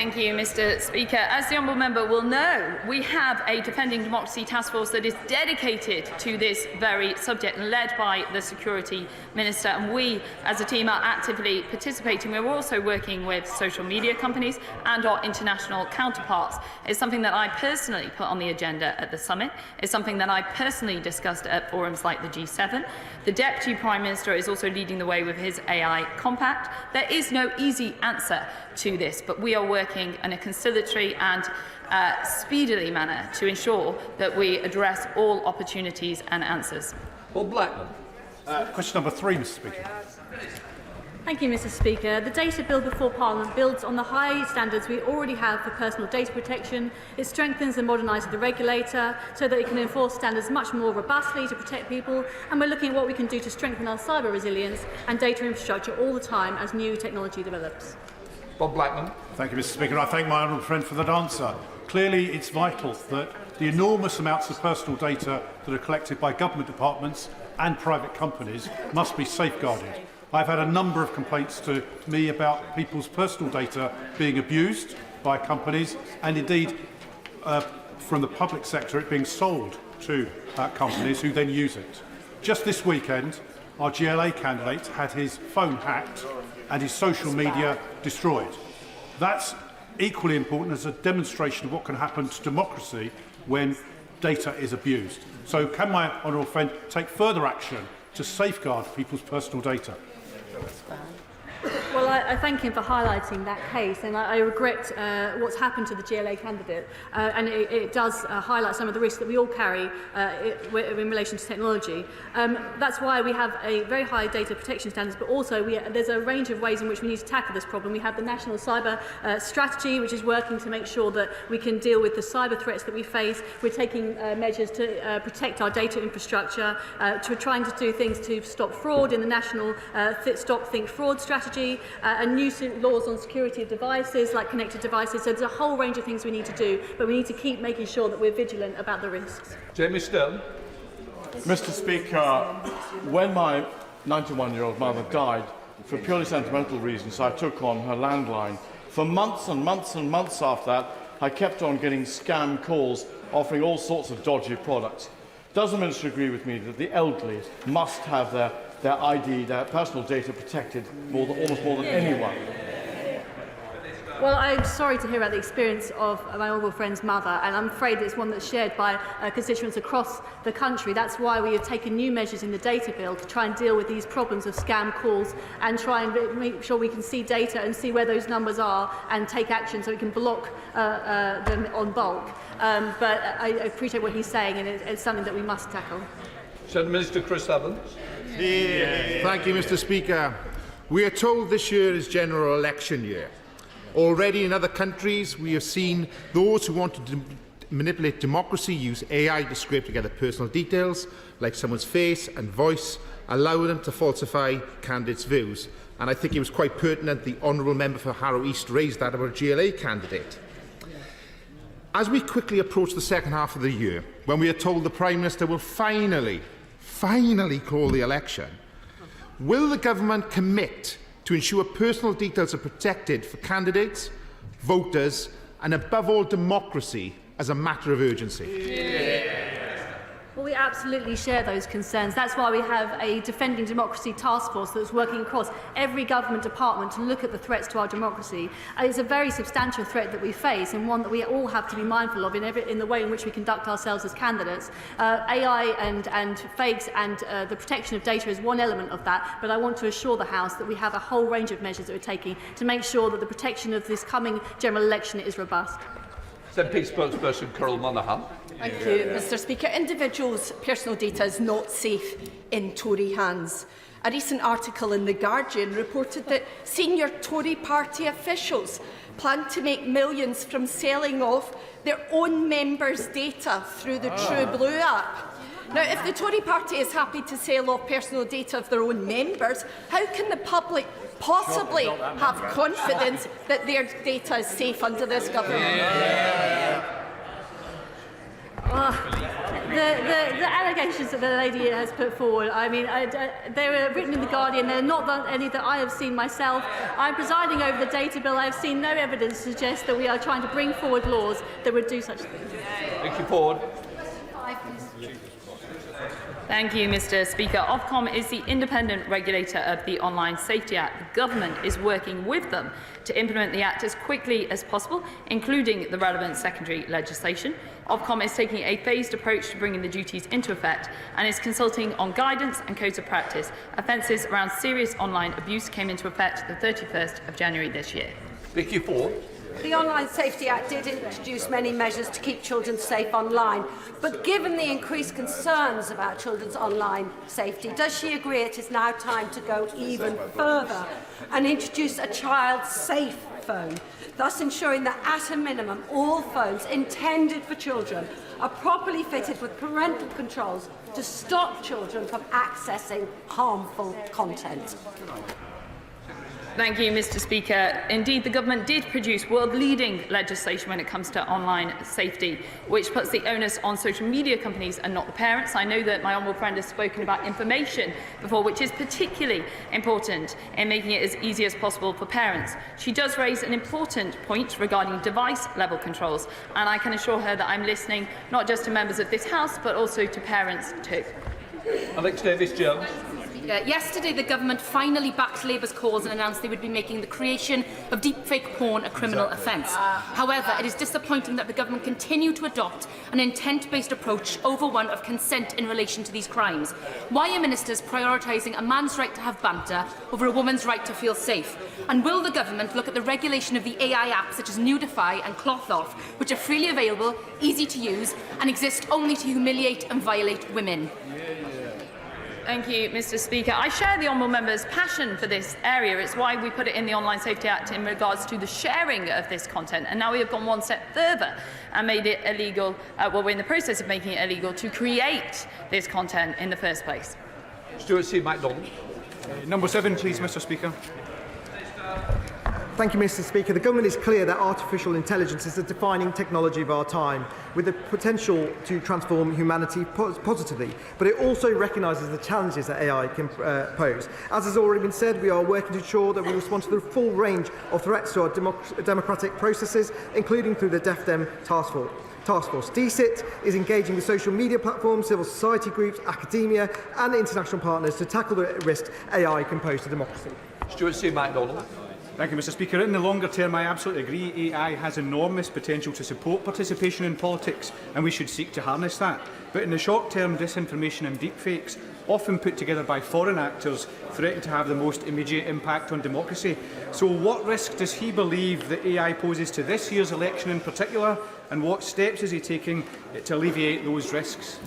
Thank you, Mr Speaker. As the Honourable Member will know, we have a Defending Democracy Task Force that is dedicated to this very subject and led by the Security Minister, and we as a team are actively participating. We're also working with social media companies and our international counterparts. It's something that I personally put on the agenda at the summit. It's something that I personally discussed at forums like the G7. The Deputy Prime Minister is also leading the way with his AI compact. There is no easy answer to this, but we are working in a conciliatory and speedily manner to ensure that we address all opportunities and answers. Bob Blackman. Question number 3, Mr Speaker. Thank you, Mr Speaker. The data bill before Parliament builds on the high standards we already have for personal data protection. It strengthens and modernises the regulator so that it can enforce standards much more robustly to protect people, and we're looking at what we can do to strengthen our cyber resilience and data infrastructure all the time as new technology develops. Bob Blackman. Thank you, Mr Speaker. I thank my honourable friend for that answer. Clearly, it's vital that the enormous amounts of personal data that are collected by government departments and private companies must be safeguarded. I've had a number of complaints to me about people's personal data being abused by companies, and indeed from the public sector it being sold to companies who then use it. Just this weekend, our GLA candidate had his phone hacked and his social media destroyed. That's equally important as a demonstration of what can happen to democracy when data is abused. So can my honourable friend take further action to safeguard people's personal data? Well, I thank him for highlighting that case, and I regret what's happened to the GLA candidate, and it does highlight some of the risks that we all carry in relation to technology. That's why we have a very high data protection standards, but also there's a range of ways in which we need to tackle this problem. We have the National Cyber Strategy, which is working to make sure that we can deal with the cyber threats that we face. We're taking measures to protect our data infrastructure, to trying to do things to stop fraud in the National Stop Think Fraud Strategy, and new laws on security of devices like connected devices. So there's a whole range of things we need to do, but we need to keep making sure that we're vigilant about the risks. Jamie Stone. Mr Speaker, when my 91-year-old mother died, for purely sentimental reasons, I took on her landline. For months and months and months after that, I kept on getting scam calls offering all sorts of dodgy products. Does the Minister agree with me that the elderly must have their ID, their personal data protected almost more than anyone? Well, I'm sorry to hear about the experience of my honourable friend's mother, and I'm afraid it's one that's shared by constituents across the country. That's why we have taken new measures in the data bill to try and deal with these problems of scam calls and try and make sure we can see data and see where those numbers are and take action so we can block them on bulk. But I appreciate what he's saying, and it's something that we must tackle. Shadow Minister Chris Evans. Thank you, Mr Speaker. We are told this year is general election year. Already in other countries, we have seen those who want to manipulate democracy use AI to scrape together personal details, like someone's face and voice, allowing them to falsify candidates' views. And I think it was quite pertinent the Honourable Member for Harrow East raised that about a GLA candidate. As we quickly approach the second half of the year, when we are told the Prime Minister will finally call the election, will the government commit to ensure personal details are protected for candidates, voters, and above all democracy as a matter of urgency? Well, we absolutely share those concerns. That's why we have a Defending Democracy Task Force that's working across every government department to look at the threats to our democracy. It's a very substantial threat that we face, and one that we all have to be mindful of in the way in which we conduct ourselves as candidates. AI and fakes and the protection of data is one element of that, but I want to assure the House that we have a whole range of measures that we're taking to make sure that the protection of this coming general election is robust. SNP spokesperson Carol Monaghan. Thank you, Mr Speaker. Individuals' personal data is not safe in Tory hands. A recent article in The Guardian reported that senior Tory party officials plan to make millions from selling off their own members' data through the True Blue app. Now, if the Tory party is happy to sell off personal data of their own members, how can the public possibly have confidence that their data is safe under this government? The allegations that the lady has put forward, I mean, they were written in The Guardian. They're not any that I have seen myself. I'm presiding over the data bill. I've seen no evidence to suggest that we are trying to bring forward laws that would do such things. Thank you, Ford. Thank you, Mr. Speaker. Ofcom is the independent regulator of the Online Safety Act. The government is working with them to implement the Act as quickly as possible, including the relevant secondary legislation. Ofcom is taking a phased approach to bringing the duties into effect and is consulting on guidance and codes of practice. Offences around serious online abuse came into effect the 31st of January this year. Vicky Ford. The Online Safety Act did introduce many measures to keep children safe online, but given the increased concerns about children's online safety, does she agree it is now time to go even further and introduce a child-safe phone, thus ensuring that at a minimum all phones intended for children are properly fitted with parental controls to stop children from accessing harmful content? Thank you, Mr. Speaker. Indeed, the government did produce world-leading legislation when it comes to online safety, which puts the onus on social media companies and not the parents. I know that my honourable friend has spoken about information before, which is particularly important in making it as easy as possible for parents. She does raise an important point regarding device-level controls, and I can assure her that I'm listening not just to members of this House, but also to parents too. Alex Davis-Jones. Yesterday, the government finally backed Labour's calls and announced they would be making the creation of deepfake porn a criminal offence. However, it is disappointing that the government continue to adopt an intent-based approach over one of consent in relation to these crimes. Why are ministers prioritising a man's right to have banter over a woman's right to feel safe? And will the government look at the regulation of the AI apps such as Nudify and Cloth Off, which are freely available, easy to use, and exist only to humiliate and violate women? Thank you, Mr. Speaker. I share the honourable member's passion for this area. It's why we put it in the Online Safety Act in regards to the sharing of this content. And now we have gone one step further and made it illegal, well, we're in the process of making it illegal to create this content in the first place. Stuart C. MacDonald. Number 7, please, Mr. Speaker. Thank you, Mr. Speaker. The government is clear that artificial intelligence is the defining technology of our time, with the potential to transform humanity positively. But it also recognises the challenges that AI can pose. As has already been said, we are working to ensure that we respond to the full range of threats to our democratic processes, including through the DEFDEM task force. DCIT is engaging with social media platforms, civil society groups, academia and international partners to tackle the risks AI can pose to democracy. Stuart C. MacDonald. Thank you, Mr. Speaker. In the longer term, I absolutely agree AI has enormous potential to support participation in politics, and we should seek to harness that. But in the short term, disinformation and deepfakes, often put together by foreign actors, threaten to have the most immediate impact on democracy. So what risk does he believe that AI poses to this year's election in particular, and what steps is he taking to alleviate those risks?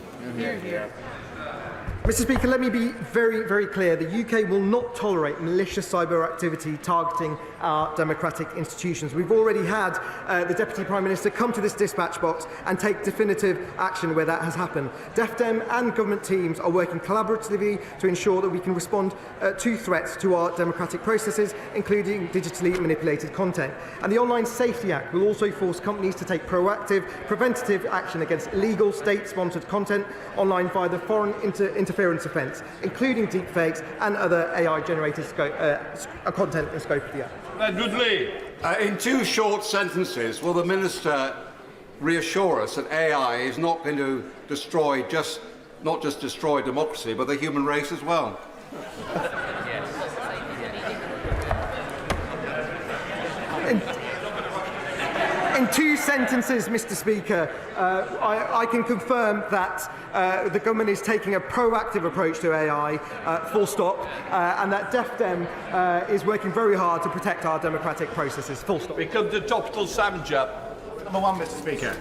Mr. Speaker, let me be very, very clear. The UK will not tolerate malicious cyber activity targeting our democratic institutions. We've already had the Deputy Prime Minister come to this dispatch box and take definitive action where that has happened. DEFDEM and government teams are working collaboratively to ensure that we can respond to threats to our democratic processes, including digitally manipulated content. And the Online Safety Act will also force companies to take proactive, preventative action against illegal state-sponsored content online via the foreign interference offence, including deepfakes and other AI-generated content in scope of the Act. In 2 short sentences, will the Minister reassure us that AI is not going to destroy not just destroy democracy, but the human race as well? In 2 sentences, Mr. Speaker, I can confirm that the government is taking a proactive approach to AI, full stop, and that DEFDEM is working very hard to protect our democratic processes, full stop. We come to topical Samja. Number 1, Mr. Speaker.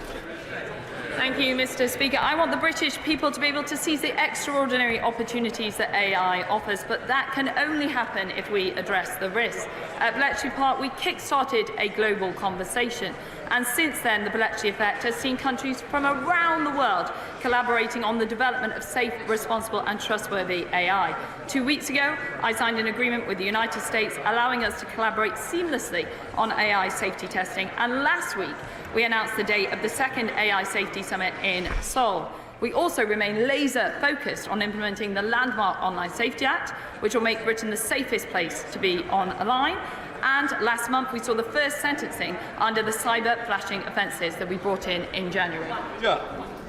Thank you, Mr. Speaker. I want the British people to be able to seize the extraordinary opportunities that AI offers, but that can only happen if we address the risks. At Bletchley Park, we kick-started a global conversation, and since then, the Bletchley Effect has seen countries from around the world collaborating on the development of safe, responsible and trustworthy AI. 2 weeks ago, I signed an agreement with the United States allowing us to collaborate seamlessly on AI safety testing, and last week, we announced the date of the second AI Safety Summit in Seoul. We also remain laser-focused on implementing the landmark Online Safety Act, which will make Britain the safest place to be online. And last month, we saw the first sentencing under the cyber flashing offences that we brought in January. Yeah.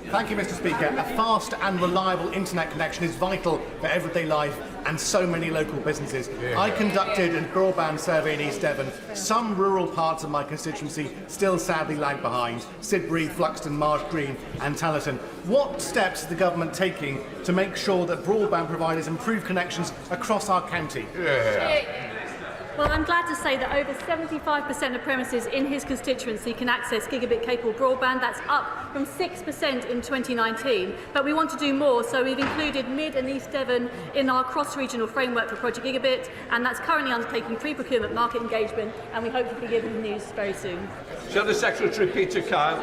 Thank you, Mr. Speaker. A fast and reliable internet connection is vital for everyday life and so many local businesses. I conducted a broadband survey in East Devon. Some rural parts of my constituency still sadly lag behind: Sidbury, Fluxton, Marsh Green and Tallerton. What steps is the government taking to make sure that broadband providers improve connections across our county? Well, I'm glad to say that over 75% of premises in his constituency can access gigabit-capable broadband. That's up from 6% in 2019. But we want to do more, so we've included Mid and East Devon in our cross-regional framework for Project Gigabit, and that's currently undertaking pre-procurement market engagement, and we hope to be given the news very soon. Shadow Secretary Peter Kyle.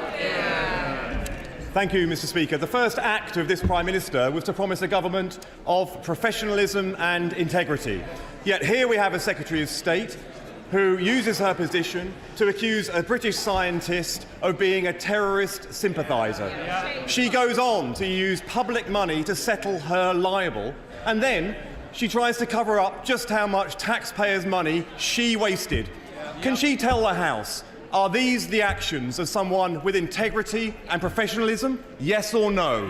Thank you, Mr. Speaker. The first act of this Prime Minister was to promise a government of professionalism and integrity. Yet here we have a Secretary of State who uses her position to accuse a British scientist of being a terrorist sympathiser. She goes on to use public money to settle her libel, and then she tries to cover up just how much taxpayers' money she wasted. Can she tell the House, are these the actions of someone with integrity and professionalism? Yes or no?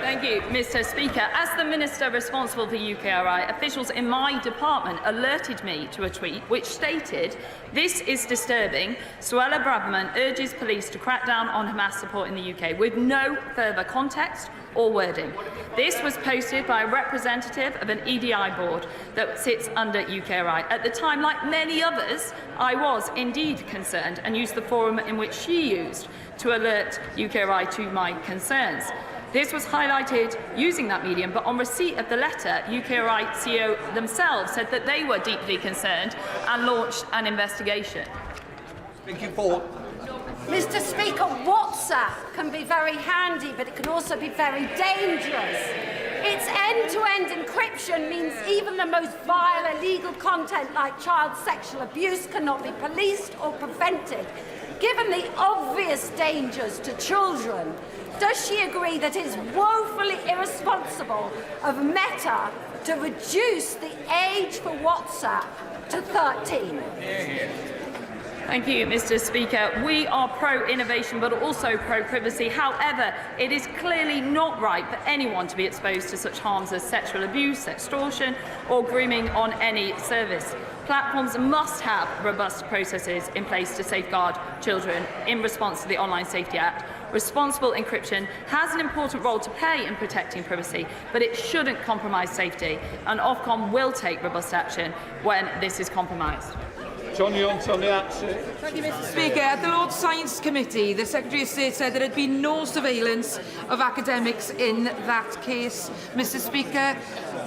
Thank you, Mr. Speaker. As the Minister responsible for UKRI, officials in my department alerted me to a tweet which stated, "This is disturbing. Suella Braverman urges police to crack down on Hamas support in the UK," with no further context or wording. This was posted by a representative of an EDI board that sits under UKRI. At the time, like many others, I was indeed concerned and used the forum in which she used to alert UKRI to my concerns. This was highlighted using that medium, but on receipt of the letter, UKRI CEO themselves said that they were deeply concerned and launched an investigation. Thank you, Paul. Mr. Speaker, WhatsApp can be very handy, but it can also be very dangerous. Its end-to-end encryption means even the most vile illegal content like child sexual abuse cannot be policed or prevented. Given the obvious dangers to children, does she agree that it is woefully irresponsible of Meta to reduce the age for WhatsApp to 13? Thank you, Mr. Speaker. We are pro-innovation but also pro-privacy. However, it is clearly not right for anyone to be exposed to such harms as sexual abuse, extortion or grooming on any service. Platforms must have robust processes in place to safeguard children in response to the Online Safety Act. Responsible encryption has an important role to play in protecting privacy, but it shouldn't compromise safety, and Ofcom will take robust action when this is compromised. Thank you, Mr. Speaker. At the Lord Science Committee, the Secretary of State said there had been no surveillance of academics in that case. Mr. Speaker,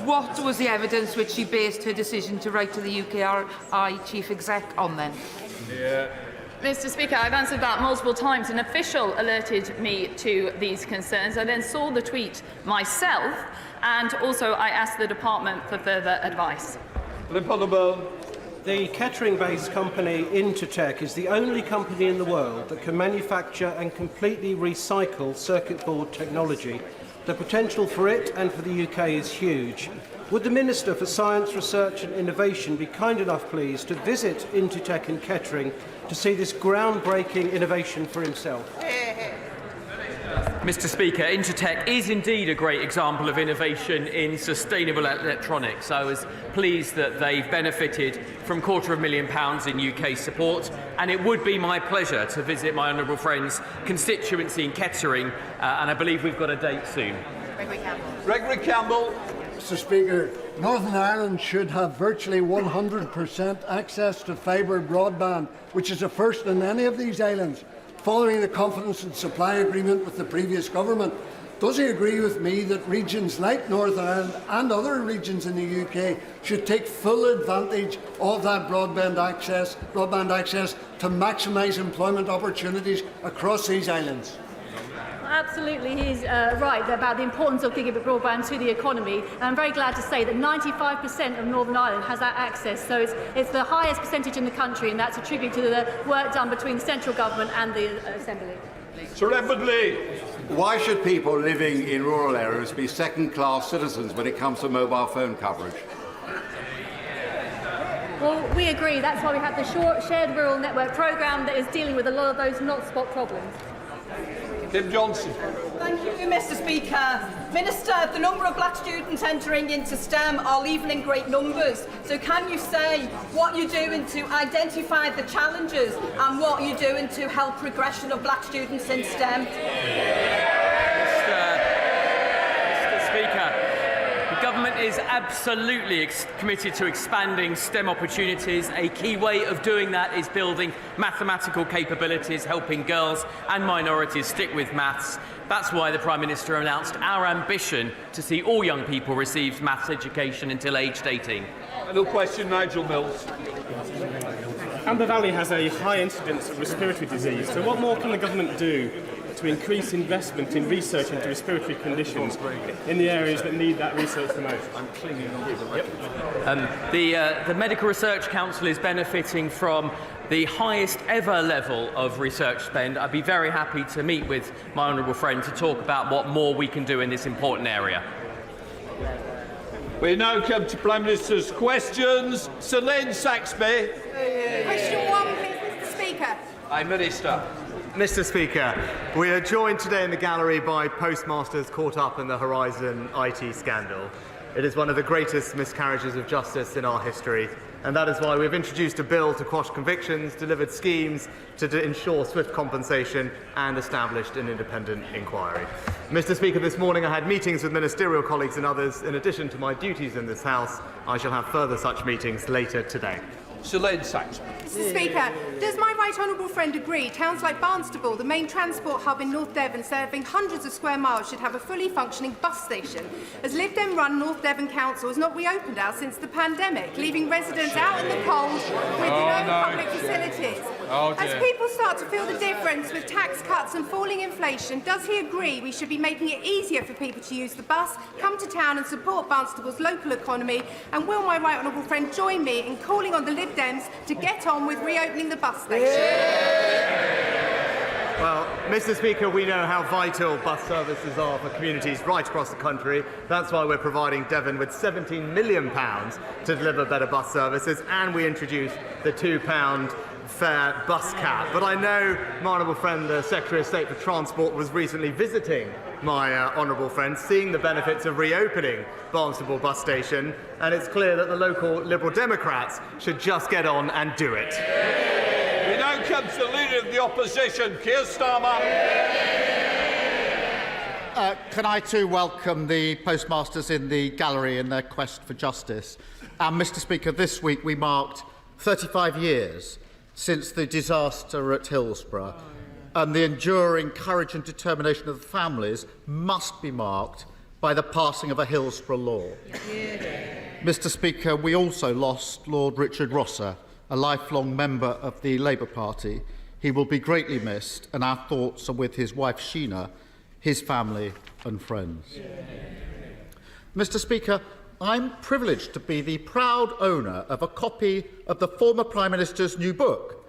what was the evidence which she based her decision to write to the UKRI Chief Exec on then? Mr. Speaker, I've answered that multiple times. An official alerted me to these concerns. I then saw the tweet myself, and also I asked the department for further advice. The Kettering-based company Intertech is the only company in the world that can manufacture and completely recycle circuit board technology. The potential for it and for the UK is huge. Would the Minister for Science, Research and Innovation be kind enough, please, to visit Intertech in Kettering to see this groundbreaking innovation for himself? Mr. Speaker, Intertech is indeed a great example of innovation in sustainable electronics. I was pleased that they've benefited from £250,000 in UK support, and it would be my pleasure to visit my honourable friend's constituency in Kettering, and I believe we've got a date soon. Gregory Campbell. Mr. Speaker, Northern Ireland should have virtually 100% access to fibre broadband, which is a first in any of these islands, following the confidence and supply agreement with the previous government. Does he agree with me that regions like Northern Ireland and other regions in the UK should take full advantage of that broadband access to maximise employment opportunities across these islands? Absolutely, he's right about the importance of gigabit broadband to the economy. And I'm very glad to say that 95% of Northern Ireland has that access. So it's the highest percentage in the country, and that's a tribute to the work done between the central government and the Assembly. Sir Edmundley. Why should people living in rural areas be second-class citizens when it comes to mobile phone coverage? Well, we agree. That's why we have the Shared Rural Network programme that is dealing with a lot of those not-spot problems. Tim Johnson. Thank you, Mr Speaker. Minister, the number of black students entering into STEM are leaving in great numbers. So can you say what you're doing to identify the challenges and what you're doing to help progression of black students in STEM? Mr Speaker, the government is absolutely committed to expanding STEM opportunities. A key way of doing that is building mathematical capabilities, helping girls and minorities stick with maths. That's why the Prime Minister announced our ambition to see all young people receive maths education until aged 18. No question, Nigel Mills. Amber Valley has a high incidence of respiratory disease, so what more can the government do to increase investment in research into respiratory conditions in the areas that need that research the most? I'm clinging on the Medical Research Council is benefiting from the highest ever level of research spend. I'd be very happy to meet with my honourable friend to talk about what more we can do in this important area. We now come to Prime Minister's questions. Sir Lane Saxby. Question 1, please, Mr Speaker. Aye, Minister. Mr Speaker, we are joined today in the gallery by postmasters caught up in the Horizon IT scandal. It is one of the greatest miscarriages of justice in our history, and that is why we've introduced a bill to quash convictions, delivered schemes to ensure swift compensation, and established an independent inquiry. Mr Speaker, this morning I had meetings with ministerial colleagues and others. In addition to my duties in this House, I shall have further such meetings later today. Sir Lane Saxby. Mr Speaker, does my right honourable friend agree towns like Barnstaple, the main transport hub in North Devon serving hundreds of square miles, should have a fully functioning bus station, as Lib Dem run North Devon Council has not reopened ours since the pandemic, leaving residents out in the cold with no public facilities? As people start to feel the difference with tax cuts and falling inflation, does he agree we should be making it easier for people to use the bus, come to town and support Barnstable's local economy? And will my right honourable friend join me in calling on the Lib Dems to get on with reopening the bus station? Well, Mr Speaker, we know how vital bus services are for communities right across the country. That's why we're providing Devon with £17 million to deliver better bus services, and we introduced the £2 fare bus cap. But I know my honourable friend, the Secretary of State for Transport, was recently visiting my honourable friend, seeing the benefits of reopening Barnstable bus station, and it's clear that the local Liberal Democrats should just get on and do it. We now come to the Leader of the Opposition, Keir Starmer. Can I too welcome the postmasters in the gallery in their quest for justice? And Mr Speaker, this week we marked 35 years since the disaster at Hillsborough, and the enduring courage and determination of the families must be marked by the passing of a Hillsborough law. Mr Speaker, we also lost Lord Richard Rosser, a lifelong member of the Labour Party. He will be greatly missed, and our thoughts are with his wife Sheena, his family and friends. Mr Speaker, I'm privileged to be the proud owner of a copy of the former Prime Minister's new book.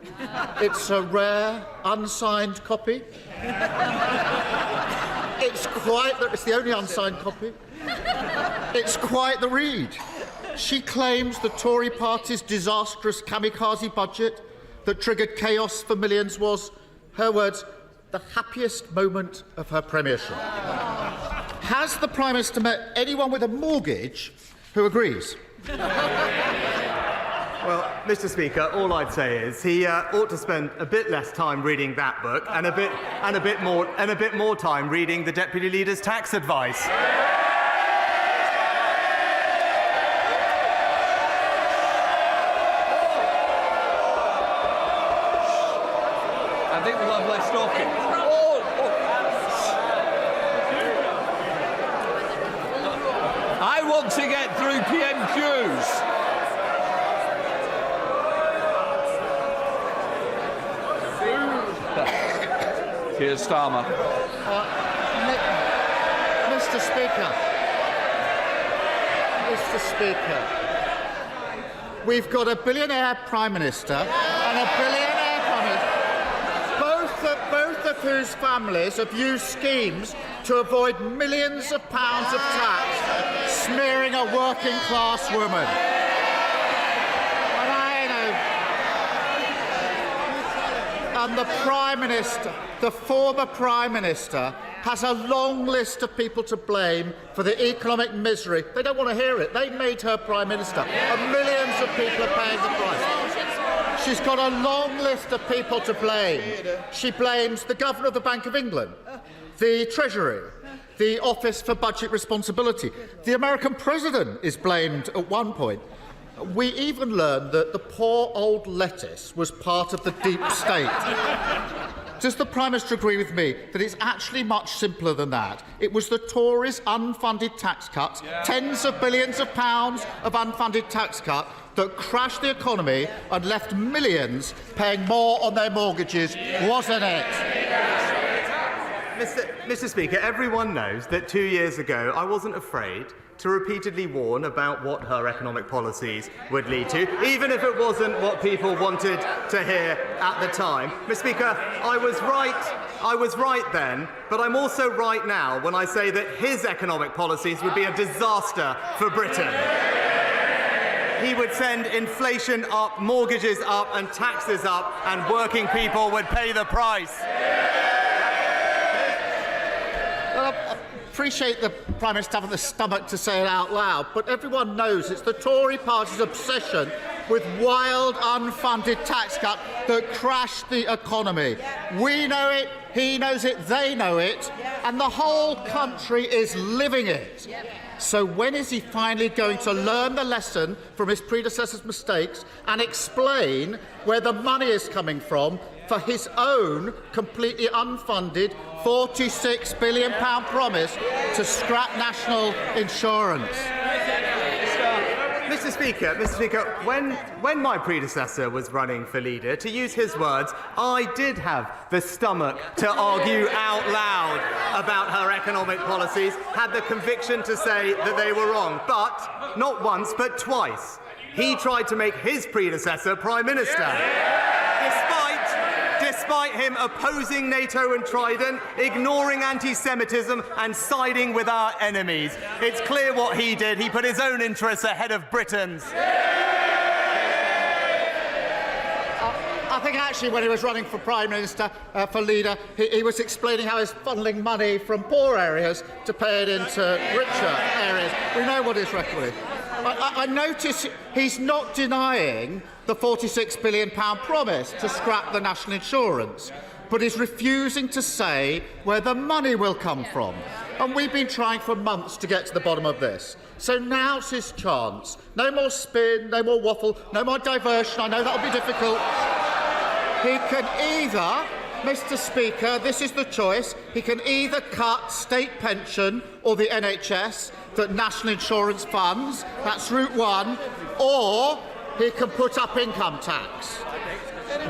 It's a rare, unsigned copy. It's the only unsigned copy. It's quite the read. She claims the Tory party's disastrous kamikaze budget that triggered chaos for millions was, her words, the happiest moment of her premiership. Has the Prime Minister met anyone with a mortgage who agrees? Well, Mr Speaker, all I'd say is he ought to spend a bit less time reading that book and a bit more time reading the Deputy Leader's tax advice. I think we'll have less talking. I want to get through PMQs. Keir Starmer. Mr Speaker, we've got a billionaire Prime Minister and a billionaire Prime Minister. Both whose families have used schemes to avoid millions of pounds of tax, smearing a working-class woman. And the Prime Minister, the former Prime Minister, has a long list of people to blame for the economic misery. They don't want to hear it. They made her Prime Minister, and millions of people are paying the price. She's got a long list of people to blame. She blames the Governor of the Bank of England, the Treasury, the Office for Budget Responsibility. The American President is blamed at one point. We even learned that the poor old lettuce was part of the deep state. Does the Prime Minister agree with me that it's actually much simpler than that? It was the Tories' unfunded tax cuts, tens of billions of pounds of unfunded tax cut, that crashed the economy and left millions paying more on their mortgages, wasn't it? Mr. Speaker, everyone knows that 2 years ago I wasn't afraid to repeatedly warn about what her economic policies would lead to, even if it wasn't what people wanted to hear at the time. Mr. Speaker, I was right then, but I'm also right now when I say that his economic policies would be a disaster for Britain. He would send inflation up, mortgages up and taxes up, and working people would pay the price. Well, I appreciate the Prime Minister having the stomach to say it out loud, but everyone knows it's the Tory party's obsession with wild, unfunded tax cut that crashed the economy. We know it, he knows it, they know it, and the whole country is living it. So when is he finally going to learn the lesson from his predecessor's mistakes and explain where the money is coming from for his own completely unfunded £46 billion promise to scrap national insurance? Mr. Speaker, when my predecessor was running for leader, to use his words, I did have the stomach to argue out loud about her economic policies, had the conviction to say that they were wrong. But not once, but twice, he tried to make his predecessor Prime Minister. Despite him opposing NATO and Trident, ignoring anti-Semitism and siding with our enemies. It's clear what he did. He put his own interests ahead of Britain's. I think actually when he was running for Prime Minister, for leader, he was explaining how he's funneling money from poor areas to pay it into richer areas. We know what his record is. I notice he's not denying the £46 billion promise to scrap the national insurance, but he's refusing to say where the money will come from. And we've been trying for months to get to the bottom of this. So now's his chance. No more spin, no more waffle, no more diversion. I know that'll be difficult. He can either, Mr. Speaker, this is the choice, he can either cut state pension or the NHS that national insurance funds, that's route one, or he can put up income tax.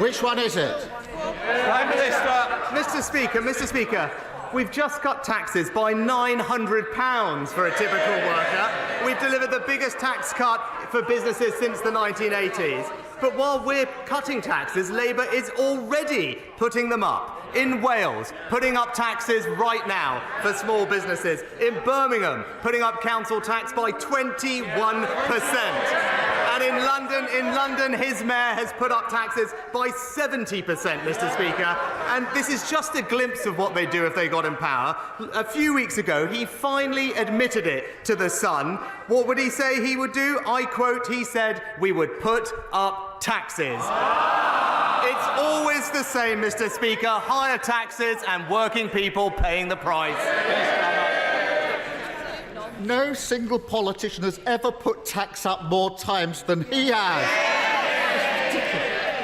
Which one is it? Prime Minister. Mr. Speaker, we've just cut taxes by £900 for a typical worker. We've delivered the biggest tax cut for businesses since the 1980s. But while we're cutting taxes, Labour is already putting them up. In Wales, putting up taxes right now for small businesses. In Birmingham, putting up council tax by 21%. And in London, his mayor has put up taxes by 70%, Mr. Speaker. And this is just a glimpse of what they'd do if they got in power. A few weeks ago, he finally admitted it to The Sun. What would he say he would do? I quote, he said, "We would put up taxes." It's always the same, Mr. Speaker. Higher taxes and working people paying the price. No single politician has ever put tax up more times than he has.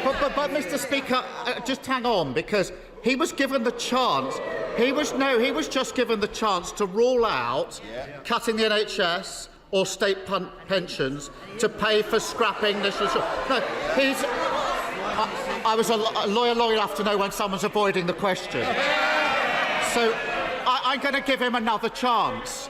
But Mr. Speaker, just hang on, because he was given the chance. He was just given the chance to rule out cutting the NHS or state pensions to pay for scrapping this. No, I was a lawyer long enough to know when someone's avoiding the question. So I'm going to give him another chance.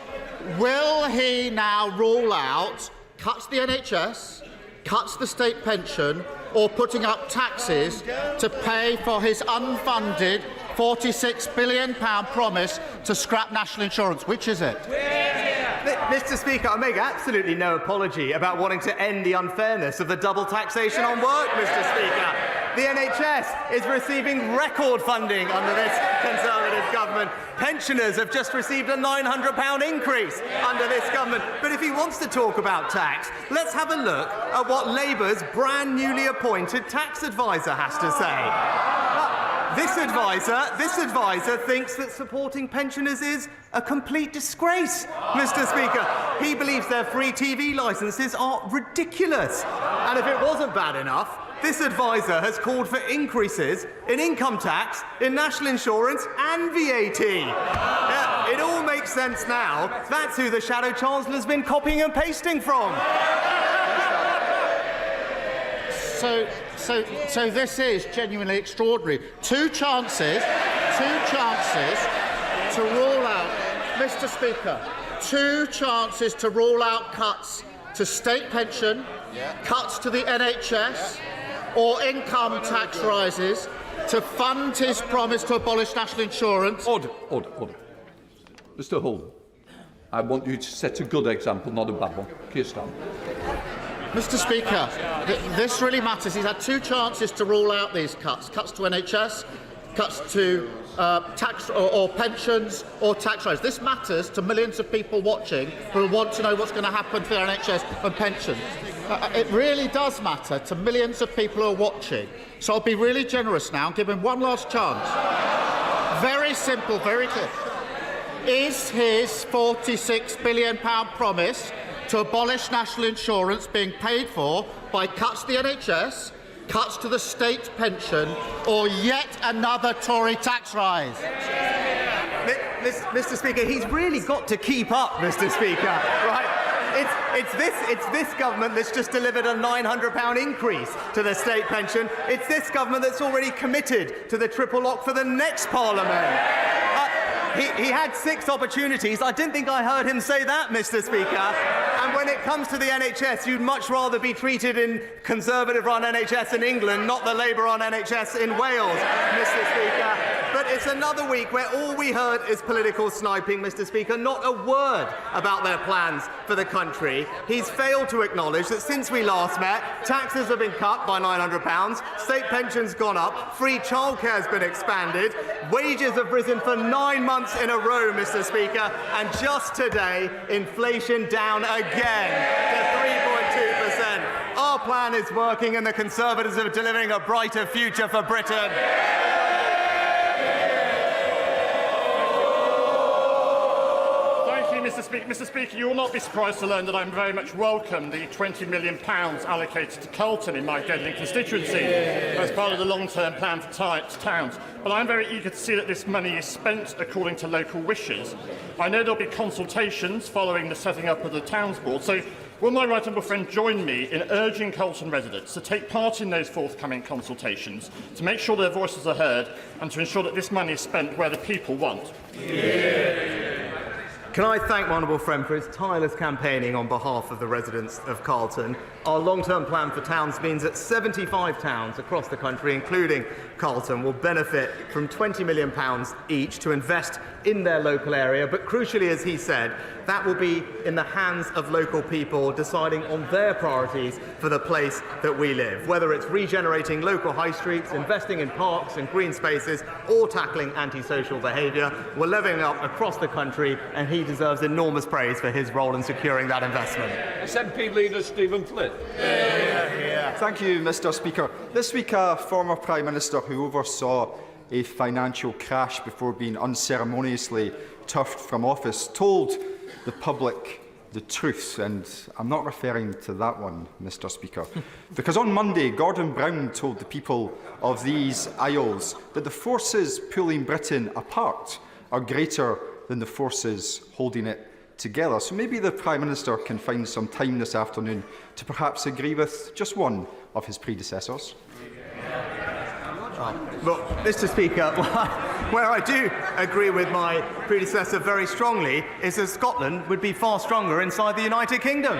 Will he now rule out cuts the NHS, cuts the state pension, or putting up taxes to pay for his unfunded £46 billion promise to scrap national insurance? Which is it? Mr. Speaker, I make absolutely no apology about wanting to end the unfairness of the double taxation on work, Mr. Speaker. The NHS is receiving record funding under this Conservative government. Pensioners have just received a £900 increase under this government. But if he wants to talk about tax, let's have a look at what Labour's brand newly appointed tax advisor has to say. This advisor thinks that supporting pensioners is a complete disgrace, Mr. Speaker. He believes their free TV licences are ridiculous. And if it wasn't bad enough, this advisor has called for increases in income tax, in national insurance and VAT. It all makes sense now. That's who the Shadow Chancellor's been copying and pasting from. So this is genuinely extraordinary. Two chances to rule out, Mr. Speaker, two chances to rule out cuts to state pension, cuts to the NHS, or income tax rises to fund his promise to abolish national insurance. Order. Mr. Hull, I want you to set a good example, not a bad one. Keir Starmer. Mr. Speaker, this really matters. He's had two chances to rule out these cuts to NHS, cuts to tax or pensions or tax rises. This matters to millions of people watching who want to know what's going to happen to their NHS and pensions. It really does matter to millions of people who are watching. So I'll be really generous now and give him one last chance. Very simple, very clear. Is his £46 billion promise to abolish national insurance being paid for by cuts to the NHS, cuts to the state pension, or yet another Tory tax rise? Mr. Speaker, he's really got to keep up, Mr. Speaker. Right? It's this government that's just delivered a £900 increase to the state pension. It's this government that's already committed to the triple lock for the next Parliament. He had 6 opportunities. I didn't think I heard him say that, Mr. Speaker. And when it comes to the NHS, you'd much rather be treated in Conservative-run NHS in England, not the Labour-run NHS in Wales, Mr. Speaker. But it's another week where all we heard is political sniping, Mr. Speaker, not a word about their plans for the country. He's failed to acknowledge that since we last met, taxes have been cut by £900, state pensions gone up, free childcare has been expanded, wages have risen for 9 months in a row, Mr. Speaker, and just today, inflation down again to 3.2%. Our plan is working and the Conservatives are delivering a brighter future for Britain. Mr. Speaker, you will not be surprised to learn that I very much welcome the £20 million allocated to Carlton in my Gedling constituency as part of the long-term plan for towns. But I am very eager to see that this money is spent according to local wishes. I know there will be consultations following the setting up of the Towns Board, so will my right honourable friend join me in urging Carlton residents to take part in those forthcoming consultations, to make sure their voices are heard and to ensure that this money is spent where the people want? Can I thank my honourable friend for his tireless campaigning on behalf of the residents of Carlton. Our long-term plan for towns means that 75 towns across the country, including Carlton, will benefit from £20 million each to invest in their local area. But crucially, as he said, that will be in the hands of local people deciding on their priorities for the place that we live, whether it's regenerating local high streets, investing in parks and green spaces, or tackling antisocial behaviour. We're levelling up across the country, and he deserves enormous praise for his role in securing that investment. SNP leader Stephen Flynn. Thank you, Mr. Speaker. This week, a former Prime Minister who oversaw a financial crash before being unceremoniously turfed from office told the public the truth, and I'm not referring to that one, Mr. Speaker. Because on Monday, Gordon Brown told the people of these Isles that the forces pulling Britain apart are greater than the forces holding it together. So maybe the Prime Minister can find some time this afternoon to perhaps agree with just one of his predecessors. Well, Mr. Speaker, where I do agree with my predecessor very strongly is that Scotland would be far stronger inside the United Kingdom.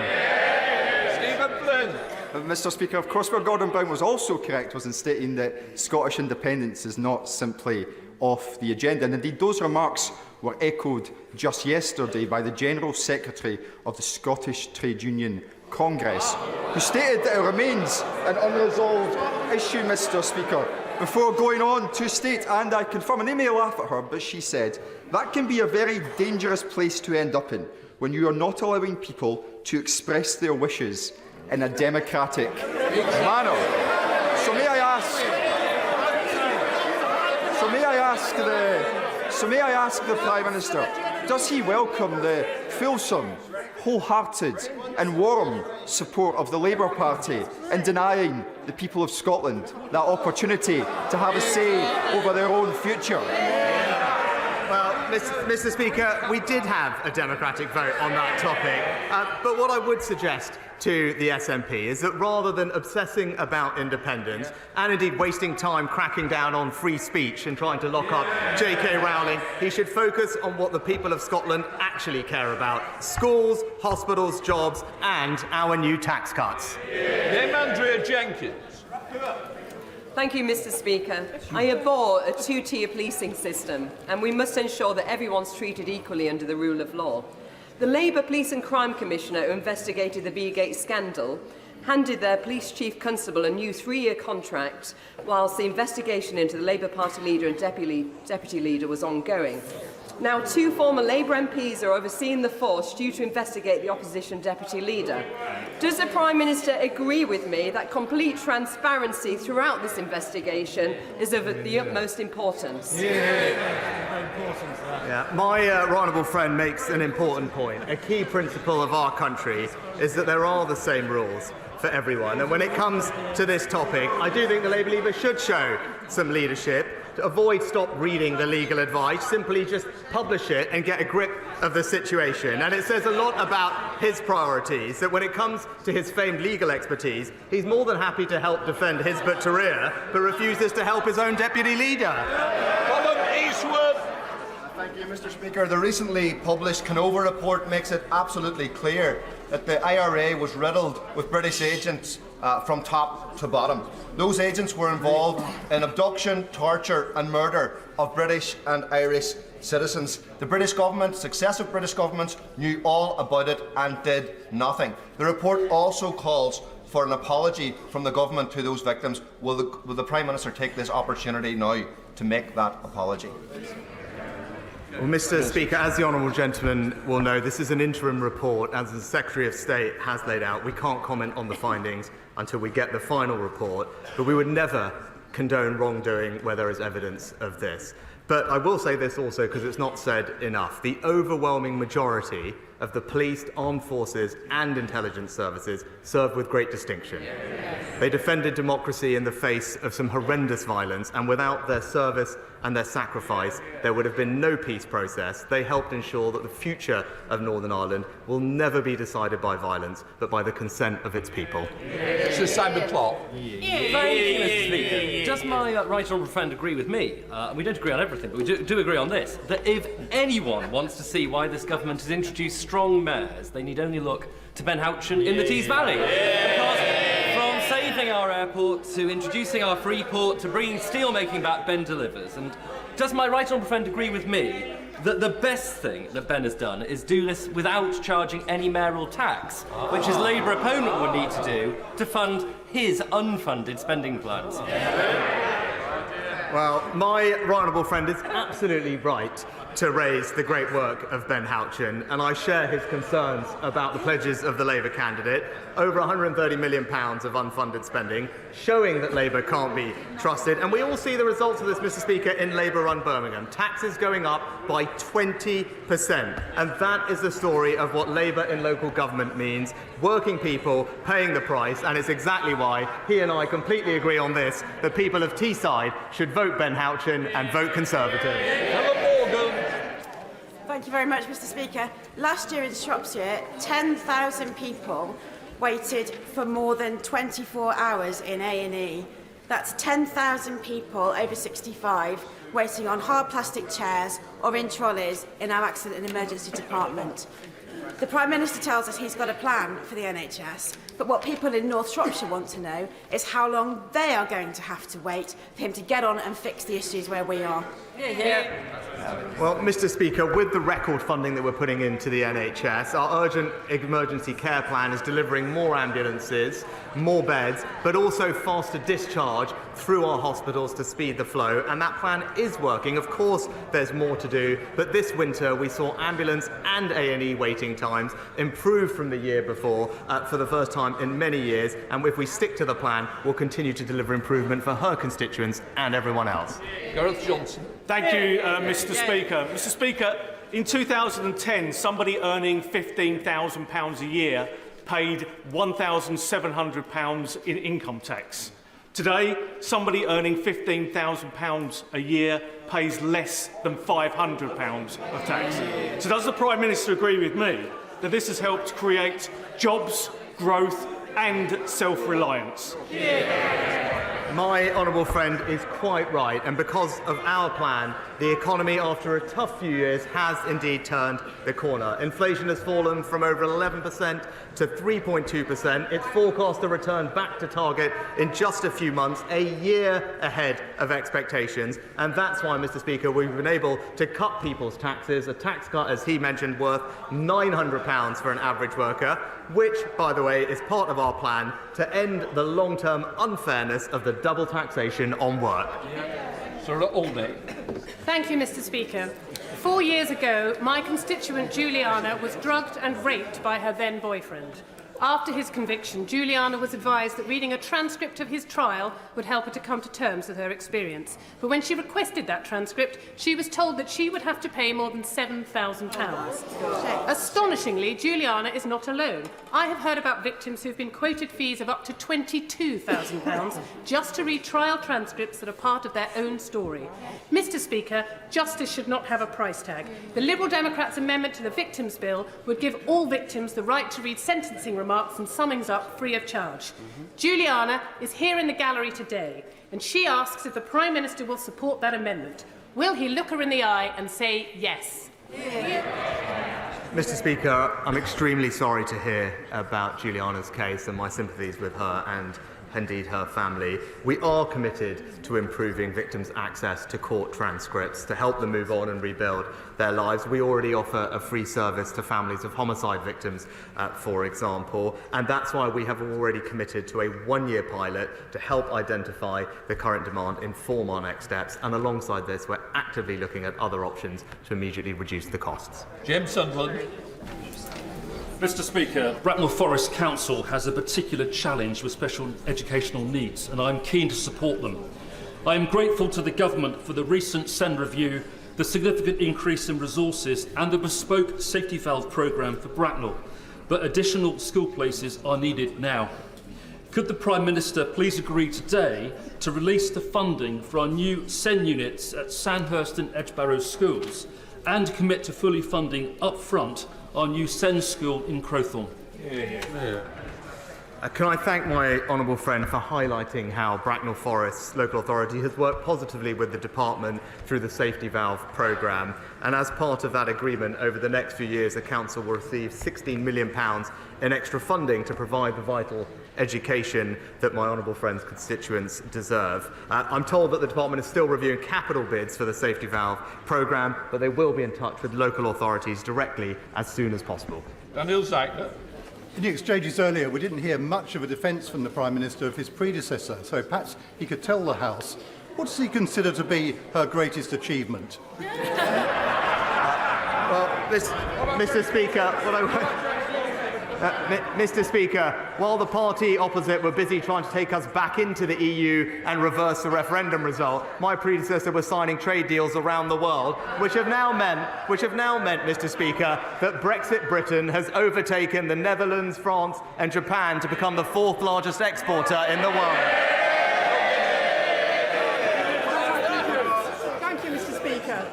Stephen Flynn. Mr. Speaker, of course, where Gordon Brown was also correct was in stating that Scottish independence is not simply off the agenda. And indeed, those remarks were echoed just yesterday by the General Secretary of the Scottish Trade Union Congress, who stated that it remains an unresolved issue, Mr. Speaker, before going on to state, and I confirm, and they may laugh at her, but she said, that can be a very dangerous place to end up in when you are not allowing people to express their wishes in a democratic manner. So may I ask the Prime Minister, does he welcome the fulsome, wholehearted and warm support of the Labour Party in denying the people of Scotland that opportunity to have a say over their own future? Well, Mr. Speaker, we did have a democratic vote on that topic, but what I would suggest to the SNP is that rather than obsessing about independence and indeed wasting time cracking down on free speech and trying to lock up J.K. Rowling, he should focus on what the people of Scotland actually care about: schools, hospitals, jobs and our new tax cuts. Andrea Jenkins. Thank you, Mr. Speaker. I abhor a two-tier policing system, and we must ensure that everyone's treated equally under the rule of law. The Labour Police and Crime Commissioner who investigated the Beergate scandal handed their police chief constable a new 3-year contract whilst the investigation into the Labour Party leader and deputy leader was ongoing. Now, 2 former Labour MPs are overseeing the force due to investigate the opposition deputy leader. Does the Prime Minister agree with me that complete transparency throughout this investigation is of the utmost importance? Yeah, my honourable friend makes an important point. A key principle of our country is that there are the same rules for everyone. And when it comes to this topic, I do think the Labour leader should show some leadership. To avoid stop reading the legal advice, simply just publish it and get a grip of the situation. And it says a lot about his priorities, that when it comes to his famed legal expertise, he's more than happy to help defend Hizb ut-Tahrir, but refuses to help his own deputy leader. Thank you, Mr. Speaker. The recently published Canova report makes it absolutely clear that the IRA was riddled with British agents from top to bottom. Those agents were involved in abduction, torture and murder of British and Irish citizens. The British government, successive British governments, knew all about it and did nothing. The report also calls for an apology from the government to those victims. Will the Prime Minister take this opportunity now to make that apology? Well, Mr. Speaker, as the honourable gentleman will know, this is an interim report. As the Secretary of State has laid out, we can't comment on the findings until we get the final report, but we would never condone wrongdoing where there is evidence of this. But I will say this also, because it's not said enough. The overwhelming majority of the police, armed forces and intelligence services served with great distinction. They defended democracy in the face of some horrendous violence, and without their service and their sacrifice, there would have been no peace process. They helped ensure that the future of Northern Ireland will never be decided by violence, but by the consent of its people. Sir Simon Clark. Thank you, Mr. Speaker. Does my right honourable friend agree with me? We don't agree on everything, but we do agree on this, that if anyone wants to see why this government has introduced strong mayors, they need only look to Ben Houchen in the Tees Valley. Because from saving our airport to introducing our free port to bringing steel-making back, Ben delivers. And does my right honourable friend agree with me that the best thing that Ben has done is do this without charging any mayoral tax, which his Labour opponent would need to do to fund his unfunded spending plans? Well, my right honourable friend is absolutely right to raise the great work of Ben Houchen, and I share his concerns about the pledges of the Labour candidate. Over £130 million of unfunded spending, showing that Labour can't be trusted. And we all see the results of this, Mr. Speaker, in Labour-run Birmingham. Taxes going up by 20%. And that is the story of what Labour in local government means. Working people paying the price, and it's exactly why he and I completely agree on this. The people of Teesside should vote Ben Houchen and vote Conservative. Thank you very much, Mr. Speaker. Last year in Shropshire, 10,000 people waited for more than 24 hours in A&E. That's 10,000 people over 65 waiting on hard plastic chairs or in trolleys in our accident and emergency department. The Prime Minister tells us he's got a plan for the NHS, but what people in North Shropshire want to know is how long they are going to have to wait for him to get on and fix the issues where we are. Well, Mr. Speaker, with the record funding that we're putting into the NHS, our urgent emergency care plan is delivering more ambulances, more beds, but also faster discharge through our hospitals to speed the flow, and that plan is working. Of course, there's more to do, but this winter we saw ambulance and A&E waiting times improve from the year before for the first time in many years, and if we stick to the plan, we'll continue to deliver improvement for her constituents and everyone else. Gareth Johnson. Thank you, Mr. Speaker. Mr. Speaker, in 2010, somebody earning £15,000 a year paid £1,700 in income tax. Today, somebody earning £15,000 a year pays less than £500 of tax. So does the Prime Minister agree with me that this has helped create jobs, growth and self-reliance? My honourable friend is quite right, and because of our plan, the economy, after a tough few years, has indeed turned the corner. Inflation has fallen from over 11% to 3.2%. It's forecast to return back to target in just a few months, a year ahead of expectations. And that's why, Mr. Speaker, we've been able to cut people's taxes, a tax cut, as he mentioned, worth £900 for an average worker, which, by the way, is part of our plan to end the long-term unfairness of the double taxation on work. Sarah Aldey. Thank you, Mr. Speaker. 4 years ago, my constituent Juliana was drugged and raped by her then boyfriend. After his conviction, Juliana was advised that reading a transcript of his trial would help her to come to terms with her experience. But when she requested that transcript, she was told that she would have to pay more than £7,000. Astonishingly, Juliana is not alone. I have heard about victims who have been quoted fees of up to £22,000 just to read trial transcripts that are part of their own story. Mr. Speaker, justice should not have a price tag. The Liberal Democrats' amendment to the Victims' Bill would give all victims the right to read sentencing remarks and summings up free of charge. Juliana is here in the gallery today, and she asks if the Prime Minister will support that amendment. Will he look her in the eye and say yes? Mr. Speaker, I'm extremely sorry to hear about Juliana's case, and my sympathies with her and indeed her family. We are committed to improving victims' access to court transcripts to help them move on and rebuild their lives. We already offer a free service to families of homicide victims, for example, and that's why we have already committed to a one-year pilot to help identify the current demand, inform our next steps, and alongside this, we're actively looking at other options to immediately reduce the costs. James Sunderland. Mr. Speaker, Bracknell Forest Council has a particular challenge with special educational needs, and I'm keen to support them. I am grateful to the Government for the recent SEN review, the significant increase in resources and the bespoke safety valve programme for Bracknell, but additional school places are needed now. Could the Prime Minister please agree today to release the funding for our new SEN units at Sandhurst and Edgebarrow schools and commit to fully funding up front our new SEN school in Crowthorne? Can I thank my honourable friend for highlighting how Bracknell Forest's local authority has worked positively with the department through the safety valve programme, and as part of that agreement over the next few years the council will receive £16 million in extra funding to provide the vital education that my honourable friend's constituents deserve. I'm told that the department is still reviewing capital bids for the safety valve programme, but they will be in touch with local authorities directly as soon as possible. Daniel Zagler. In the exchanges earlier, we didn't hear much of a defence from the Prime Minister of his predecessor, so perhaps he could tell the House, what does he consider to be her greatest achievement? Mr. Speaker, Mr. Speaker, while the party opposite were busy trying to take us back into the EU and reverse the referendum result, my predecessor was signing trade deals around the world, which have now meant, Mr. Speaker, that Brexit Britain has overtaken the Netherlands, France and Japan to become the fourth largest exporter in the world. Thank you, Mr. Speaker.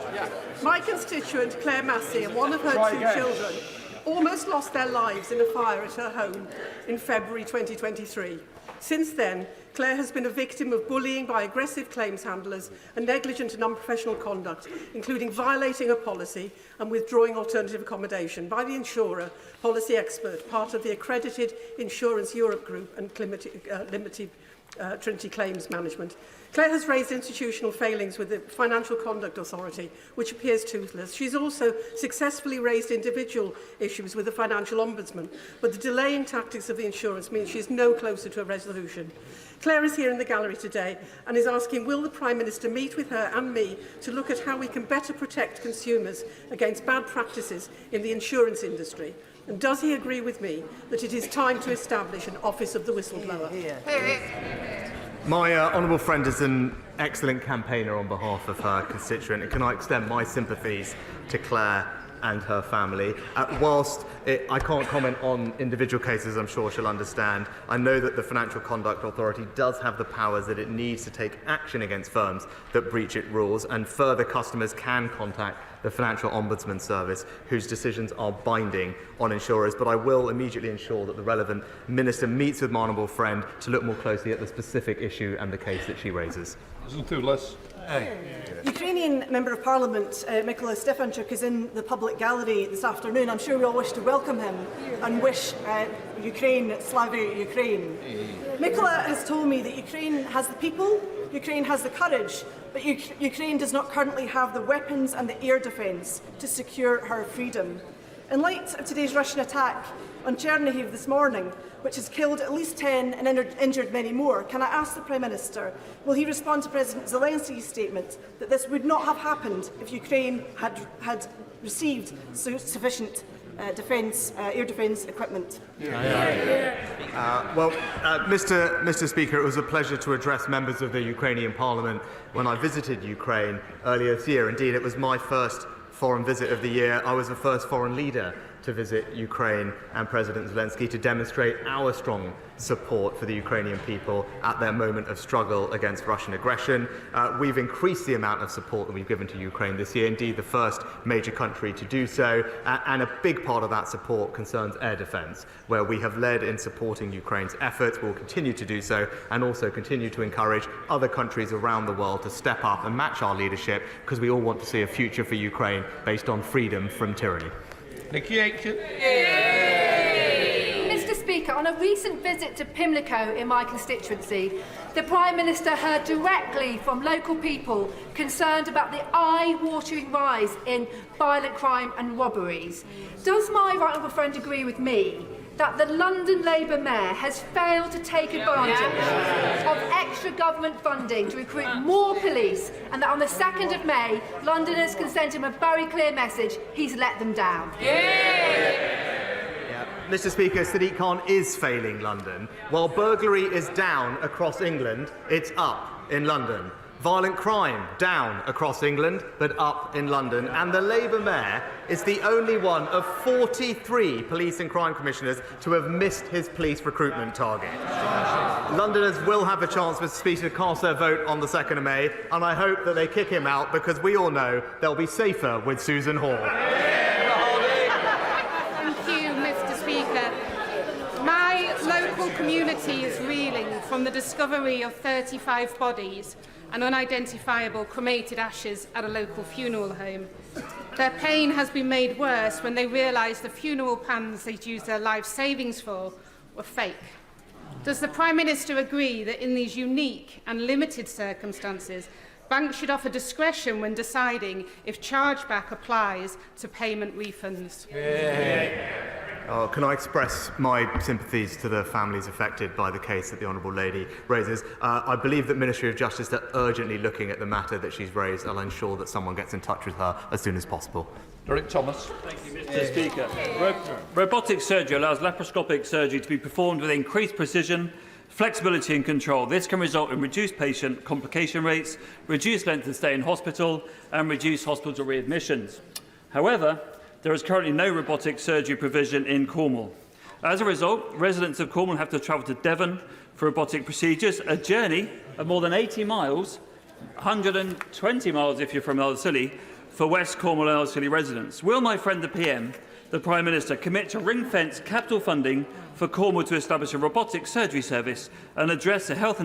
My constituent, Claire Massey, and one of her two children almost lost their lives in a fire at her home in February 2023. Since then, Claire Claire has been a victim of bullying by aggressive claims handlers and negligent and unprofessional conduct, including violating a policy and withdrawing alternative accommodation by the insurer, Policy Expert, part of the accredited Insurance Europe Group and Limited Trinity Claims Management. Claire has raised institutional failings with the Financial Conduct Authority, which appears toothless. She's also successfully raised individual issues with the Financial Ombudsman, but the delaying tactics of the insurance means she's no closer to a resolution. Claire is here in the gallery today and is asking, will the Prime Minister meet with her and me to look at how we can better protect consumers against bad practices in the insurance industry? And does he agree with me that it is time to establish an Office of the Whistleblower? My honourable friend is an excellent campaigner on behalf of her constituent, and can I extend my sympathies to Claire and her family. Whilst I can't comment on individual cases, I'm sure she'll understand, I know that the Financial Conduct Authority does have the powers that it needs to take action against firms that breach its rules, and further customers can contact the Financial Ombudsman Service, whose decisions are binding on insurers. But I will immediately ensure that the relevant minister meets with my honourable friend to look more closely at the specific issue and the case that she raises. Ukrainian Member of Parliament Mykola Stefanchuk is in the public gallery this afternoon. I'm sure we all wish to welcome him and wish Ukraine, Slava Ukraine. Mykola has told me that Ukraine has the people, Ukraine has the courage, but Ukraine does not currently have the weapons and the air defence to secure her freedom. In light of today's Russian attack on Chernihiv this morning, which has killed at least 10 and injured many more, can I ask the Prime Minister, will he respond to President Zelensky's statement that this would not have happened if Ukraine had received sufficient air defence equipment? Mr. Speaker, it was a pleasure to address members of the Ukrainian Parliament when I visited Ukraine earlier this year. Indeed, it was my first foreign visit of the year. I was the first foreign leader to visit Ukraine and President Zelensky to demonstrate our strong support for the Ukrainian people at their moment of struggle against Russian aggression. We've increased the amount of support that we've given to Ukraine this year, indeed the first major country to do so, and a big part of that support concerns air defence, where we have led in supporting Ukraine's efforts. We'll continue to do so, and also continue to encourage other countries around the world to step up and match our leadership, because we all want to see a future for Ukraine based on freedom from tyranny. Mr. Speaker, on a recent visit to Pimlico in my constituency, the Prime Minister heard directly from local people concerned about the eye-watering rise in violent crime and robberies. Does my right honourable friend agree with me that the London Labour Mayor has failed to take advantage of extra government funding to recruit more police, and that on the 2nd of May, Londoners can send him a very clear message: he's let them down? Mr. Speaker, Sadiq Khan is failing London. While burglary is down across England, it's up in London. Violent crime down across England, but up in London. And the Labour Mayor is the only one of 43 police and crime commissioners to have missed his police recruitment target. Londoners will have a chance, Mr. Speaker, to cast their vote on the 2nd of May, and I hope that they kick him out, because we all know they'll be safer with Susan Hall. Thank you, Mr. Speaker. My local community is reeling from the discovery of 35 bodies and unidentifiable cremated ashes at a local funeral home. Their pain has been made worse when they realise the funeral plans they'd used their life savings for were fake. Does the Prime Minister agree that in these unique and limited circumstances, banks should offer discretion when deciding if chargeback applies to payment refunds? Can I express my sympathies to the families affected by the case that the Honourable Lady raises? I believe that Ministry of Justice are urgently looking at the matter that she's raised. I'll ensure that someone gets in touch with her as soon as possible. Derek Thomas. Thank you, Mr. Speaker. Robotic surgery allows laparoscopic surgery to be performed with increased precision, flexibility and control. This can result in reduced patient complication rates, reduced length of stay in hospital and reduced hospital readmissions. However, there is currently no robotic surgery provision in Cornwall. As a result, residents of Cornwall have to travel to Devon for robotic procedures, a journey of more than 80 miles, 120 miles if you're from Ellerslie, for West Cornwall and Ellerslie residents. Will my friend the PM the Prime Minister commit to ring-fence capital funding for Cornwall to establish a robotic surgery service and address the health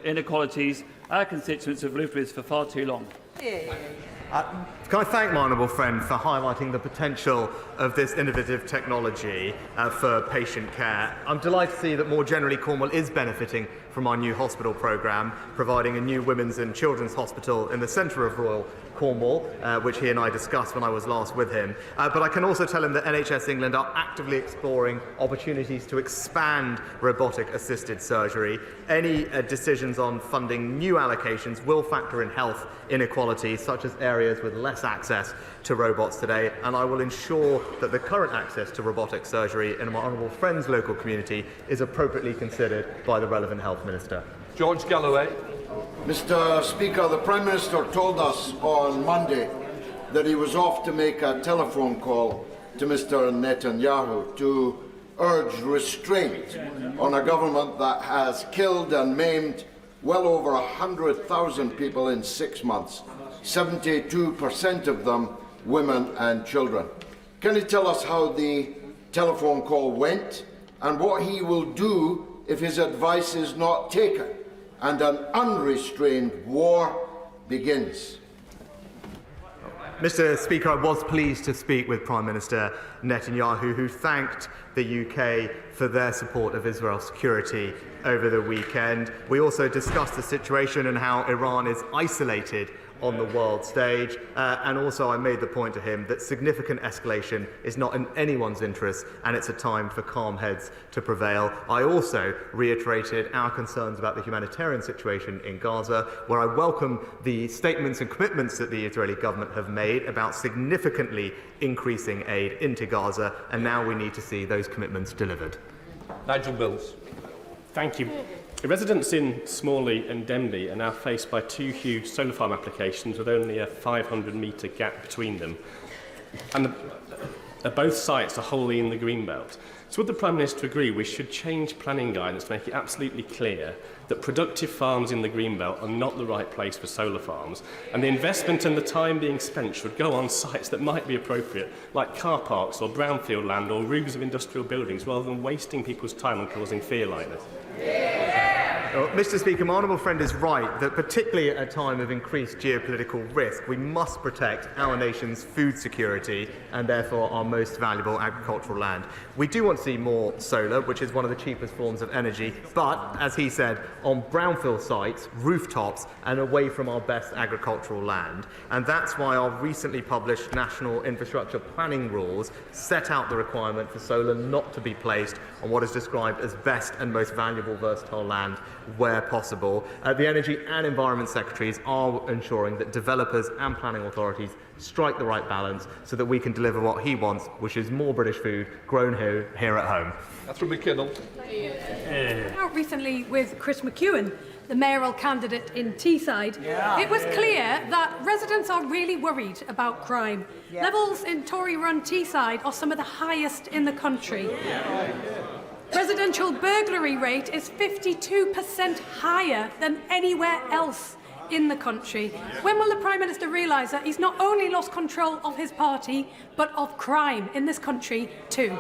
inequalities our constituents have lived with for far too long? Can I thank my honourable friend for highlighting the potential of this innovative technology for patient care. I'm delighted to see that more generally Cornwall is benefiting from our new hospital programme, providing a new women's and children's hospital in the centre of Royal Cornwall, which he and I discussed when I was last with him. But I can also tell him that NHS England are actively exploring opportunities to expand robotic-assisted surgery. Any decisions on funding new allocations will factor in health inequalities, such as areas with less access to robots today, and I will ensure that the current access to robotic surgery in my honourable friend's local community is appropriately considered by the relevant Health Minister. George Galloway. Mr. Speaker, the Prime Minister told us on Monday that he was off to make a telephone call to Mr. Netanyahu to urge restraint on a government that has killed and maimed well over 100,000 people in 6 months, 72% of them women and children. Can you tell us how the telephone call went and what he will do if his advice is not taken and an unrestrained war begins? Mr. Speaker, I was pleased to speak with Prime Minister Netanyahu, who thanked the UK for their support of Israel's security over the weekend. We also discussed the situation and how Iran is isolated on the world stage, and also I made the point to him that significant escalation is not in anyone's interest, and it's a time for calm heads to prevail. I also reiterated our concerns about the humanitarian situation in Gaza, where I welcome the statements and commitments that the Israeli government have made about significantly increasing aid into Gaza, and now we need to see those commitments delivered. Nigel Mills. Thank you. The residents in Smalley and Denby are now faced by two huge solar farm applications with only a 500-metre gap between them. And both sites are wholly in the Greenbelt. So would the Prime Minister agree we should change planning guidance to make it absolutely clear that productive farms in the Greenbelt are not the right place for solar farms, and the investment and the time being spent should go on sites that might be appropriate, like car parks or brownfield land or roofs of industrial buildings, rather than wasting people's time and causing fear like this? Well, Mr. Speaker, my honourable friend is right that particularly at a time of increased geopolitical risk, we must protect our nation's food security and therefore our most valuable agricultural land. We do want to see more solar, which is one of the cheapest forms of energy, but, as he said, on brownfield sites, rooftops, and away from our best agricultural land. And that's why our recently published National Infrastructure Planning Rules set out the requirement for solar not to be placed on what is described as best and most valuable versatile land where possible. The Energy and Environment Secretaries are ensuring that developers and planning authorities strike the right balance so that we can deliver what he wants, which is more British food grown here at home. That's from McKinnell. Out recently with Chris McEwen, the mayoral candidate in Teesside, it was clear that residents are really worried about crime. Levels in Tory-run Teesside are some of the highest in the country. Residential burglary rate is 52% higher than anywhere else in the country. When will the Prime Minister realise that he's not only lost control of his party, but of crime in this country too?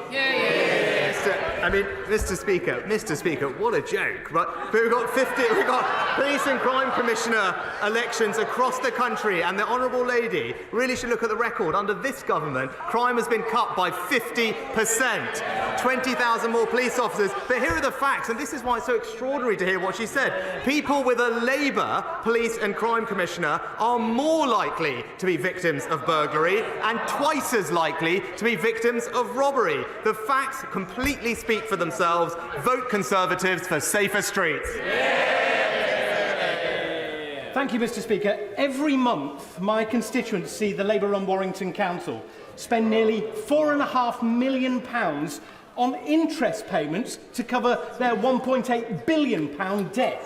Mr. Speaker, what a joke, right? But we've got police and crime commissioner elections across the country, and the honourable lady really should look at the record. Under this government, crime has been cut by 50%. 20,000 more police officers. But here are the facts, and this is why it's so extraordinary to hear what she said. People with a Labour police and crime commissioner are more likely to be victims of burglary and twice as likely to be victims of robbery. The facts completely speak for themselves. Vote Conservatives for safer streets. Thank you, Mr. Speaker. Every month, my constituents see the Labour-run Warrington Council spend nearly £4.5 million on interest payments to cover their £1.8 billion debt.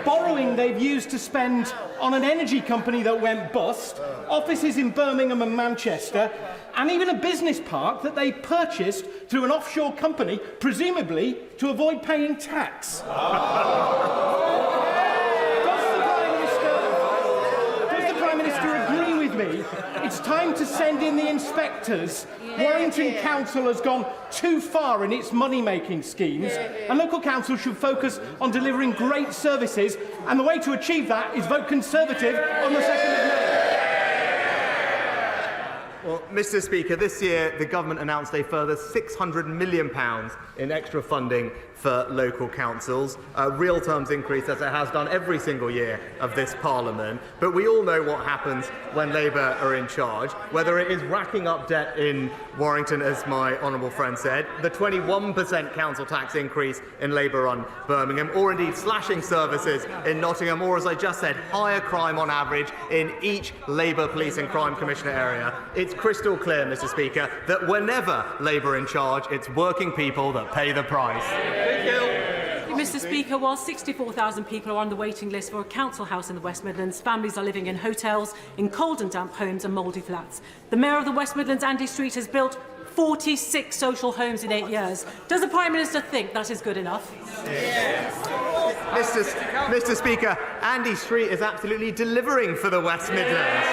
Borrowing they've used to spend on an energy company that went bust, offices in Birmingham and Manchester, and even a business park that they purchased through an offshore company, presumably to avoid paying tax. Does the Prime Minister agree with me Firstly, it's time to send in the inspectors. Warrington Council has gone too far in its money-making schemes, and local councils should focus on delivering great services, and the way to achieve that is vote Conservative on the 2nd of May. Well, Mr. Speaker, this year the government announced a further £600 million in extra funding for local councils, a real terms increase as it has done every single year of this Parliament. But we all know what happens when Labour are in charge, whether it is racking up debt in Warrington, as my honourable friend said, the 21% council tax increase in Labour-run Birmingham, or indeed slashing services in Nottingham, or, as I just said, higher crime on average in each Labour Police and Crime Commissioner area. It's crystal clear, Mr. Speaker, that whenever Labour are in charge, it's working people that pay the price. Mr. Speaker, while 64,000 people are on the waiting list for a council house in the West Midlands, families are living in hotels, in cold and damp homes and mouldy flats. The Mayor of the West Midlands, Andy Street, has built 46 social homes in 8 years. Does the Prime Minister think that is good enough? Mr. Speaker, Andy Street is absolutely delivering for the West Midlands.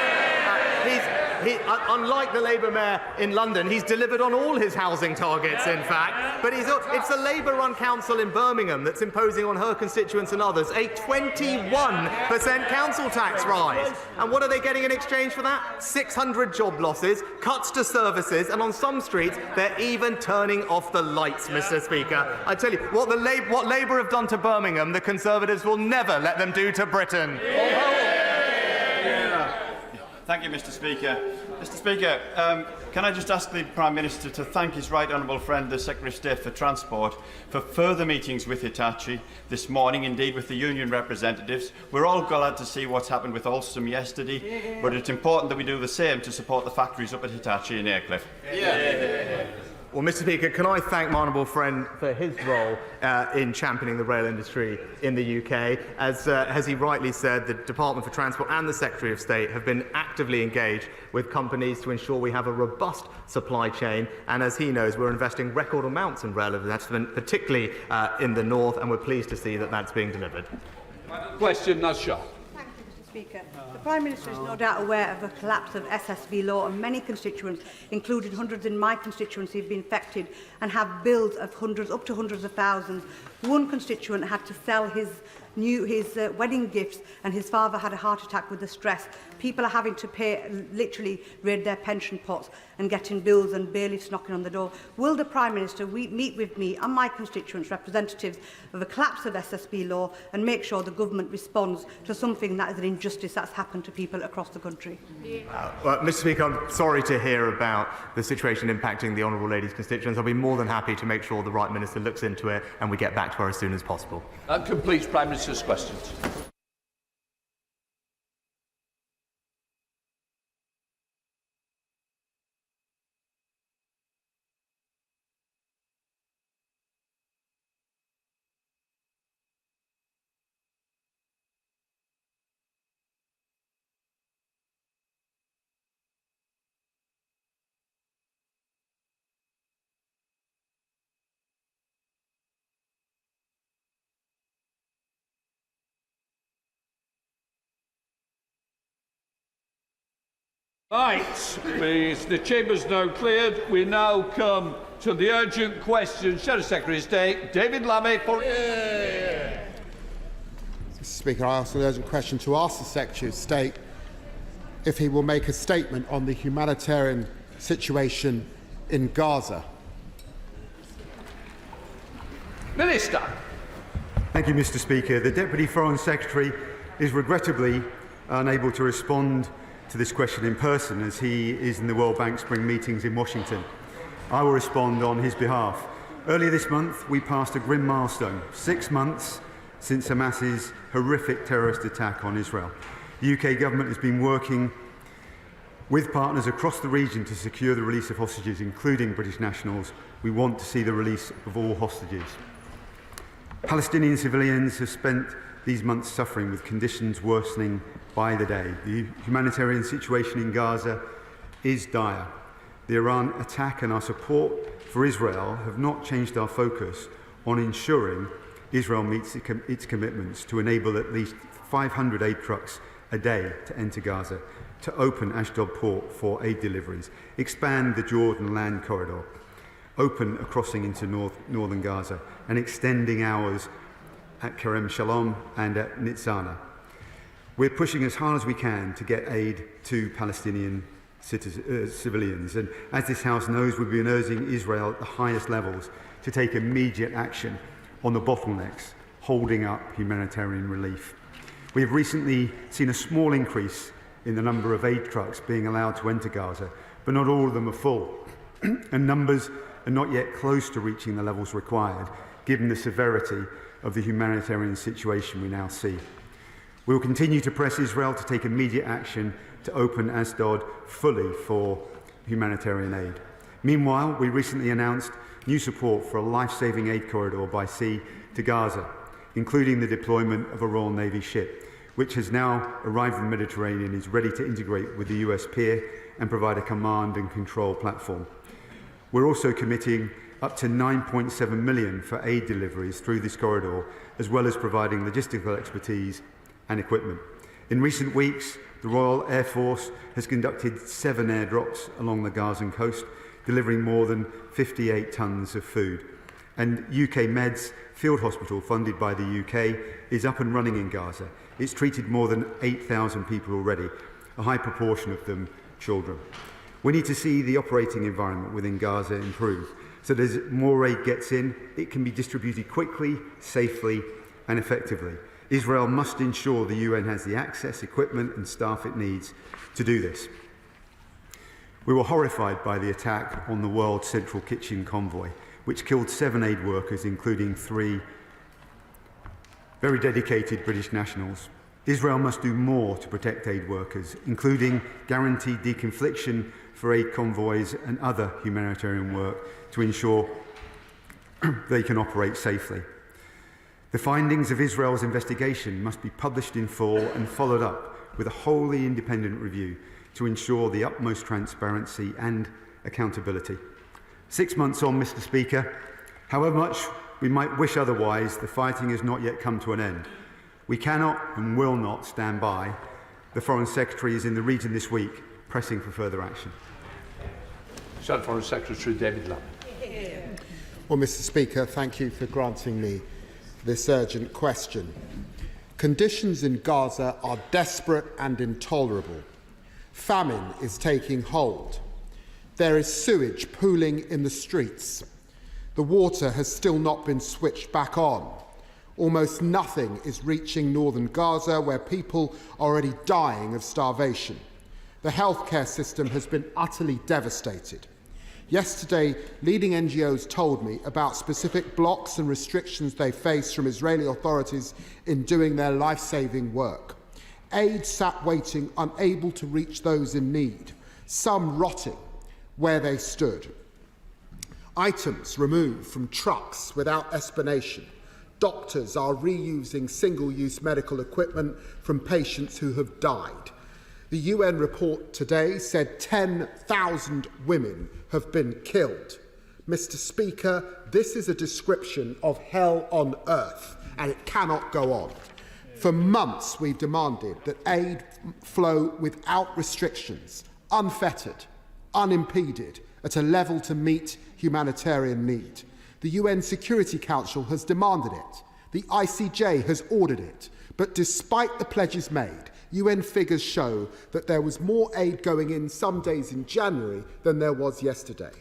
Unlike the Labour Mayor in London, he's delivered on all his housing targets, in fact. But it's the Labour-run council in Birmingham that's imposing on her constituents and others a 21% council tax rise. And what are they getting in exchange for that? 600 job losses, cuts to services, and on some streets, they're even turning off the lights, Mr. Speaker. I tell you, what Labour have done to Birmingham, the Conservatives will never let them do to Britain. Thank you, Mr. Speaker. Mr. Speaker, can I just ask the Prime Minister to thank his right honourable friend, the Secretary of State for Transport, for further meetings with Hitachi this morning, indeed with the union representatives. We're all glad to see what's happened with Alstom yesterday, but it's important that we do the same to support the factories up at Hitachi in Aycliffe. Well, Mr. Speaker, can I thank my honourable friend for his role in championing the rail industry in the UK. As he rightly said, the Department for Transport and the Secretary of State have been actively engaged with companies to ensure we have a robust supply chain. And as he knows, we're investing record amounts in rail investment, particularly in the north, and we're pleased to see that that's being delivered. Question, Nasha. Speaker. The Prime Minister is no doubt aware of the collapse of SSB law, and many constituents, including hundreds in my constituency, have been affected and have bills of hundreds, up to hundreds of thousands. One constituent had to sell his wedding gifts, and his father had a heart attack with the stress. People are having to pay, literally raid their pension pots and getting bills and bailiffs knocking on the door. Will the Prime Minister meet with me and my constituents, representatives of the collapse of SSB law, and make sure the government responds to something that is an injustice that's happened to people across the country? Well, Mr. Speaker, I'm sorry to hear about the situation impacting the honourable lady's constituents. I'll be more than happy to make sure the right Minister looks into it and we get back to her as soon as possible. That completes Prime Minister's questions. Right, the Chamber's now cleared. We now come to the urgent question. Shadow Secretary of State, David Lammy for... Mr. Speaker, I ask an urgent question to ask the Secretary of State if he will make a statement on the humanitarian situation in Gaza. Minister. Thank you, Mr. Speaker. The Deputy Foreign Secretary is regrettably unable to respond to this question in person, as he is in the World Bank Spring meetings in Washington. I will respond on his behalf. Earlier this month, we passed a grim milestone, 6 months since Hamas's horrific terrorist attack on Israel. The UK government has been working with partners across the region to secure the release of hostages, including British nationals. We want to see the release of all hostages. Palestinian civilians have spent these months suffering, with conditions worsening by the day. The humanitarian situation in Gaza is dire. The Iran attack and our support for Israel have not changed our focus on ensuring Israel meets its commitments to enable at least 500 aid trucks a day to enter Gaza. to open Ashdod port for aid deliveries, expand the Jordan land corridor, open a crossing into northern Gaza, and extending hours at Kerem Shalom and at Nitzana. We're pushing as hard as we can to get aid to Palestinian civilians, and as this House knows, we've been urging Israel at the highest levels to take immediate action on the bottlenecks holding up humanitarian relief. We have recently seen a small increase in the number of aid trucks being allowed to enter Gaza, but not all of them are full, and numbers are not yet close to reaching the levels required, given the severity of the humanitarian situation we now see. We will continue to press Israel to take immediate action to open Ashdod fully for humanitarian aid. Meanwhile, we recently announced new support for a life-saving aid corridor by sea to Gaza, including the deployment of a Royal Navy ship, which has now arrived in the Mediterranean and is ready to integrate with the US pier and provide a command and control platform. We're also committing up to $9.7 million for aid deliveries through this corridor, as well as providing logistical expertise and equipment. In recent weeks, the Royal Air Force has conducted 7 airdrops along the Gazan coast, delivering more than 58 tonnes of food. And UK Med's field hospital, funded by the UK, is up and running in Gaza. It's treated more than 8,000 people already, a high proportion of them children. We need to see the operating environment within Gaza improve, so that as more aid gets in, it can be distributed quickly, safely and effectively. Israel must ensure the UN has the access, equipment and staff it needs to do this. We were horrified by the attack on the World Central Kitchen convoy, which killed 7 aid workers, including 3 very dedicated British nationals. Israel must do more to protect aid workers, including guaranteed deconfliction for aid convoys and other humanitarian work to ensure they can operate safely. The findings of Israel's investigation must be published in full and followed up with a wholly independent review to ensure the utmost transparency and accountability. 6 months on, Mr. Speaker, however much we might wish otherwise, the fighting has not yet come to an end. We cannot and will not stand by. The Foreign Secretary is in the region this week, pressing for further action. Shadow Foreign Secretary David Lamb. Well, Mr. Speaker, thank you for granting me this urgent question. Conditions in Gaza are desperate and intolerable. Famine is taking hold. There is sewage pooling in the streets. The water has still not been switched back on. Almost nothing is reaching northern Gaza, where people are already dying of starvation. The healthcare system has been utterly devastated. Yesterday, leading NGOs told me about specific blocks and restrictions they face from Israeli authorities in doing their life-saving work. Aid sat waiting, unable to reach those in need, some rotting where they stood. Items removed from trucks without explanation. Doctors are reusing single-use medical equipment from patients who have died. The UN report today said 10,000 women have been killed. Mr. Speaker, this is a description of hell on earth, and it cannot go on. For months, we've demanded that aid flow without restrictions, unfettered, unimpeded, at a level to meet humanitarian need. The UN Security Council has demanded it. The ICJ has ordered it. But despite the pledges made, UN figures show that there was more aid going in some days in January than there was yesterday.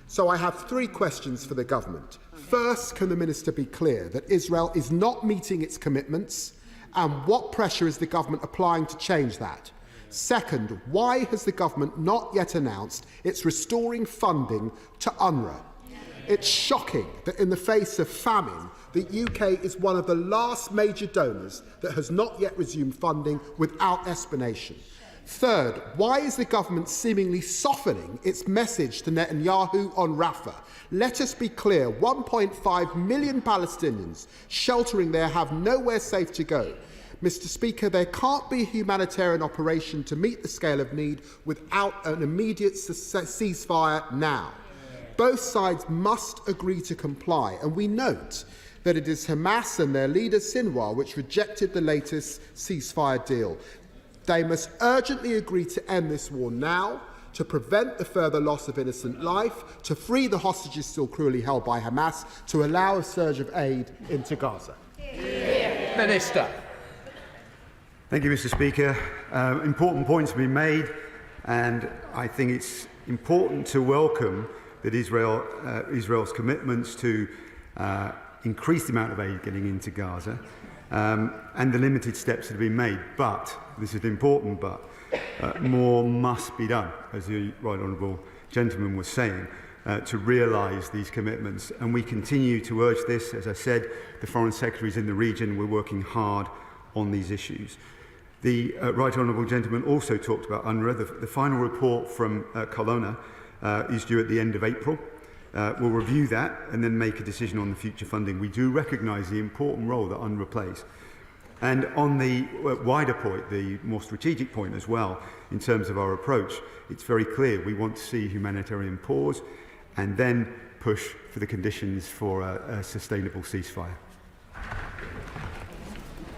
So I have 3 questions for the government. First, can the Minister be clear that Israel is not meeting its commitments, and what pressure is the government applying to change that? Second, why has the government not yet announced it's restoring funding to UNRWA? It's shocking that in the face of famine, the UK is one of the last major donors that has not yet resumed funding without explanation. Third, why is the government seemingly softening its message to Netanyahu on Rafah? Let us be clear, 1.5 million Palestinians sheltering there have nowhere safe to go. Mr. Speaker, there can't be a humanitarian operation to meet the scale of need without an immediate ceasefire now. Both sides must agree to comply, and we note that it is Hamas and their leader Sinwar which rejected the latest ceasefire deal. They must urgently agree to end this war now, to prevent the further loss of innocent life, to free the hostages still cruelly held by Hamas, to allow a surge of aid into Gaza. Minister. Thank you, Mr. Speaker. Important points have been made, and I think it's important to welcome that Israel's commitments to increase the amount of aid getting into Gaza and the limited steps that have been made. But, this is important, but more must be done, as the Right Honourable Gentleman was saying, to realise these commitments. And we continue to urge this. As I said, the Foreign Secretaries in the region, we're working hard on these issues. The Right Honourable Gentleman also talked about UNRWA. The final report from Kelowna is due at the end of April. We'll review that and then make a decision on the future funding. We do recognise the important role that UNRWA plays. And on the wider point, the more strategic point as well, in terms of our approach, it's very clear we want to see humanitarian pause and then push for the conditions for a sustainable ceasefire.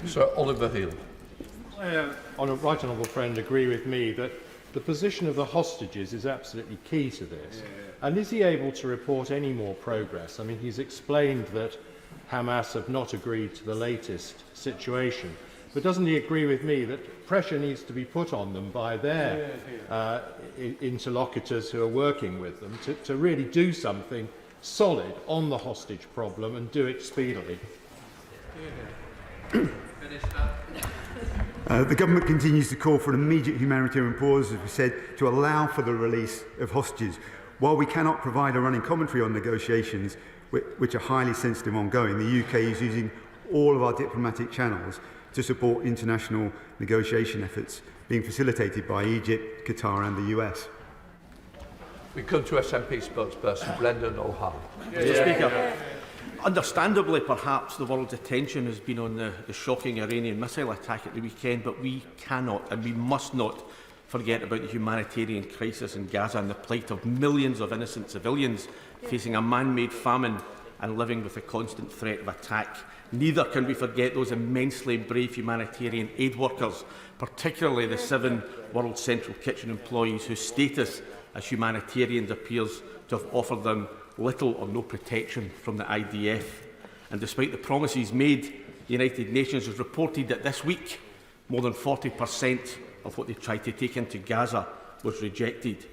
Sir Oliver Hill. Right honourable friend, agree with me that the position of the hostages is absolutely key to this. And is he able to report any more progress? I mean, he's explained that Hamas have not agreed to the latest situation. But doesn't he agree with me that pressure needs to be put on them by their interlocutors who are working with them to really do something solid on the hostage problem and do it speedily? The government continues to call for an immediate humanitarian pause, as we said, to allow for the release of hostages. While we cannot provide a running commentary on negotiations, which are highly sensitive and ongoing, the UK is using all of our diplomatic channels to support international negotiation efforts being facilitated by Egypt, Qatar and the US. We come to SNP spokesperson Brendan O'Hara. Mr. Speaker, understandably, perhaps the world's attention has been on the shocking Iranian missile attack at the weekend, but we cannot and we must not forget about the humanitarian crisis in Gaza and the plight of millions of innocent civilians facing a man-made famine and living with the constant threat of attack. Neither can we forget those immensely brave humanitarian aid workers, particularly the 7 World Central Kitchen employees whose status as humanitarians appears to have offered them little or no protection from the IDF. And despite the promises made, the United Nations has reported that this week more than 40% of what they tried to take into Gaza was rejected.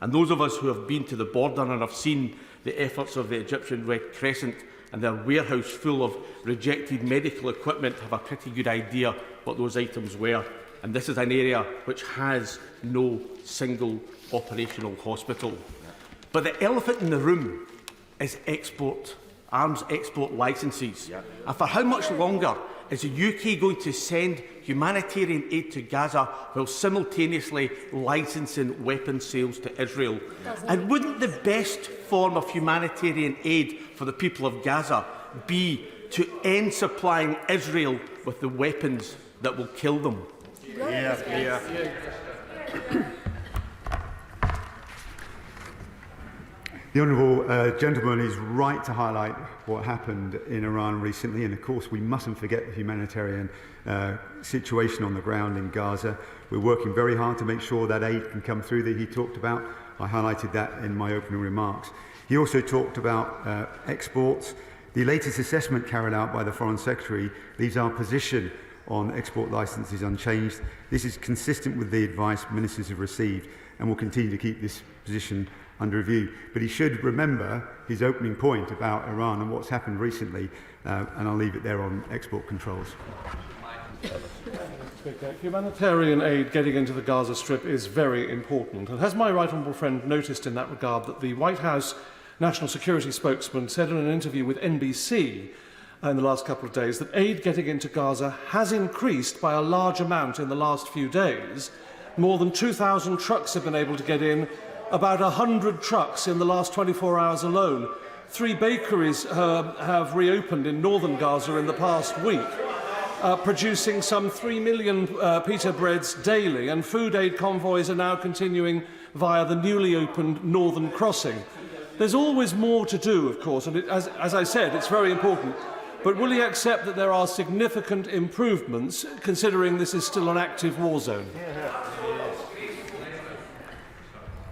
And those of us who have been to the border and have seen the efforts of the Egyptian Red Crescent and their warehouse full of rejected medical equipment have a pretty good idea what those items were. And this is an area which has no single operational hospital. But the elephant in the room is arms export licences. And for how much longer is the UK going to send humanitarian aid to Gaza while simultaneously licensing weapons sales to Israel? And wouldn't the best form of humanitarian aid for the people of Gaza be to end supplying Israel with the weapons that will kill them? The honourable gentleman is right to highlight what happened in Iran recently, and of course we mustn't forget the humanitarian situation on the ground in Gaza. We're working very hard to make sure that aid can come through that he talked about. I highlighted that in my opening remarks. He also talked about exports. The latest assessment carried out by the Foreign Secretary leaves our position on export licences unchanged. This is consistent with the advice ministers have received, and will continue to keep this position under review. But he should remember his opening point about Iran and what's happened recently, and I'll leave it there on export controls. Humanitarian aid getting into the Gaza Strip is very important. And has my right honourable friend noticed in that regard that the White House National Security spokesman said in an interview with NBC in the last couple of days that aid getting into Gaza has increased by a large amount in the last few days. More than 2,000 trucks have been able to get in, about 100 trucks in the last 24 hours alone. 3 bakeries have reopened in northern Gaza in the past week, producing some 3 million pita breads daily, and food aid convoys are now continuing via the newly opened northern crossing. There's always more to do, of course, and as I said, it's very important. but will he accept that there are significant improvements, considering this is still an active war zone?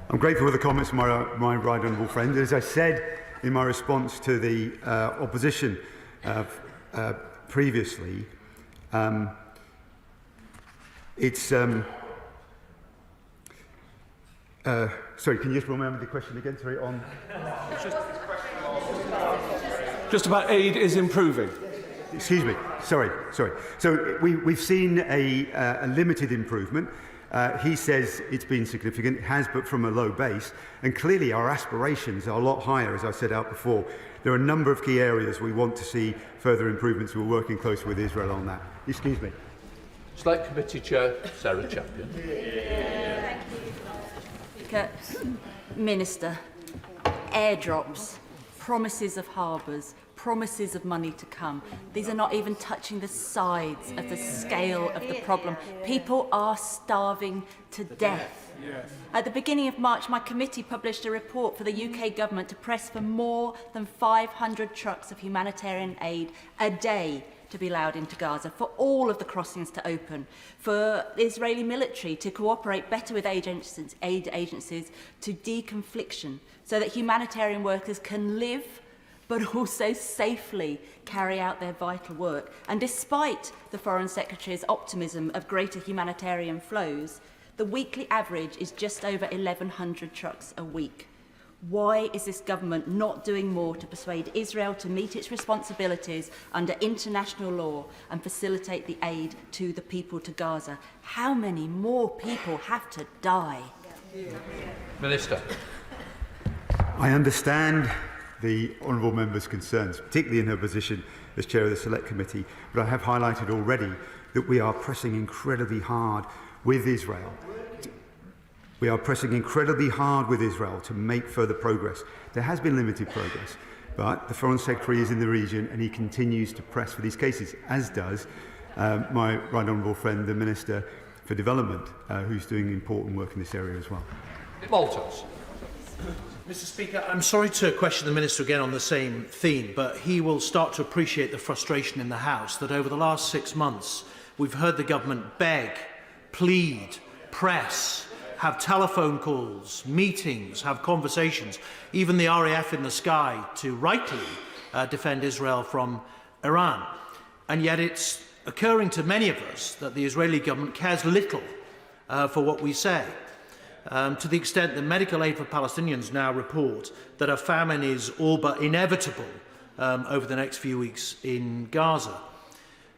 I'm grateful for the comments from my right honourable friend. As I said in my response to the opposition previously, sorry, can you just remember the question again? Sorry, on... Just about aid is improving. Excuse me. Sorry. So we've seen a limited improvement. He says it's been significant. It has, but from a low base. And clearly our aspirations are a lot higher, as I set out before. There are a number of key areas we want to see further improvements. We're working closely with Israel on that. Excuse me. Select Committee Chair, Sarah Champion. Speaker, Minister, airdrops, promises of harbours, promises of money to come. These are not even touching the sides of the scale of the problem. People are starving to death. Yes. At the beginning of March, my committee published a report for the UK government to press for more than 500 trucks of humanitarian aid a day to be allowed into Gaza, for all of the crossings to open, for the Israeli military to cooperate better with aid agencies to deconfliction, so that humanitarian workers can live but also safely carry out their vital work. And despite the Foreign Secretary's optimism of greater humanitarian flows, the weekly average is just over 1,100 trucks a week. Why is this government not doing more to persuade Israel to meet its responsibilities under international law and facilitate the aid to the people to Gaza? How many more people have to die? Minister. I understand the honourable member's concerns, particularly in her position as chair of the Select Committee, but I have highlighted already that we are pressing incredibly hard with Israel. We are pressing incredibly hard with Israel to make further progress. There has been limited progress, but the Foreign Secretary is in the region and he continues to press for these cases, as does my right honourable friend, the Minister for Development, who's doing important work in this area as well. Maltos. Mr. Speaker, I'm sorry to question the Minister again on the same theme, but he will start to appreciate the frustration in the House that over the last 6 months we've heard the government beg, plead, press, have telephone calls, meetings, have conversations, even the RAF in the sky to rightly defend Israel from Iran. And yet it's occurring to many of us that the Israeli government cares little for what we say. To the extent that Medical Aid for Palestinians now report that a famine is all but inevitable over the next few weeks in Gaza.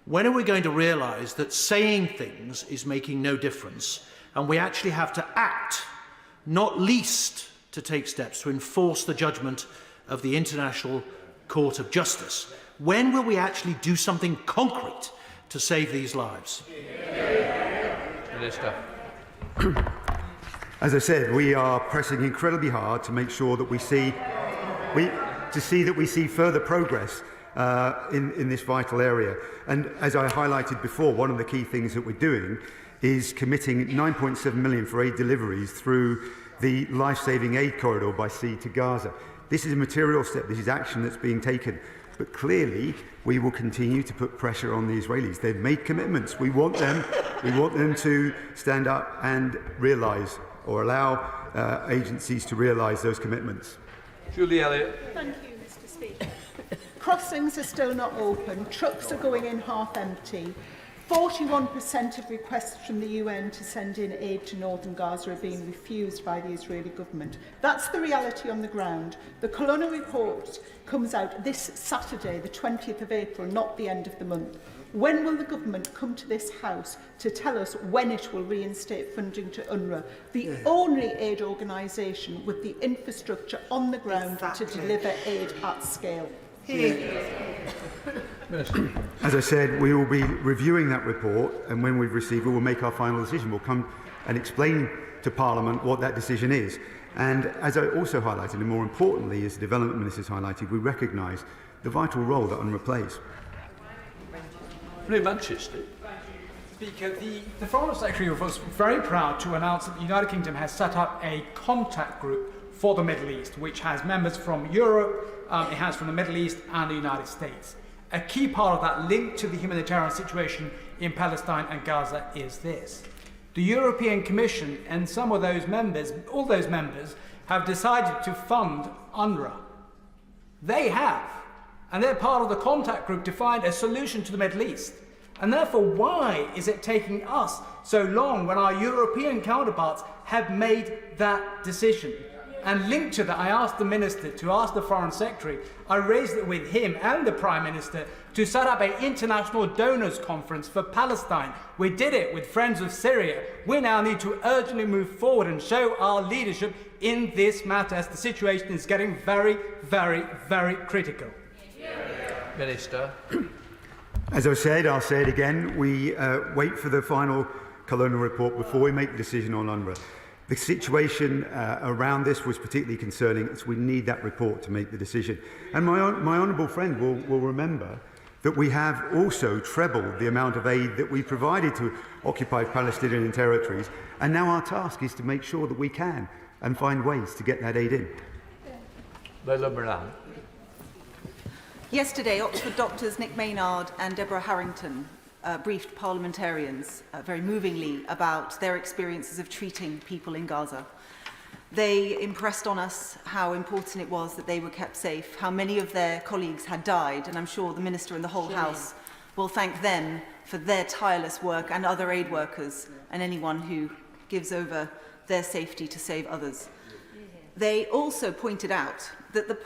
When are we going to realise that saying things is making no difference and we actually have to act, not least to take steps to enforce the judgment of the International Court of Justice? When will we actually do something concrete to save these lives? Minister. As I said, we are pressing incredibly hard to make sure that we see further progress in this vital area. And as I highlighted before, one of the key things that we're doing is committing 9.7 million for aid deliveries through the life-saving aid corridor by sea to Gaza. This is a material step. This is action that's being taken. But clearly, we will continue to put pressure on the Israelis. They've made commitments. We want them to stand up and realise, or allow agencies to realise those commitments. Julie Elliott. Thank you, Mr. Speaker. Crossings are still not open. Trucks are going in half empty. 41% of requests from the UN to send in aid to northern Gaza are being refused by the Israeli government. That's the reality on the ground. The Colonna report comes out this Saturday, the 20th of April, not the end of the month. When will the government come to this House to tell us when it will reinstate funding to UNRWA, the only aid organisation with the infrastructure on the ground to deliver aid at scale? As I said, we will be reviewing that report, and when we've received it, we'll make our final decision. We'll come and explain to Parliament what that decision is. And as I also highlighted, and more importantly, as the Development Minister has highlighted, we recognise the vital role that UNRWA plays. Manchester. Speaker, the Foreign Secretary was very proud to announce that the United Kingdom has set up a contact group for the Middle East, which has members from Europe, it has from the Middle East and the United States. A key part of that link to the humanitarian situation in Palestine and Gaza is this. The European Commission and some of those members, all those members, have decided to fund UNRWA. They have, and they're part of the contact group to find a solution to the Middle East. And therefore, why is it taking us so long when our European counterparts have made that decision? And linked to that, I asked the Minister to ask the Foreign Secretary, I raised it with him and the Prime Minister to set up an international donors conference for Palestine. We did it with Friends of Syria. We now need to urgently move forward and show our leadership in this matter as the situation is getting very, very, very critical. Minister. As I said, I'll say it again, we wait for the final colonial report before we make the decision on UNRWA. The situation around this was particularly concerning, so we need that report to make the decision. And my honourable friend will remember that we have also trebled the amount of aid that we provided to occupied Palestinian territories, and now our task is to make sure that we can and find ways to get that aid in. Leila Moran. Yesterday, Oxford doctors Nick Maynard and Deborah Harrington briefed parliamentarians very movingly about their experiences of treating people in Gaza. They impressed on us how important it was that they were kept safe, how many of their colleagues had died, and I'm sure the Minister and the whole House will thank them for their tireless work, and other aid workers and anyone who gives over their safety to save others. They also pointed out that the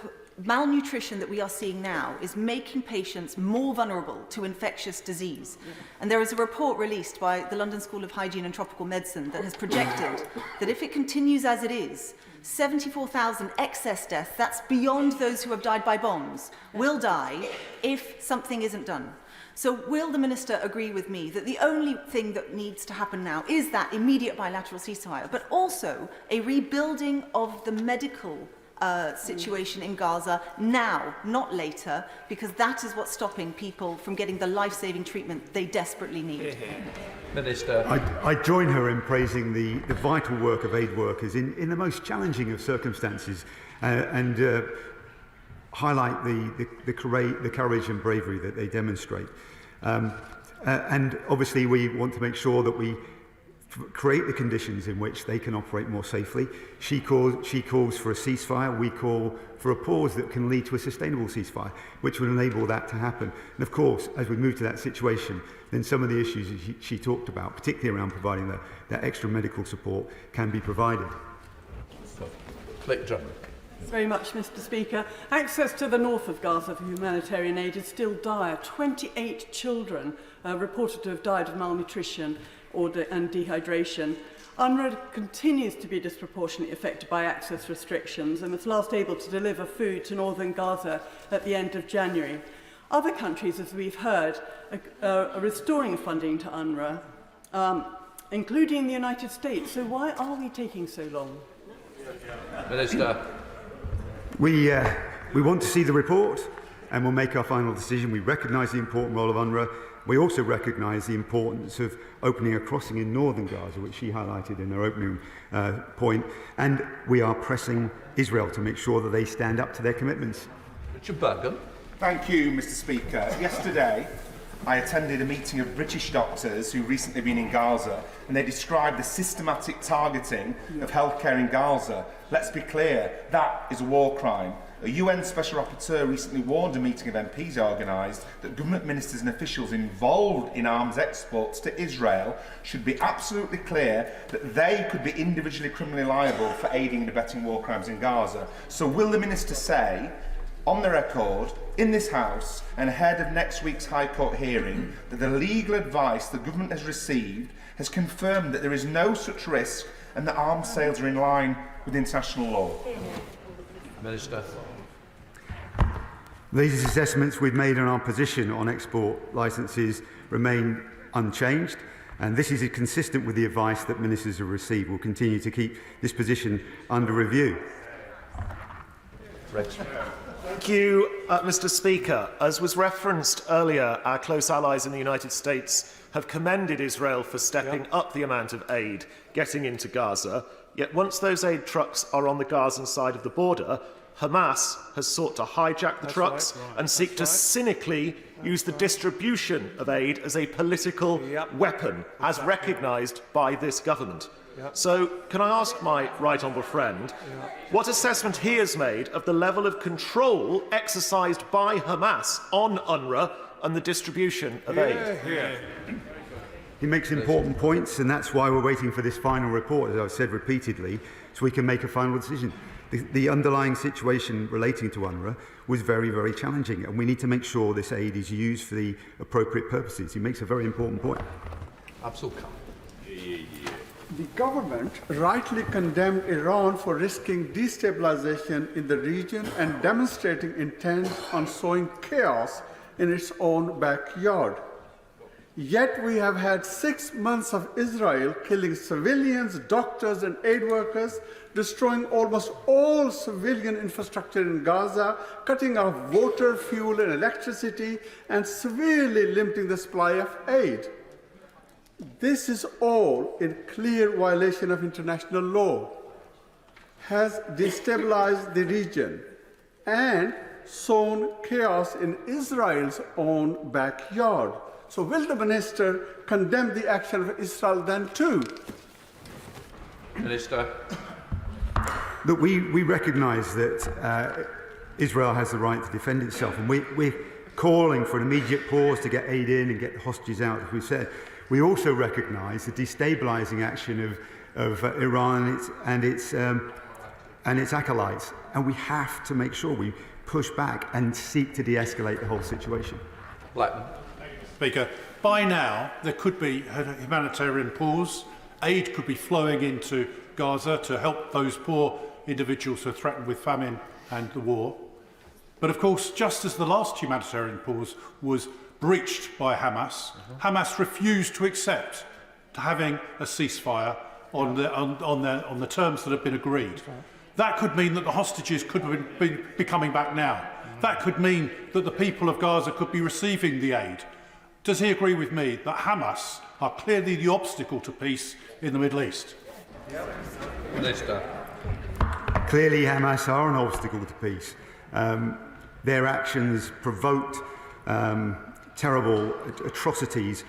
malnutrition that we are seeing now is making patients more vulnerable to infectious disease. And there is a report released by the London School of Hygiene and Tropical Medicine that has projected that if it continues as it is, 74,000 excess deaths, that's beyond those who have died by bombs, will die if something isn't done. So will the Minister agree with me that the only thing that needs to happen now is that immediate bilateral ceasefire, but also a rebuilding of the medical situation in Gaza now, not later, because that is what's stopping people from getting the life-saving treatment they desperately need. Minister. I join her in praising the vital work of aid workers in the most challenging of circumstances and highlight the courage and bravery that they demonstrate. And obviously we want to make sure that we create the conditions in which they can operate more safely. She calls for a ceasefire. We call for a pause that can lead to a sustainable ceasefire, which will enable that to happen. And of course, as we move to that situation, then some of the issues she talked about, particularly around providing that extra medical support, can be provided. Thanks very much, Mr. Speaker. Access to the north of Gaza for humanitarian aid is still dire. 28 children reported to have died of malnutrition and dehydration. UNRWA continues to be disproportionately affected by access restrictions and was last able to deliver food to northern Gaza at the end of January. Other countries, as we've heard, are restoring funding to UNRWA, including the United States. So why are we taking so long? Minister. We want to see the report and we'll make our final decision. We recognise the important role of UNRWA. We also recognise the importance of opening a crossing in northern Gaza, which she highlighted in her opening point, and we are pressing Israel to make sure that they stand up to their commitments. Richard Burgon. Thank you, Mr. Speaker. Yesterday, I attended a meeting of British doctors who've recently been in Gaza, and they described the systematic targeting of healthcare in Gaza. Let's be clear, that is a war crime. A UN Special Rapporteur recently warned a meeting of MPs organised that government ministers and officials involved in arms exports to Israel should be absolutely clear that they could be individually criminally liable for aiding and abetting war crimes in Gaza. So will the Minister say, on the record, in this House and ahead of next week's High Court hearing, that the legal advice the government has received has confirmed that there is no such risk and that arms sales are in line with international law? Minister. These assessments we've made on our position on export licences remain unchanged, and this is consistent with the advice that ministers have received. We'll continue to keep this position under review. Thank you, Mr. Speaker. As was referenced earlier, our close allies in the United States have commended Israel for stepping up the amount of aid getting into Gaza. Yet once those aid trucks are on the Gazan side of the border, Hamas has sought to hijack the trucks and seek to cynically use the distribution of aid as a political weapon, as recognised by this government. So, can I ask my right honourable friend what assessment he has made of the level of control exercised by Hamas on UNRWA and the distribution of aid? He makes important points, and that's why we're waiting for this final report, as I've said repeatedly, so we can make a final decision. The underlying situation relating to UNRWA was very, very challenging, and we need to make sure this aid is used for the appropriate purposes. He makes a very important point. Absolutely. The government rightly condemned Iran for risking destabilization in the region and demonstrating intent on sowing chaos in its own backyard. Yet we have had 6 months of Israel killing civilians, doctors and aid workers, destroying almost all civilian infrastructure in Gaza, cutting off water, fuel and electricity, and severely limiting the supply of aid. This is all in clear violation of international law, has destabilized the region and sown chaos in Israel's own backyard. So will the Minister condemn the action of Israel then too? Minister. Look, we recognise that Israel has the right to defend itself, and we're calling for an immediate pause to get aid in and get the hostages out, as we said. We also recognise the destabilising action of Iran and its acolytes, and we have to make sure we push back and seek to de-escalate the whole situation. Blackman. Speaker, by now there could be a humanitarian pause. Aid could be flowing into Gaza to help those poor individuals who are threatened with famine and the war. But of course, just as the last humanitarian pause was breached by Hamas, Hamas refused to accept to having a ceasefire on the terms that have been agreed. That could mean that the hostages could be coming back now. That could mean that the people of Gaza could be receiving the aid. Does he agree with me that Hamas are clearly the obstacle to peace in the Middle East? Minister. Clearly, Hamas are an obstacle to peace. Their actions provoked terrible atrocities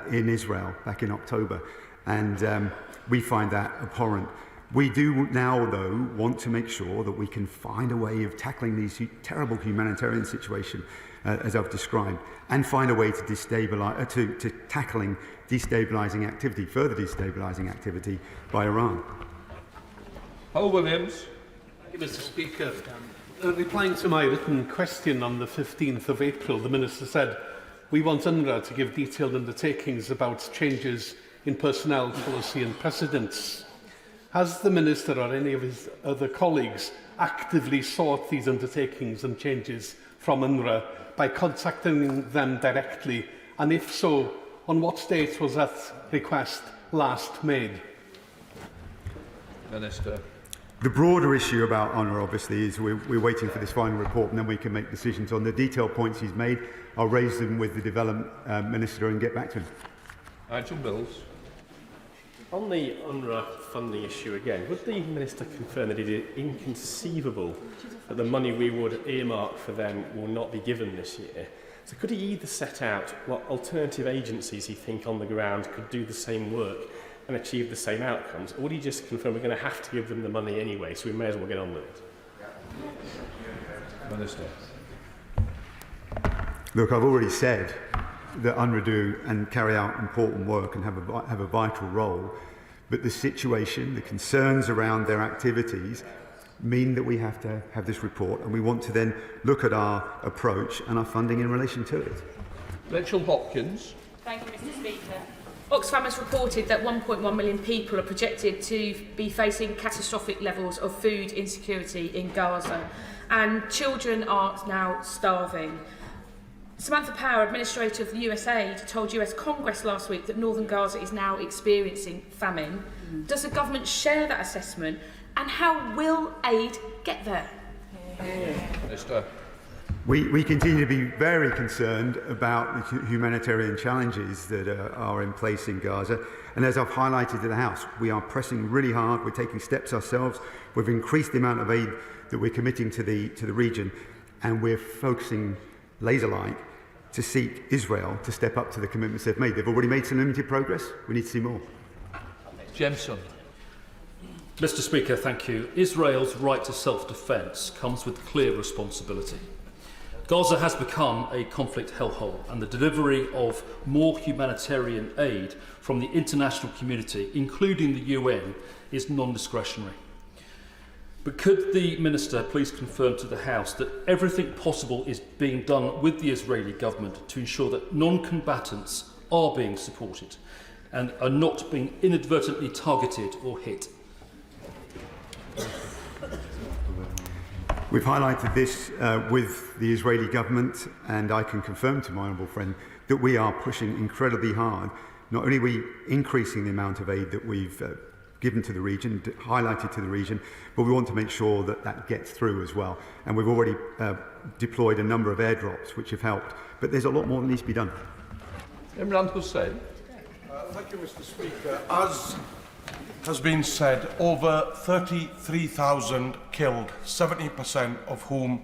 in Israel back in October, and we find that abhorrent. We do now, though, want to make sure that we can find a way of tackling these terrible humanitarian situation, as I've described, and find a way to destabilize, to tackling destabilising activity, further destabilising activity by Iran. Paul Williams. Thank you, Mr. Speaker. Replying to my written question on the 15th of April, the Minister said, "We want UNRWA to give detailed undertakings about changes in personnel, policy and precedents." Has the Minister or any of his other colleagues actively sought these undertakings and changes from UNRWA by contacting them directly? And if so, on what date was that request last made? Minister. The broader issue about UNRWA, obviously, is we're waiting for this final report, and then we can make decisions on the detailed points he's made. I'll raise them with the Development Minister and get back to him. Nigel Mills. On the UNRWA funding issue again, would the Minister confirm that it is inconceivable that the money we would earmark for them will not be given this year? So could he either set out what alternative agencies he thinks on the ground could do the same work and achieve the same outcomes, or would he just confirm we're going to have to give them the money anyway, so we may as well get on with it? Minister. Look, I've already said that UNRWA do and carry out important work and have a vital role, but the situation, the concerns around their activities mean that we have to have this report, and we want to then look at our approach and our funding in relation to it. Rachel Hopkins. Thank you, Mr. Speaker. Oxfam has reported that 1.1 million people are projected to be facing catastrophic levels of food insecurity in Gaza, and children are now starving. Samantha Power, Administrator of the USAID, told US Congress last week that northern Gaza is now experiencing famine. Does the government share that assessment, and how will aid get there? Minister. We continue to be very concerned about the humanitarian challenges that are in place in Gaza. And as I've highlighted to the House, we are pressing really hard. We're taking steps ourselves. We've increased the amount of aid that we're committing to the region. And we're focusing laser-like to seek Israel to step up to the commitments they've made. They've already made some limited progress. We need to see more. Jameson. Mr. Speaker, thank you. Israel's right to self-defence comes with clear responsibility. Gaza has become a conflict hellhole, and the delivery of more humanitarian aid from the international community, including the UN, is non-discretionary. But could the Minister please confirm to the House that everything possible is being done with the Israeli government to ensure that non-combatants are being supported and are not being inadvertently targeted or hit? We've highlighted this with the Israeli government, and I can confirm to my honourable friend that we are pushing incredibly hard. Not only are we increasing the amount of aid that we've given to the region, highlighted to the region, but we want to make sure that that gets through as well. And we've already deployed a number of airdrops which have helped, but there's a lot more that needs to be done. Imran Hussain. Thank you, Mr. Speaker. As has been said, over 33,000 killed, 70% of whom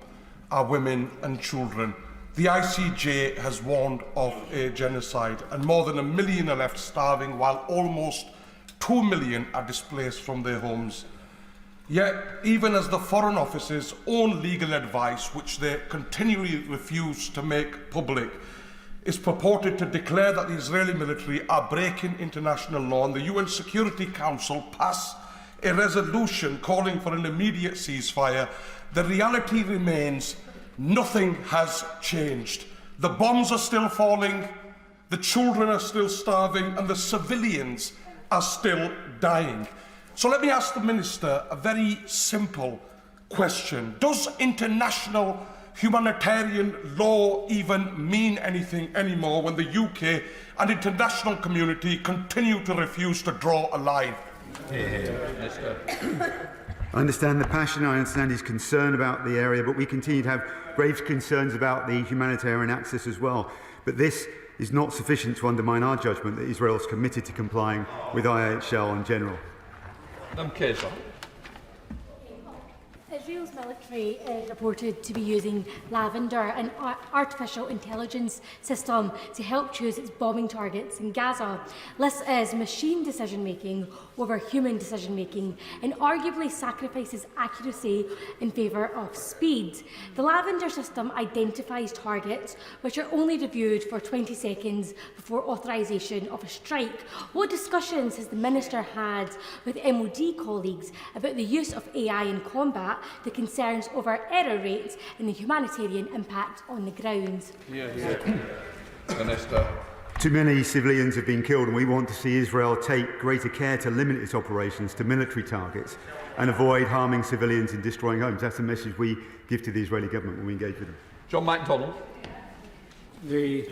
are women and children. The ICJ has warned of a genocide, and more than 1 million are left starving, while almost 2 million are displaced from their homes. Yet, even as the Foreign Office's own legal advice, which they continually refuse to make public, is purported to declare that the Israeli military are breaking international law, and the UN Security Council pass a resolution calling for an immediate ceasefire, the reality remains nothing has changed. The bombs are still falling, the children are still starving, and the civilians are still dying. So let me ask the Minister a very simple question. Does international humanitarian law even mean anything anymore when the UK and international community continue to refuse to draw a line? I understand the passion, I understand his concern about the area, but we continue to have grave concerns about the humanitarian access as well. But this is not sufficient to undermine our judgment that Israel is committed to complying with IHL in general. Israel's military is reported to be using lavender, an artificial intelligence system, to help choose its bombing targets in Gaza. This is machine decision-making over human decision-making and arguably sacrifices accuracy in favour of speed. The lavender system identifies targets which are only reviewed for 20 seconds before authorisation of a strike. What discussions has the Minister had with MOD colleagues about the use of AI in combat, the concerns over error rates and the humanitarian impact on the ground? Minister. Too many civilians have been killed, and we want to see Israel take greater care to limit its operations to military targets and avoid harming civilians and destroying homes. That's the message we give to the Israeli government when we engage with them. John MacDonald. The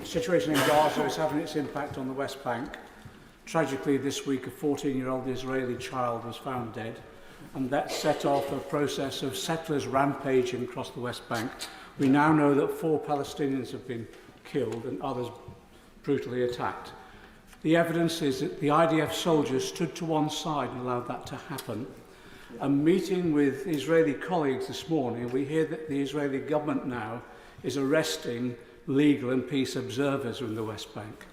situation in Gaza is having its impact on the West Bank. Tragically, this week, a 14-year-old Israeli child was found dead, and that set off a process of settlers rampaging across the West Bank. We now know that 4 Palestinians have been killed and others brutally attacked. The evidence is that the IDF soldiers stood to one side and allowed that to happen. A meeting with Israeli colleagues this morning, we hear that the Israeli government now is arresting legal and peace observers in the West Bank.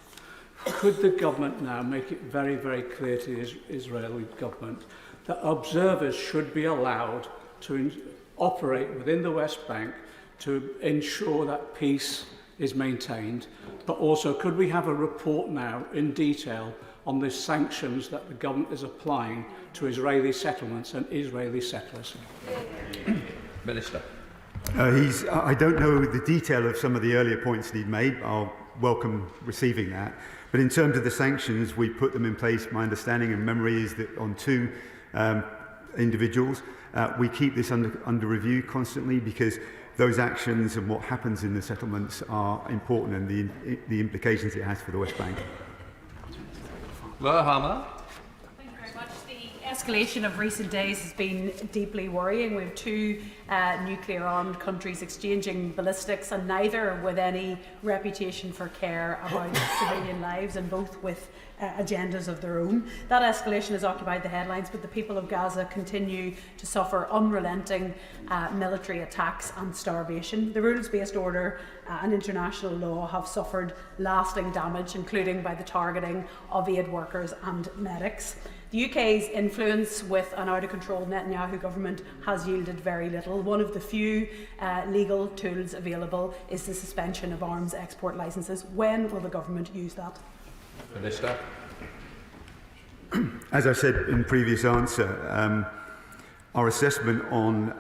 Could the government now make it very, very clear to the Israeli government that observers should be allowed to operate within the West Bank to ensure that peace is maintained, but also could we have a report now in detail on the sanctions that the government is applying to Israeli settlements and Israeli settlers? Minister. I don't know the detail of some of the earlier points that he'd made. I'll welcome receiving that. But in terms of the sanctions, we put them in place. My understanding and memory is that on 2 individuals, we keep this under review constantly, because those actions and what happens in the settlements are important, and the implications it has for the West Bank. Laura Hammer. Thank you very much. The escalation of recent days has been deeply worrying. We have two nuclear-armed countries exchanging ballistics, and neither with any reputation for care about civilian lives, and both with agendas of their own. That escalation has occupied the headlines, but the people of Gaza continue to suffer unrelenting military attacks and starvation. The rules-based order and international law have suffered lasting damage, including by the targeting of aid workers and medics. The UK's influence with an out-of-control Netanyahu government has yielded very little. One of the few legal tools available is the suspension of arms export licences. When will the government use that? Minister. As I said in previous answer, our assessment on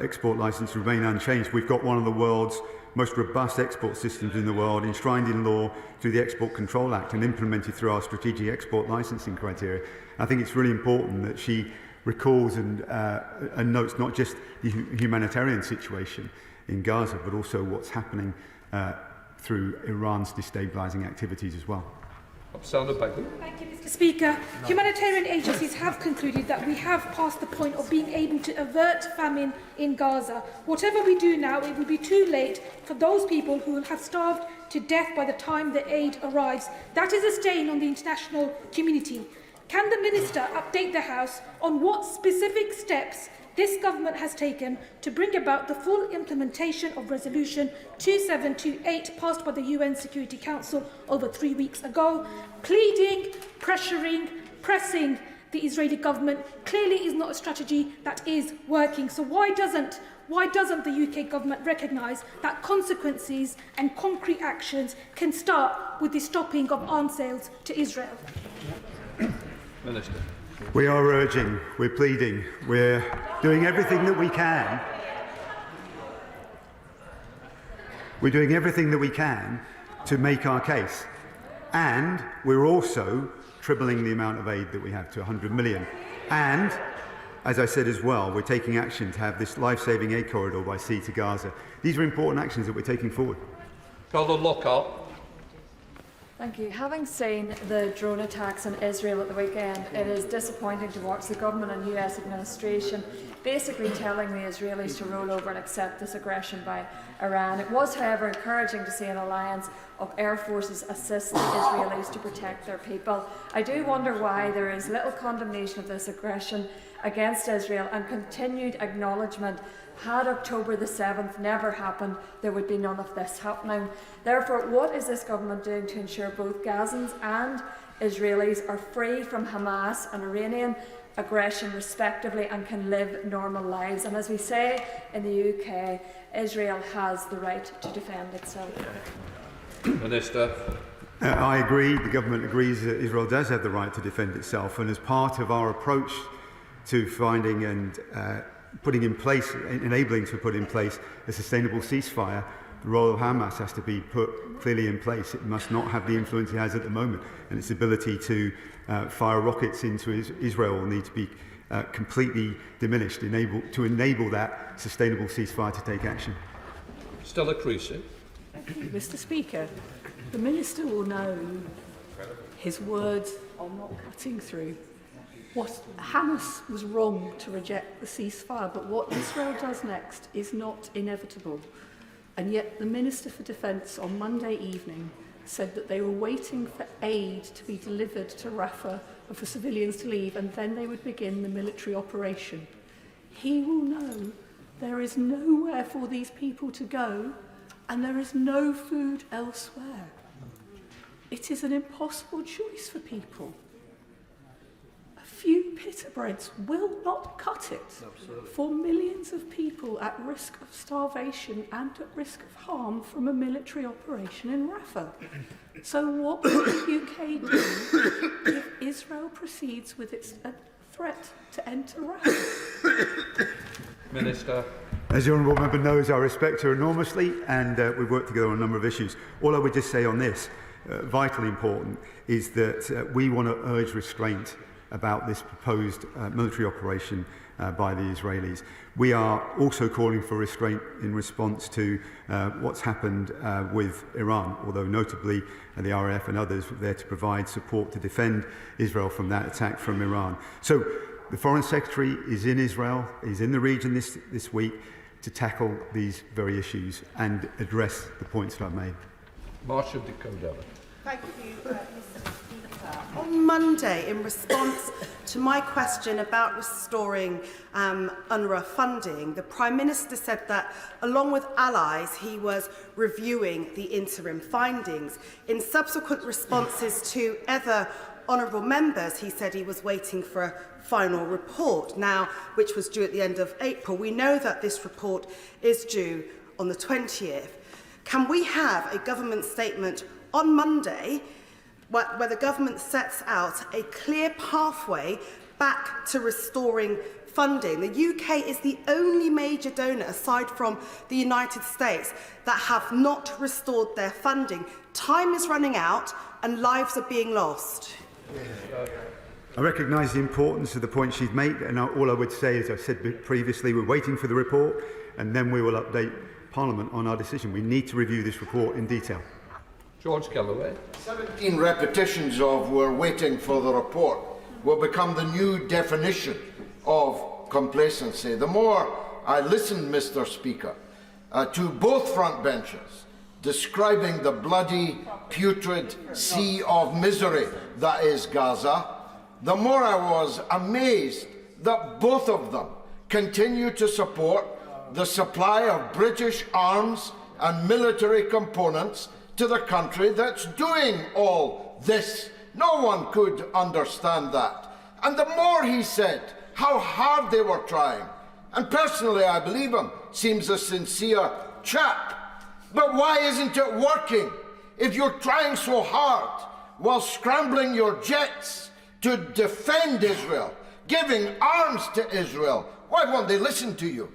export license remain unchanged. We've got one of the world's most robust export systems in the world, enshrined in law through the Export Control Act and implemented through our strategic export licensing criteria. I think it's really important that she recalls and notes not just the humanitarian situation in Gaza, but also what's happening through Iran's destabilising activities as well. Thank you, Mr. Speaker. Humanitarian agencies have concluded that we have passed the point of being able to avert famine in Gaza. Whatever we do now, it will be too late for those people who will have starved to death by the time the aid arrives. That is a stain on the international community. Can the Minister update the House on what specific steps this government has taken to bring about the full implementation of Resolution 2728 passed by the UN Security Council over 3 weeks ago? Pleading, pressuring, pressing the Israeli government clearly is not a strategy that is working. So why doesn't the UK government recognise that consequences and concrete actions can start with the stopping of arms sales to Israel? Minister. We are urging, we're pleading, we're doing everything that we can. We're doing everything that we can to make our case. And we're also tripling the amount of aid that we have to 100 million. And, as I said as well, we're taking action to have this life-saving aid corridor by sea to Gaza. These are important actions that we're taking forward. Colin Lockhart. Thank you. Having seen the drone attacks in Israel at the weekend, it is disappointing to watch the government and US administration basically telling the Israelis to roll over and accept this aggression by Iran. It was, however, encouraging to see an alliance of air forces assist the Israelis to protect their people. I do wonder why there is little condemnation of this aggression against Israel and continued acknowledgement. Had October the 7th never happened, there would be none of this happening. Therefore, what is this government doing to ensure both Gazans and Israelis are free from Hamas and Iranian aggression respectively and can live normal lives? And as we say in the UK, Israel has the right to defend itself. Minister. I agree, the government agrees that Israel does have the right to defend itself, and as part of our approach to finding and putting in place, enabling to put in place a sustainable ceasefire, the role of Hamas has to be put clearly in place. It must not have the influence it has at the moment, and its ability to fire rockets into Israel will need to be completely diminished to enable that sustainable ceasefire to take action. Stella Creasy. Mr. Speaker, the Minister will know his words are not cutting through. Hamas was wrong to reject the ceasefire, but what Israel does next is not inevitable. And yet the Minister for Defence on Monday evening said that they were waiting for aid to be delivered to Rafah and for civilians to leave, and then they would begin the military operation. He will know there is nowhere for these people to go, and there is no food elsewhere. It is an impossible choice for people. Few pita breads will not cut it for millions of people at risk of starvation and at risk of harm from a military operation in Rafah. So what will the UK do if Israel proceeds with its threat to enter Rafah? Minister. As the Honourable Member knows, I respect her enormously, and we've worked together on a number of issues. All I would just say on this, vitally important, is that we want to urge restraint about this proposed military operation by the Israelis. We are also calling for restraint in response to what's happened with Iran, although notably the RAF and others were there to provide support to defend Israel from that attack from Iran. So The Foreign Secretary is in Israel, he's in the region this week to tackle these very issues and address the points that I've made. Marshal de Cordova. Thank you, Mr. Speaker. On Monday, in response to my question about restoring UNRWA funding, the Prime Minister said that, along with allies, he was reviewing the interim findings. In subsequent responses to other honourable members, he said he was waiting for a final report, now which was due at the end of April. We know that this report is due on the 20th. Can we have a government statement on Monday where the government sets out a clear pathway back to restoring funding? The UK is the only major donor, aside from the United States, that have not restored their funding. Time is running out and lives are being lost. I recognise the importance of the point she's made, and all I would say, as I said previously, we're waiting for the report and then we will update Parliament on our decision. We need to review this report in detail. George Galloway. 17 repetitions of "we're waiting for the report" will become the new definition of complacency. The more I listen, Mr. Speaker, to both front benches describing the bloody, putrid sea of misery that is Gaza, the more I was amazed that both of them continue to support the supply of British arms and military components to the country that's doing all this. No one could understand that. And the more he said how hard they were trying, and personally I believe him, seems a sincere chap. But why isn't it working? If you're trying so hard while scrambling your jets to defend Israel, giving arms to Israel, why won't they listen to you?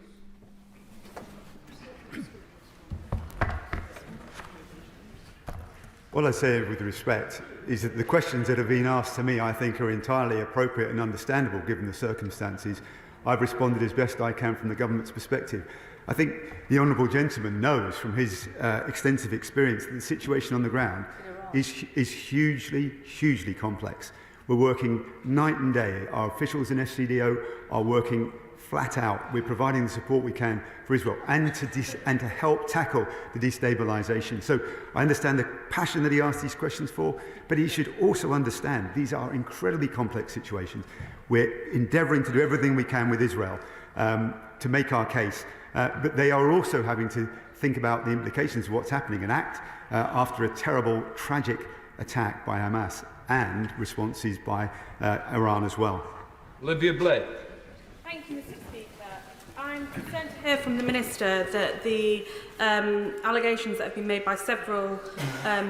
What I say with respect is that the questions that have been asked to me, I think, are entirely appropriate and understandable given the circumstances. I've responded as best I can from the government's perspective. I think the honourable gentleman knows from his extensive experience that the situation on the ground is hugely, hugely complex. We're working night and day. Our officials in SCDO are working flat out. We're providing the support we can for Israel and to help tackle the destabilisation. So I understand the passion that he asked these questions for, but he should also understand these are incredibly complex situations. We're endeavouring to do everything we can with Israel to make our case, but they are also having to think about the implications of what's happening and act after a terrible, tragic attack by Hamas and responses by Iran as well. Olivia Blake. Thank you, Mr. Speaker. I'm concerned to hear from the Minister that the allegations that have been made by several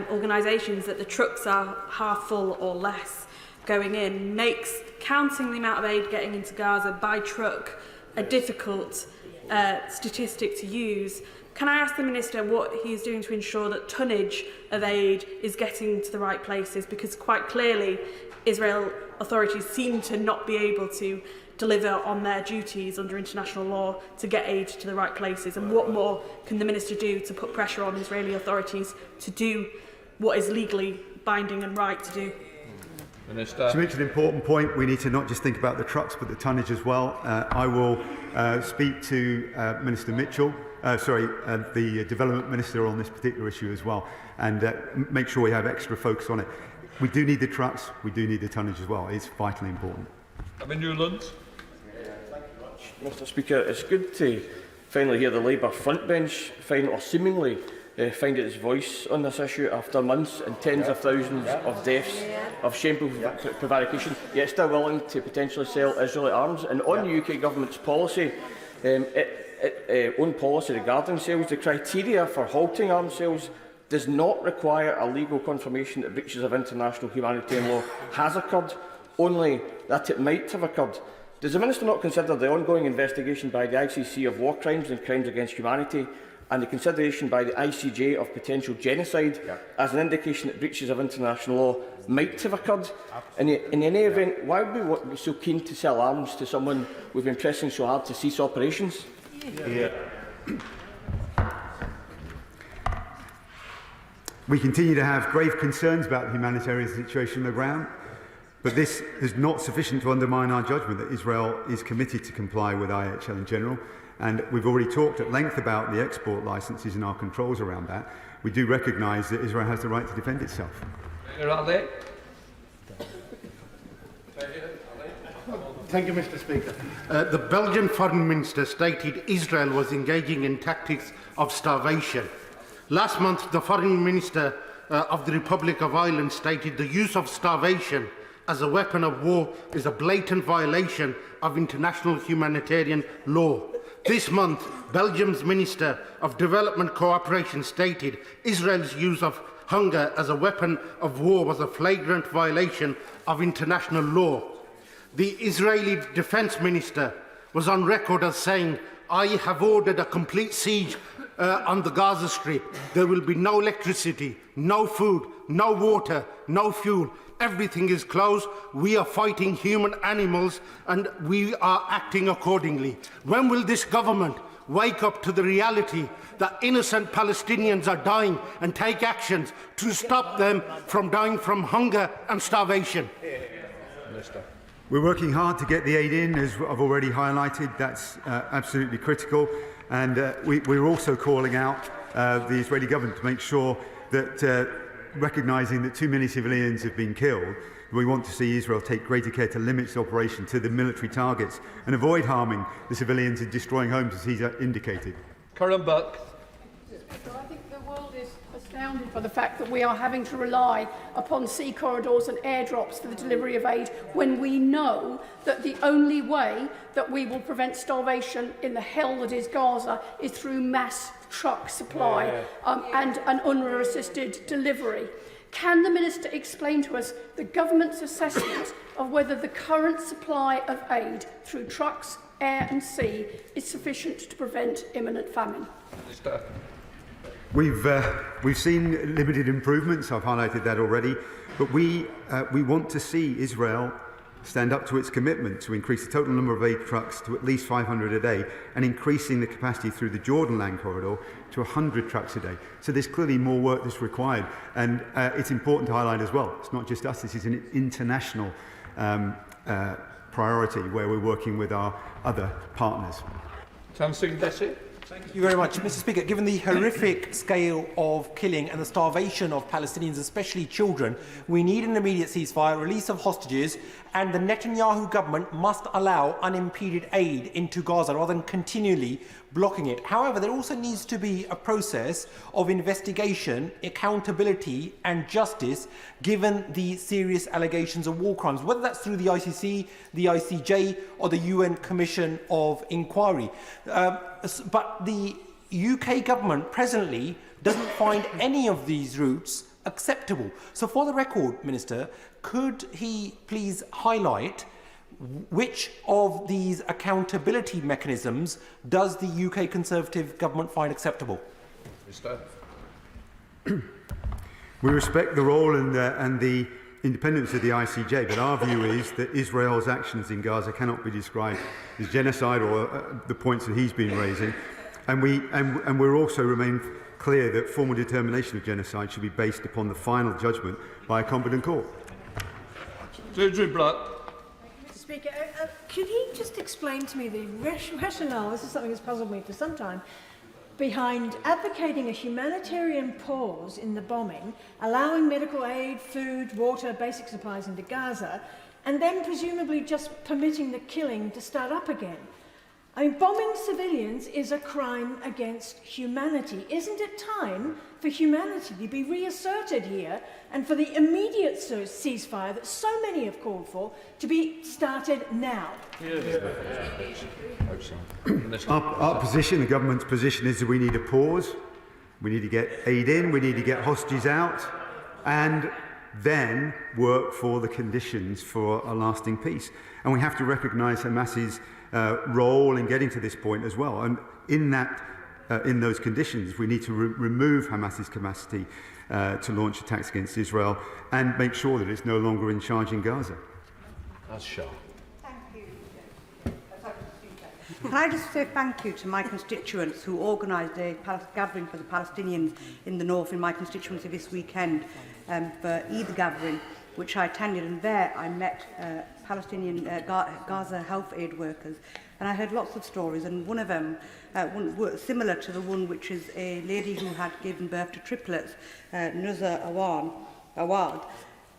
organisations that the trucks are half full or less going in makes counting the amount of aid getting into Gaza by truck a difficult statistic to use. Can I ask the Minister what he is doing to ensure that tonnage of aid is getting to the right places? Because quite clearly Israel authorities seem to not be able to deliver on their duties under international law to get aid to the right places. And what more can the Minister do to put pressure on Israeli authorities to do what is legally binding and right to do? Minister. So it's an important point. We need to not just think about the trucks but the tonnage as well. I will speak to Minister Mitchell, the Development Minister on this particular issue as well, and make sure we have extra focus on it. We do need the trucks, we do need the tonnage as well. It's vitally important. Newland. Mr. Speaker, it's good to finally hear the Labour frontbench seemingly find its voice on this issue after months and tens of thousands of deaths of shameful prevarication, yet still willing to potentially sell Israeli arms. And on the UK government's policy, own policy regarding sales, the criteria for halting arms sales does not require a legal confirmation that breaches of international humanitarian law has occurred, only that it might have occurred. Does the Minister not consider the ongoing investigation by the ICC of war crimes and crimes against humanity and the consideration by the ICJ of potential genocide as an indication that breaches of international law might have occurred? In any event, why would we be so keen to sell arms to someone we've been pressing so hard to cease operations? We continue to have grave concerns about the humanitarian situation on the ground. But this is not sufficient to undermine our judgment that Israel is committed to comply with IHL in general. And we've already talked at length about the export licences and our controls around that. We do recognise that Israel has the right to defend itself. Thank you, Mr. Speaker. The Belgian Foreign Minister stated Israel was engaging in tactics of starvation. Last month, the Foreign Minister of the Republic of Ireland stated the use of starvation as a weapon of war is a blatant violation of international humanitarian law. This month, Belgium's Minister of Development Cooperation stated Israel's use of hunger as a weapon of war was a flagrant violation of international law. The Israeli Defence Minister was on record as saying, "I have ordered a complete siege on the Gaza Strip. There will be no electricity, no food, no water, no fuel. Everything is closed. We are fighting human animals and we are acting accordingly." When will this government wake up to the reality that innocent Palestinians are dying and take actions to stop them from dying from hunger and starvation? We're working hard to get the aid in, as I've already highlighted. That's absolutely critical. And we're also calling out the Israeli government to make sure that, recognising that too many civilians have been killed, we want to see Israel take greater care to limit its operation to the military targets and avoid harming the civilians and destroying homes, as he's indicated. Curran Buck. I think the world is astounded by the fact that we are having to rely upon sea corridors and airdrops for the delivery of aid when we know that the only way that we will prevent starvation in the hell that is Gaza is through mass truck supply and an UNRWA-assisted delivery. Can the Minister explain to us the government's assessment of whether the current supply of aid through trucks, air and sea is sufficient to prevent imminent famine? Minister. We've seen limited improvements. I've highlighted that already. But we want to see Israel stand up to its commitment to increase the total number of aid trucks to at least 500 a day and increasing the capacity through the Jordan land corridor to 100 trucks a day. So there's clearly more work that's required. And it's important to highlight as well, it's not just us, this is an international priority where we're working with our other partners. Tamsing Desi. Thank you very much. Mr. Speaker, given the horrific scale of killing and the starvation of Palestinians, especially children, we need an immediate ceasefire, release of hostages, and the Netanyahu government must allow unimpeded aid into Gaza rather than continually blocking it. However, there also needs to be a process of investigation, accountability and justice given the serious allegations of war crimes, whether that's through the ICC, the ICJ or the UN Commission of Inquiry. But the UK government presently doesn't find any of these routes acceptable. So for the record, Minister, could he please highlight which of these accountability mechanisms does the UK Conservative government find acceptable? Minister. We respect the role and the independence of the ICJ, but our view is that Israel's actions in Gaza cannot be described as genocide or the points that he's been raising. And we're also remain clear that formal determination of genocide should be based upon the final judgment by a competent court. Deirdre Black. Mr. Speaker, could he just explain to me the rationale, this is something that's puzzled me for some time, behind advocating a humanitarian pause in the bombing, allowing medical aid, food, water, basic supplies into Gaza, and then presumably just permitting the killing to start up again? I mean, bombing civilians is a crime against humanity. Isn't it time for humanity to be reasserted here and for the immediate ceasefire that so many have called for to be started now? Our position, the government's position, is that we need a pause, we need to get aid in, we need to get hostages out, and then work for the conditions for a lasting peace. And we have to recognise Hamas's role in getting to this point as well. And in that, in those conditions, we need to remove Hamas's capacity to launch attacks against Israel and make sure that it's no longer in charge in Gaza. That's sharp. Can I just say thank you to my constituents who organised a gathering for the Palestinians in the north in my constituency this weekend for Eid gathering. which I attended, and there I met Palestinian Gaza health aid workers, and I heard lots of stories, and one of them, similar to the one which is a lady who had given birth to triplets, Nuzza Awad.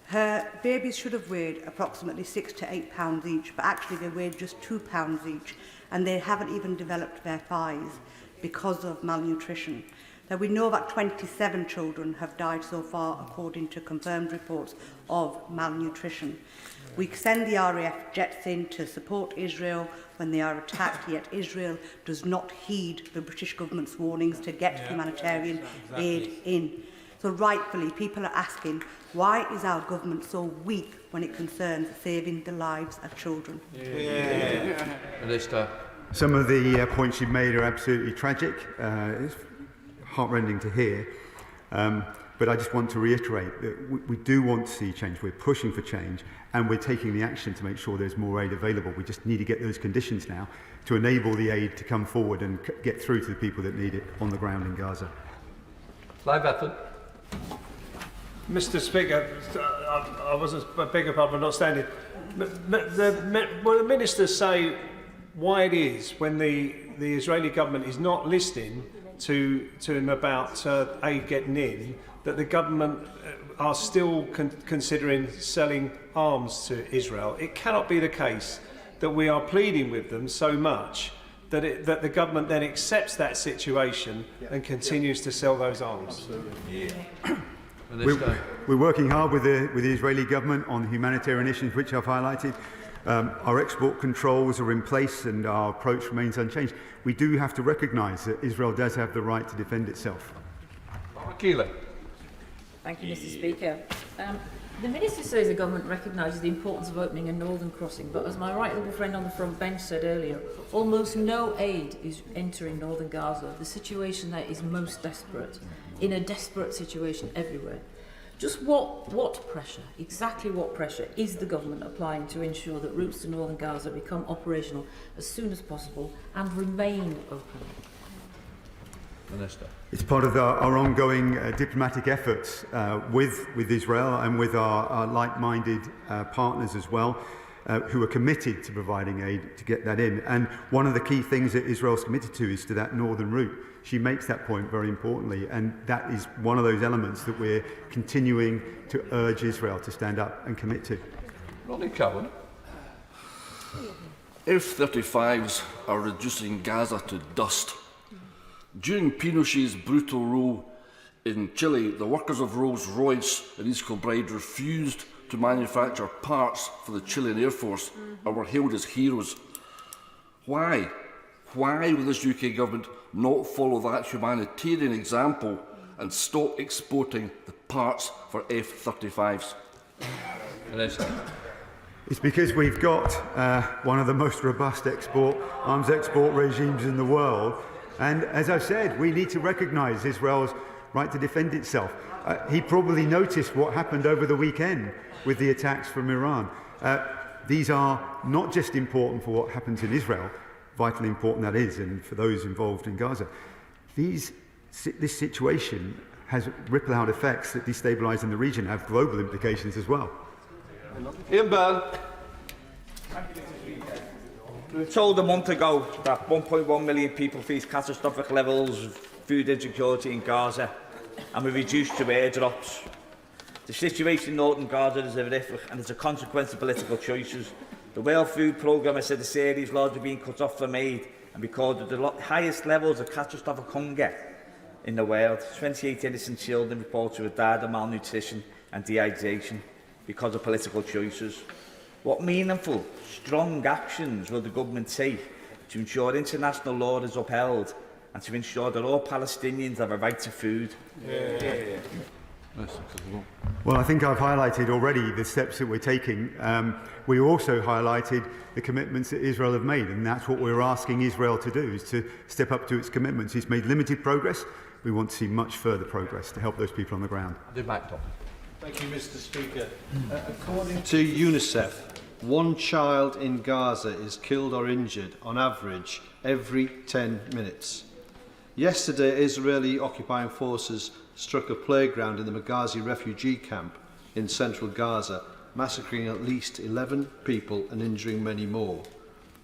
Her babies should have weighed approximately 6 to 8 pounds each, but actually they weighed just 2 pounds each, and they haven't even developed their thighs because of malnutrition. Now, we know that 27 children have died so far, according to confirmed reports of malnutrition. We send the RAF jets in to support Israel when they are attacked, yet Israel does not heed the British government's warnings to get humanitarian aid in. So rightfully, people are asking, why is our government so weak when it concerns saving the lives of children? Minister. Some of the points you've made are absolutely tragic. It's heartrending to hear. But I just want to reiterate that we do want to see change. We're pushing for change, and we're taking the action to make sure there's more aid available. We just need to get those conditions now to enable the aid to come forward and get through to the people that need it on the ground in Gaza. Clive Bethel. Mr. Speaker, I wasn't a bigger part of not standing. Will the ministers say why it is when the Israeli government is not listening to him about aid getting in, that the government are still considering selling arms to Israel? It cannot be the case that we are pleading with them so much that the government then accepts that situation and continues to sell those arms. We're working hard with the Israeli government on humanitarian issues which I've highlighted. Our export controls are in place and our approach remains unchanged. We do have to recognise that Israel does have the right to defend itself. Thank you, Mr. Speaker. The Minister says the government recognises the importance of opening a northern crossing, but as my right little friend on the front bench said earlier, almost no aid is entering northern Gaza. The situation there is most desperate, in a desperate situation everywhere. Just what pressure, exactly what pressure is the government applying to ensure that routes to northern Gaza become operational as soon as possible and remain open? Minister. It's part of our ongoing diplomatic efforts with Israel and with our like-minded partners as well, who are committed to providing aid to get that in. And one of the key things that Israel's committed to is to that northern route. She makes that point very importantly, and that is one of those elements that we're continuing to urge Israel to stand up and commit to. Ronnie Cowan. F-35s are reducing Gaza to dust. During Pinochet's brutal rule in Chile, the workers of Rolls-Royce in East Kilbride refused to manufacture parts for the Chilean Air Force and were hailed as heroes. Why? Why will this UK government not follow that humanitarian example and stop exporting the parts for F-35s? It's because we've got one of the most robust arms export regimes in the world. And as I've said, we need to recognise Israel's right to defend itself. He probably noticed what happened over the weekend with the attacks from Iran. These are not just important for what happens in Israel, vitally important that is, and for those involved in Gaza. This situation has ripple-out effects that destabilise in the region, have global implications as well. Ian Byrne. We were told a month ago that 1.1 million people face catastrophic levels of food insecurity in Gaza, and we're reduced to airdrops. The situation in northern Gaza is horrific, and it's a consequence of political choices. The World Food Programme has said the Syria is largely being cut off from aid and because of the highest levels of catastrophic hunger in the world. 28 innocent children reported to have died of malnutrition and dehydration because of political choices. What meaningful, strong actions will the government take to ensure international law is upheld and to ensure that all Palestinians have a right to food? Well, I think I've highlighted already the steps that we're taking. We also highlighted the commitments that Israel have made, and that's what we're asking Israel to do, is to step up to its commitments. It's made limited progress. We want to see much further progress to help those people on the ground. Thank you, Mr. Speaker. According to UNICEF, one child in Gaza is killed or injured on average every 10 minutes. Yesterday, Israeli occupying forces struck a playground in the Maghazi refugee camp, in central Gaza, massacring at least 11 people and injuring many more.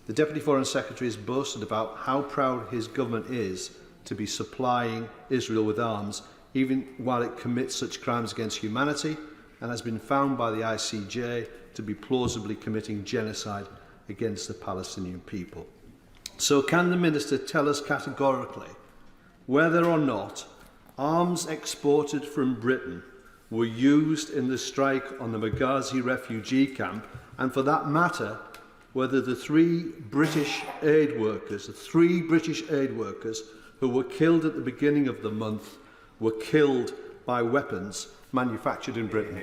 The Deputy Foreign Secretary has boasted about how proud his government is to be supplying Israel with arms, even while it commits such crimes against humanity, and has been found by the ICJ to be plausibly committing genocide against the Palestinian people. So can the Minister tell us categorically whether or not arms exported from Britain were used in the strike on the Benghazi refugee camp, and for that matter, whether the three British aid workers who were killed at the beginning of the month were killed by weapons manufactured in Britain?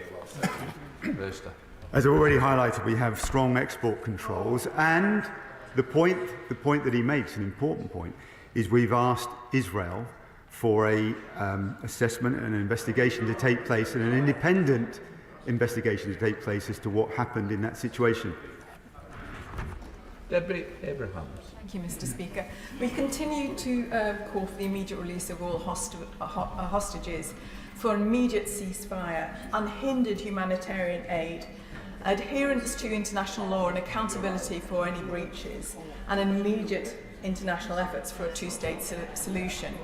As already highlighted, we have strong export controls, and the point that he makes, an important point, is we've asked Israel for a assessment and an investigation to take place, and an independent investigation to take place as to what happened in that situation. Debbie Abrahams. Thank you, Mr. Speaker. We continue to call for the immediate release of all hostages, for an immediate ceasefire, unhindered humanitarian aid, adherence to international law and accountability for any breaches, and an immediate international efforts for a two-state solution.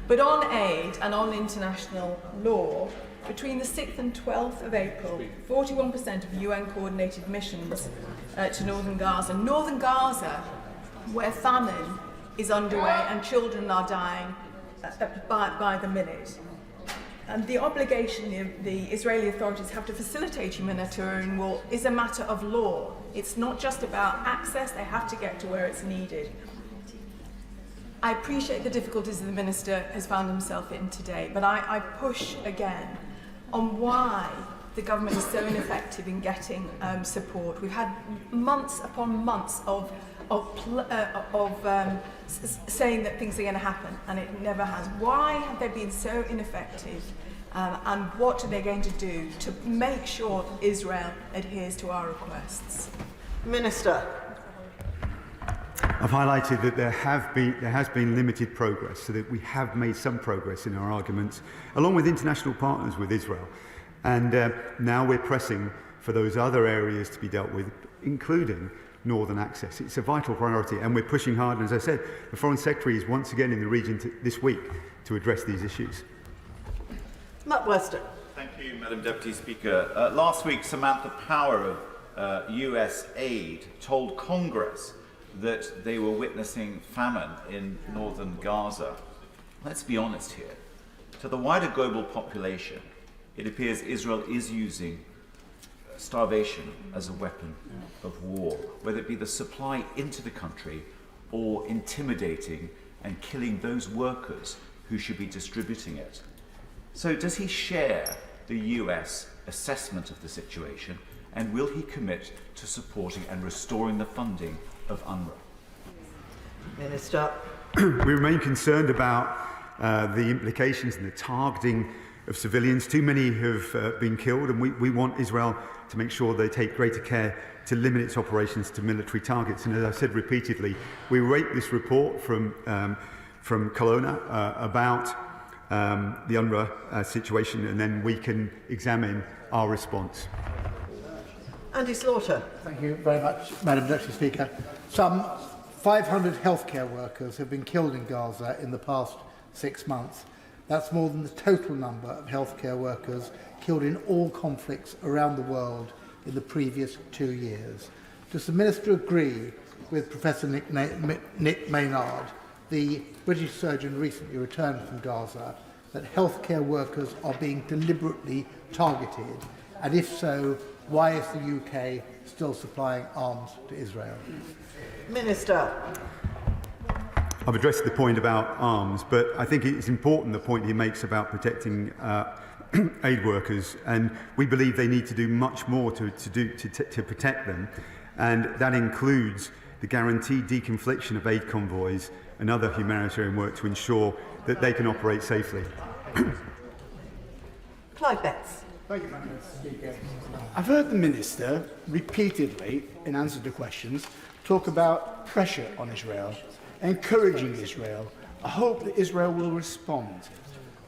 But on aid and on international law, between the 6th and 12th of April, 41% of UN-coordinated missions to northern Gaza, where famine is underway and children are dying by the minute. And the obligation the Israeli authorities have to facilitate humanitarian war is a matter of law. It's not just about access, they have to get to where it's needed. I appreciate the difficulties that the Minister has found himself in today, but I push again on why the government is so ineffective in getting support. We've had months upon months of saying that things are going to happen, and it never has. Why have they been so ineffective? And what are they going to do to make sure Israel adheres to our requests? Minister. I've highlighted that there has been limited progress, so that we have made some progress in our arguments, along with international partners with Israel. And now we're pressing for those other areas to be dealt with, including northern access. It's a vital priority, and we're pushing hard. And as I said, the Foreign Secretary is once again in the region this week to address these issues. Matt Weston. Thank you, Madam Deputy Speaker. Last week, Samantha Power of US Aid told Congress that they were witnessing famine in northern Gaza. Let's be honest here. To the wider global population, it appears Israel is using starvation as a weapon of war, whether it be the supply into the country or intimidating and killing those workers who should be distributing it. So does he share the US assessment of the situation, and will he commit to supporting and restoring the funding of UNRWA? Minister. We remain concerned about the implications and the targeting of civilians. Too many have been killed, and we want Israel to make sure they take greater care to limit its operations to military targets. And as I said repeatedly, we await this report from Kelowna about the UNRWA situation, and then we can examine our response. Andy Slaughter. Thank you very much, Madam Deputy Speaker. Some 500 healthcare workers have been killed in Gaza in the past 6 months. That's more than the total number of healthcare workers killed in all conflicts around the world in the previous 2 years. Does the Minister agree with Professor Nick Maynard, the British surgeon recently returned from Gaza, that healthcare workers are being deliberately targeted? And if so, why is the UK still supplying arms to Israel? Minister. I've addressed the point about arms, but I think it's important, the point he makes about protecting aid workers, and we believe they need to do much more to protect them, and that includes the guaranteed deconfliction of aid convoys and other humanitarian work to ensure that they can operate safely. Clive Betts. Thank you, Madam Speaker. I've heard the Minister repeatedly, in answer to questions, talk about pressure on Israel, encouraging Israel. I hope that Israel will respond.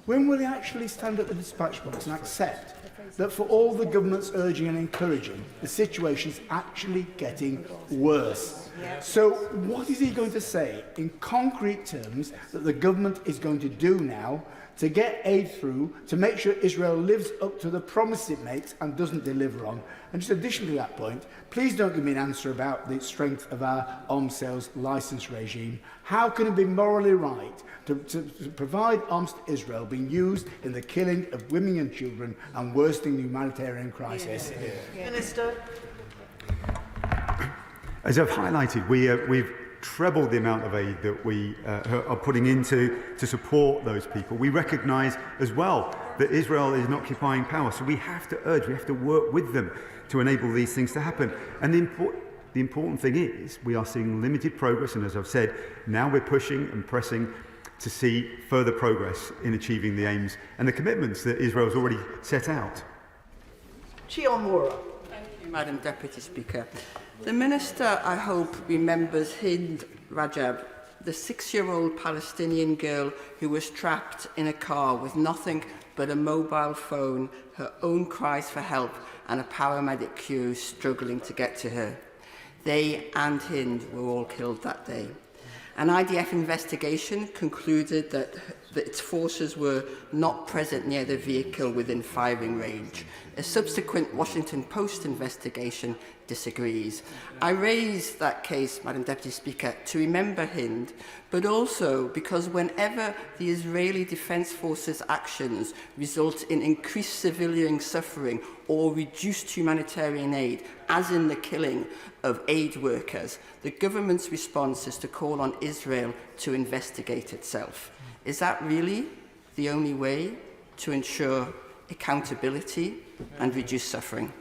When will he actually stand at the dispatch box and accept that for all the government's urging and encouraging, the situation is actually getting worse? So what is he going to say in concrete terms that the government is going to do now to get aid through, to make sure Israel lives up to the promise it makes and doesn't deliver on? And just additionally to that point, please don't give me an answer about the strength of our arms sales licence regime. How can it be morally right to provide arms to Israel being used in the killing of women and children and worsening the humanitarian crisis? Minister. As I've highlighted, we've trebled the amount of aid that we are putting into to support those people. We recognise as well that Israel is an occupying power, so we have to urge, we have to work with them to enable these things to happen. And the important thing is we are seeing limited progress, and as I've said, now we're pushing and pressing to see further progress in achieving the aims and the commitments that Israel has already set out. Chiomura. Thank you, Madam Deputy Speaker. The Minister, I hope, remembers Hind Rajab, the 6-year-old Palestinian girl who was trapped in a car with nothing but a mobile phone, her own cries for help, and a paramedic queue struggling to get to her. They and Hind were all killed that day. An IDF investigation concluded that its forces were not present near the vehicle within firing range. A subsequent Washington Post investigation disagrees. I raise that case, Madam Deputy Speaker, to remember Hind, but also because whenever the Israeli Defence Forces' actions result in increased civilian suffering or reduced humanitarian aid, as in the killing of aid workers, the government's response is to call on Israel to investigate itself. Is that really the only way to ensure accountability and reduce suffering?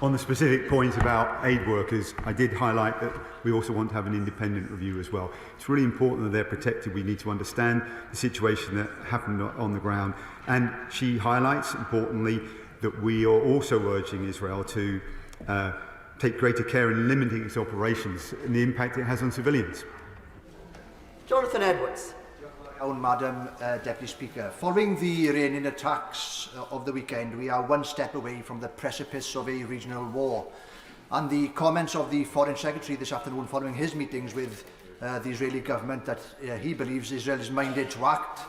On the specific point about aid workers, I did highlight that we also want to have an independent review as well. It's really important that they're protected. We need to understand the situation that happened on the ground. And she highlights, importantly, that we are also urging Israel to take greater care in limiting its operations and the impact it has on civilians. Jonathan Edwards. Madam Deputy Speaker. Following the Iranian attacks of the weekend, we are one step away from the precipice of a regional war. And the comments of the Foreign Secretary this afternoon following his meetings with the Israeli government that he believes Israel is minded to act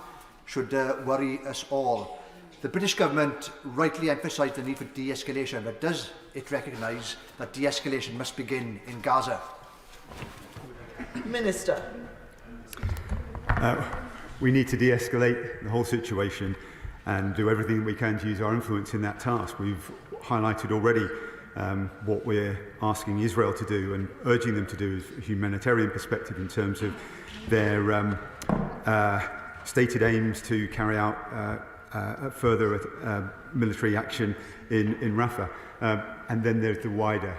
should worry us all. The British government rightly emphasised the need for de-escalation, but does it recognise that de-escalation must begin in Gaza? Minister. We need to de-escalate the whole situation and do everything we can to use our influence in that task. We've highlighted already what we're asking Israel to do and urging them to do as a humanitarian perspective in terms of their stated aims to carry out further military action in Rafah. And then there's the wider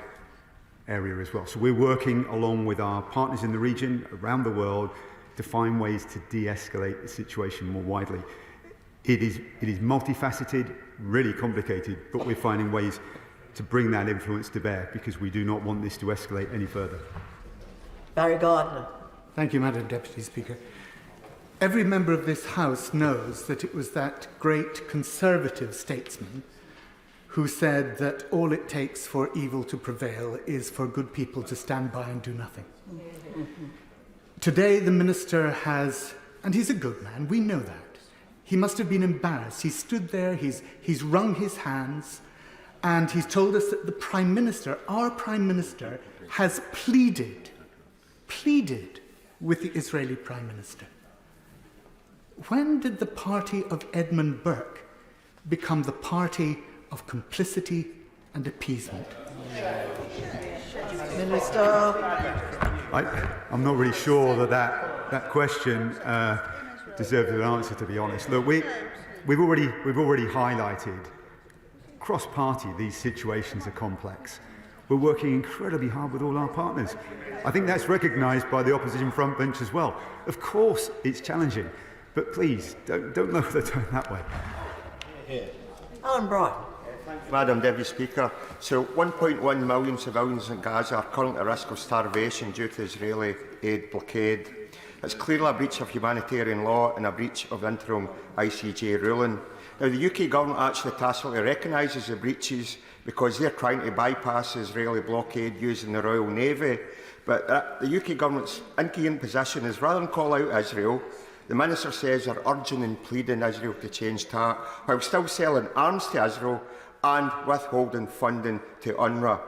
area as well. So we're working along with our partners in the region, around the world, to find ways to de-escalate the situation more widely. It is multifaceted, really complicated, but we're finding ways to bring that influence to bear because we do not want this to escalate any further. Barry Gardner. Thank you, Madam Deputy Speaker. Every member of this House knows that it was that great conservative statesman who said that all it takes for evil to prevail is for good people to stand by and do nothing. Today, the Minister has, and he's a good man, we know that. He must have been embarrassed. He stood there, he's wrung his hands, and he's told us that the Prime Minister, our Prime Minister, has pleaded with the Israeli Prime Minister. When did the party of Edmund Burke become the party of complicity and appeasement? Minister. I'm not really sure that question deserves an answer, to be honest. Look, we've already highlighted cross-party these situations are complex. We're working incredibly hard with all our partners. I think that's recognised by the opposition front bench as well. Of course, it's challenging, but please don't lower the tone that way. Alan Bryan. Madam Deputy Speaker, so 1.1 million civilians in Gaza are currently at risk of starvation due to the Israeli aid blockade. It's clearly a breach of humanitarian law and a breach of interim ICJ ruling. Now, the UK government actually tacitly recognises the breaches because they're trying to bypass the Israeli blockade using the Royal Navy. But the UK government's incoherent position is, rather than call out Israel, the Minister says they're urging and pleading Israel to change tack, while still selling arms to Israel and withholding funding to UNRWA.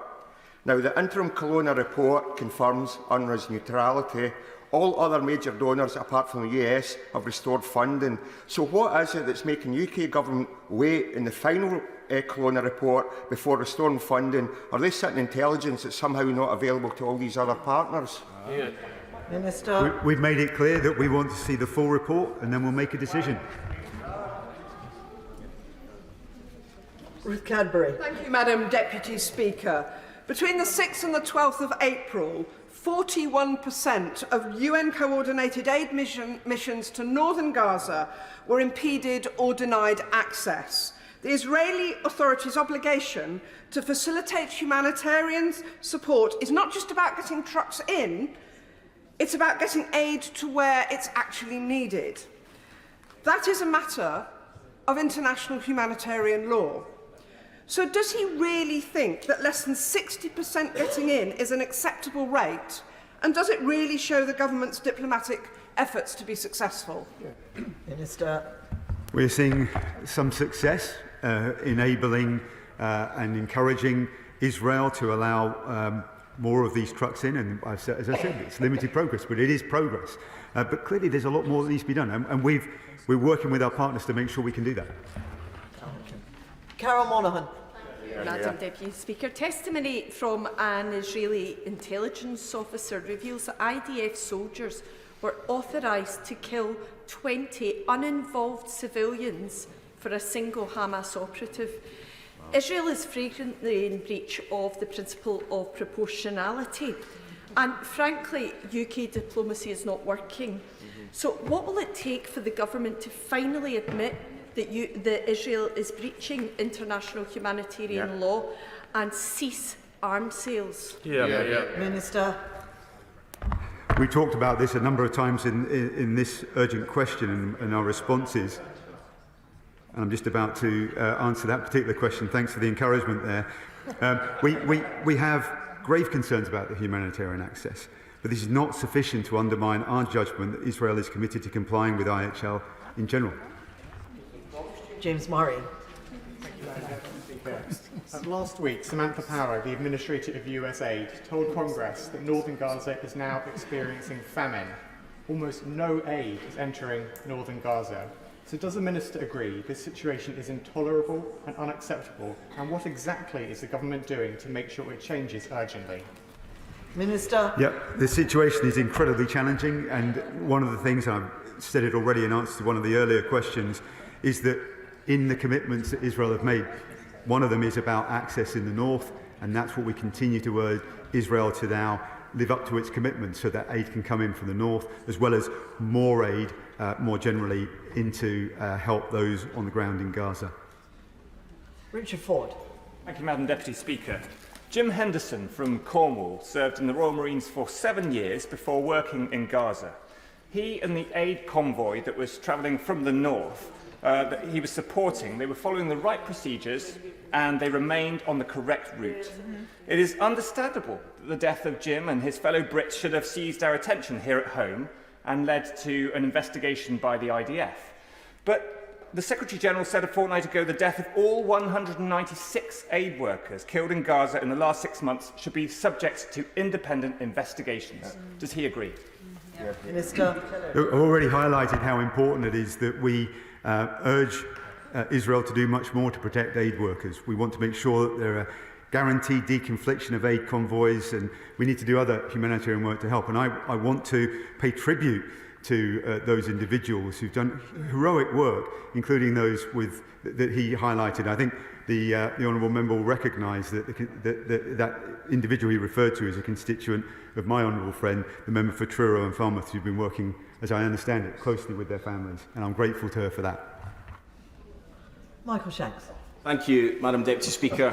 Now, the interim Kelowna report confirms UNRWA's neutrality. All other major donors, apart from the US, have restored funding. So what is it that's making UK government wait in the final Kelowna report before restoring funding? Are they sitting intelligence that's somehow not available to all these other partners? Minister. We've made it clear that we want to see the full report and then we'll make a decision. Ruth Cadbury. Thank you, Madam Deputy Speaker. Between the 6th and the 12th of April, 41% of UN-coordinated aid missions to northern Gaza were impeded or denied access. The Israeli authorities' obligation to facilitate humanitarian support is not just about getting trucks in, it's about getting aid to where it's actually needed. That is a matter of international humanitarian law. So does he really think that less than 60% getting in is an acceptable rate? And does it really show the government's diplomatic efforts to be successful? Minister. We're seeing some success enabling and encouraging Israel to allow more of these trucks in. And as I said, it's limited progress, but it is progress. But clearly there's a lot more that needs to be done. And we're working with our partners to make sure we can do that. Carol Monaghan. Madam Deputy Speaker, testimony from an Israeli intelligence officer reveals that IDF soldiers were authorised to kill 20 uninvolved civilians for a single Hamas operative. Israel is flagrantly in breach of the principle of proportionality, and frankly, UK diplomacy is not working. So what will it take for the government to finally admit that Israel is breaching international humanitarian law and cease arms sales? Minister. We talked about this a number of times in this urgent question and our responses. And I'm just about to answer that particular question. Thanks for the encouragement there. We have grave concerns about the humanitarian access, but this is not sufficient to undermine our judgment that Israel is committed to complying with IHL in general. James Murray. Last week, Samantha Power, the Administrator of US Aid, told Congress that northern Gaza is now experiencing famine. Almost no aid is entering northern Gaza. So does the Minister agree this situation is intolerable and unacceptable? And what exactly is the government doing to make sure it changes urgently? Minister. Yeah, the situation is incredibly challenging, and one of the things, and I've said it already in answer to one of the earlier questions, is that in the commitments that Israel have made, one of them is about access in the north, and that's what we continue to urge Israel to now live up to its commitments so that aid can come in from the north, as well as more aid, more generally, into help those on the ground in Gaza. Richard Ford. Thank you, Madam Deputy Speaker. Jim Henderson from Cornwall served in the Royal Marines for 7 years before working in Gaza. He and the aid convoy that was travelling from the north that he was supporting, they were following the right procedures and they remained on the correct route. It is understandable that the death of Jim and his fellow Brits should have seized our attention here at home and led to an investigation by the IDF. But the Secretary-General said a fortnight ago the death of all 196 aid workers killed in Gaza in the last 6 months should be subject to independent investigations. Does he agree? Minister. I've already highlighted how important it is that we urge Israel to do much more to protect aid workers. We want to make sure that there are guaranteed deconfliction of aid convoys, and we need to do other humanitarian work to help. And I want to pay tribute to those individuals who've done heroic work, including those that he highlighted. I think the honourable member will recognise that that individual he referred to is a constituent of my honourable friend, the member for Truro and Falmouth, who've been working, as I understand it, closely with their families, and I'm grateful to her for that. Michael Shanks. Thank you, Madam Deputy Speaker.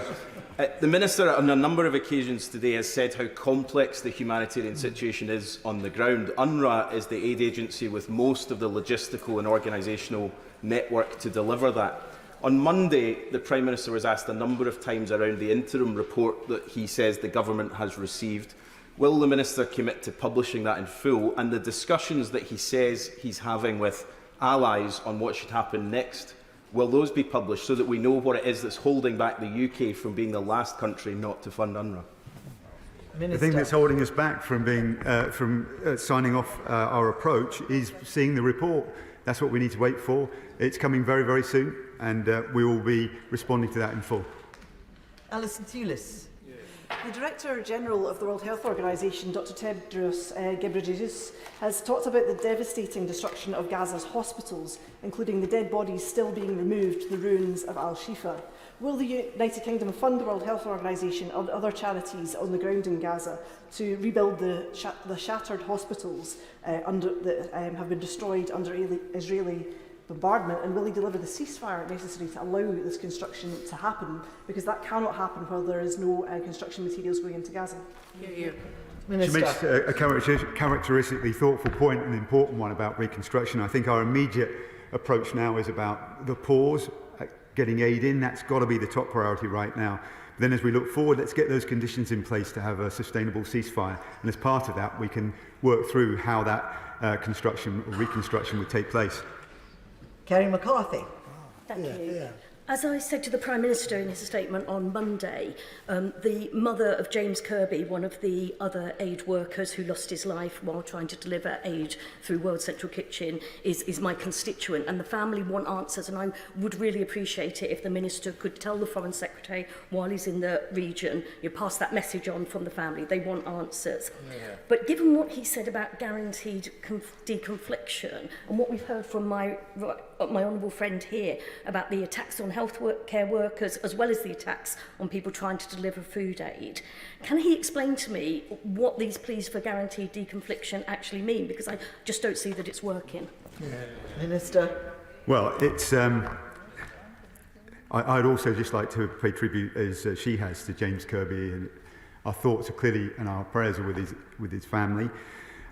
The Minister on a number of occasions today has said how complex the humanitarian situation is on the ground. UNRWA is the aid agency with most of the logistical and organisational network to deliver that. On Monday, the Prime Minister was asked a number of times around the interim report that he says the government has received. Will the Minister commit to publishing that in full, and the discussions that he says he's having with allies on what should happen next, will those be published so that we know what it is that's holding back the UK from being the last country not to fund UNRWA? The thing that's holding us back from signing off our approach is seeing the report. That's what we need to wait for. It's coming very, very soon, and we will be responding to that in full. Alison Thewlis. The Director General of the World Health Organization, Dr Tedros Ghebreyesus, has talked about the devastating destruction of Gaza's hospitals, including the dead bodies still being removed to the ruins of Al-Shifa. Will the United Kingdom fund the World Health Organization and other charities on the ground in Gaza to rebuild the shattered hospitals that have been destroyed under Israeli bombardment, and will he deliver the ceasefire necessary to allow this construction to happen, because that cannot happen while there is no construction materials going into Gaza? Here. She makes a characteristically thoughtful point, and an important one about reconstruction. I think our immediate approach now is about the pause, getting aid in. That's got to be the top priority right now. Then as we look forward, let's get those conditions in place to have a sustainable ceasefire. And as part of that, we can work through how that construction or reconstruction would take place. Kerry McCarthy. Thank you. As I said to the Prime Minister in his statement on Monday, the mother of James Kirby, one of the other aid workers who lost his life while trying to deliver aid through World Central Kitchen, is my constituent, and the family want answers, and I would really appreciate it if the Minister could tell the Foreign Secretary while he's in the region, you pass that message on from the family. They want answers. Yeah. But given what he said about guaranteed deconfliction, and what we've heard from my honourable friend here about the attacks on care workers, as well as the attacks on people trying to deliver food aid, can he explain to me what these pleas for guaranteed deconfliction actually mean? Because I just don't see that it's working. Minister. Well, it's. I'd also just like to pay tribute, as she has, to James Kirby, and our thoughts are clearly and our prayers are with his family.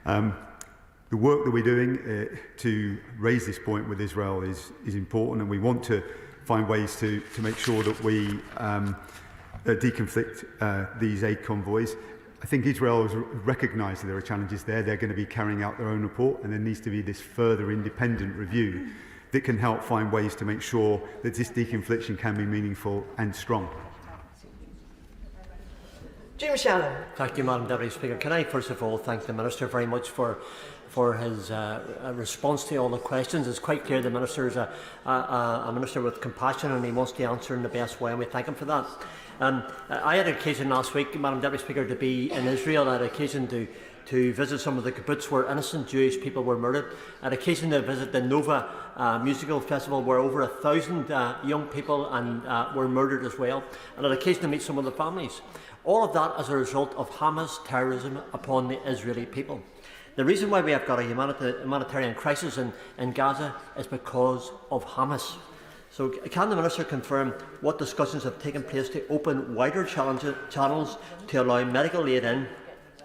The work that we're doing to raise this point with Israel is important, and we want to find ways to make sure that we deconflict these aid convoys. I think Israel has recognised that there are challenges there. They're going to be carrying out their own report, and there needs to be this further independent review that can help find ways to make sure that this deconfliction can be meaningful and strong. Jim Shannon. Thank you, Madam Deputy Speaker. Can I first of all thank the Minister very much for his response to all the questions. It's quite clear the Minister is a Minister with compassion, and he wants to answer in the best way, and we thank him for that. I had occasion last week, Madam Deputy Speaker, to be in Israel. I had occasion to visit some of the kibbutz where innocent Jewish people were murdered. I had occasion to visit the Nova musical festival where over 1,000 young people were murdered as well. And I had occasion to meet some of the families. All of that as a result of Hamas terrorism upon the Israeli people. The reason why we have got a humanitarian crisis in Gaza is because of Hamas. So can the Minister confirm what discussions have taken place to open wider channels to allow medical aid in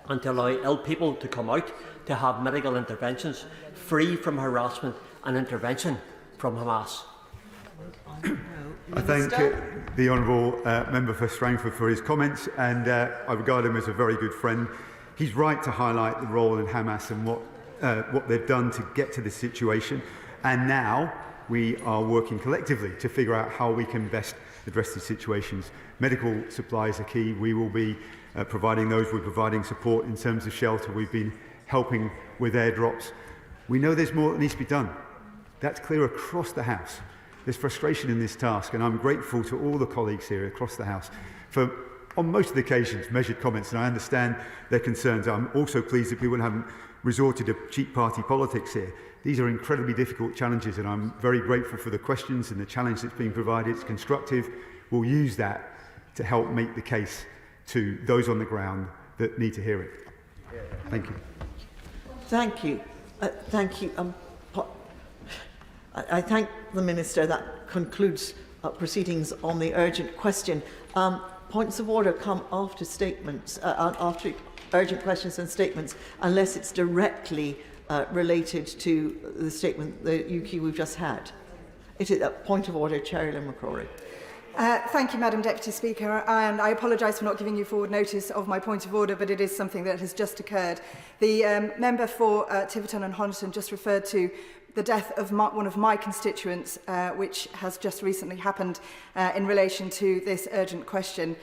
and to allow ill people to come out to have medical interventions free from harassment and intervention from Hamas? I thank the Honourable Member for Strangford for his comments, and I regard him as a very good friend. He's right to highlight the role in Hamas and what they've done to get to this situation, and now we are working collectively to figure out how we can best address these situations. Medical supplies are key. We will be providing those. We're providing support in terms of shelter. We've been helping with airdrops. We know there's more that needs to be done. That's clear across the House. There's frustration in this task, and I'm grateful to all the colleagues here across the House for, on most of the occasions, measured comments, and I understand their concerns. I'm also pleased that people haven't resorted to cheap party politics here. These are incredibly difficult challenges, and I'm very grateful for the questions and the challenge that's being provided. It's constructive. We'll use that to help make the case to those on the ground that need to hear it. Thank you. Thank you. Thank you. I thank the Minister. That concludes proceedings on the urgent question. Points of order come after statements, after urgent questions and statements, unless it's directly related to the statement, the UQ we've just had. It is a point of order, Chair McCrory. Thank you, Madam Deputy Speaker, and I apologise for not giving you forward notice of my point of order, but it is something that has just occurred. The member for Tiverton and Honiton just referred to the death of one of my constituents, which has just recently happened in relation to this urgent question,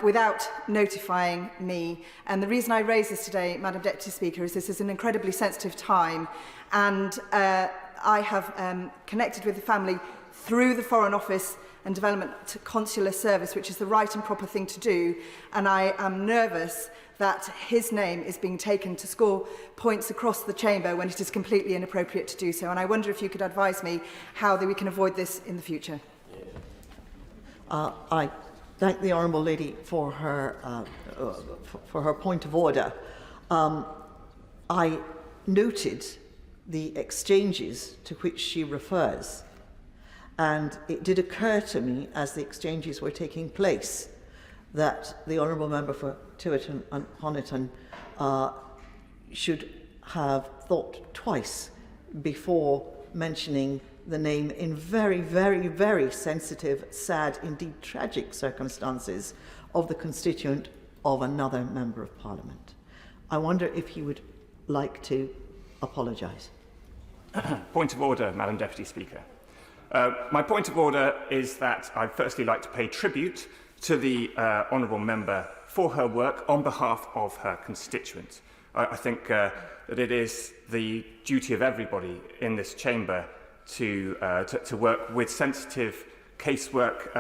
without notifying me. And the reason I raise this today, Madam Deputy Speaker, is this is an incredibly sensitive time, and I have connected with the family through the Foreign Office and Development Consular Service, which is the right and proper thing to do, and I am nervous that his name is being taken to score points across the chamber when it is completely inappropriate to do so. And I wonder if you could advise me how we can avoid this in the future. I thank the Honourable Lady for her point of order. I noted the exchanges to which she refers, and it did occur to me as the exchanges were taking place that the Honourable Member for Tiverton and Honiton should have thought twice before mentioning the name in very, very, very sensitive, sad, indeed tragic circumstances of the constituent of another Member of Parliament. I wonder if he would like to apologise. Point of order, Madam Deputy Speaker. My point of order is that I'd firstly like to pay tribute to the Honourable Member for her work on behalf of her constituents. I think that it is the duty of everybody in this chamber to work with sensitive casework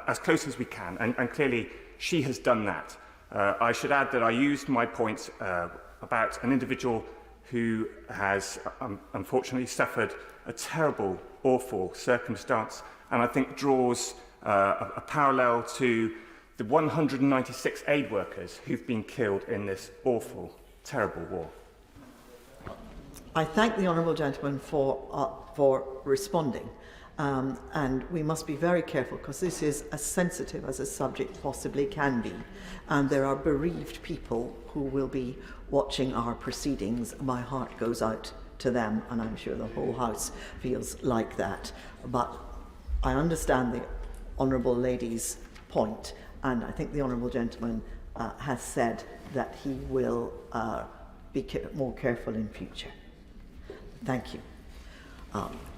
as close as we can, and clearly she has done that. I should add that I used my point about an individual who has unfortunately suffered a terrible, awful circumstance, and I think draws a parallel to the 196 aid workers who've been killed in this awful, terrible war. I thank the Honourable Gentleman for responding, and we must be very careful because this is as sensitive as a subject possibly can be, and there are bereaved people who will be watching our proceedings. My heart goes out to them, and I'm sure the whole House feels like that. But I understand the Honourable Lady's point, and I think the Honourable Gentleman has said that he will be more careful in future. Thank you.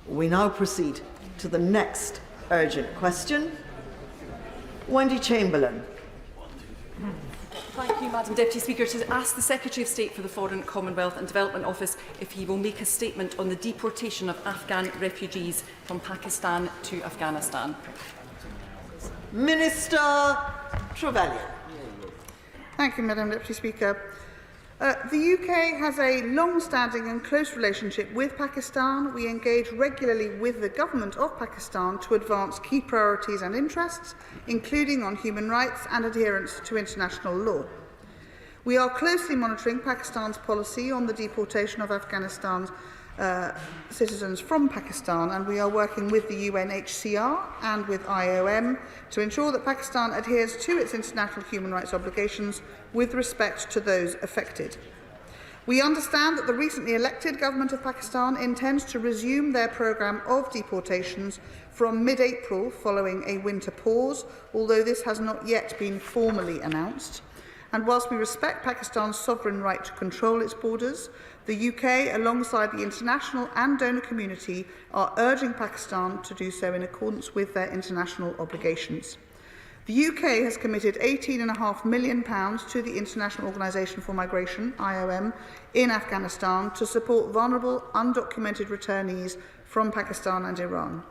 We now proceed to the next urgent question. Wendy Chamberlain. Thank you, Madam Deputy Speaker. To ask the Secretary of State for the Foreign, Commonwealth and Development Office if he will make a statement on the deportation of Afghan refugees from Pakistan to Afghanistan. Minister Trevelyan. Thank you, Madam Deputy Speaker. The UK has a long-standing and close relationship with Pakistan. We engage regularly with the government of Pakistan to advance key priorities and interests, including on human rights and adherence to international law. We are closely monitoring Pakistan's policy on the deportation of Afghanistan's citizens from Pakistan, and we are working with the UNHCR and with IOM to ensure that Pakistan adheres to its international human rights obligations with respect to those affected. We understand that the recently elected government of Pakistan intends to resume their programme of deportations from mid-April following a winter pause, although this has not yet been formally announced. And whilst we respect Pakistan's sovereign right to control its borders, the UK, alongside the international and donor community, are urging Pakistan to do so in accordance with their international obligations. The UK has committed £18.5 million to the International Organisation for Migration, IOM, in Afghanistan to support vulnerable, undocumented returnees from Pakistan and Iran.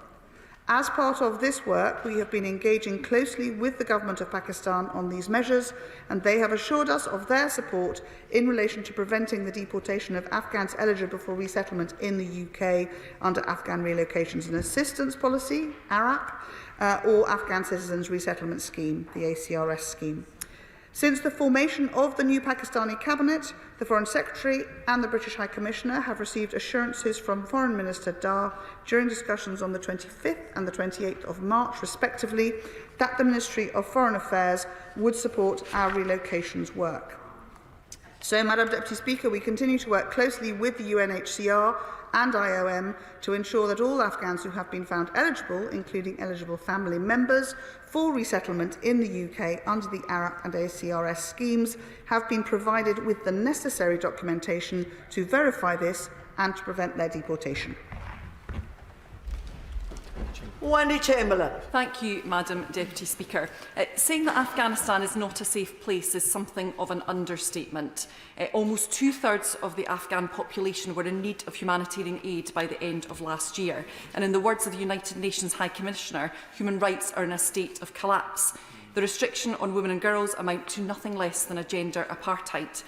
As part of this work, we have been engaging closely with the government of Pakistan on these measures, and they have assured us of their support in relation to preventing the deportation of Afghans eligible for resettlement in the UK under Afghan Relocations and Assistance Policy, ARAP, or Afghan Citizens Resettlement Scheme, the ACRS scheme. Since the formation of the new Pakistani cabinet, the Foreign Secretary and the British High Commissioner have received assurances from Foreign Minister Dar during discussions on the 25th and the 28th of March, respectively, that the Ministry of Foreign Affairs would support our relocations work. So, Madam Deputy Speaker, we continue to work closely with the UNHCR and IOM to ensure that all Afghans who have been found eligible, including eligible family members, for resettlement in the UK under the ARAP and ACRS schemes, have been provided with the necessary documentation to verify this and to prevent their deportation. Wendy Chamberlain. Thank you, Madam Deputy Speaker. Saying that Afghanistan is not a safe place is something of an understatement. Almost two-thirds of the Afghan population were in need of humanitarian aid by the end of last year. And in the words of the United Nations High Commissioner, human rights are in a state of collapse. The restriction on women and girls amount to nothing less than a gender apartheid.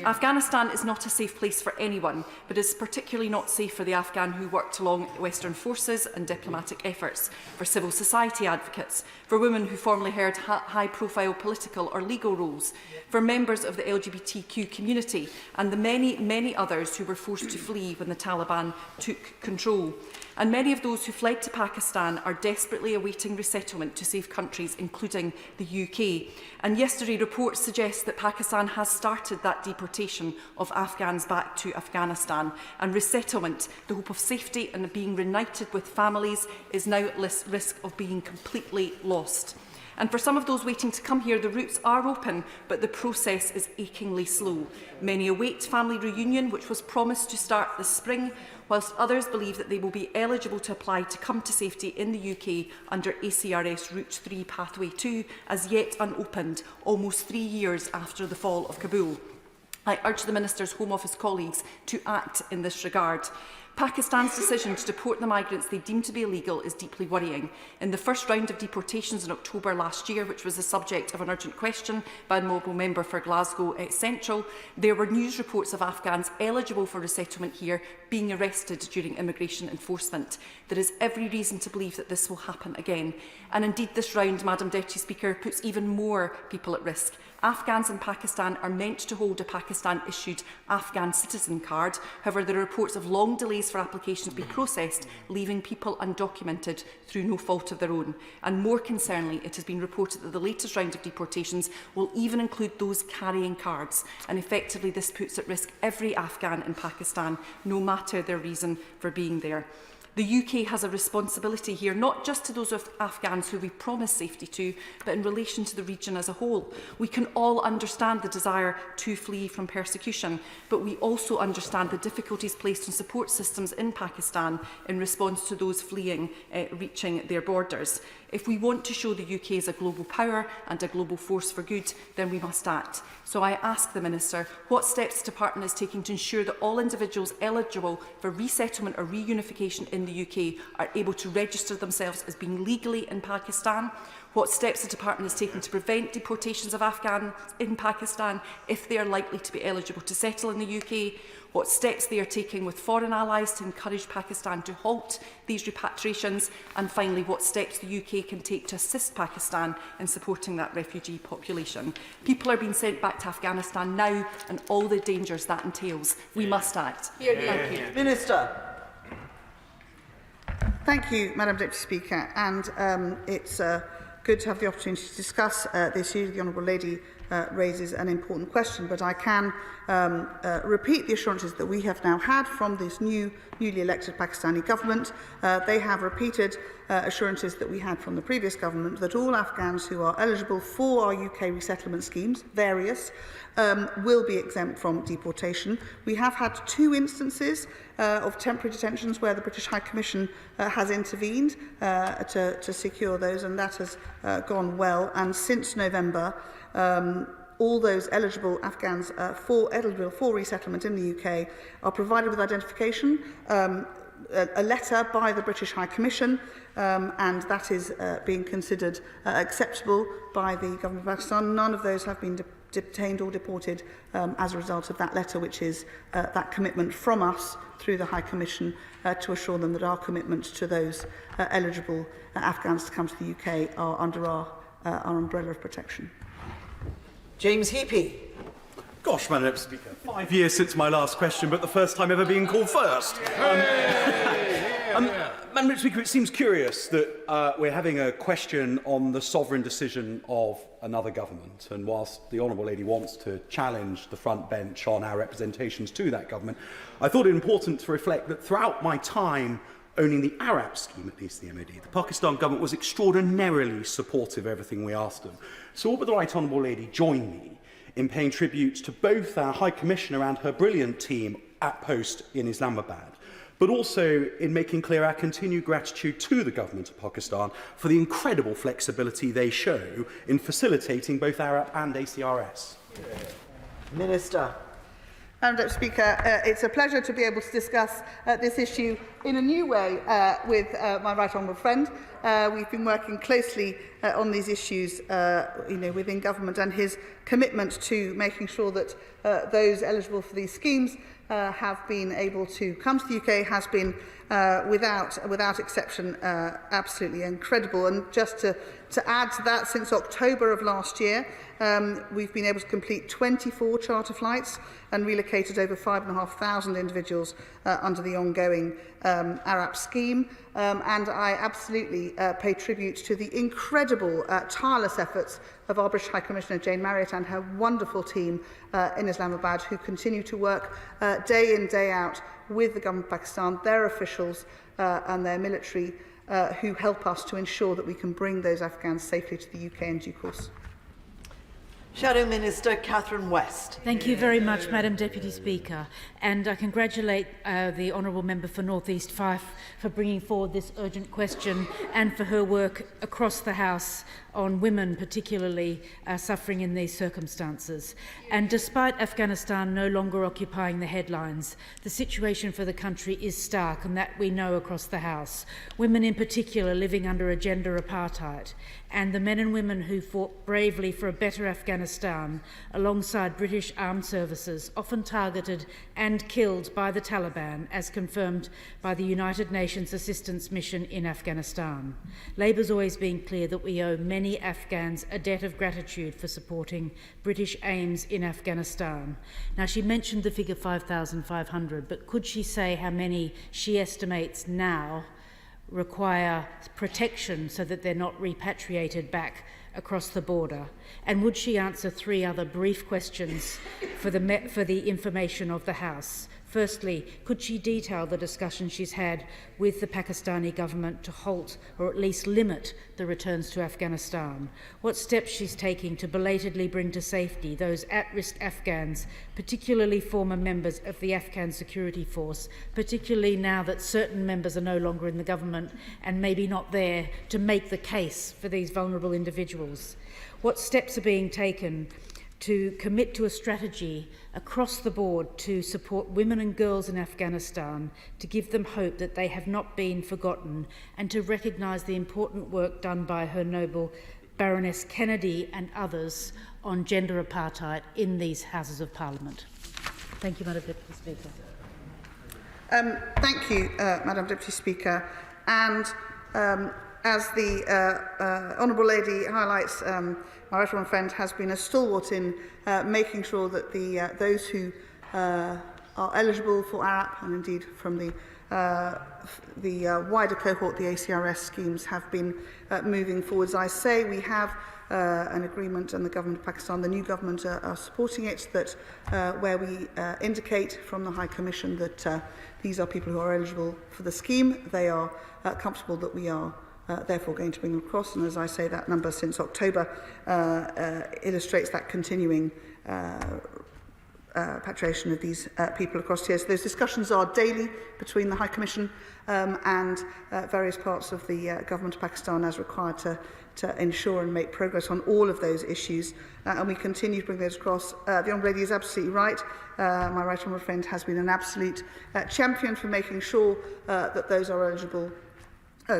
Afghanistan is not a safe place for anyone, but is particularly not safe for the Afghan who worked along Western forces and diplomatic efforts, for civil society advocates, for women who formerly held high-profile political or legal roles, for members of the LGBTQ community, and the many, many others who were forced to flee when the Taliban took control. And many of those who fled to Pakistan are desperately awaiting resettlement to safe countries, including the UK. And yesterday, reports suggest that Pakistan has started that deportation of Afghans back to Afghanistan. And resettlement, the hope of safety and being reunited with families, is now at risk of being completely lost. And for some of those waiting to come here, the routes are open, but the process is achingly slow. Many await family reunion, which was promised to start this spring, whilst others believe that they will be eligible to apply to come to safety in the UK under ACRS Route 3 Pathway 2, as yet unopened, almost 3 years after the fall of Kabul. I urge the Minister's Home Office colleagues to act in this regard. Pakistan's decision to deport the migrants they deem to be illegal is deeply worrying. In the first round of deportations in October last year, which was the subject of an urgent question by a Mobile member for Glasgow Central, there were news reports of Afghans eligible for resettlement here being arrested during immigration enforcement. There is every reason to believe that this will happen again. And indeed, this round, Madam Deputy Speaker, puts even more people at risk. Afghans in Pakistan are meant to hold a Pakistan-issued Afghan citizen card. However, there are reports of long delays for applications being processed, leaving people undocumented through no fault of their own. And more concerningly, it has been reported that the latest round of deportations will even include those carrying cards. And effectively, this puts at risk every Afghan in Pakistan, no matter their reason for being there. The UK has a responsibility here, not just to those Afghans who we promise safety to, but in relation to the region as a whole. We can all understand the desire to flee from persecution, but we also understand the difficulties placed on support systems in Pakistan in response to those fleeing reaching their borders. If we want to show the UK as a global power and a global force for good, then we must act. So I ask the Minister what steps the Department is taking to ensure that all individuals eligible for resettlement or reunification in the UK are able to register themselves as being legally in Pakistan, what steps the Department is taking to prevent deportations of Afghans in Pakistan if they are likely to be eligible to settle in the UK, what steps they are taking with foreign allies to encourage Pakistan to halt these repatriations, and finally what steps the UK can take to assist Pakistan in supporting that refugee population. People are being sent back to Afghanistan now, and all the dangers that entails. We must act. Thank you. Minister. Thank you, Madam Deputy Speaker. And it's good to have the opportunity to discuss this issue. The Honourable Lady raises an important question, but I can repeat the assurances that we have now had from this newly elected Pakistani government. They have repeated assurances that we had from the previous government that all Afghans who are eligible for our UK resettlement schemes, various, will be exempt from deportation. We have had 2 instances of temporary detentions where the British High Commission has intervened to secure those, and that has gone well. And since November, all those eligible Afghans eligible for resettlement in the UK are provided with identification, a letter by the British High Commission, and that is being considered acceptable by the Government of Pakistan. None of those have been detained or deported as a result of that letter, which is that commitment from us through the High Commission to assure them that our commitment to those eligible Afghans to come to the UK are under our umbrella of protection. James Heapy. Gosh, Madam Speaker, 5 years since my last question, but the first time ever being called first. Madam Speaker, it seems curious that we're having a question on the sovereign decision of another government, and whilst the Honourable Lady wants to challenge the front bench on our representations to that government, I thought it important to reflect that throughout my time owning the Arab scheme, at least the MOD, the Pakistan government was extraordinarily supportive of everything we asked them. So would the Right Honourable Lady join me in paying tribute to both our High Commissioner and her brilliant team at post in Islamabad, but also in making clear our continued gratitude to the government of Pakistan for the incredible flexibility they show in facilitating both Arab and ACRS. Minister. Madam Deputy Speaker, it's a pleasure to be able to discuss this issue in a new way with my right honourable friend. We've been working closely on these issues within government, and his commitment to making sure that those eligible for these schemes have been able to come to the UK has been without exception absolutely incredible. And just to add to that, since October of last year, we've been able to complete 24 charter flights and relocated over 5,500 individuals under the ongoing Arab scheme. And I absolutely pay tribute to the incredible, tireless efforts of our British High Commissioner Jane Marriott and her wonderful team in Islamabad, who continue to work day in, day out with the government of Pakistan, their officials and their military, who help us to ensure that we can bring those Afghans safely to the UK in due course. Shadow Minister Catherine West. Thank you very much, Madam Deputy Speaker, and I congratulate the Honourable Member for North East Fife for bringing forward this urgent question and for her work across the House on women particularly suffering in these circumstances. And despite Afghanistan no longer occupying the headlines, the situation for the country is stark, and that we know across the House. Women in particular living under a gender apartheid, and the men and women who fought bravely for a better Afghanistan alongside British armed services, often targeted and killed by the Taliban, as confirmed by the United Nations Assistance Mission in Afghanistan. Labour's always been clear that we owe many Afghans a debt of gratitude for supporting British aims in Afghanistan. Now, she mentioned the figure 5,500, but could she say how many she estimates now require protection so that they're not repatriated back across the border? And would she answer 3 other brief questions for the information of the House? Firstly, could she detail the discussion she's had with the Pakistani government to halt or at least limit the returns to Afghanistan? What steps she's taking to belatedly bring to safety those at-risk Afghans, particularly former members of the Afghan security force, particularly now that certain members are no longer in the government and maybe not there to make the case for these vulnerable individuals? What steps are being taken to commit to a strategy across the board to support women and girls in Afghanistan, to give them hope that they have not been forgotten, and to recognise the important work done by Her Noble Baroness Kennedy and others on gender apartheid in these Houses of Parliament? Thank you, Madam Deputy Speaker. Thank you, Madam Deputy Speaker. And as the Honourable Lady highlights, my right honourable friend has been a stalwart in making sure that those who are eligible for ARAP, and indeed from the wider cohort, the ACRS schemes, have been moving forwards. I say we have an agreement, and the government of Pakistan, the new government, are supporting it, that where we indicate from the High Commission that these are people who are eligible for the scheme, they are comfortable that we are therefore going to bring them across. And as I say, that number since October illustrates that continuing repatriation of these people across here. So those discussions are daily between the High Commission and various parts of the government of Pakistan as required to ensure and make progress on all of those issues. And we continue to bring those across. The Honourable Lady is absolutely right. My right honourable friend has been an absolute champion for making sure that those are eligible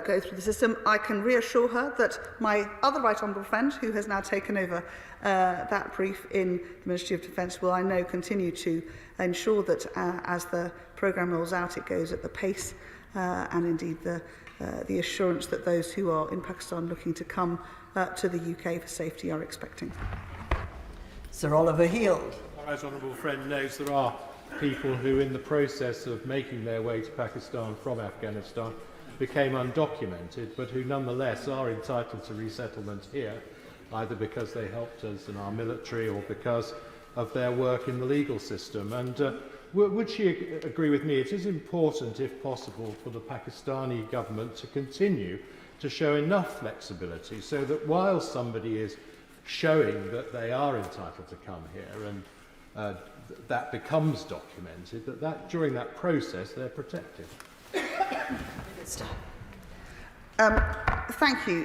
go through the system. I can reassure her that my other right honourable friend, who has now taken over that brief in the Ministry of Defence, will, I know, continue to ensure that as the programme rolls out, it goes at the pace and indeed the assurance that those who are in Pakistan looking to come to the UK for safety are expecting. Sir Oliver Heald. As honourable friend knows, there are people who, in the process of making their way to Pakistan from Afghanistan, became undocumented, but who nonetheless are entitled to resettlement here, either because they helped us in our military or because of their work in the legal system. And would she agree with me? It is important, if possible, for the Pakistani government to continue to show enough flexibility so that while somebody is showing that they are entitled to come here and that becomes documented, that during that process they're protected. Thank you.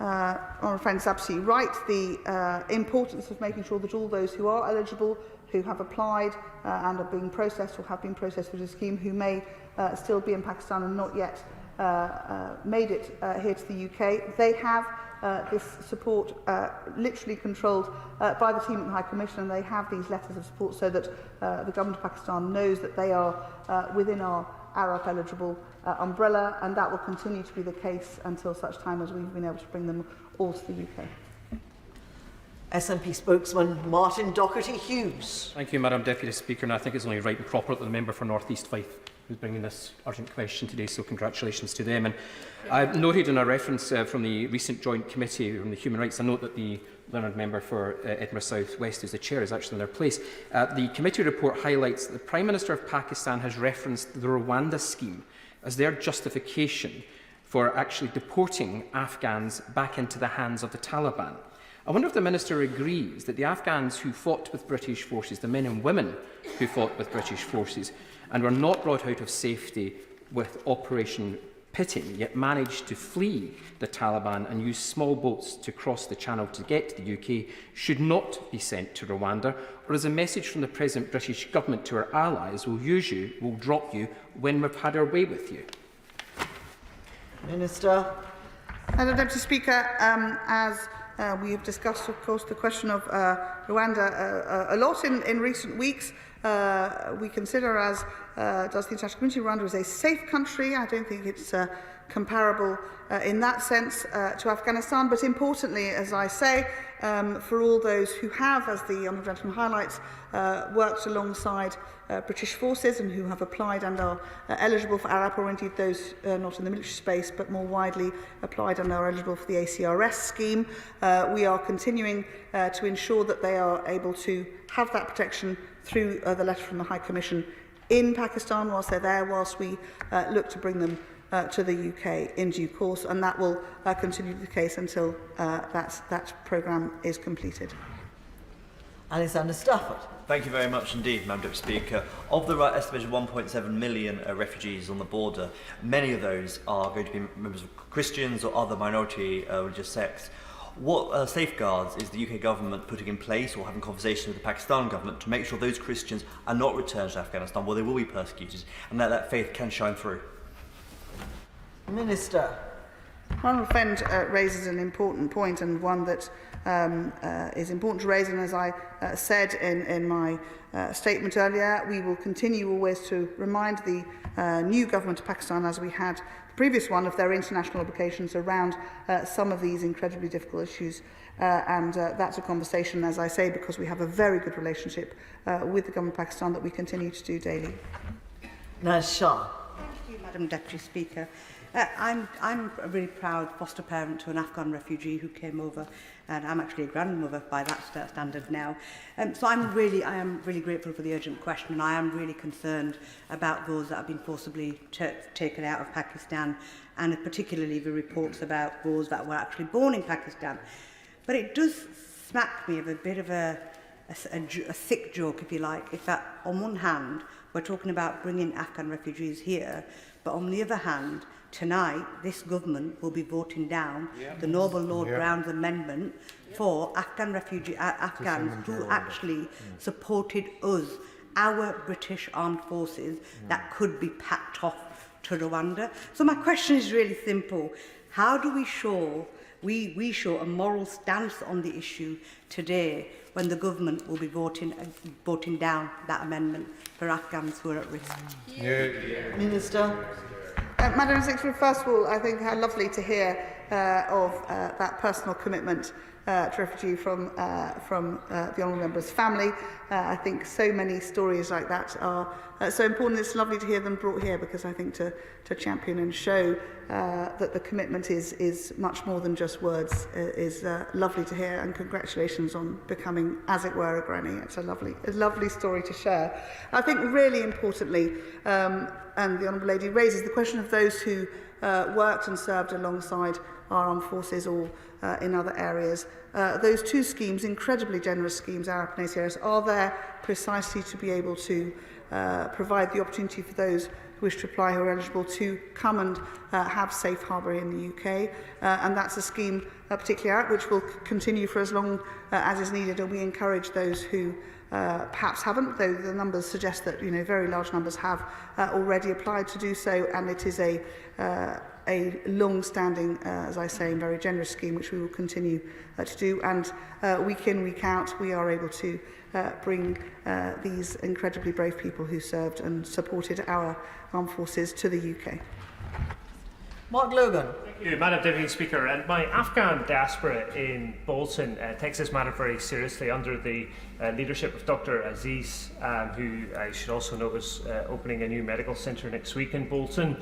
Honourable friend is absolutely right. The importance of making sure that all those who are eligible, who have applied and are being processed or have been processed through the scheme, who may still be in Pakistan and not yet made it here to the UK, they have this support literally controlled by the team at the High Commission, and they have these letters of support so that the government of Pakistan knows that they are within our ARAP eligible umbrella, and that will continue to be the case until such time as we've been able to bring them all to the UK. SNP spokesman Martin Doherty-Hughes. Thank you, Madam Deputy Speaker, and I think it's only right and proper that the member for North East Fife who's bringing this urgent question today, so congratulations to them. And I've noted in a reference from the recent joint committee on the human rights, I note that the learned member for Edinburgh South West, who's the chair, is actually in their place. The committee report highlights that the Prime Minister of Pakistan has referenced the Rwanda scheme as their justification for actually deporting Afghans back into the hands of the Taliban. I wonder if the Minister agrees that the Afghans who fought with British forces, the men and women who fought with British forces, and were not brought out of safety with Operation Pitting, yet managed to flee the Taliban and use small boats to cross the channel to get to the UK, should not be sent to Rwanda, or as a message from the present British government to our allies, we'll use you, we'll drop you when we've had our way with you. Minister. Madam Deputy Speaker, as we have discussed, of course, the question of Rwanda a lot in recent weeks. We consider, as does the international community, Rwanda is a safe country. I don't think it's comparable in that sense to Afghanistan. But importantly, as I say, for all those who have, as the honourable gentleman highlights, worked alongside British forces and who have applied and are eligible for ARAP, or indeed those not in the military space but more widely applied and are eligible for the ACRS scheme, we are continuing to ensure that they are able to have that protection through the letter from the High Commission in Pakistan whilst they're there, whilst we look to bring them to the UK in due course, and that will continue to be the case until that programme is completed. Alexander Stafford. Thank you very much indeed, Madam Deputy Speaker. Of the estimated 1.7 million refugees on the border, many of those are going to be members of Christians or other minority religious sects. What safeguards is the UK government putting in place or having conversations with the Pakistan government to make sure those Christians are not returned to Afghanistan where they will be persecuted and that faith can shine through? Minister. Honourable friend raises an important point, and one that is important to raise, and as I said in my statement earlier, we will continue always to remind the new government of Pakistan, as we had the previous one, of their international obligations around some of these incredibly difficult issues, and that's a conversation, as I say, because we have a very good relationship with the government of Pakistan that we continue to do daily. Naz Shah. Thank you, Madam Deputy Speaker. I'm a really proud foster parent to an Afghan refugee who came over, and I'm actually a grandmother by that standard now. So I am really grateful for the urgent question, and I am really concerned about those that have been forcibly taken out of Pakistan, and particularly the reports about those that were actually born in Pakistan. But it does smack me of a bit of a sick joke, if you like, if that on one hand we're talking about bringing Afghan refugees here, but on the other hand, tonight, this government will be voting down the Noble Lord Brown's amendment for Afghans who actually supported us, our British armed forces, that could be packed off to Rwanda. So my question is really simple. How do we show a moral stance on the issue today when the government will be voting down that amendment for Afghans who are at risk? Minister. Madam Secretary, first of all, I think how lovely to hear of that personal commitment to refugee from the Honourable Member's family. I think so many stories like that are so important. It's lovely to hear them brought here, because I think to champion and show that the commitment is much more than just words is lovely to hear, and congratulations on becoming, as it were, a granny. It's a lovely story to share. I think really importantly, and the Honourable Lady raises the question of those who worked and served alongside our armed forces or in other areas. Those two schemes, incredibly generous schemes, Arab and ACRS, are there precisely to be able to provide the opportunity for those who wish to apply, who are eligible, to come and have safe harbour in the UK. And that's a scheme, particularly Arab, which will continue for as long as is needed, and we encourage those who perhaps haven't, though the numbers suggest that very large numbers have already applied to do so, and it is a long-standing, as I say, very generous scheme which we will continue to do, and week in, week out, we are able to bring these incredibly brave people who served and supported our armed forces to the UK. Mark Logan. Thank you, Madam Deputy Speaker. And my Afghan diaspora in Bolton takes this matter very seriously under the leadership of Dr. Aziz, who I should also note is opening a new medical centre next week in Bolton.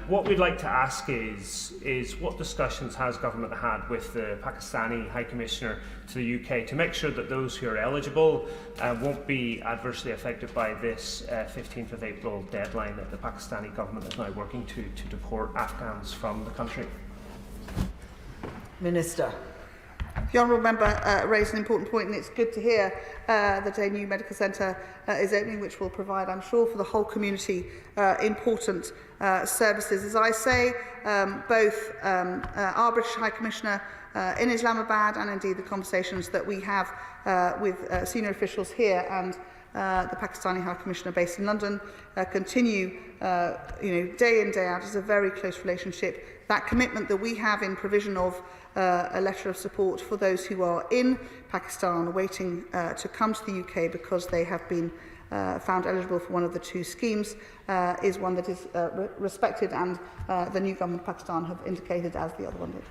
What we'd like to ask is what discussions has government had with the Pakistani High Commissioner to the UK to make sure that those who are eligible won't be adversely affected by this 15th of April deadline that the Pakistani government is now working to deport Afghans from the country. Minister. The Honourable Member raised an important point, and it's good to hear that a new medical centre is opening, which will provide, I'm sure, for the whole community important services. As I say, both our British High Commissioner in Islamabad and indeed the conversations that we have with senior officials here and the Pakistani High Commissioner based in London continue day in, day out. It's a very close relationship. That commitment that we have in provision of a letter of support for those who are in Pakistan waiting to come to the UK because they have been found eligible for one of the two schemes is one that is respected, and the new government of Pakistan have indicated, as the other one did.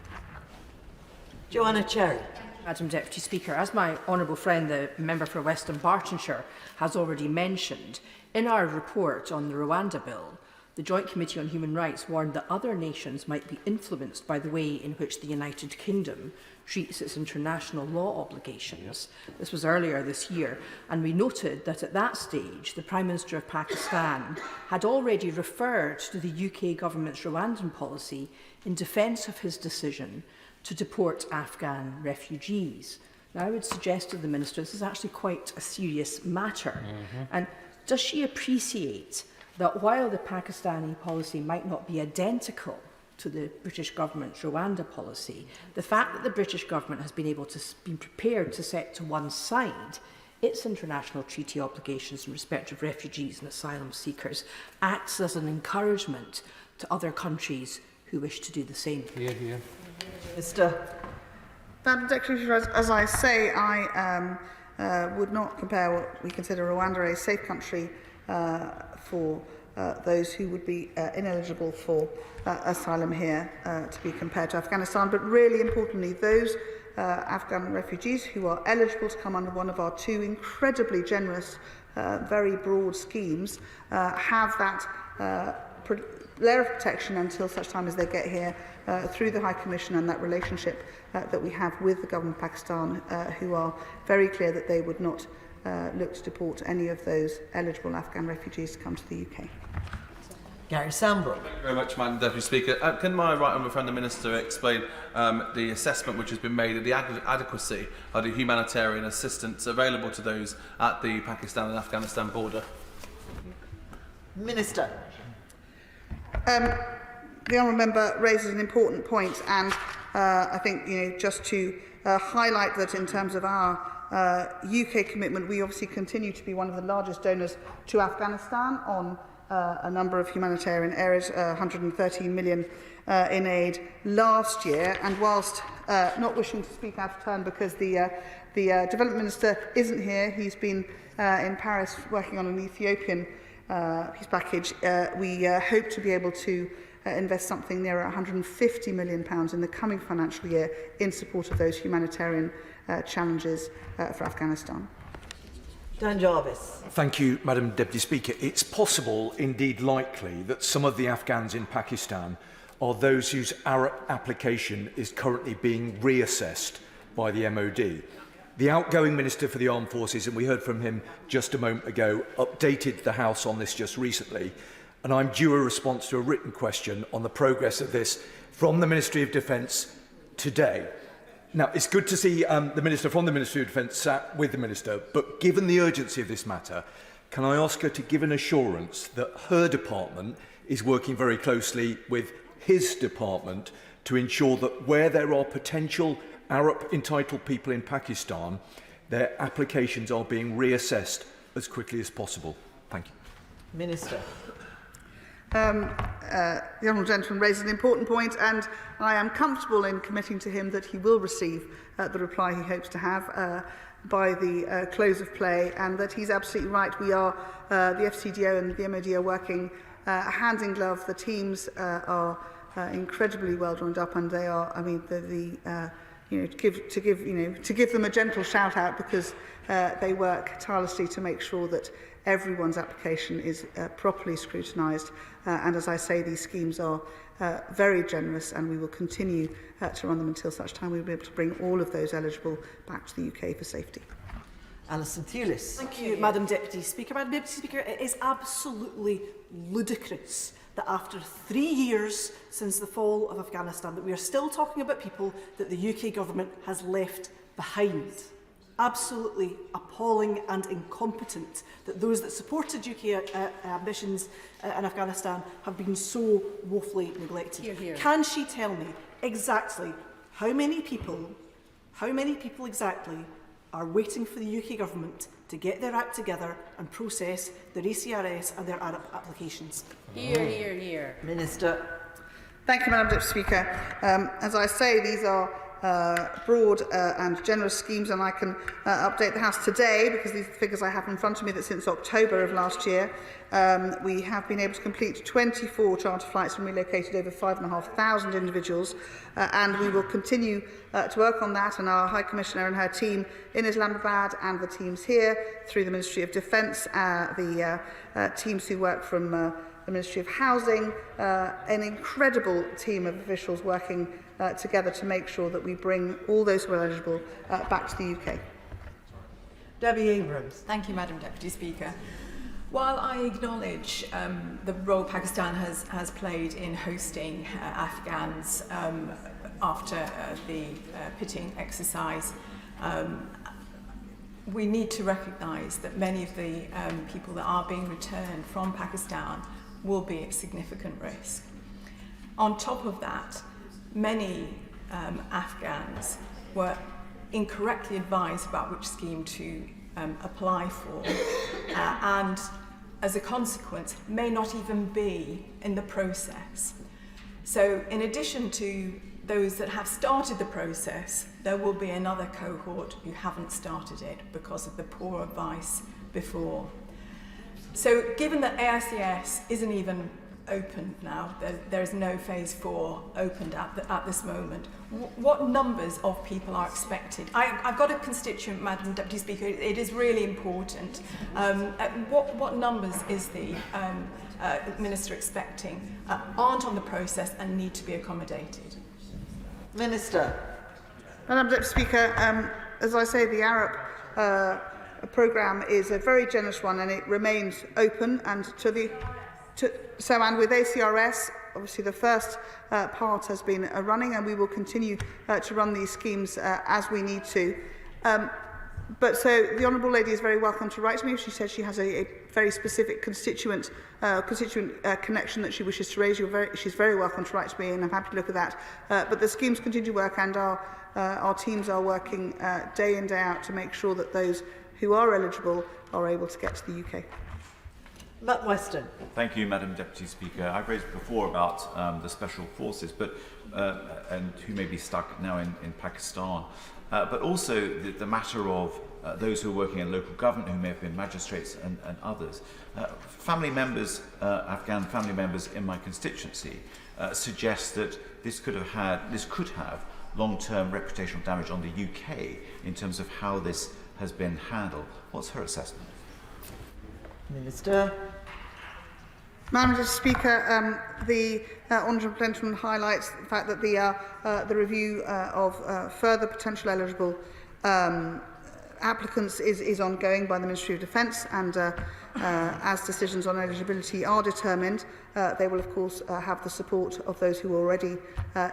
Joanna Cherry. Madam Deputy Speaker, as my honourable friend, the member for Western Bartonshire, has already mentioned, in our report on the Rwanda bill, the Joint Committee on Human Rights warned that other nations might be influenced by the way in which the United Kingdom treats its international law obligations. This was earlier this year, and we noted that at that stage, the Prime Minister of Pakistan had already referred to the UK government's Rwandan policy in defence of his decision to deport Afghan refugees. Now, I would suggest to the Minister this is actually quite a serious matter. And does she appreciate that while the Pakistani policy might not be identical to the British government's Rwanda policy, the fact that the British government has been prepared to set to one side its international treaty obligations in respect of refugees and asylum seekers acts as an encouragement to other countries who wish to do the same? Mr. Madam Deputy, as I say, I would not compare what we consider Rwanda a safe country for those who would be ineligible for asylum here to be compared to Afghanistan. But really importantly, those Afghan refugees who are eligible to come under one of our two incredibly generous, very broad schemes have that layer of protection until such time as they get here through the High Commission and that relationship that we have with the government of Pakistan, who are very clear that they would not look to deport any of those eligible Afghan refugees to come to the UK. Gary Sambrook. Thank you very much, Madam Deputy Speaker. Can my right honourable friend the Minister explain the assessment which has been made of the adequacy of the humanitarian assistance available to those at the Pakistan and Afghanistan border? Minister. The honourable member raises an important point, and I think just to highlight that in terms of our UK commitment, we obviously continue to be one of the largest donors to Afghanistan on a number of humanitarian areas, 113 million in aid last year. And whilst not wishing to speak out of turn because the Development Minister isn't here, he's been in Paris working on an Ethiopian peace package, we hope to be able to invest something near £150 million in the coming financial year in support of those humanitarian challenges for Afghanistan. Dan Jarvis. Thank you, Madam Deputy Speaker. It's possible, indeed likely, that some of the Afghans in Pakistan are those whose ARAP application is currently being reassessed by the MOD. The outgoing Minister for the Armed Forces, and we heard from him just a moment ago, updated the House on this just recently, and I'm due a response to a written question on the progress of this from the Ministry of Defence today. Now, it's good to see the Minister from the Ministry of Defence sat with the Minister, but given the urgency of this matter, can I ask her to give an assurance that her department is working very closely with his department to ensure that where there are potential Arab-entitled people in Pakistan, their applications are being reassessed as quickly as possible? Thank you. Minister. The honourable gentleman raises an important point, and I am comfortable in committing to him that he will receive the reply he hopes to have by the close of play, and that he's absolutely right. We are, the FCDO and the MOD are working hand in glove. The teams are incredibly well joined up, and they are, I mean, to give them a gentle shout out, because they work tirelessly to make sure that everyone's application is properly scrutinised, and as I say, these schemes are very generous, and we will continue to run them until such time we will be able to bring all of those eligible back to the UK for safety. Alison Thewlis. Thank you, Madam Deputy Speaker. Madam Deputy Speaker, it is absolutely ludicrous that after 3 years since the fall of Afghanistan, that we are still talking about people that the UK government has left behind. Absolutely appalling and incompetent that those that supported UK ambitions in Afghanistan have been so woefully neglected. Hear, hear. Can she tell me exactly how many people exactly are waiting for the UK government to get their act together and process their ACRS and their ARAP applications? Hear, hear, hear. Minister. Thank you, Madam Deputy Speaker. As I say, these are broad and generous schemes, and I can update the House today, because these figures I have in front of me, that since October of last year we have been able to complete 24 charter flights and relocated over 5,500 individuals, and we will continue to work on that, and our High Commissioner and her team in Islamabad and the teams here through the Ministry of Defence, the teams who work from the Ministry of Housing, an incredible team of officials working together to make sure that we bring all those who are eligible back to the UK. Debbie Abrams. Thank you, Madam Deputy Speaker. While I acknowledge the role Pakistan has played in hosting Afghans after the pitting exercise, we need to recognise that many of the people that are being returned from Pakistan will be at significant risk. On top of that, many Afghans were incorrectly advised about which scheme to apply for, and as a consequence may not even be in the process. So in addition to those that have started the process, there will be another cohort who haven't started it because of the poor advice before. So given that AICS isn't even open now, there is no phase 4 opened at this moment, what numbers of people are expected? I've got a constituent, Madam Deputy Speaker, it is really important. What numbers is the Minister expecting aren't on the process and need to be accommodated? Minister. Madam Deputy Speaker, as I say, the ARAP programme is a very generous one, and it remains open, and and with ACRS, obviously the first part has been running, and we will continue to run these schemes as we need to. But so the Honourable Lady is very welcome to write to me. She said she has a very specific constituent connection that she wishes to raise. She's very welcome to write to me, and I'm happy to look at that. But the schemes continue to work, and our teams are working day in, day out to make sure that those who are eligible are able to get to the UK. Matt Weston. Thank you, Madam Deputy Speaker. I've raised before about the special forces, and who may be stuck now in Pakistan, but also the matter of those who are working in local government, who may have been magistrates and others. Family members, Afghan family members in my constituency, suggests that this could have long-term reputational damage on the UK in terms of how this has been handled. What's her assessment? Minister. Madam Speaker, the honourable gentleman highlights the fact that the review of further potential eligible applicants is ongoing by the Ministry of Defence, and as decisions on eligibility are determined, they will of course have the support of those who are already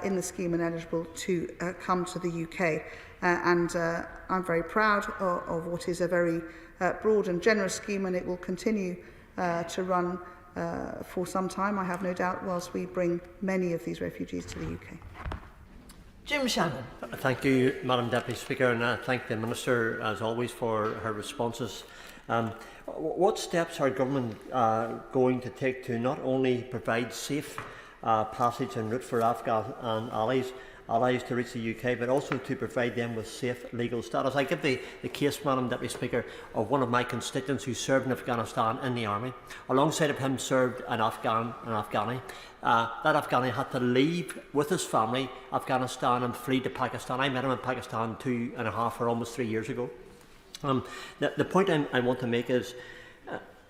in the scheme and eligible to come to the UK. I'm very proud of what is a very broad and generous scheme, and it will continue to run for some time, I have no doubt, whilst we bring many of these refugees to the UK. Jim Shannon. Thank you, Madam Deputy Speaker, and I thank the Minister, as always, for her responses. What steps are government going to take to not only provide safe passage and route for Afghan allies to reach the UK, but also to provide them with safe legal status? I give the case, Madam Deputy Speaker, of one of my constituents who served in Afghanistan in the army. Alongside of him served an Afghani. That Afghani had to leave with his family Afghanistan and flee to Pakistan. I met him in Pakistan 2.5 or almost 3 years ago. The point I want to make is,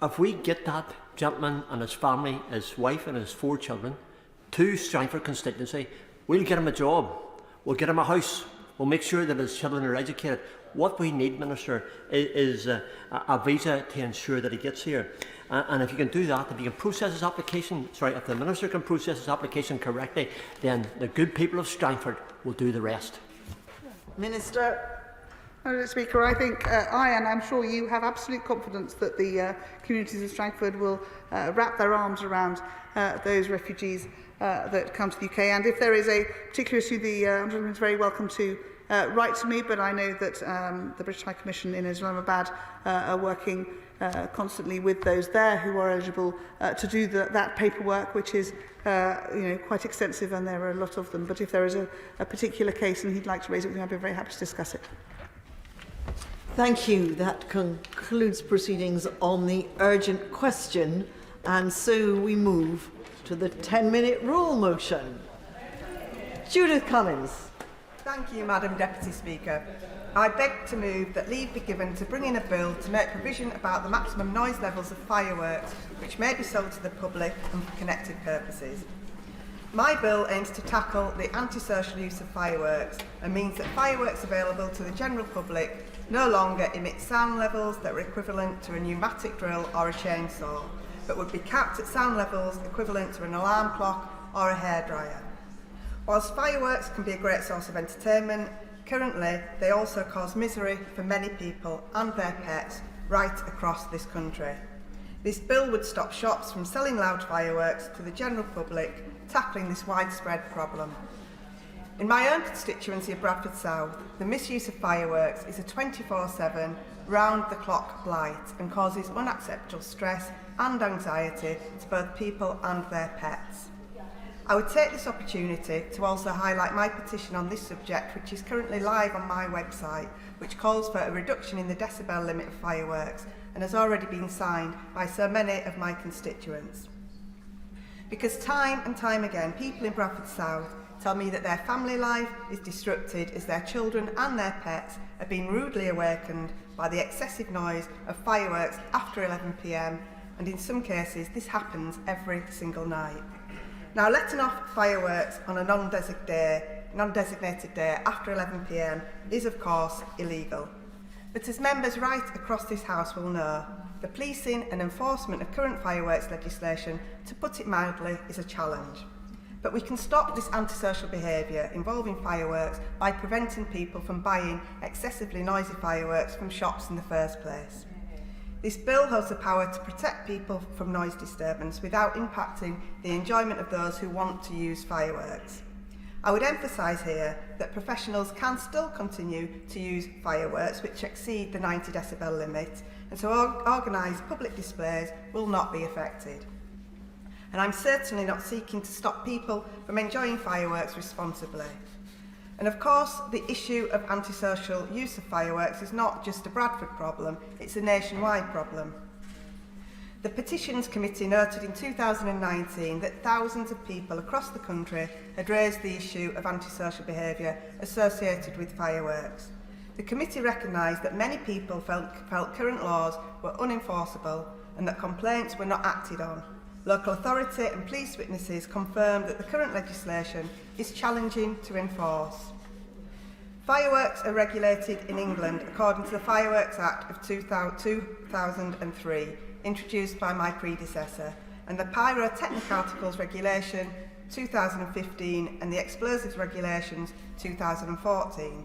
if we get that gentleman and his family, his wife and his 4 children, to Strangford constituency, we'll get him a job, we'll get him a house, we'll make sure that his children are educated. What we need, Minister, is a visa to ensure that he gets here. And if you can do that, if you can process his application, if the Minister can process his application correctly, then the good people of Strangford will do the rest. Minister. Madam Speaker, I think and I'm sure you have absolute confidence that the communities of Strangford will wrap their arms around those refugees that come to the UK. And if there is a particular issue, the Honourable is very welcome to write to me, but I know that the British High Commission in Islamabad are working constantly with those there who are eligible to do that paperwork, which is quite extensive, and there are a lot of them. But if there is a particular case and he'd like to raise it with me, I'd be very happy to discuss it. Thank you. That concludes proceedings on the urgent question, and so we move to the 10-minute rule motion. Judith Cummins. Thank you, Madam Deputy Speaker. I beg to move that leave be given to bring in a bill to make provision about the maximum noise levels of fireworks which may be sold to the public and for connected purposes. My bill aims to tackle the antisocial use of fireworks and means that fireworks available to the general public no longer emit sound levels that are equivalent to a pneumatic drill or a chainsaw, but would be capped at sound levels equivalent to an alarm clock or a hairdryer. Whilst fireworks can be a great source of entertainment, currently they also cause misery for many people and their pets right across this country. This bill would stop shops from selling loud fireworks to the general public, tackling this widespread problem. In my own constituency of Bradford South, the misuse of fireworks is a 24/7, round-the-clock blight and causes unacceptable stress and anxiety to both people and their pets. I would take this opportunity to also highlight my petition on this subject, which is currently live on my website, which calls for a reduction in the decibel limit of fireworks and has already been signed by so many of my constituents. Because time and time again, people in Bradford South tell me that their family life is disrupted as their children and their pets are being rudely awakened by the excessive noise of fireworks after 11 p.m, and in some cases this happens every single night. Now, letting off fireworks on a non-designated day after 11 p.m. is of course illegal. But as members right across this House will know, the policing and enforcement of current fireworks legislation, to put it mildly, is a challenge. But we can stop this antisocial behaviour involving fireworks by preventing people from buying excessively noisy fireworks from shops in the first place. This bill has the power to protect people from noise disturbance without impacting the enjoyment of those who want to use fireworks. I would emphasise here that professionals can still continue to use fireworks which exceed the 90 decibel limit, and so organised public displays will not be affected. And I'm certainly not seeking to stop people from enjoying fireworks responsibly. And of course, the issue of antisocial use of fireworks is not just a Bradford problem, it's a nationwide problem. The Petitions Committee noted in 2019 that thousands of people across the country had raised the issue of antisocial behaviour associated with fireworks. The committee recognised that many people felt current laws were unenforceable and that complaints were not acted on. Local authority and police witnesses confirmed that the current legislation is challenging to enforce. Fireworks are regulated in England according to the Fireworks Act of 2003, introduced by my predecessor, and the Pyrotechnic Articles Regulation 2015 and the Explosives Regulations 2014.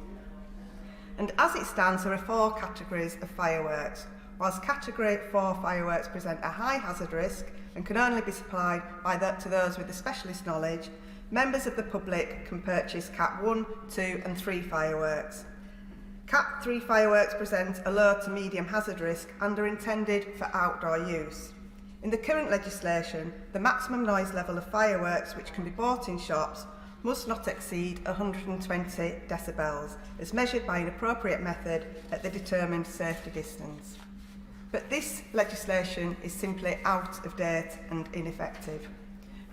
And as it stands, there are 4 categories of fireworks. Whilst Category 4 fireworks present a high hazard risk and can only be supplied to those with the specialist knowledge, members of the public can purchase Cat 1, 2 and 3 fireworks. Cat 3 fireworks present a low to medium hazard risk and are intended for outdoor use. In the current legislation, the maximum noise level of fireworks which can be bought in shops must not exceed 120 decibels, as measured by an appropriate method at the determined safety distance. But this legislation is simply out of date and ineffective.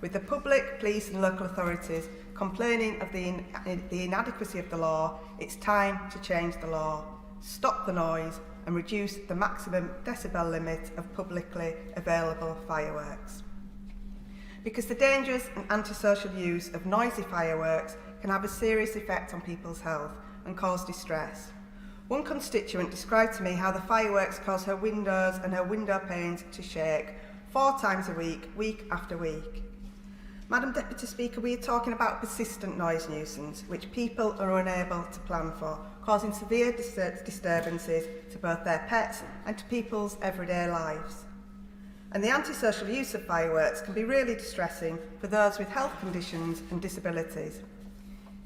With the public, police and local authorities complaining of the inadequacy of the law, it's time to change the law, stop the noise and reduce the maximum decibel limit of publicly available fireworks. Because the dangerous and antisocial use of noisy fireworks can have a serious effect on people's health and cause distress. One constituent described to me how the fireworks cause her windows and her window panes to shake 4 times a week, week after week. Madam Deputy Speaker, we are talking about persistent noise nuisance, which people are unable to plan for, causing severe disturbances to both their pets and to people's everyday lives. And the antisocial use of fireworks can be really distressing for those with health conditions and disabilities.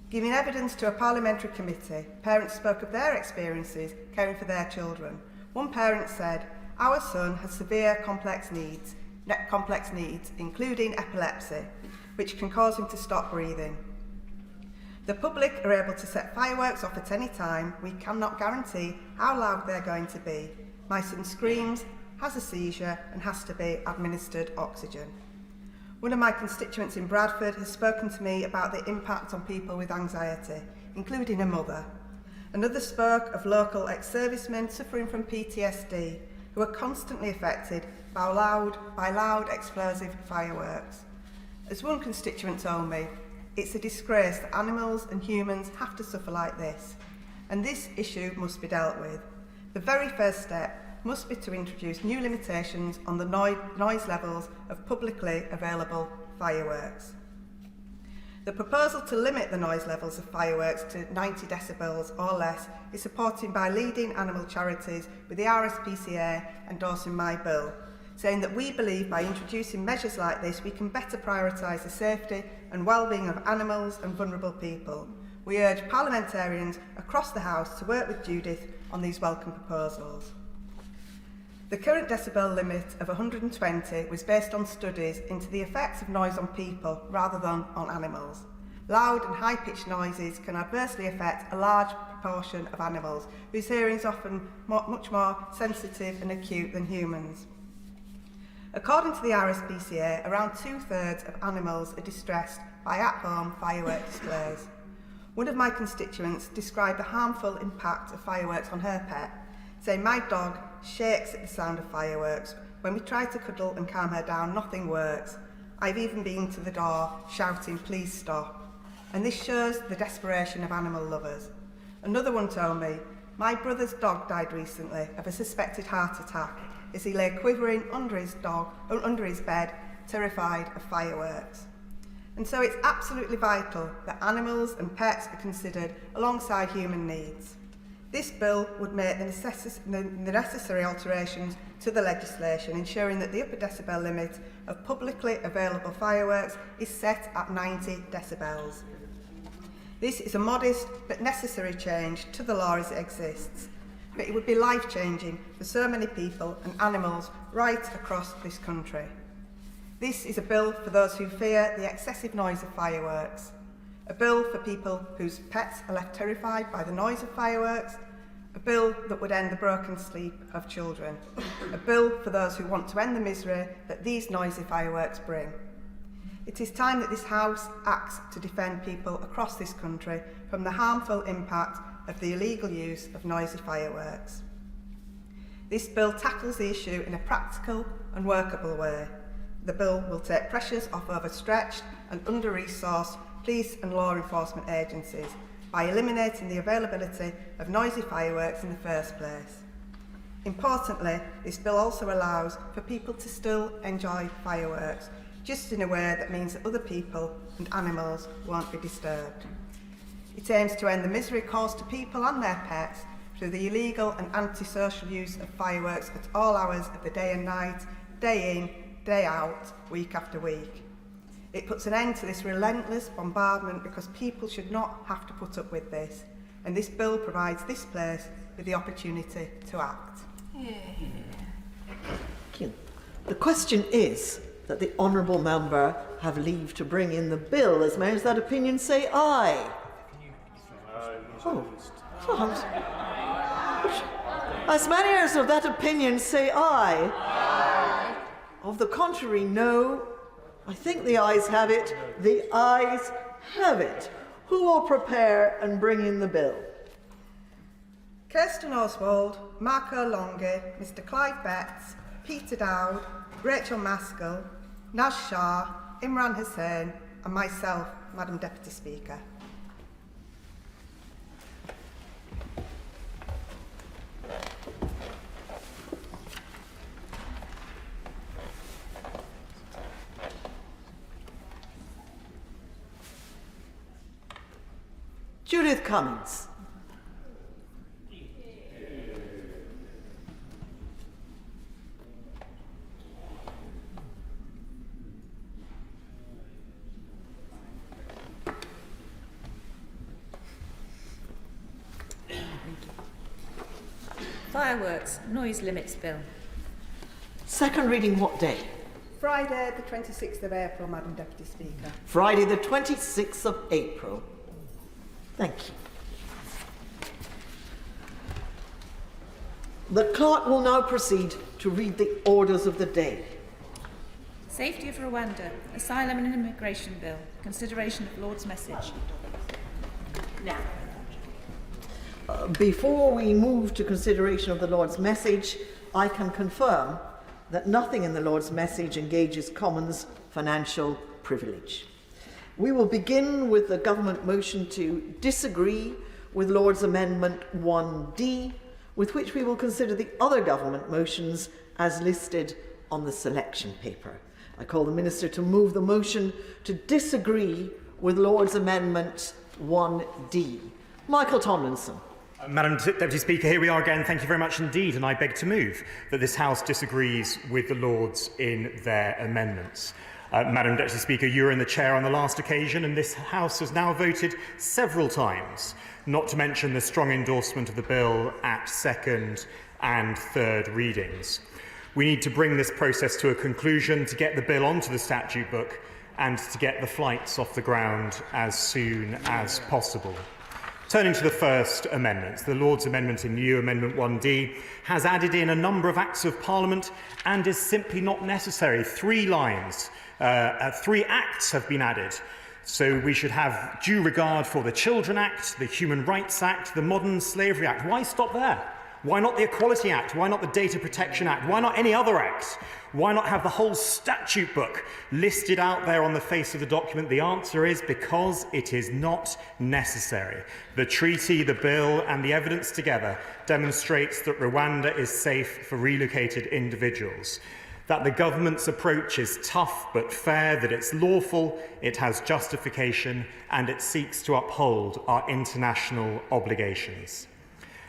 Giving evidence to a parliamentary committee, parents spoke of their experiences caring for their children. One parent said, "Our son has severe complex needs, including epilepsy, which can cause him to stop breathing. The public are able to set fireworks off at any time. We cannot guarantee how loud they're going to be. My son screams, has a seizure and has to be administered oxygen." One of my constituents in Bradford has spoken to me about the impact on people with anxiety, including a mother. Another spoke of local ex-servicemen suffering from PTSD, who are constantly affected by loud explosive fireworks. As one constituent told me, it's a disgrace that animals and humans have to suffer like this, and this issue must be dealt with. The very first step must be to introduce new limitations on the noise levels of publicly available fireworks. The proposal to limit the noise levels of fireworks to 90 decibels or less is supported by leading animal charities, with the RSPCA endorsing my bill, saying that we believe by introducing measures like this we can better prioritise the safety and well-being of animals and vulnerable people. We urge parliamentarians across the House to work with Judith on these welcome proposals. The current decibel limit of 120 was based on studies into the effects of noise on people rather than on animals. Loud and high-pitched noises can adversely affect a large proportion of animals, whose hearing is often much more sensitive and acute than humans. According to the RSPCA, around 2/3 of animals are distressed by at-home firework displays. One of my constituents described the harmful impact of fireworks on her pet, saying, "My dog shakes at the sound of fireworks. When we try to cuddle and calm her down, nothing works. I've even been to the door shouting, 'Please stop.'" And this shows the desperation of animal lovers. Another one told me, "My brother's dog died recently of a suspected heart attack as he lay quivering under his bed, terrified of fireworks." And so it's absolutely vital that animals and pets are considered alongside human needs. This bill would make the necessary alterations to the legislation, ensuring that the upper decibel limit of publicly available fireworks is set at 90 decibels. This is a modest but necessary change to the law as it exists, but it would be life-changing for so many people and animals right across this country. This is a bill for those who fear the excessive noise of fireworks, a bill for people whose pets are left terrified by the noise of fireworks, a bill that would end the broken sleep of children, a bill for those who want to end the misery that these noisy fireworks bring. It is time that this House acts to defend people across this country from the harmful impact of the illegal use of noisy fireworks. This bill tackles the issue in a practical and workable way. The bill will take pressures off overstretched and under-resourced police and law enforcement agencies by eliminating the availability of noisy fireworks in the first place. Importantly, this bill also allows for people to still enjoy fireworks, just in a way that means that other people and animals won't be disturbed. It aims to end the misery caused to people and their pets through the illegal and antisocial use of fireworks at all hours of the day and night, day in, day out, week after week. It puts an end to this relentless bombardment because people should not have to put up with this, and this bill provides this place with the opportunity to act. Thank you. The question is that the honourable member have leave to bring in the bill. As many as that opinion say aye. As many as of that opinion say aye. Aye. Of the contrary, no. I think the ayes have it. The ayes have it. Who will prepare and bring in the bill? Kirsten Oswald, Marco Longi, Mr Clive Betts, Peter Dowd, Rachel Maskell, Naz Shah, Imran Hussain and myself, Madam Deputy Speaker. Judith Cummins. Fireworks, noise limits bill. Second reading what day? Friday the 26th of April, Madam Deputy Speaker. Friday the 26th of April. Thank you. The clerk will now proceed to read the orders of the day. Safety of Rwanda, asylum and immigration bill, consideration of Lord's message. Now. Before we move to consideration of the Lord's message, I can confirm that nothing in the Lord's message engages Commons financial privilege. We will begin with the government motion to disagree with Lord's Amendment 1D, with which we will consider the other government motions as listed on the selection paper. I call the Minister to move the motion to disagree with Lord's Amendment 1D. Michael Tomlinson. Madam Deputy Speaker, here we are again. Thank you very much indeed, and I beg to move that this House disagrees with the Lords in their amendments. Madam Deputy Speaker, you were in the chair on the last occasion, and this House has now voted several times, not to mention the strong endorsement of the bill at second and third readings. We need to bring this process to a conclusion, to get the bill onto the statute book, and to get the flights off the ground as soon as possible. Turning to the first amendment, the Lord's Amendment in New Amendment 1D has added in a number of Acts of Parliament and is simply not necessary. 3 lines, 3 acts have been added. So we should have due regard for the Children Act, the Human Rights Act, the Modern Slavery Act. Why stop there? Why not the Equality Act? Why not the Data Protection Act? Why not any other acts? Why not have the whole statute book listed out there on the face of the document? The answer is because it is not necessary. The treaty, the bill and the evidence together demonstrates that Rwanda is safe for relocated individuals, that the government's approach is tough but fair, that it's lawful, it has justification and it seeks to uphold our international obligations.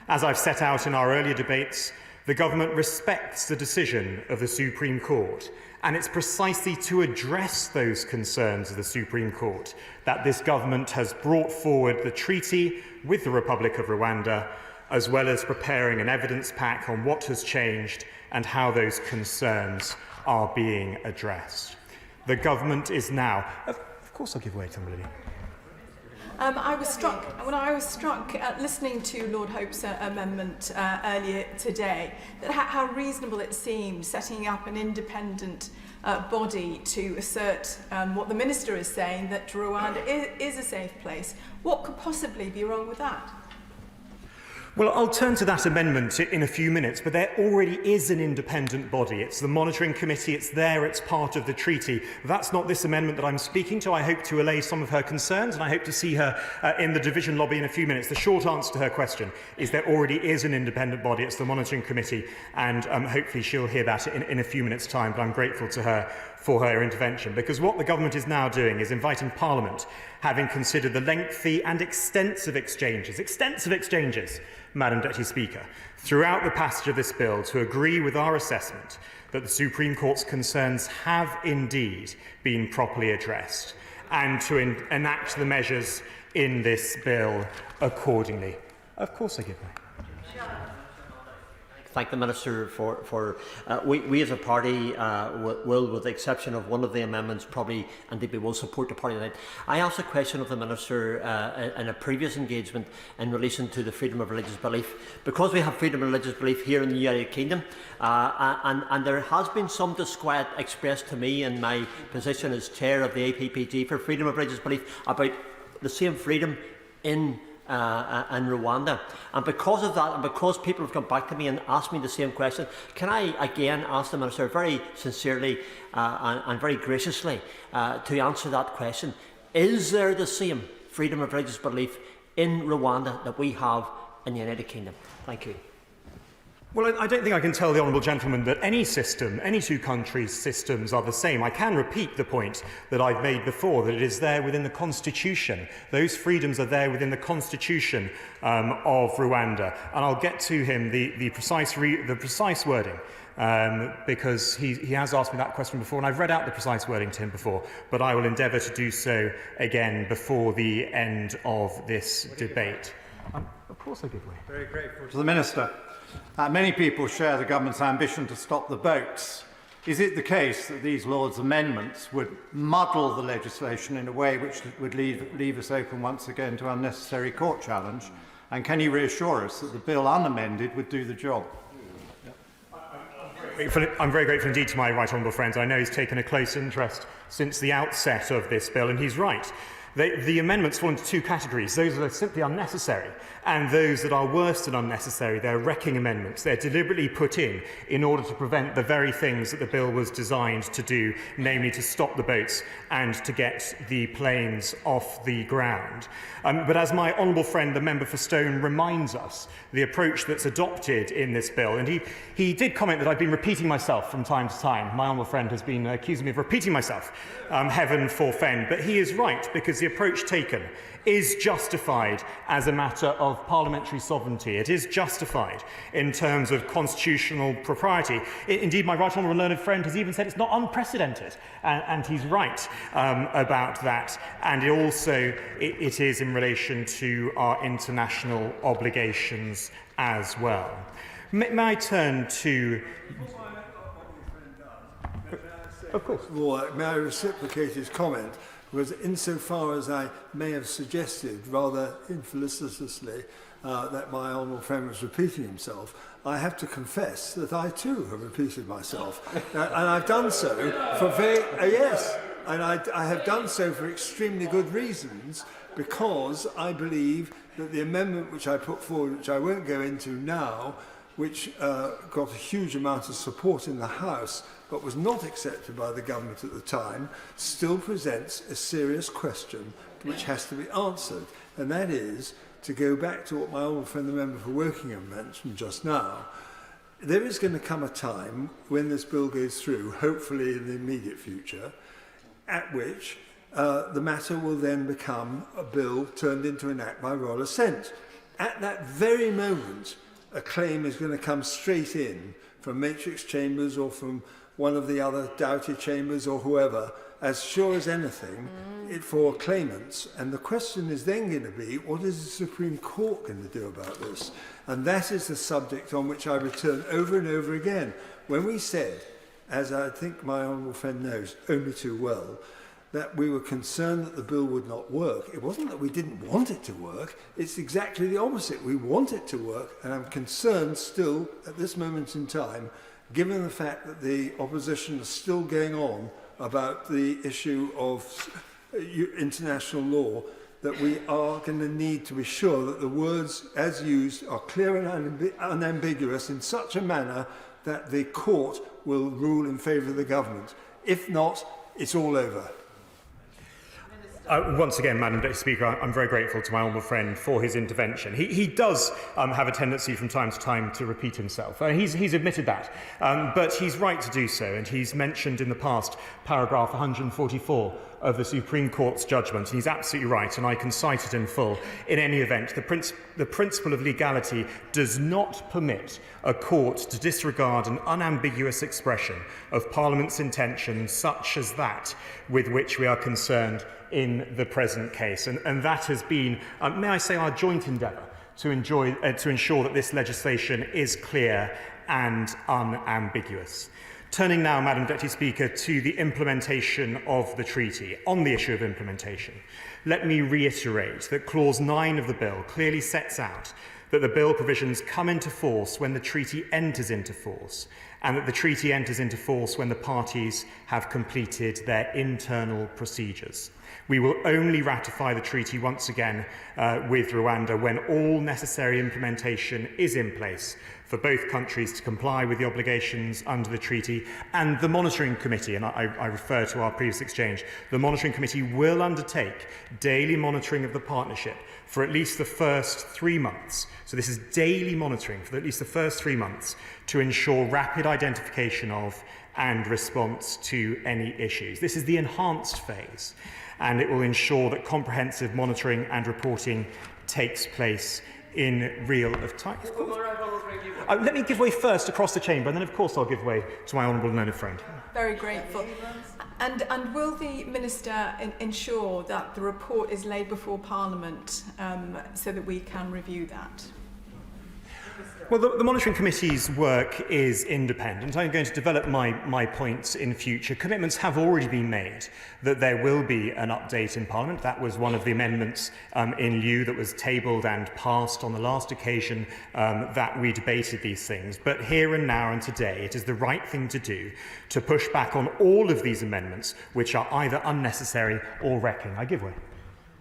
As I've set out in our earlier debates, the government respects the decision of the Supreme Court, and it's precisely to address those concerns of the Supreme Court that this government has brought forward the treaty with the Republic of Rwanda, as well as preparing an evidence pack on what has changed and how those concerns are being addressed. The government is now... Of course I'll give way to somebody. I was struck listening to Lord Hope's amendment earlier today, that how reasonable it seemed setting up an independent body to assert what the Minister is saying, that Rwanda is a safe place. What could possibly be wrong with that? Well, I'll turn to that amendment in a few minutes, but there already is an independent body. It's the Monitoring Committee, it's there, it's part of the treaty. That's not this amendment that I'm speaking to. I hope to allay some of her concerns, and I hope to see her in the division lobby in a few minutes. The short answer to her question is there already is an independent body. It's the Monitoring Committee, and hopefully she'll hear that in a few minutes' time, but I'm grateful to her for her intervention, because what the government is now doing is inviting Parliament, having considered the lengthy and extensive exchanges, Madam Deputy Speaker, throughout the passage of this bill, to agree with our assessment that the Supreme Court's concerns have indeed been properly addressed, and to enact the measures in this bill accordingly. Of course I give way. Thank the Minister for we as a party will, with the exception of one of the amendments, probably indeed we will support the party tonight. I asked a question of the Minister in a previous engagement in relation to the freedom of religious belief. Because we have freedom of religious belief here in the United Kingdom, and there has been some disquiet expressed to me in my position as chair of the APPG for freedom of religious belief about the same freedom in Rwanda. And because of that, and because people have come back to me and asked me the same question, can I again ask the Minister very sincerely and very graciously to answer that question? Is there the same freedom of religious belief in Rwanda that we have in the United Kingdom? Thank you. Well, I don't think I can tell the honourable gentleman that any system, any two countries' systems are the same. I can repeat the point that I've made before, that it is there within the Constitution. Those freedoms are there within the Constitution of Rwanda. And I'll get to him the precise wording, because he has asked me that question before, and I've read out the precise wording to him before, but I will endeavour to do so again before the end of this debate. Of course I give way. Very grateful to the Minister. Many people share the government's ambition to stop the boats. Is it the case that these Lords' amendments would muddle the legislation in a way which would leave us open once again to unnecessary court challenge? And can you reassure us that the bill unamended would do the job? I'm very grateful indeed to my right honourable friend. I know he's taken a close interest since the outset of this bill, and he's right. The amendments fall into two categories: those that are simply unnecessary and those that are worse than unnecessary. They're wrecking amendments. They're deliberately put in order to prevent the very things that the bill was designed to do, namely to stop the boats and to get the planes off the ground. But as my honourable friend, the member for Stone, reminds us, the approach that's adopted in this bill, and he did comment that I've been repeating myself from time to time. My honourable friend has been accusing me of repeating myself, heaven forfend, but he is right, because the approach taken is justified as a matter of parliamentary sovereignty. It is justified in terms of constitutional propriety. Indeed, my right honourable learned friend has even said it's not unprecedented, and he's right about that. And it is in relation to our international obligations as well. May I turn to... Of course. Well, may I reciprocate his comment? Because insofar as I may have suggested, rather infelicitously, that my honourable friend was repeating himself, I have to confess that I too have repeated myself. And I've done so for I have done so for extremely good reasons, because I believe that the amendment which I put forward, which I won't go into now, which got a huge amount of support in the House, but was not accepted by the government at the time, still presents a serious question which has to be answered. And that is, to go back to what my old friend, the member for Wokingham, mentioned just now, there is going to come a time when this bill goes through, hopefully in the immediate future, at which the matter will then become a bill turned into an act by royal assent. At that very moment, a claim is going to come straight in from Matrix Chambers or from one of the other Doughty Chambers or whoever, as sure as anything, for claimants. And the question is then going to be, what is the Supreme Court going to do about this? And that is the subject on which I return over and over again. When we said, as I think my honourable friend knows only too well, that we were concerned that the bill would not work. It wasn't that we didn't want it to work, it's exactly the opposite. We want it to work, and I'm concerned still at this moment in time, given the fact that the opposition is still going on about the issue of international law, that we are going to need to be sure that the words as used are clear and unambiguous in such a manner that the court will rule in favour of the government. If not, it's all over. Once again, Madam Deputy Speaker, I'm very grateful to my honourable friend for his intervention. He does have a tendency from time to time to repeat himself. He's admitted that, but he's right to do so, and he's mentioned in the past paragraph 144 of the Supreme Court's judgment, and he's absolutely right, and I can cite it in full. In any event, the principle of legality does not permit a court to disregard an unambiguous expression of Parliament's intentions such as that with which we are concerned in the present case. And that has been, may I say, our joint endeavour to ensure that this legislation is clear and unambiguous. Turning now, Madam Deputy Speaker, to the implementation of the treaty. On the issue of implementation, let me reiterate that Clause 9 of the bill clearly sets out that the bill provisions come into force when the treaty enters into force, and that the treaty enters into force when the parties have completed their internal procedures. We will only ratify the treaty once again with Rwanda when all necessary implementation is in place for both countries to comply with the obligations under the treaty. And the Monitoring Committee, and I refer to our previous exchange, the Monitoring Committee will undertake daily monitoring of the partnership for at least the first 3 months. So this is daily monitoring for at least the first 3 months to ensure rapid identification of and response to any issues. This is the enhanced phase, and it will ensure that comprehensive monitoring and reporting takes place in real time. Let me give way first across the chamber, and then of course I'll give way to my honourable learned friend. Very grateful. And will the Minister ensure that the report is laid before Parliament so that we can review that? Well, the Monitoring Committee's work is independent. I'm going to develop my points in future. Commitments have already been made that there will be an update in Parliament. That was one of the amendments in lieu that was tabled and passed on the last occasion that we debated these things. But here and now and today, it is the right thing to do to push back on all of these amendments which are either unnecessary or wrecking. I give way.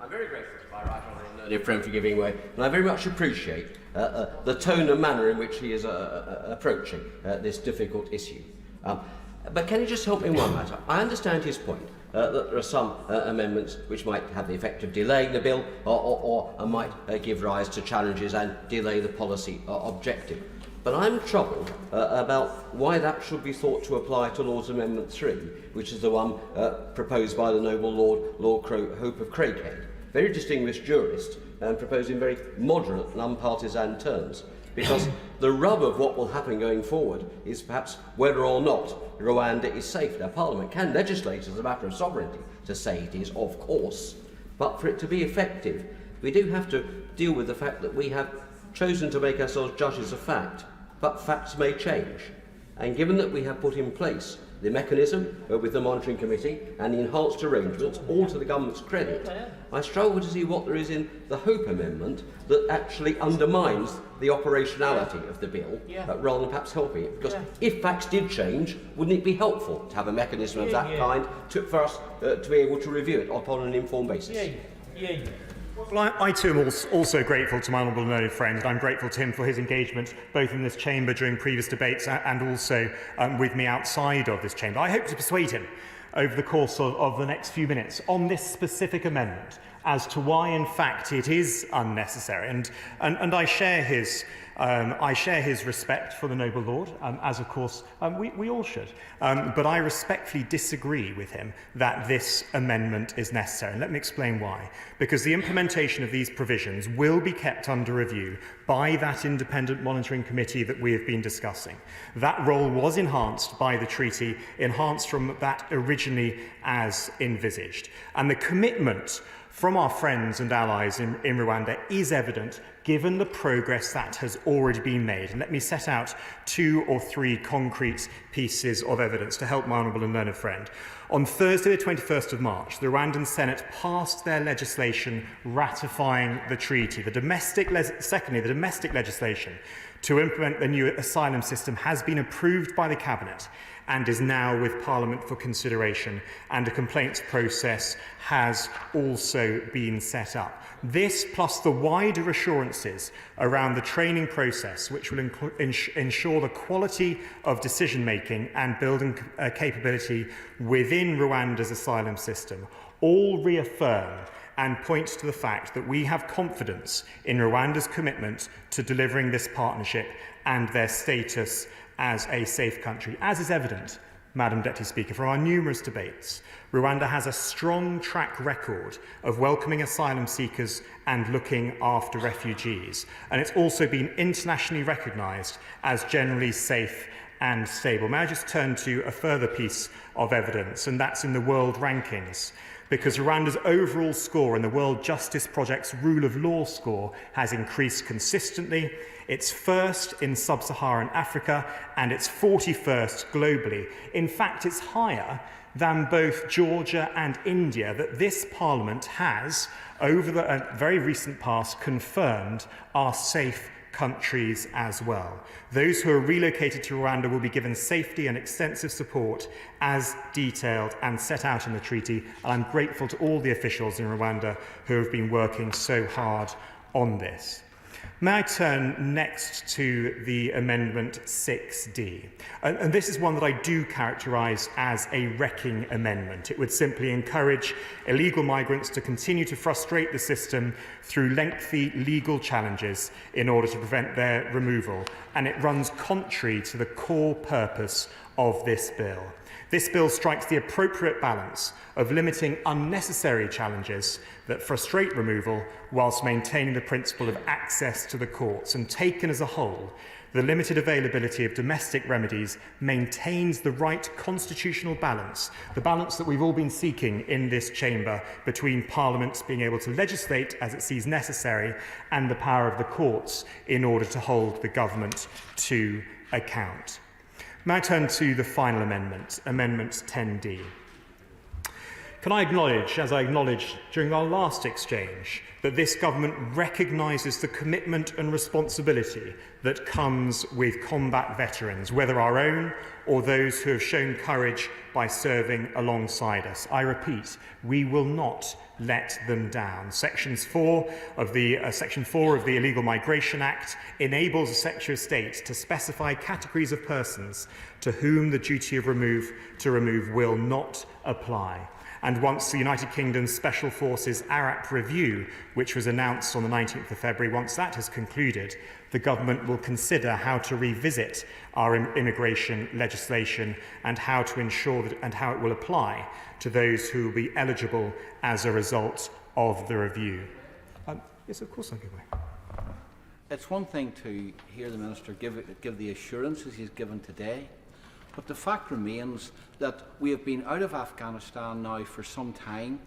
I'm very grateful to my right honourable learned friend for giving way, and I very much appreciate the tone and manner in which he is approaching this difficult issue. But can you just help me in one matter? I understand his point that there are some amendments which might have the effect of delaying the bill or might give rise to challenges and delay the policy objective. But I'm troubled about why that should be thought to apply to Lord's Amendment 3, which is the one proposed by the noble Lord Hope of Craighead, very distinguished jurist, and proposed in very moderate and unpartisan terms, because the rub of what will happen going forward is perhaps whether or not Rwanda is safe. Now, Parliament can legislate as a matter of sovereignty to say it is, of course, but for it to be effective, we do have to deal with the fact that we have chosen to make ourselves judges of fact, but facts may change. And given that we have put in place the mechanism with the Monitoring Committee and the enhanced arrangements, all to the government's credit, I struggle to see what there is in the Hope Amendment that actually undermines the operationality of the bill, rather than perhaps helping it. Because if facts did change, wouldn't it be helpful to have a mechanism of that kind for us to be able to review it upon an informed basis? Well, I too am also grateful to my honourable learned friend, and I'm grateful to him for his engagement both in this chamber during previous debates and also with me outside of this chamber. I hope to persuade him over the course of the next few minutes on this specific amendment as to why, in fact, it is unnecessary. And I share his respect for the noble lord, as of course we all should. But I respectfully disagree with him that this amendment is necessary. And let me explain why. Because the implementation of these provisions will be kept under review by that independent monitoring committee that we have been discussing. That role was enhanced by the treaty, enhanced from that originally as envisaged. And the commitment from our friends and allies in Rwanda is evident given the progress that has already been made. And let me set out 2 or 3 concrete pieces of evidence to help my honourable and learned friend. On Thursday, the 21st of March, the Rwandan Senate passed their legislation ratifying the treaty. Secondly, the domestic legislation to implement the new asylum system has been approved by the Cabinet and is now with Parliament for consideration, and a complaints process has also been set up. This, plus the wider assurances around the training process, which will ensure the quality of decision-making and building capability within Rwanda's asylum system, all reaffirm and point to the fact that we have confidence in Rwanda's commitment to delivering this partnership and their status as a safe country. As is evident, Madam Deputy Speaker, from our numerous debates, Rwanda has a strong track record of welcoming asylum seekers and looking after refugees. And it's also been internationally recognised as generally safe and stable. May I just turn to a further piece of evidence, and that's in the world rankings. Because Rwanda's overall score in the World Justice Project's Rule of Law score has increased consistently. It's first in sub-Saharan Africa and it's 41st globally. In fact, it's higher than both Georgia and India that this Parliament has, over the very recent past, confirmed are safe countries as well. Those who are relocated to Rwanda will be given safety and extensive support as detailed and set out in the treaty. And I'm grateful to all the officials in Rwanda who have been working so hard on this. May I turn next to the Amendment 6D? And this is one that I do characterise as a wrecking amendment. It would simply encourage illegal migrants to continue to frustrate the system through lengthy legal challenges in order to prevent their removal. And it runs contrary to the core purpose of this bill. This bill strikes the appropriate balance of limiting unnecessary challenges that frustrate removal whilst maintaining the principle of access to the courts. And taken as a whole, the limited availability of domestic remedies maintains the right constitutional balance, the balance that we've all been seeking in this chamber between Parliament being able to legislate as it sees necessary and the power of the courts in order to hold the government to account. May I turn to the final amendment, Amendment 10D? Can I acknowledge, as I acknowledged during our last exchange, that this government recognises the commitment and responsibility that comes with combat veterans, whether our own or those who have shown courage by serving alongside us. I repeat, we will not let them down. Section 4 of the Illegal Migration Act enables the Secretary of State to specify categories of persons to whom the duty of remove will not apply. And once the United Kingdom's Special Forces ARAP review, which was announced on the 19th of February, once that has concluded, the government will consider how to revisit our immigration legislation and how to ensure that and how it will apply to those who will be eligible as a result of the review. Yes, of course, I'll give way. It's one thing to hear the Minister give the assurances he's given today, but the fact remains that we have been out of Afghanistan now for some time.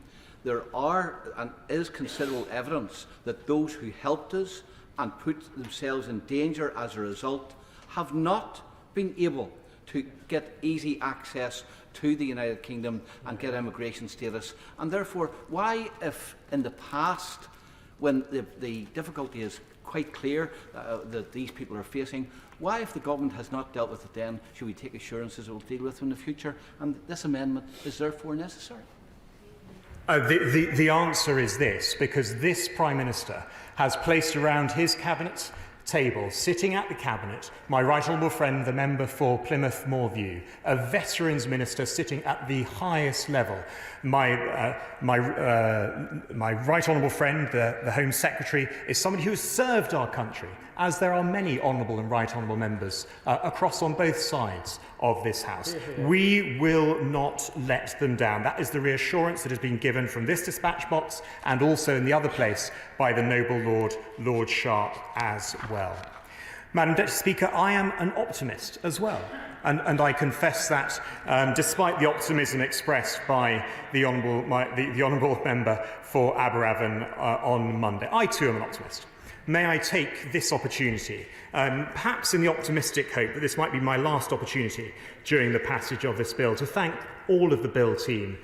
There are and is considerable evidence that those who helped us and put themselves in danger as a result have not been able to get easy access to the United Kingdom and get immigration status. And therefore, why, if in the past, when the difficulty is quite clear that these people are facing, why, if the government has not dealt with it then, should we take assurances it will deal with them in the future? And this amendment is therefore necessary. The answer is this, because this Prime Minister has placed around his cabinet table, sitting at the cabinet, my right honourable friend, the member for Plymouth Moorview, a veterans minister sitting at the highest level. My right honourable friend, the Home Secretary, is somebody who has served our country, as there are many honourable and right honourable members across on both sides of this House. We will not let them down. That is the reassurance that has been given from this dispatch box and also in the other place by the noble Lord Sharp as well. Madam Deputy Speaker, I am an optimist as well. And I confess that despite the optimism expressed by the Honourable Member for Aberavon on Monday, I too am an optimist. May I take this opportunity, perhaps in the optimistic hope that this might be my last opportunity during the passage of this bill, to thank all of the bill team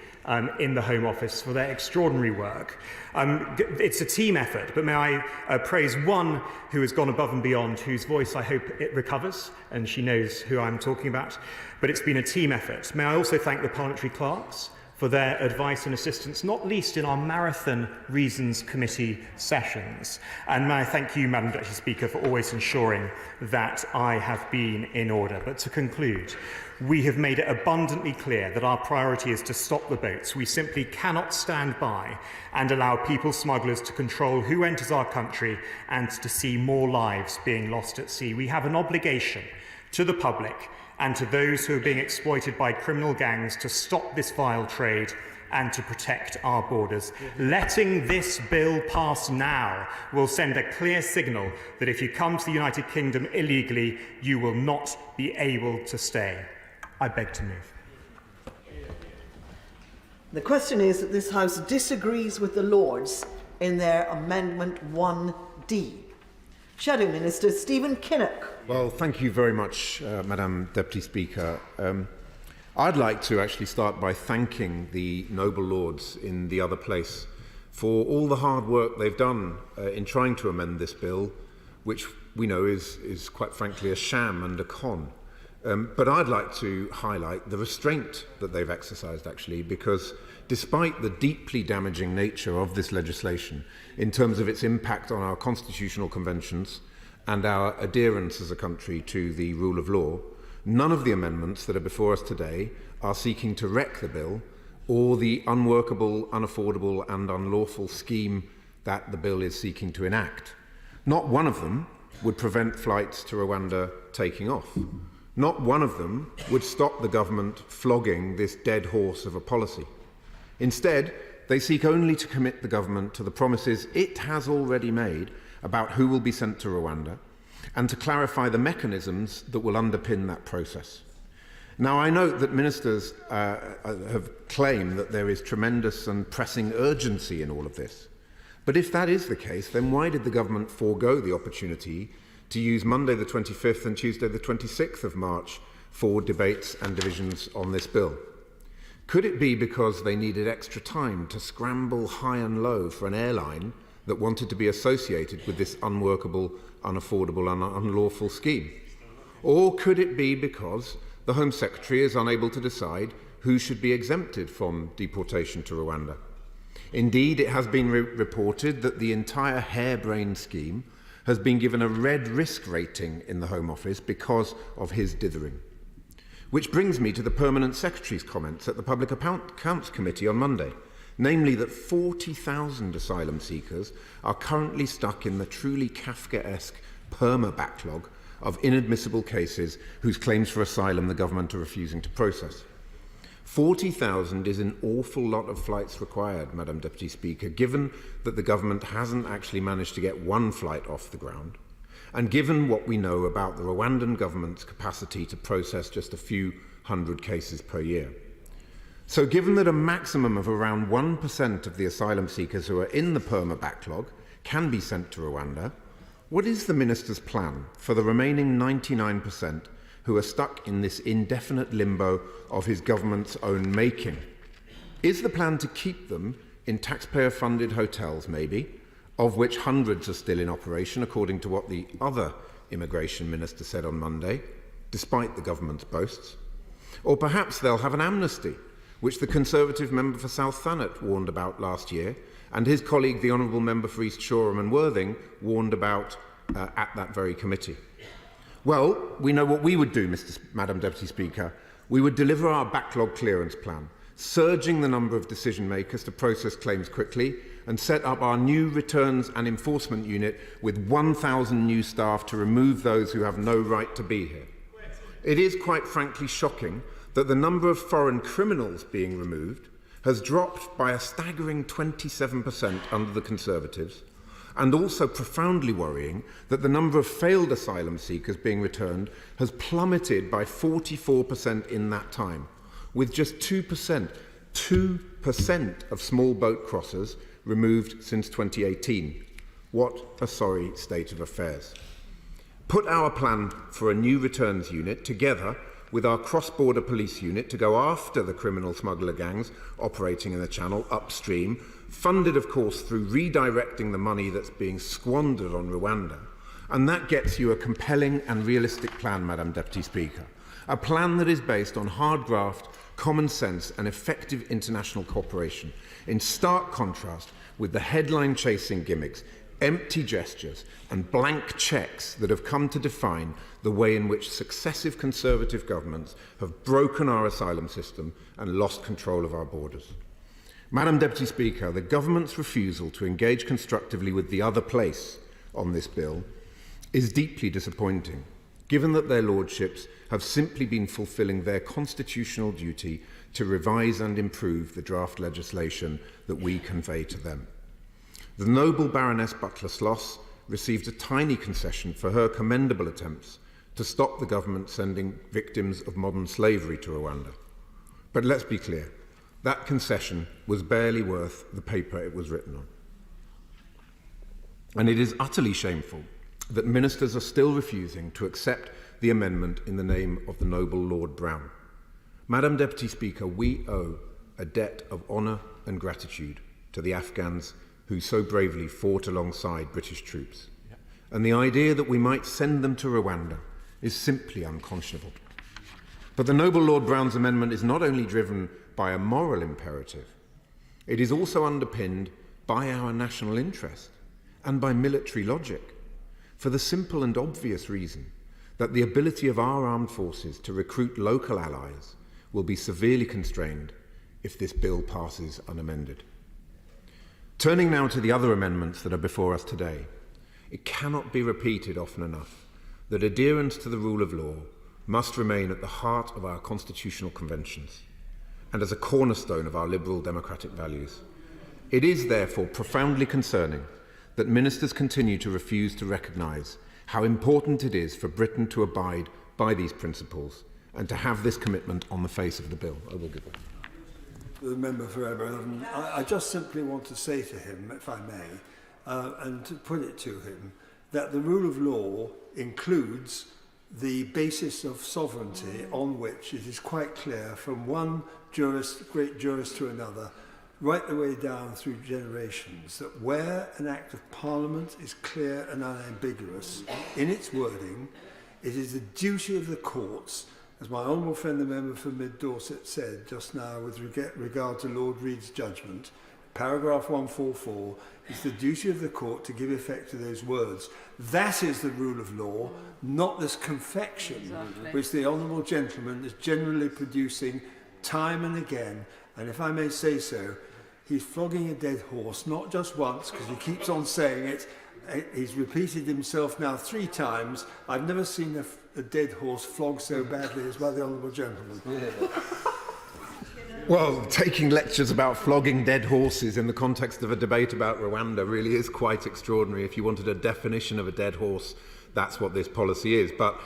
in the Home Office for their extraordinary work. It's a team effort, but may I praise one who has gone above and beyond, whose voice I hope it recovers, and she knows who I'm talking about. But it's been a team effort. May I also thank the parliamentary clerks for their advice and assistance, not least in our Marathon Reasons Committee sessions. And may I thank you, Madam Deputy Speaker, for always ensuring that I have been in order. But to conclude, we have made it abundantly clear that our priority is to stop the boats. We simply cannot stand by and allow people smugglers to control who enters our country and to see more lives being lost at sea. We have an obligation to the public and to those who are being exploited by criminal gangs to stop this vile trade and to protect our borders. Letting this bill pass now will send a clear signal that if you come to the United Kingdom illegally, you will not be able to stay. I beg to move. The question is that this House disagrees with the Lords in their Amendment 1D. Shadow Minister Stephen Kinnock. Well, thank you very much, Madam Deputy Speaker. I'd like to actually start by thanking the noble Lords in the other place for all the hard work they've done in trying to amend this bill, which we know is quite frankly a sham and a con. But I'd like to highlight the restraint that they've exercised, actually, because despite the deeply damaging nature of this legislation in terms of its impact on our constitutional conventions and our adherence as a country to the rule of law, none of the amendments that are before us today are seeking to wreck the bill or the unworkable, unaffordable and unlawful scheme that the bill is seeking to enact. Not one of them would prevent flights to Rwanda taking off. Not one of them would stop the government flogging this dead horse of a policy. Instead, they seek only to commit the government to the promises it has already made about who will be sent to Rwanda and to clarify the mechanisms that will underpin that process. Now, I note that ministers have claimed that there is tremendous and pressing urgency in all of this. But if that is the case, then why did the government forego the opportunity to use Monday the 25th and Tuesday the 26th of March for debates and divisions on this bill? Could it be because they needed extra time to scramble high and low for an airline that wanted to be associated with this unworkable, unaffordable and unlawful scheme? Or could it be because the Home Secretary is unable to decide who should be exempted from deportation to Rwanda? Indeed, it has been reported that the entire harebrained scheme has been given a red risk rating in the Home Office because of his dithering. Which brings me to the Permanent Secretary's comments at the Public Accounts Committee on Monday, namely that 40,000 asylum seekers are currently stuck in the truly Kafkaesque perma-backlog of inadmissible cases whose claims for asylum the government are refusing to process. 40,000 is an awful lot of flights required, Madam Deputy Speaker, given that the government hasn't actually managed to get one flight off the ground, and given what we know about the Rwandan government's capacity to process just a few hundred cases per year. So given that a maximum of around 1% of the asylum seekers who are in the perma backlog can be sent to Rwanda, what is the Minister's plan for the remaining 99% who are stuck in this indefinite limbo of his government's own making? Is the plan to keep them in taxpayer-funded hotels, maybe, of which hundreds are still in operation, according to what the other immigration minister said on Monday, despite the government's boasts? Or perhaps they'll have an amnesty, which the Conservative member for South Thanet warned about last year, and his colleague, the Honourable Member for East Shoreham and Worthing, warned about at that very committee. Well, we know what we would do, Madam Deputy Speaker. We would deliver our backlog clearance plan, surging the number of decision makers to process claims quickly, and set up our new returns and enforcement unit with 1,000 new staff to remove those who have no right to be here. It is quite frankly shocking that the number of foreign criminals being removed has dropped by a staggering 27% under the Conservatives, and also profoundly worrying that the number of failed asylum seekers being returned has plummeted by 44% in that time, with just 2% of small boat crossers removed since 2018. What a sorry state of affairs. Put our plan for a new returns unit together with our cross-border police unit to go after the criminal smuggler gangs operating in the Channel upstream, funded, of course, through redirecting the money that's being squandered on Rwanda. And that gets you a compelling and realistic plan, Madam Deputy Speaker. A plan that is based on hard graft, common sense and effective international cooperation, in stark contrast with the headline-chasing gimmicks, empty gestures and blank cheques that have come to define the way in which successive Conservative governments have broken our asylum system and lost control of our borders. Madam Deputy Speaker, the government's refusal to engage constructively with the other place on this bill is deeply disappointing, given that their lordships have simply been fulfilling their constitutional duty to revise and improve the draft legislation that we convey to them. The noble Baroness Butler-Sloss received a tiny concession for her commendable attempts to stop the government sending victims of modern slavery to Rwanda. But let's be clear, that concession was barely worth the paper it was written on. And it is utterly shameful that ministers are still refusing to accept the amendment in the name of the noble Lord Brown. Madam Deputy Speaker, we owe a debt of honour and gratitude to the Afghans who so bravely fought alongside British troops. And the idea that we might send them to Rwanda is simply unconscionable. But the noble Lord Brown's amendment is not only driven by a moral imperative, it is also underpinned by our national interest and by military logic, for the simple and obvious reason that the ability of our armed forces to recruit local allies will be severely constrained if this bill passes unamended. Turning now to the other amendments that are before us today, it cannot be repeated often enough that adherence to the rule of law must remain at the heart of our constitutional conventions and as a cornerstone of our liberal democratic values. It is therefore profoundly concerning that ministers continue to refuse to recognise how important it is for Britain to abide by these principles and to have this commitment on the face of the bill. I will give it. The member for Aberdeen, I just simply want to say to him, if I may, and to put it to him, that the rule of law includes the basis of sovereignty on which it is quite clear from one great jurist to another, right the way down through generations, that where an act of Parliament is clear and unambiguous in its wording, it is the duty of the courts, as my honourable friend the member for Mid Dorset said just now with regard to Lord Reid's judgment, paragraph 144, it's the duty of the court to give effect to those words. That is the rule of law, not this confection which the honourable gentleman is generally producing time and again. And if I may say so, he's flogging a dead horse, not just once, because he keeps on saying it. He's repeated himself now 3 times. I've never seen a dead horse flogged so badly as by the honourable gentleman. Well, taking lectures about flogging dead horses in the context of a debate about Rwanda really is quite extraordinary. If you wanted a definition of a dead horse, that's what this policy is. But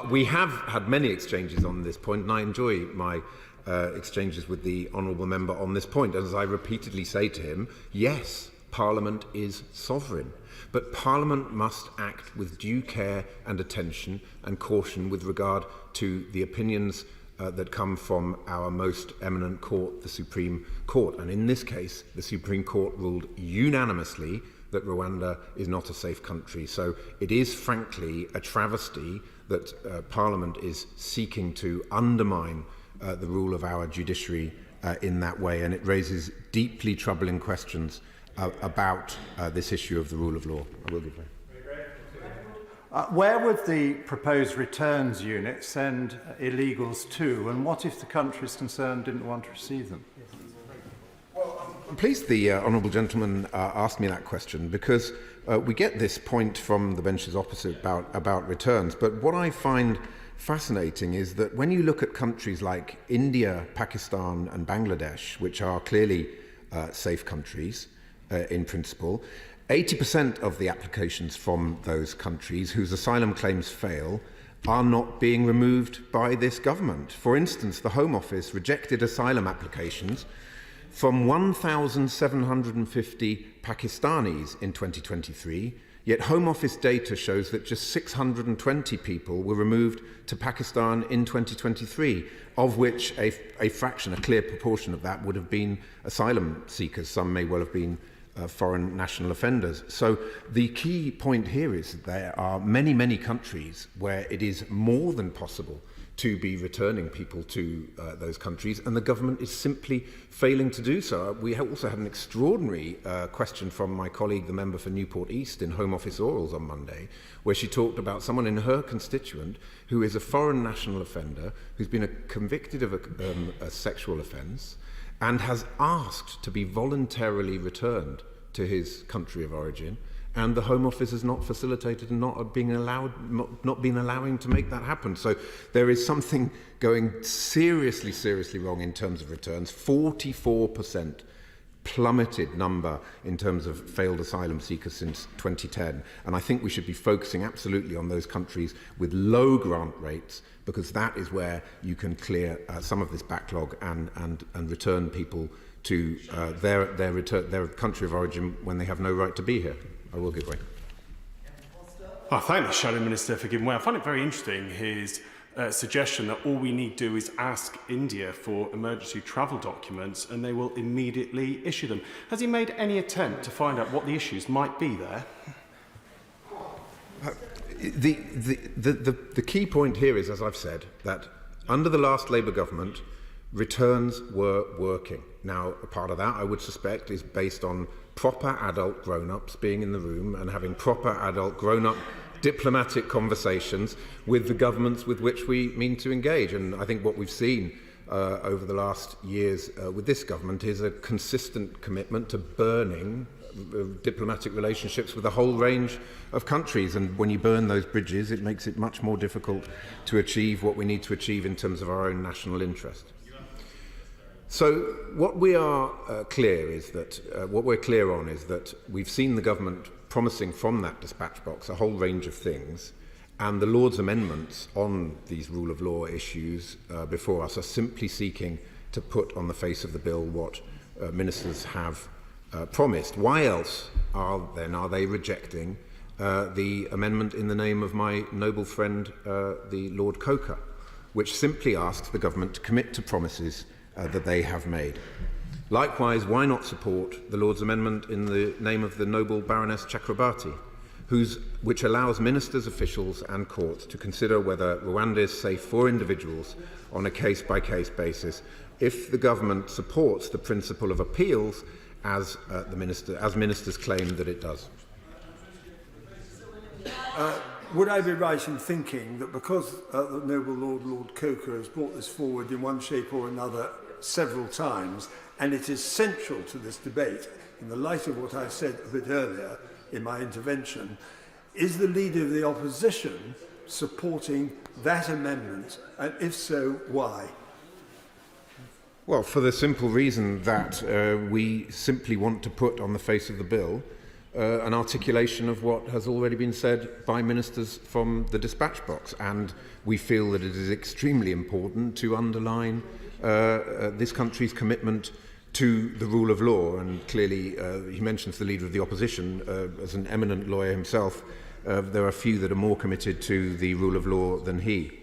we have had many exchanges on this point, and I enjoy my exchanges with the honourable member on this point. As I repeatedly say to him, yes, Parliament is sovereign, but Parliament must act with due care and attention and caution with regard to the opinions that come from our most eminent court, the Supreme Court. And in this case, the Supreme Court ruled unanimously that Rwanda is not a safe country. So it is frankly a travesty that Parliament is seeking to undermine the rule of our judiciary in that way, and it raises deeply troubling questions about this issue of the rule of law. I will give way. Where would the proposed returns unit send illegals to, and what if the countries concerned didn't want to receive them? I'm pleased the honourable gentleman asked me that question, because we get this point from the benches opposite about returns, but what I find fascinating is that when you look at countries like India, Pakistan and Bangladesh, which are clearly safe countries in principle, 80% of the applications from those countries whose asylum claims fail are not being removed by this government. For instance, the Home Office rejected asylum applications from 1,750 Pakistanis in 2023, yet Home Office data shows that just 620 people were removed to Pakistan in 2023, of which a fraction, a clear proportion of that would have been asylum seekers. Some may well have been foreign national offenders. So the key point here is that there are many, many countries where it is more than possible to be returning people to those countries, and the government is simply failing to do so. We also had an extraordinary question from my colleague, the member for Newport East, in Home Office Orals on Monday, where she talked about someone in her constituent who is a foreign national offender, who's been convicted of a sexual offence, and has asked to be voluntarily returned to his country of origin, and the Home Office has not facilitated and not been allowing to make that happen. So there is something going seriously wrong in terms of returns. 44% plummeted number in terms of failed asylum seekers since 2010. And I think we should be focusing absolutely on those countries with low grant rates, because that is where you can clear some of this backlog and return people to their country of origin when they have no right to be here. I will give way. I thank the Shadow Minister for giving way. I find it very interesting, his suggestion that all we need do is ask India for emergency travel documents and they will immediately issue them. Has he made any attempt to find out what the issues might be there? The key point here is, as I've said, that under the last Labour government, returns were working. Now, a part of that, I would suspect, is based on proper adult grown-ups being in the room and having proper adult grown-up diplomatic conversations with the governments with which we mean to engage. And I think what we've seen over the last years with this government is a consistent commitment to burning diplomatic relationships with a whole range of countries. And when you burn those bridges, it makes it much more difficult to achieve what we need to achieve in terms of our own national interest. So what we are clear on is that we've seen the government promising from that dispatch box a whole range of things, and the Lord's amendments on these rule of law issues before us are simply seeking to put on the face of the bill what ministers have promised. Why else are they rejecting the amendment in the name of my noble friend, the Lord Coker, which simply asks the government to commit to promises that they have made? Likewise, why not support the Lord's amendment in the name of the noble Baroness Chakrabarti, which allows ministers, officials and courts to consider whether Rwanda is safe for individuals on a case-by-case basis if the government supports the principle of appeals as ministers claim that it does? Would I be right in thinking that because the noble Lord Coker has brought this forward in one shape or another several times, and it is central to this debate, in the light of what I said a bit earlier in my intervention, is the Leader of the Opposition supporting that amendment, and if so, why? Well, for the simple reason that we simply want to put on the face of the bill an articulation of what has already been said by ministers from the dispatch box, and we feel that it is extremely important to underline this country's commitment to the rule of law. And clearly, he mentions the Leader of the Opposition as an eminent lawyer himself. There are few that are more committed to the rule of law than he.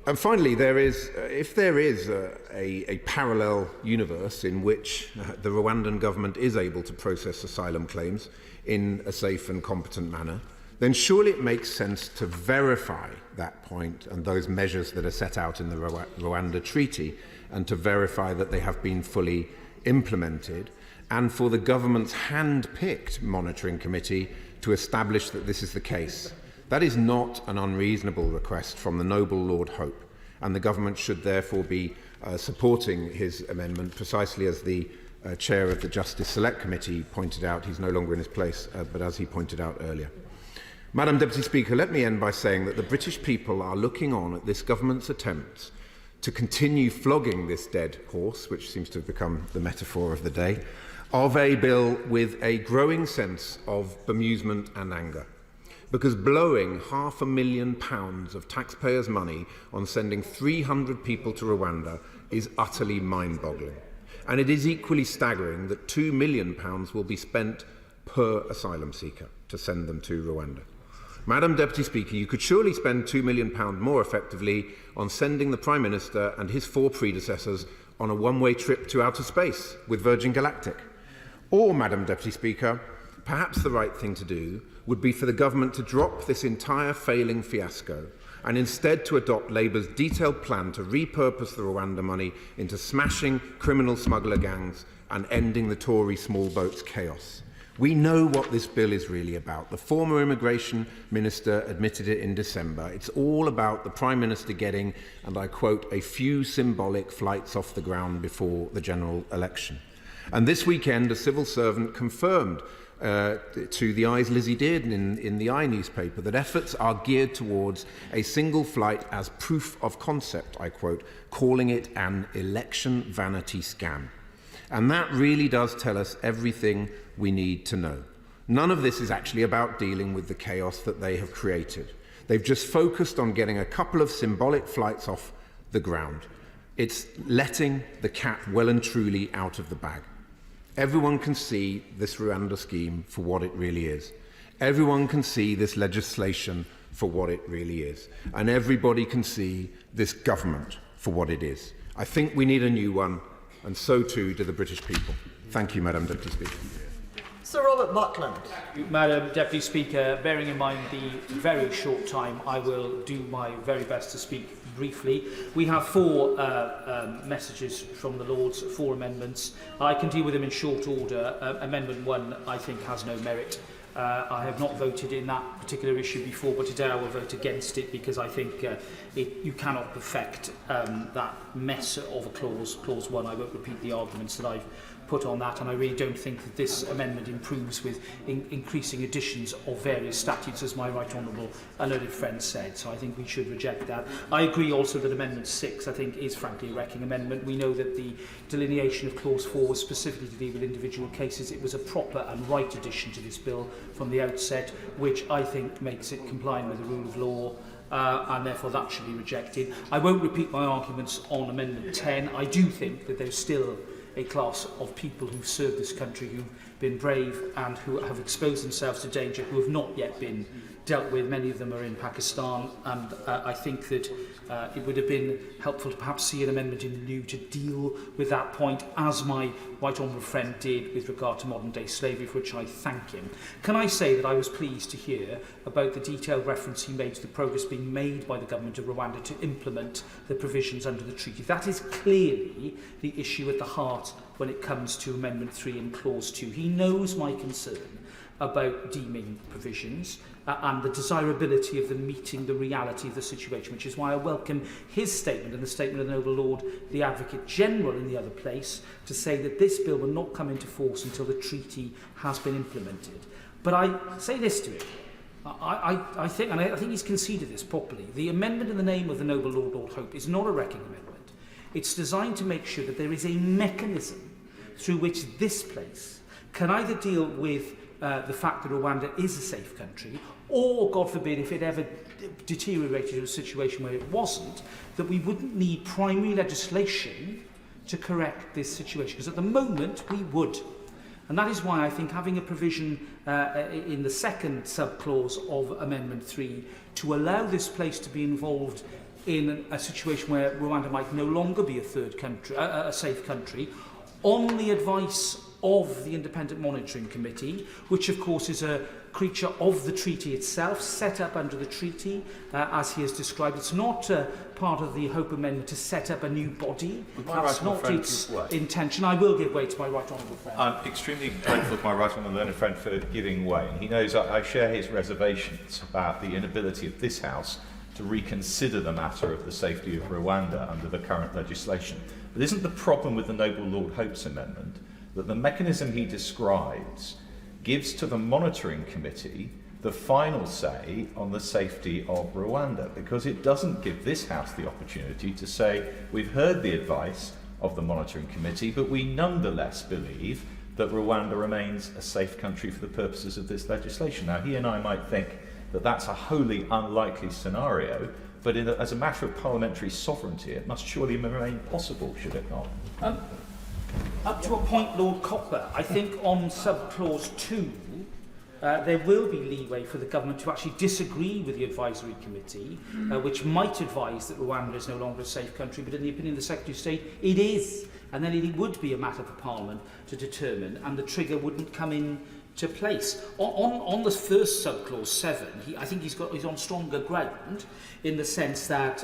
And finally, if there is a parallel universe in which the Rwandan government is able to process asylum claims in a safe and competent manner, then surely it makes sense to verify that point and those measures that are set out in the Rwanda Treaty, and to verify that they have been fully implemented, and for the government's hand-picked monitoring committee to establish that this is the case. That is not an unreasonable request from the noble Lord Hope, and the government should therefore be supporting his amendment, precisely as the chair of the Justice Select Committee pointed out. He's no longer in his place, but as he pointed out earlier. Madam Deputy Speaker, let me end by saying that the British people are looking on at this government's attempts to continue flogging this dead horse, which seems to have become the metaphor of the day, of a bill with a growing sense of bemusement and anger. Because blowing £500,000 of taxpayers' money on sending 300 people to Rwanda is utterly mind-boggling. And it is equally staggering that £2 million will be spent per asylum seeker to send them to Rwanda. Madam Deputy Speaker, you could surely spend £2 million more effectively on sending the Prime Minister and his 4 predecessors on a one-way trip to outer space with Virgin Galactic. Or, Madam Deputy Speaker, perhaps the right thing to do would be for the government to drop this entire failing fiasco and instead to adopt Labour's detailed plan to repurpose the Rwanda money into smashing criminal smuggler gangs and ending the Tory small boats chaos. We know what this bill is really about. The former Immigration Minister admitted it in December. It's all about the Prime Minister getting, and I quote, a few symbolic flights off the ground before the general election. And this weekend, a civil servant confirmed to the Eye's Lizzie Dearden in the Eye newspaper that efforts are geared towards a single flight as proof of concept, I quote, calling it an election vanity scam. And that really does tell us everything we need to know. None of this is actually about dealing with the chaos that they have created. They've just focused on getting a couple of symbolic flights off the ground. It's letting the cat well and truly out of the bag. Everyone can see this Rwanda scheme for what it really is. Everyone can see this legislation for what it really is. And everybody can see this government for what it is. I think we need a new one, and so too do the British people. Thank you, Madam Deputy Speaker. Sir Robert Buckland. Madam Deputy Speaker, bearing in mind the very short time, I will do my very best to speak briefly. We have 4 messages from the Lords, 4 amendments. I can deal with them in short order. Amendment 1, I think, has no merit. I have not voted in that particular issue before, but today I will vote against it because I think you cannot perfect that mess of a clause 1. I won't repeat the arguments that I've put on that, and I really don't think that this amendment improves with increasing additions of various statutes, as my right honourable and learned friend said, so I think we should reject that. I agree also that Amendment 6, I think, is frankly a wrecking amendment. We know that the delineation of Clause 4 was specifically to deal with individual cases. It was a proper and right addition to this bill from the outset, which I think makes it compliant with the rule of law, and therefore that should be rejected. I won't repeat my arguments on Amendment 10. I do think that there's still a class of people who've served this country, who've been brave and who have exposed themselves to danger, who have not yet been dealt with. Many of them are in Pakistan, and I think that it would have been helpful to perhaps see an amendment in lieu to deal with that point, as my right honourable friend did with regard to modern-day slavery, for which I thank him. Can I say that I was pleased to hear about the detailed reference he made to the progress being made by the government of Rwanda to implement the provisions under the treaty. That is clearly the issue at the heart when it comes to Amendment 3 and Clause 2. He knows my concern about deeming provisions and the desirability of them meeting the reality of the situation, which is why I welcome his statement and the statement of the Noble Lord, the Advocate General in the other place, to say that this bill will not come into force until the treaty has been implemented. But I say this to him. I think he's conceded this properly. The amendment in the name of the Noble Lord, Lord Hope, is not a wrecking amendment. It's designed to make sure that there is a mechanism through which this place can either deal with the fact that Rwanda is a safe country, or, God forbid, if it ever deteriorated to a situation where it wasn't, that we wouldn't need primary legislation to correct this situation. Because at the moment, we would. And that is why I think having a provision in the second subclause of Amendment 3 to allow this place to be involved in a situation where Rwanda might no longer be a third country, a safe country, on the advice of the Independent Monitoring Committee, which of course is a creature of the treaty itself, set up under the treaty, as he has described. It's not part of the Hope Amendment to set up a new body. That's not its intention. I will give way to my right honourable friend. I'm extremely grateful to my right honourable learned friend for giving way. He knows I share his reservations about the inability of this House to reconsider the matter of the safety of Rwanda under the current legislation. But isn't the problem with the Noble Lord Hope's amendment that the mechanism he describes gives to the monitoring committee the final say on the safety of Rwanda, because it doesn't give this House the opportunity to say, we've heard the advice of the monitoring committee, but we nonetheless believe that Rwanda remains a safe country for the purposes of this legislation. Now, he and I might think that that's a wholly unlikely scenario, but as a matter of parliamentary sovereignty, it must surely remain possible, should it not? Up to a point, Lord Copper, I think on subclause 2, there will be leeway for the government to actually disagree with the advisory committee, which might advise that Rwanda is no longer a safe country, but in the opinion of the Secretary of State, it is. And then it would be a matter for Parliament to determine, and the trigger wouldn't come into place. On the first subclause 7, I think he's on stronger ground in the sense that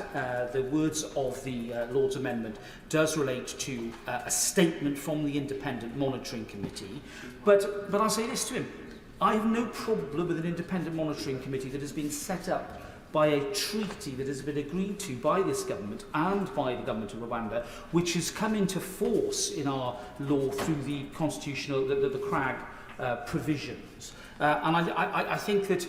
the words of the Lord's Amendment does relate to a statement from the Independent Monitoring Committee. But I'll say this to him. I have no problem with an independent monitoring committee that has been set up by a treaty that has been agreed to by this government and by the government of Rwanda, which has come into force in our law through the constitutional, the CRAG provisions. And I think that,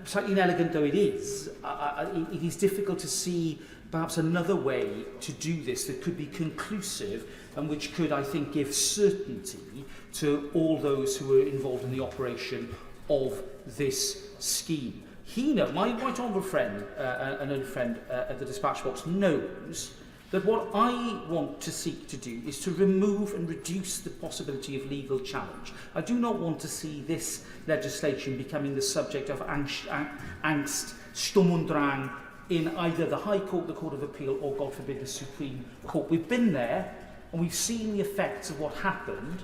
slightly inelegant though it is difficult to see perhaps another way to do this that could be conclusive and which could, I think, give certainty to all those who are involved in the operation of this scheme. My right honourable friend, an old friend at the dispatch box, knows that what I want to seek to do is to remove and reduce the possibility of legal challenge. I do not want to see this legislation becoming the subject of angst, sturm und drang, in either the High Court, the Court of Appeal, or, God forbid, the Supreme Court. We've been there, and we've seen the effects of what happened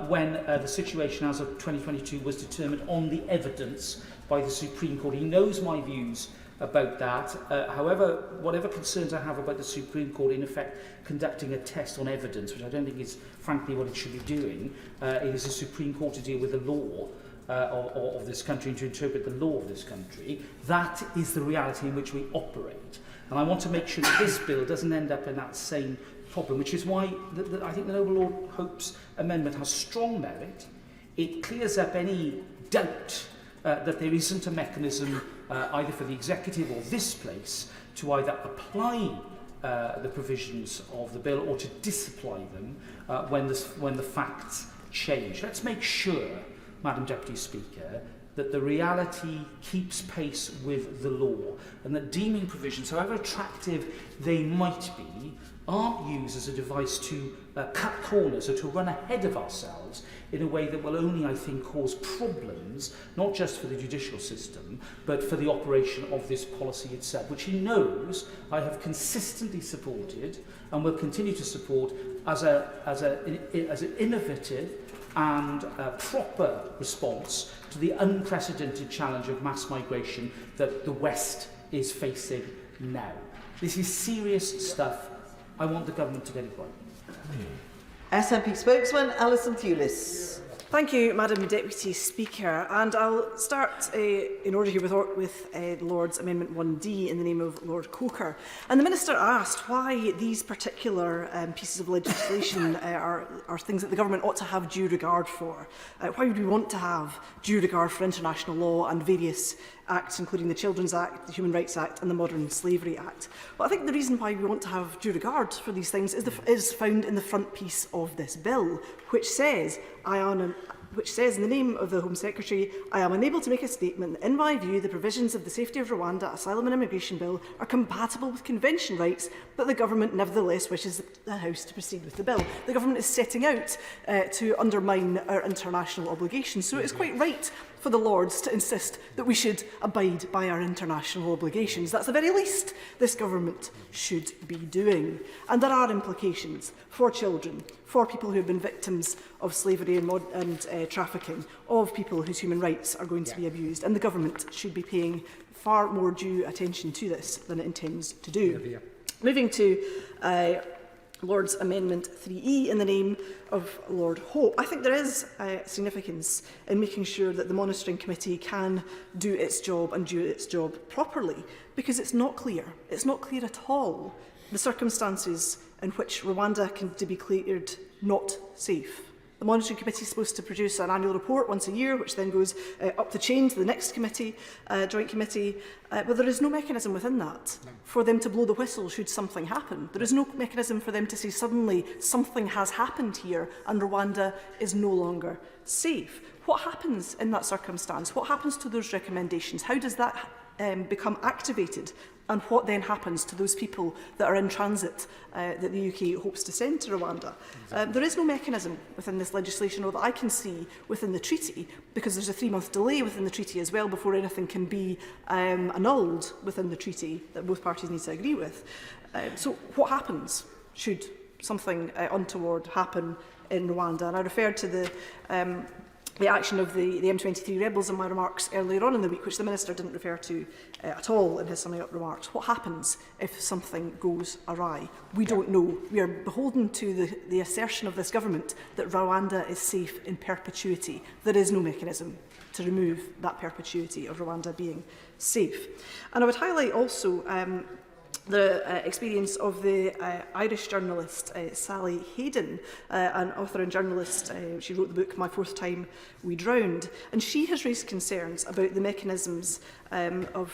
when the situation as of 2022 was determined on the evidence by the Supreme Court. He knows my views about that. However, whatever concerns I have about the Supreme Court, in effect, conducting a test on evidence, which I don't think is, frankly, what it should be doing, it is the Supreme Court to deal with the law of this country and to interpret the law of this country. That is the reality in which we operate. And I want to make sure that this bill doesn't end up in that same problem, which is why I think the Noble Lord Hope's amendment has strong merit. It clears up any doubt that there isn't a mechanism either for the executive or this place to either apply the provisions of the bill or to disapply them when the facts change. Let's make sure, Madam Deputy Speaker, that the reality keeps pace with the law and that deeming provisions, however attractive they might be, aren't used as a device to cut corners or to run ahead of ourselves in a way that will only, I think, cause problems, not just for the judicial system, but for the operation of this policy itself, which he knows I have consistently supported and will continue to support as an innovative and proper response to the unprecedented challenge of mass migration that the West is facing now. This is serious stuff. I want the government to get it right. SNP spokesman Alison Thewlis. Thank you, Madam Deputy Speaker. And I'll start in order here with Lord's Amendment 1D in the name of Lord Coker. And the Minister asked why these particular pieces of legislation are things that the government ought to have due regard for. Why would we want to have due regard for international law and various acts, including the Children's Act, the Human Rights Act and the Modern Slavery Act? Well, I think the reason why we want to have due regard for these things is found in the front piece of this bill, which says, in the name of the Home Secretary, I am unable to make a statement that, in my view, the provisions of the Safety of Rwanda Asylum and Immigration Bill are compatible with convention rights, but the government nevertheless wishes the House to proceed with the bill. The government is setting out to undermine our international obligations, so it is quite right for the Lords to insist that we should abide by our international obligations. That's the very least this government should be doing. And there are implications for children, for people who have been victims of slavery and trafficking, of people whose human rights are going to be abused. And the government should be paying far more due attention to this than it intends to do. Moving to Lord's Amendment 3E in the name of Lord Hope. I think there is significance in making sure that the Monitoring Committee can do its job and do its job properly, because it's not clear. It's not clear at all the circumstances in which Rwanda can be declared not safe. The Monitoring Committee is supposed to produce an annual report once a year, which then goes up the chain to the next committee, joint committee. But there is no mechanism within that for them to blow the whistle should something happen. There is no mechanism for them to say suddenly something has happened here and Rwanda is no longer safe. What happens in that circumstance? What happens to those recommendations? How does that become activated? And what then happens to those people that are in transit that the UK hopes to send to Rwanda? There is no mechanism within this legislation, or that I can see within the treaty, because there's a 3-month delay within the treaty as well before anything can be annulled within the treaty that both parties need to agree with. So what happens should something untoward happen in Rwanda? And I referred to the action of the M23 rebels in my remarks earlier on in the week, which the Minister didn't refer to at all in his summing up remarks. What happens if something goes awry? We don't know. We are beholden to the assertion of this government that Rwanda is safe in perpetuity. There is no mechanism to remove that perpetuity of Rwanda being safe. And I would highlight also the experience of the Irish journalist Sally Hayden, an author and journalist. She wrote the book My Fourth Time We Drowned, and she has raised concerns about the mechanisms of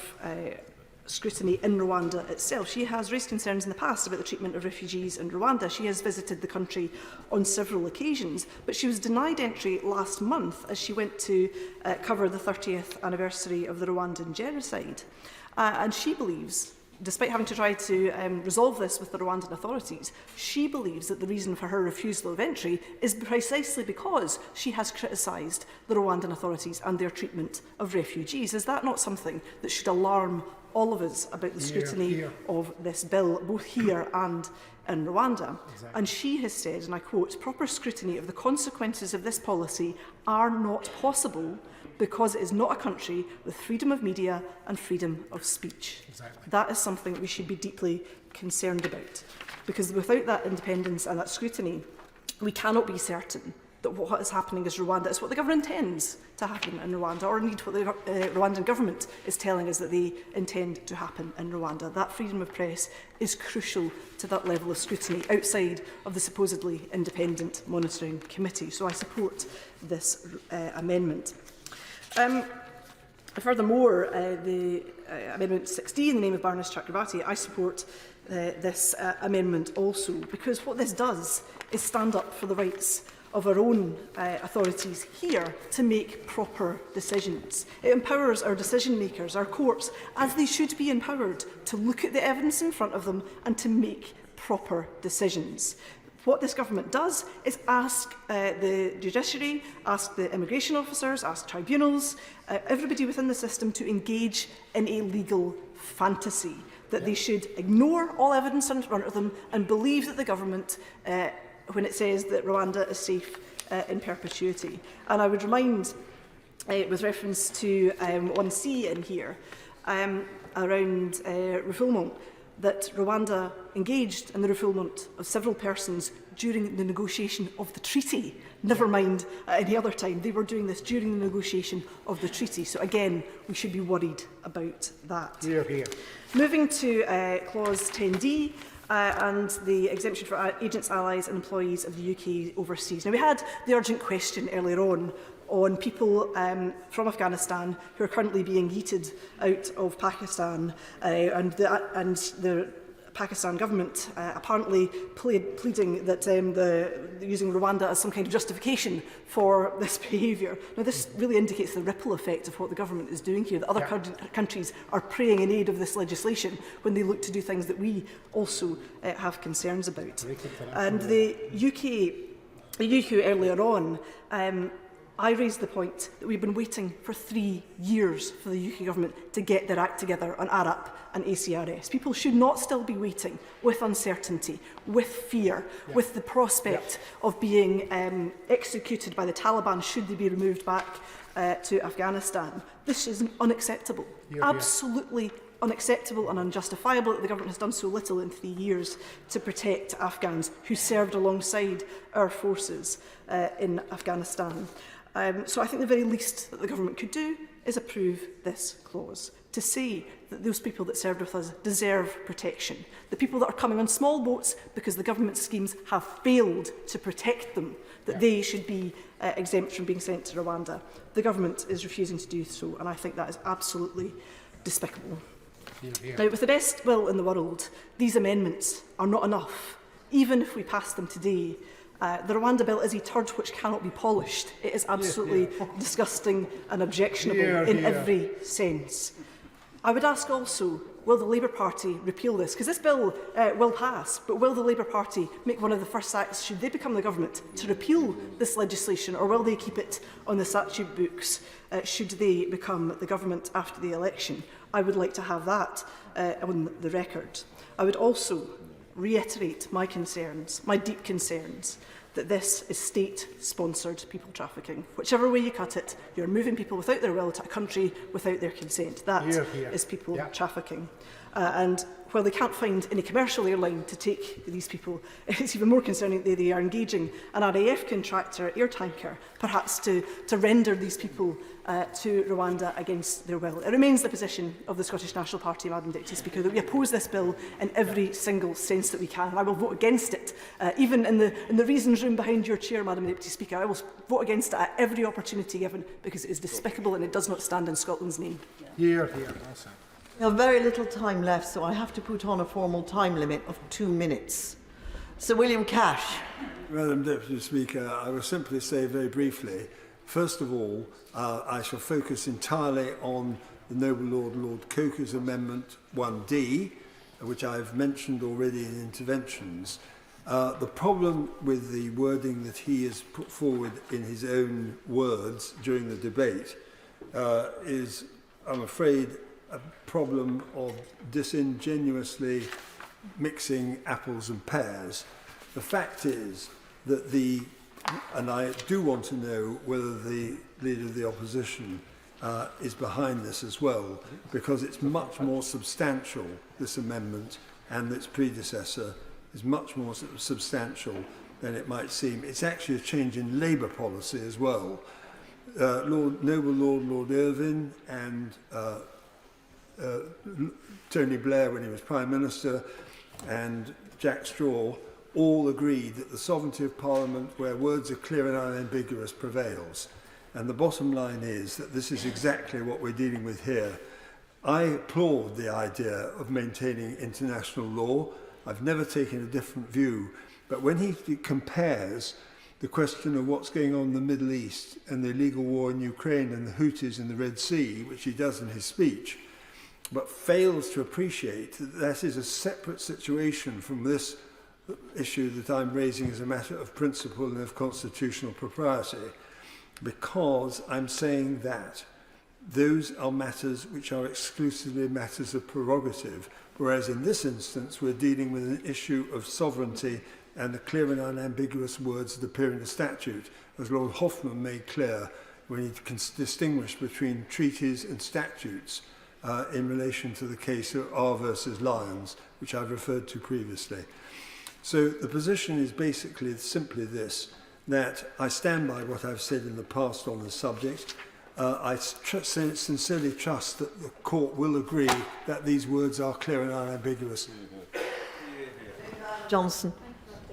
scrutiny in Rwanda itself. She has raised concerns in the past about the treatment of refugees in Rwanda. She has visited the country on several occasions, but she was denied entry last month as she went to cover the 30th anniversary of the Rwandan genocide. And she believes, despite having to try to resolve this with the Rwandan authorities, she believes that the reason for her refusal of entry is precisely because she has criticised the Rwandan authorities and their treatment of refugees. Is that not something that should alarm all of us about the scrutiny of this bill, both here and in Rwanda? Exactly. And she has said, and I quote, "Proper scrutiny of the consequences of this policy are not possible because it is not a country with freedom of media and freedom of speech." Exactly. That is something that we should be deeply concerned about, because without that independence and that scrutiny, we cannot be certain that what is happening is Rwanda is what the government intends to happen in Rwanda, or indeed what the Rwandan government is telling us that they intend to happen in Rwanda. That freedom of press is crucial to that level of scrutiny outside of the supposedly independent monitoring committee. So I support this amendment. Furthermore, the Amendment 16, in the name of Baroness Chakrabarti, I support this amendment also, because what this does is stand up for the rights of our own authorities here to make proper decisions. It empowers our decision makers, our courts, as they should be empowered, to look at the evidence in front of them and to make proper decisions. What this government does is ask the judiciary, ask the immigration officers, ask tribunals, everybody within the system to engage in a legal fantasy, that they should ignore all evidence in front of them and believe that the government, when it says that Rwanda is safe in perpetuity. And I would remind, with reference to 1C in here, around refoulement, that Rwanda engaged in the refoulement of several persons during the negotiation of the treaty. Never mind any other time. They were doing this during the negotiation of the treaty. So again, we should be worried about that. Hear, hear. Moving to clause 10D, and the exemption for agents, allies and employees of the UK overseas. Now, we had the urgent question earlier on people from Afghanistan who are currently being yeeted out of Pakistan, and the Pakistan government apparently pleading that using Rwanda as some kind of justification for this behaviour. Now, this really indicates the ripple effect of what the government is doing here, that other countries are praying in aid of this legislation when they look to do things that we also have concerns about. And the UK earlier on, I raised the point that we've been waiting for 3 years for the UK government to get their act together on ARAP and ACRS. People should not still be waiting with uncertainty, with fear, with the prospect of being executed by the Taliban should they be removed back to Afghanistan. This is unacceptable, absolutely unacceptable and unjustifiable that the government has done so little in 3 years to protect Afghans who served alongside our forces in Afghanistan. So I think the very least that the government could do is approve this clause, to say that those people that served with us deserve protection. The people that are coming on small boats because the government schemes have failed to protect them, that they should be exempt from being sent to Rwanda. The government is refusing to do so, and I think that is absolutely despicable. Now, with the best will in the world, these amendments are not enough. Even if we pass them today, the Rwanda bill is a turd which cannot be polished. It is absolutely disgusting and objectionable in every sense. I would ask also, will the Labour Party repeal this? Because this bill will pass, but will the Labour Party make one of the first acts, should they become the government, to repeal this legislation, or will they keep it on the statute books should they become the government after the election? I would like to have that on the record. I would also reiterate my concerns, my deep concerns, that this is state-sponsored people trafficking. Whichever way you cut it, you're moving people without their will to a country without their consent. That is people trafficking. And while they can't find any commercial airline to take these people, it's even more concerning that they are engaging an RAF contractor, air tanker, perhaps to render these people to Rwanda against their will. It remains the position of the Scottish National Party, Madam Deputy Speaker, that we oppose this bill in every single sense that we can. And I will vote against it, even in the reasons room behind your chair, Madam Deputy Speaker. I will vote against it at every opportunity given, because it is despicable and it does not stand in Scotland's name. We have very little time left, so I have to put on a formal time limit of 2 minutes. Sir William Cash. Madam Deputy Speaker, I will simply say very briefly, first of all, I shall focus entirely on the Noble Lord, Lord Coker's Amendment 1D, which I've mentioned already in interventions. The problem with the wording that he has put forward in his own words during the debate is, I'm afraid, a problem of disingenuously mixing apples and pears. The fact is that and I do want to know whether the Leader of the Opposition is behind this as well, because it's much more substantial, this amendment, and its predecessor is much more substantial than it might seem. It's actually a change in Labour policy as well. Noble Lord Irvine and Tony Blair, when he was Prime Minister, and Jack Straw all agreed that the sovereignty of Parliament, where words are clear and unambiguous, prevails. And the bottom line is that this is exactly what we're dealing with here. I applaud the idea of maintaining international law. I've never taken a different view. But when he compares the question of what's going on in the Middle East and the illegal war in Ukraine and the Houthis in the Red Sea, which he does in his speech, but fails to appreciate that that is a separate situation from this issue that I'm raising as a matter of principle and of constitutional propriety, because I'm saying that those are matters which are exclusively matters of prerogative, whereas in this instance we're dealing with an issue of sovereignty and the clear and unambiguous words that appear in the statute, as Lord Hoffman made clear when he distinguished between treaties and statutes in relation to the case of R versus Lyons, which I've referred to previously. So the position is basically simply this, that I stand by what I've said in the past on the subject. I sincerely trust that the court will agree that these words are clear and unambiguous. Johnson.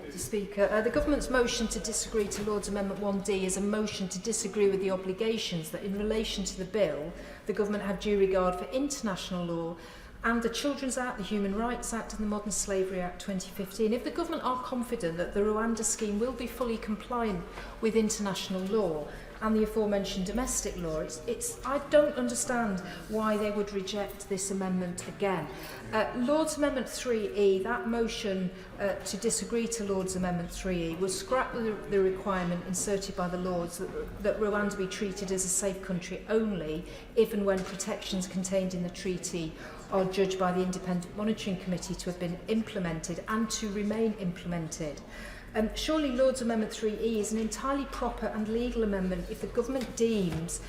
Mr. Speaker, the Government's motion to disagree to Lord's Amendment 1D is a motion to disagree with the obligations that in relation to the bill, the Government have due regard for international law and the Children's Act, the Human Rights Act and the Modern Slavery Act 2015. If the Government are confident that the Rwanda scheme will be fully compliant with international law and the aforementioned domestic law, I don't understand why they would reject this amendment again. Lord's Amendment 3E, that motion to disagree to Lord's Amendment 3E would scrap the requirement inserted by the Lords that Rwanda be treated as a safe country only if and when protections contained in the treaty are judged by the Independent Monitoring Committee to have been implemented and to remain implemented. Surely Lord's Amendment 3E is an entirely proper and legal amendment if the Government deems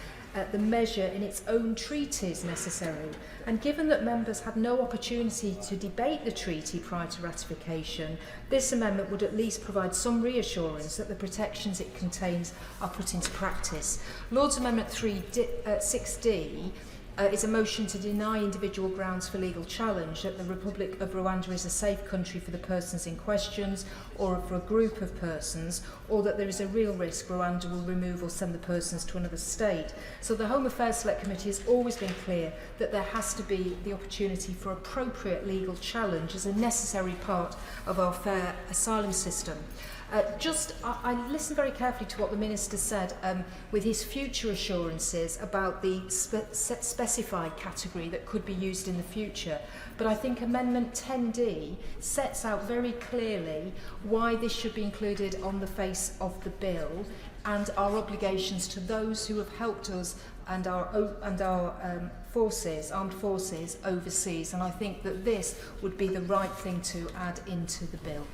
the measure in its own treaties necessary. And given that members had no opportunity to debate the treaty prior to ratification, this amendment would at least provide some reassurance that the protections it contains are put into practice. Lord's Amendment 6D is a motion to deny individual grounds for legal challenge, that the Republic of Rwanda is a safe country for the persons in questions or for a group of persons, or that there is a real risk Rwanda will remove or send the persons to another state. So the Home Affairs Select Committee has always been clear that there has to be the opportunity for appropriate legal challenge as a necessary part of our fair asylum system. I listened very carefully to what the Minister said with his future assurances about the specified category that could be used in the future. But I think Amendment 10D sets out very clearly why this should be included on the face of the bill, and our obligations to those who have helped us and our armed forces overseas. And I think that this would be the right thing to add into the bill.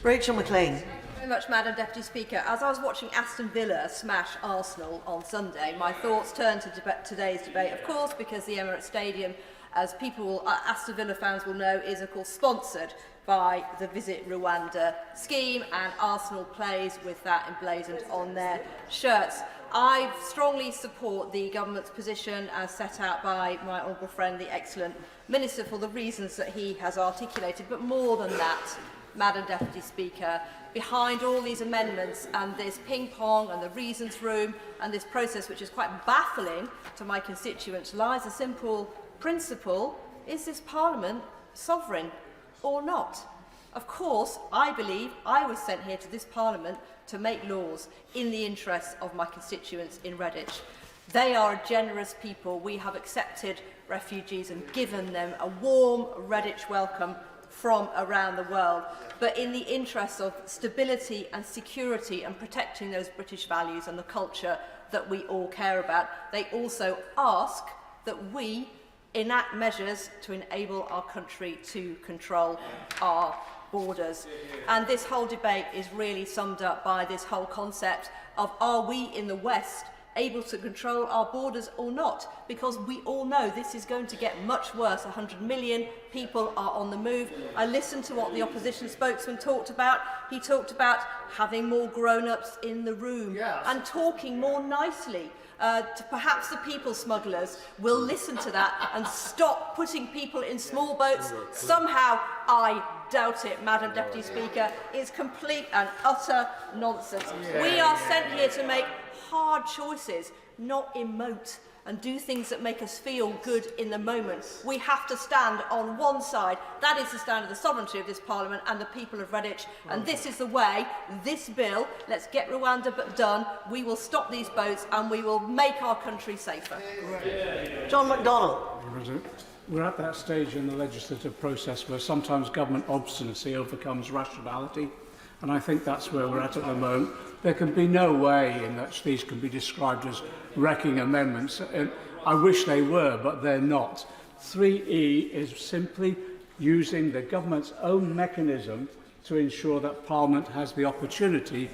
Rachel McLean. Thank you very much, Madam Deputy Speaker. As I was watching Aston Villa smash Arsenal on Sunday, my thoughts turned to today's debate, of course, because the Emirates Stadium, as Aston Villa fans will know, is of course sponsored by the Visit Rwanda scheme, and Arsenal plays with that emblazoned on their shirts. I strongly support the government's position as set out by my honourable friend, the excellent Minister, for the reasons that he has articulated. But more than that, Madam Deputy Speaker, behind all these amendments and this ping-pong and the reasons room and this process, which is quite baffling to my constituents, lies a simple principle: is this Parliament sovereign or not? Of course, I believe I was sent here to this Parliament to make laws in the interests of my constituents in Redditch. They are a generous people. We have accepted refugees and given them a warm Redditch welcome from around the world, but in the interest of stability and security and protecting those British values and the culture that we all care about, they also ask that we enact measures to enable our country to control our borders. And this whole debate is really summed up by this whole concept of, are we in the West able to control our borders or not? Because we all know this is going to get much worse. 100 million people are on the move. I listened to what the opposition spokesman talked about. He talked about having more grown-ups in the room and talking more nicely. Perhaps the people smugglers will listen to that and stop putting people in small boats. Somehow, I doubt it, Madam Deputy Speaker. It's complete and utter nonsense. We are sent here to make hard choices, not emote and do things that make us feel good in the moment. We have to stand on one side. That is the stand of the sovereignty of this Parliament and the people of Redditch. And this is the way, this bill, let's get Rwanda but done, we will stop these boats and we will make our country safer. John MacDonald. We're at that stage in the legislative process where sometimes government obstinacy overcomes rationality. And I think that's where we're at the moment. There can be no way in which these can be described as wrecking amendments. I wish they were, but they're not. 3E is simply using the government's own mechanism to ensure that Parliament has the opportunity,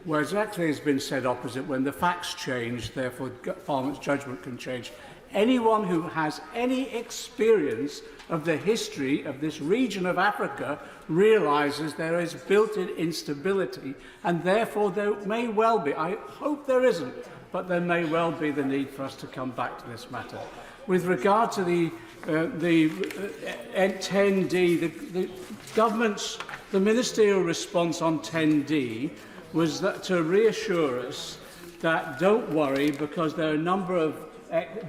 where exactly has been said opposite, when the facts change, therefore Parliament's judgment can change. Anyone who has any experience of the history of this region of Africa realises there is built-in instability, and therefore there may well be, I hope there isn't, but there may well be the need for us to come back to this matter. With regard to the 10D, the government's, the ministerial response on 10D was that to reassure us that don't worry, because there are a number of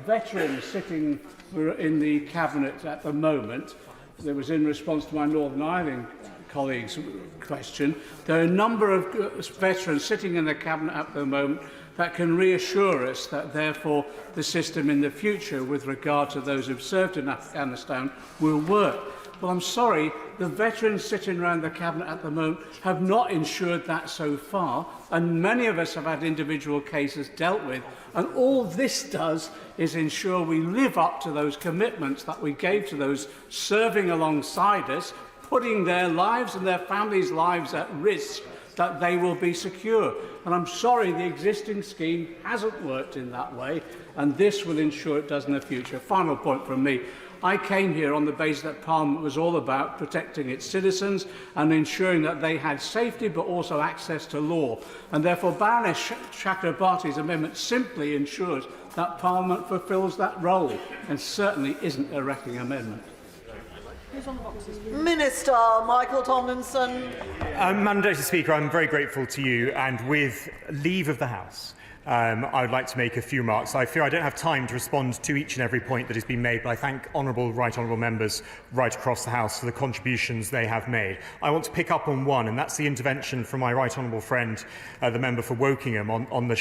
veterans sitting in the Cabinet at the moment. There was in response to my Northern Ireland colleague's question. There are a number of veterans sitting in the Cabinet at the moment that can reassure us that therefore the system in the future with regard to those who've served in Afghanistan will work. Well, I'm sorry, the veterans sitting around the Cabinet at the moment have not ensured that so far, and many of us have had individual cases dealt with, and all this does is ensure we live up to those commitments that we gave to those serving alongside us, putting their lives and their families' lives at risk, that they will be secure. And I'm sorry, the existing scheme hasn't worked in that way, and this will ensure it does in the future. Final point from me. I came here on the basis that Parliament was all about protecting its citizens and ensuring that they had safety but also access to law. And therefore Baroness Chakrabarty's amendment simply ensures that Parliament fulfils that role, and certainly isn't a wrecking amendment. Minister Michael Tomlinson. Madam Deputy Speaker, I'm very grateful to you, and with leave of the House, I would like to make a few remarks. I fear I don't have time to respond to each and every point that has been made, but I thank right honourable members right across the House for the contributions they have made. I want to pick up on one, and that's the intervention from my right honourable friend, the member for Wokingham, on the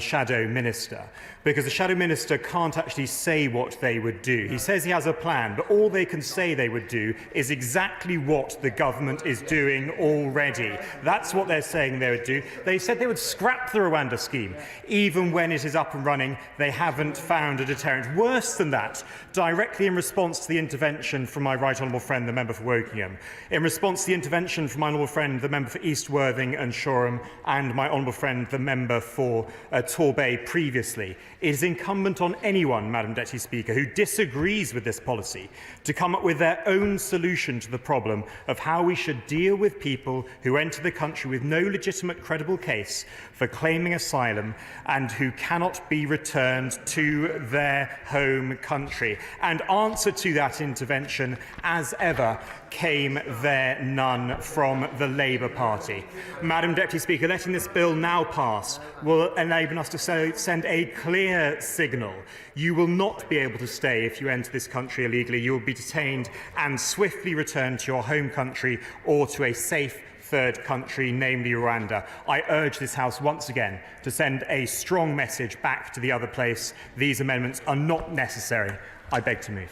shadow minister, because the shadow minister can't actually say what they would do. He says he has a plan, but all they can say they would do is exactly what the government is doing already. That's what they're saying they would do. They said they would scrap the Rwanda scheme. Even when it is up and running, they haven't found a deterrent. Worse than that, directly in response to the intervention from my right honourable friend, the member for Wokingham, in response to the intervention from my honourable friend, the member for East Worthing and Shoreham, and my honourable friend, the member for Torbay previously, it is incumbent on anyone, Madam Deputy Speaker, who disagrees with this policy to come up with their own solution to the problem of how we should deal with people who enter the country with no legitimate credible case for claiming asylum and who cannot be returned to their home country. And answer to that intervention, as ever, came there none from the Labour Party. Madam Deputy Speaker, letting this bill now pass will enable us to send a clear signal. You will not be able to stay if you enter this country illegally. You will be detained and swiftly returned to your home country or to a safe third country, namely Rwanda. I urge this House once again to send a strong message back to the other place. These amendments are not necessary. I beg to move.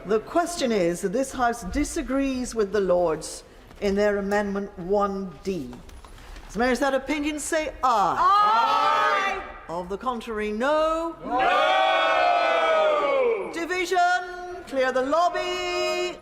The question is that this House disagrees with the Lords in their Amendment 1D. As members of that opinion say aye. Aye. Of the contrary, no. No. Division. Clear the lobby.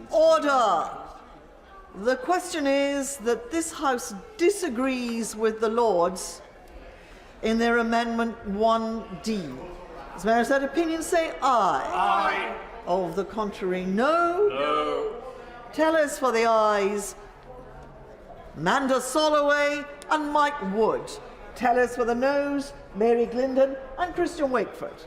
Order. The question is that this House disagrees with the Lords in their Amendment 1D. As members of that opinion say aye. Aye. Of the contrary, no. No. Tellers for the ayes, Manda Soloway and Mike Wood. Tellers for the noes, Mary Glindon and Christian Wakeford.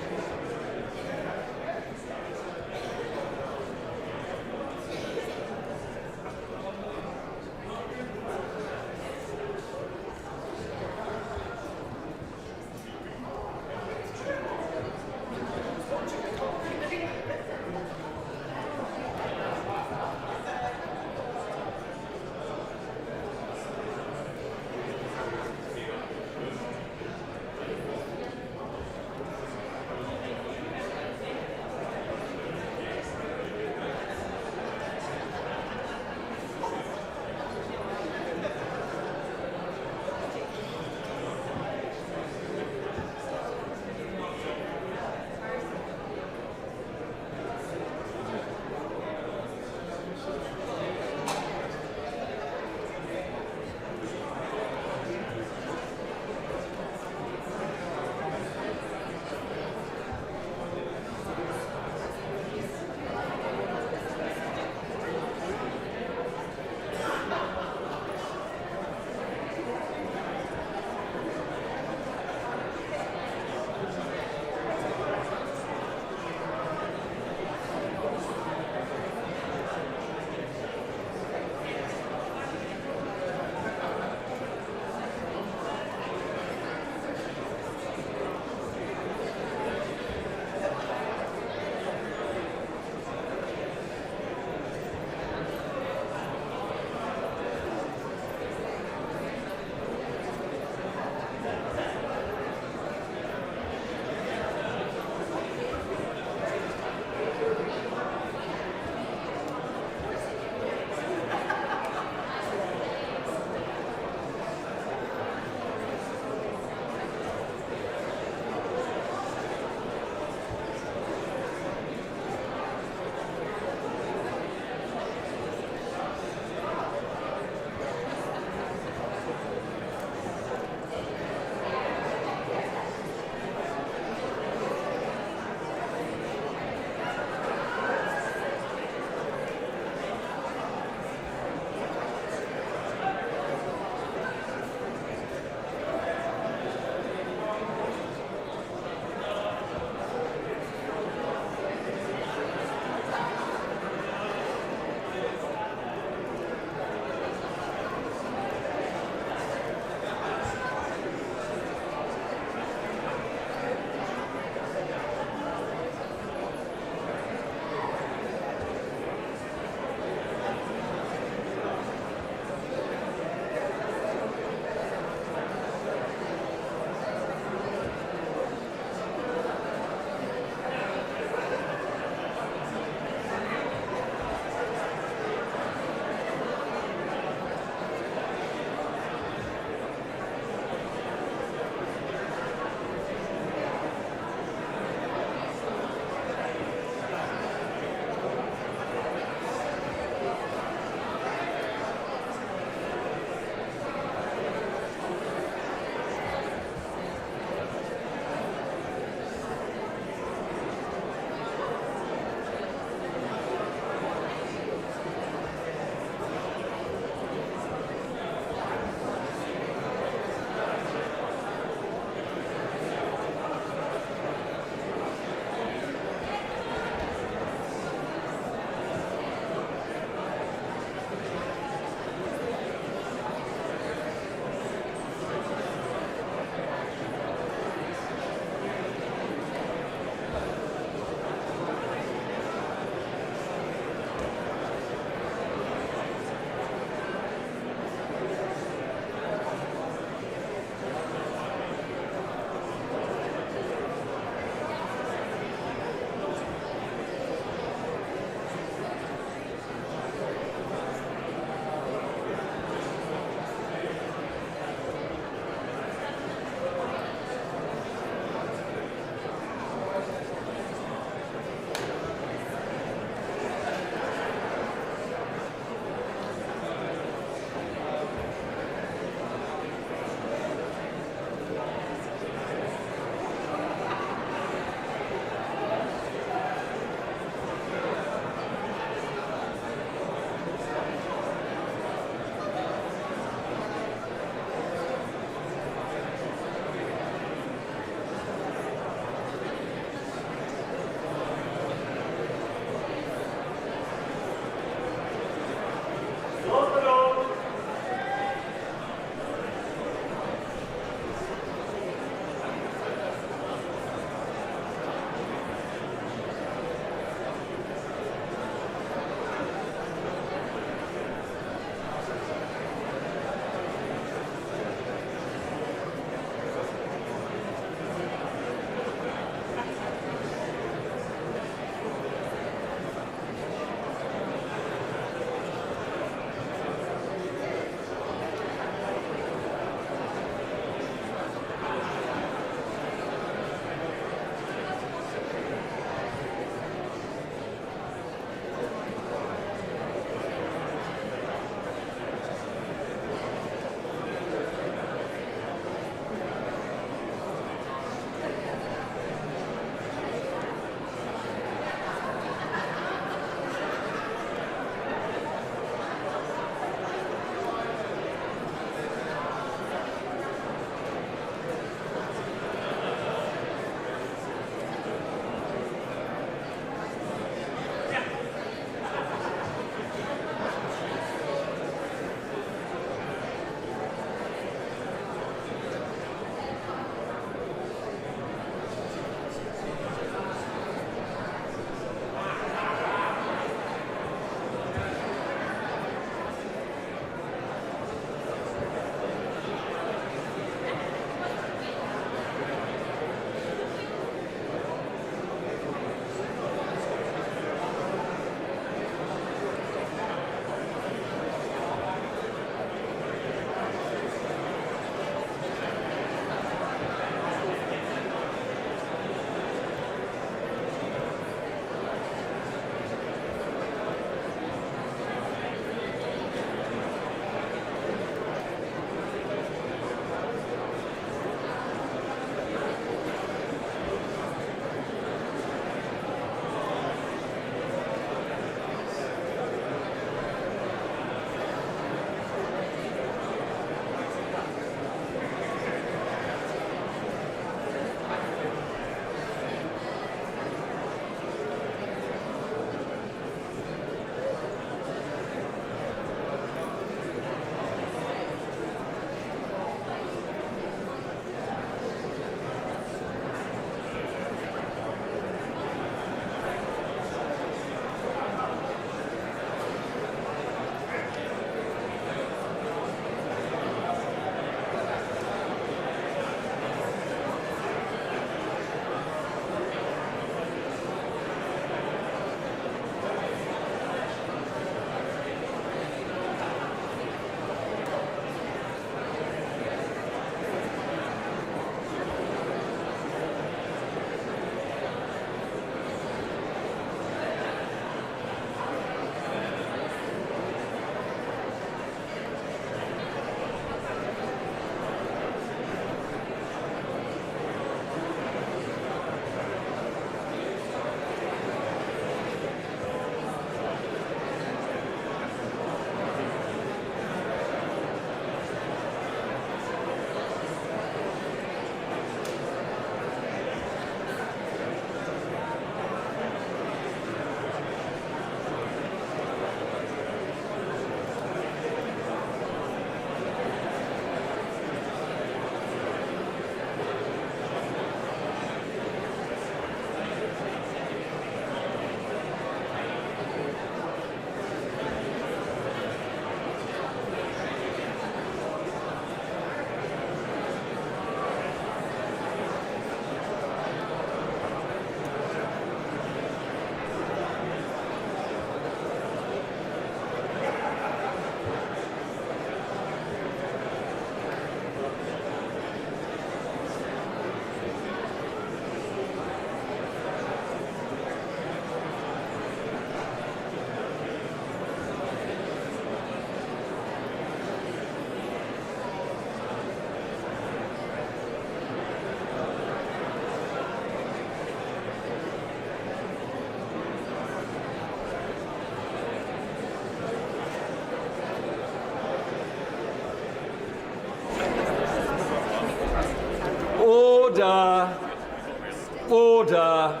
Order.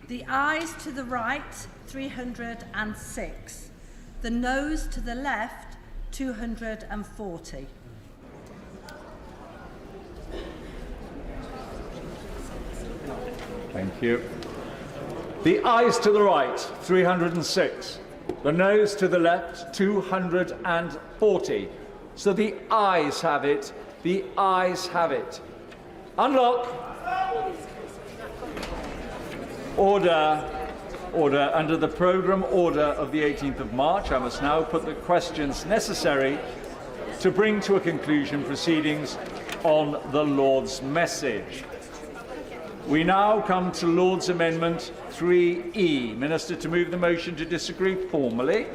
The ayes to the right, 306. The noes to the left, 240. Thank you. The ayes to the right, 306. The noes to the left, 240. So the ayes have it. The ayes have it. Unlock. Order. Order. Under the programme order of the 18th of March, I must now put the questions necessary to bring to a conclusion proceedings on the Lord's message. We now come to Lord's Amendment 3E. Minister, to move the motion to disagree formally.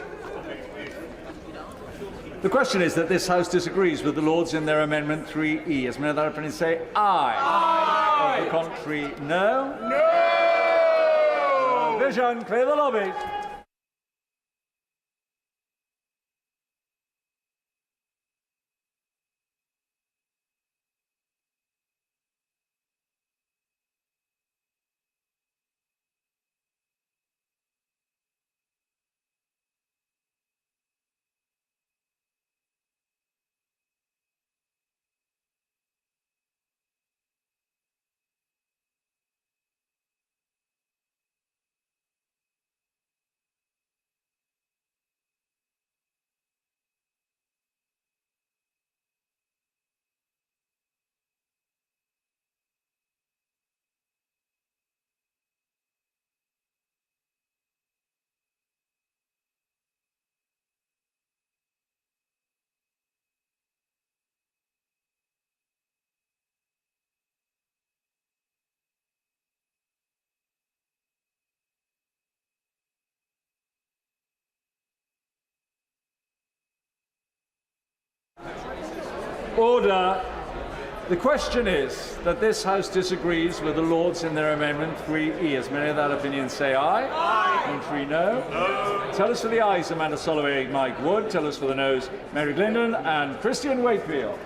The question is that this House disagrees with the Lords in their Amendment 3E. As many of that opinion say aye. Aye. Of the contrary, no. No. Vision, clear the lobby. Order. The question is that this House disagrees with the Lords in their Amendment 3E. As many of that opinion say aye. Aye. Contrary, no. No. Tell us for the ayes, Amanda Soloway, Mike Wood. Tell us for the noes, Mary Glendon and Christian Wakefield.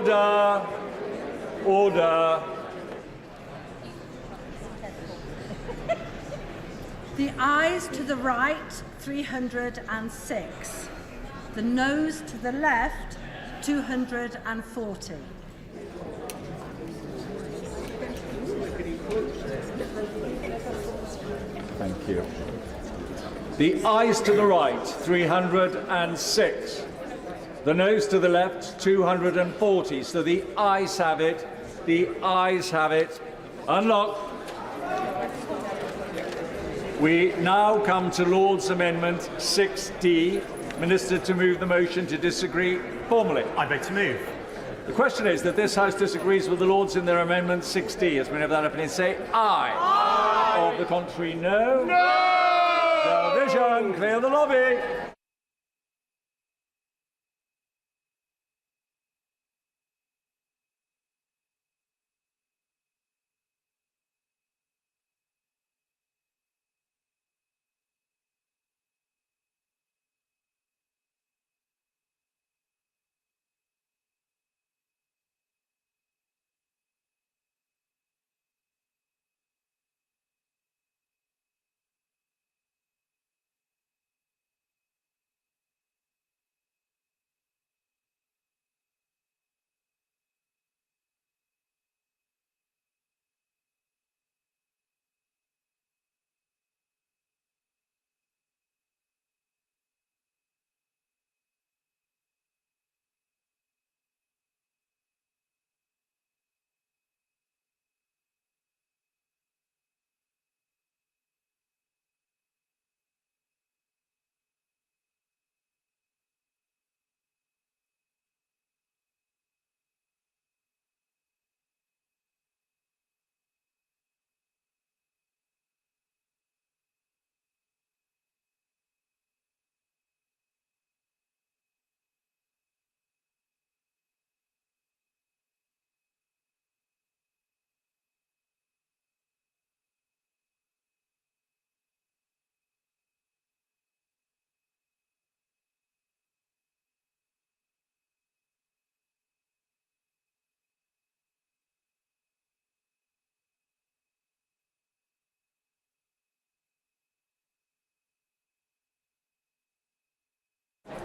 Order. Order. The ayes to the right, 306. The noes to the left, 240. Thank you. The ayes to the right, 306. The noes to the left, 240. So the ayes have it. The ayes have it. Unlock. We now come to Lord's Amendment 6D. Minister to move the motion to disagree formally. I beg to move. The question is that this House disagrees with the Lords in their Amendment 6D. As many of that opinion say aye. Aye. Of the contrary, no. No. Television, clear the lobby.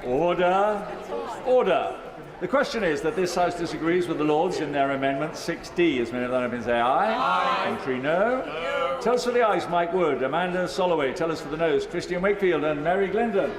Order. Order. The question is that this House disagrees with the Lords in their Amendment 6D. As many of that opinion say aye. Aye. Contrary, no. No. Tell us for the ayes, Mike Wood. Amanda Soloway. Tell us for the noes, Christian Wakefield and Mary Glendon.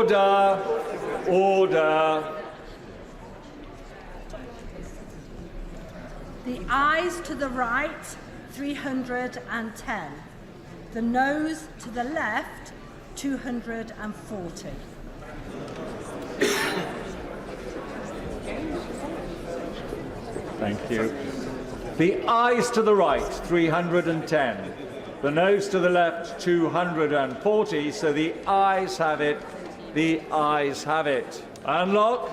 Order. Order. The ayes to the right, 310. The noes to the left, 240. Thank you. The ayes to the right, 310. The noes to the left, 240. So the ayes have it. The ayes have it. Unlock.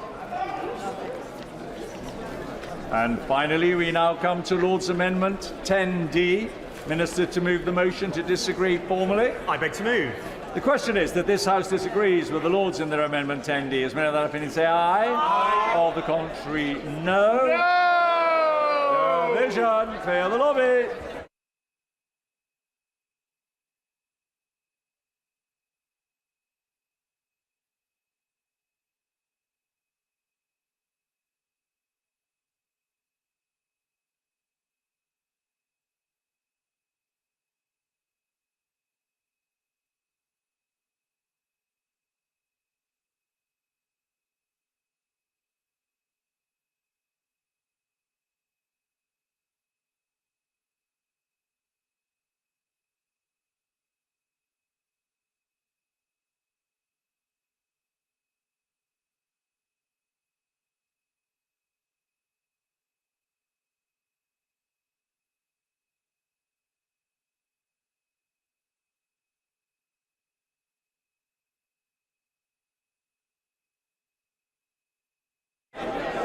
And finally, we now come to Lord's Amendment 10D. Minister to move the motion to disagree formally. I beg to move. The question is that this House disagrees with the Lords in their Amendment 10D. As many of that opinion say aye. Aye. Of the contrary, no. No. No vision. Clear the lobby.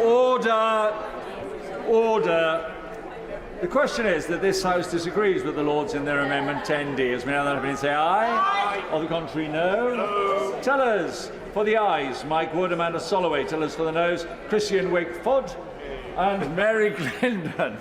Order. Order. The question is that this House disagrees with the Lords in their Amendment 10D. As many of that opinion say aye. Aye. Of the contrary, no. No. Tellers for the ayes, Mike Wood, Amanda Soloway. Tellers for the noes, Christian Wakeford and Mary Glendon.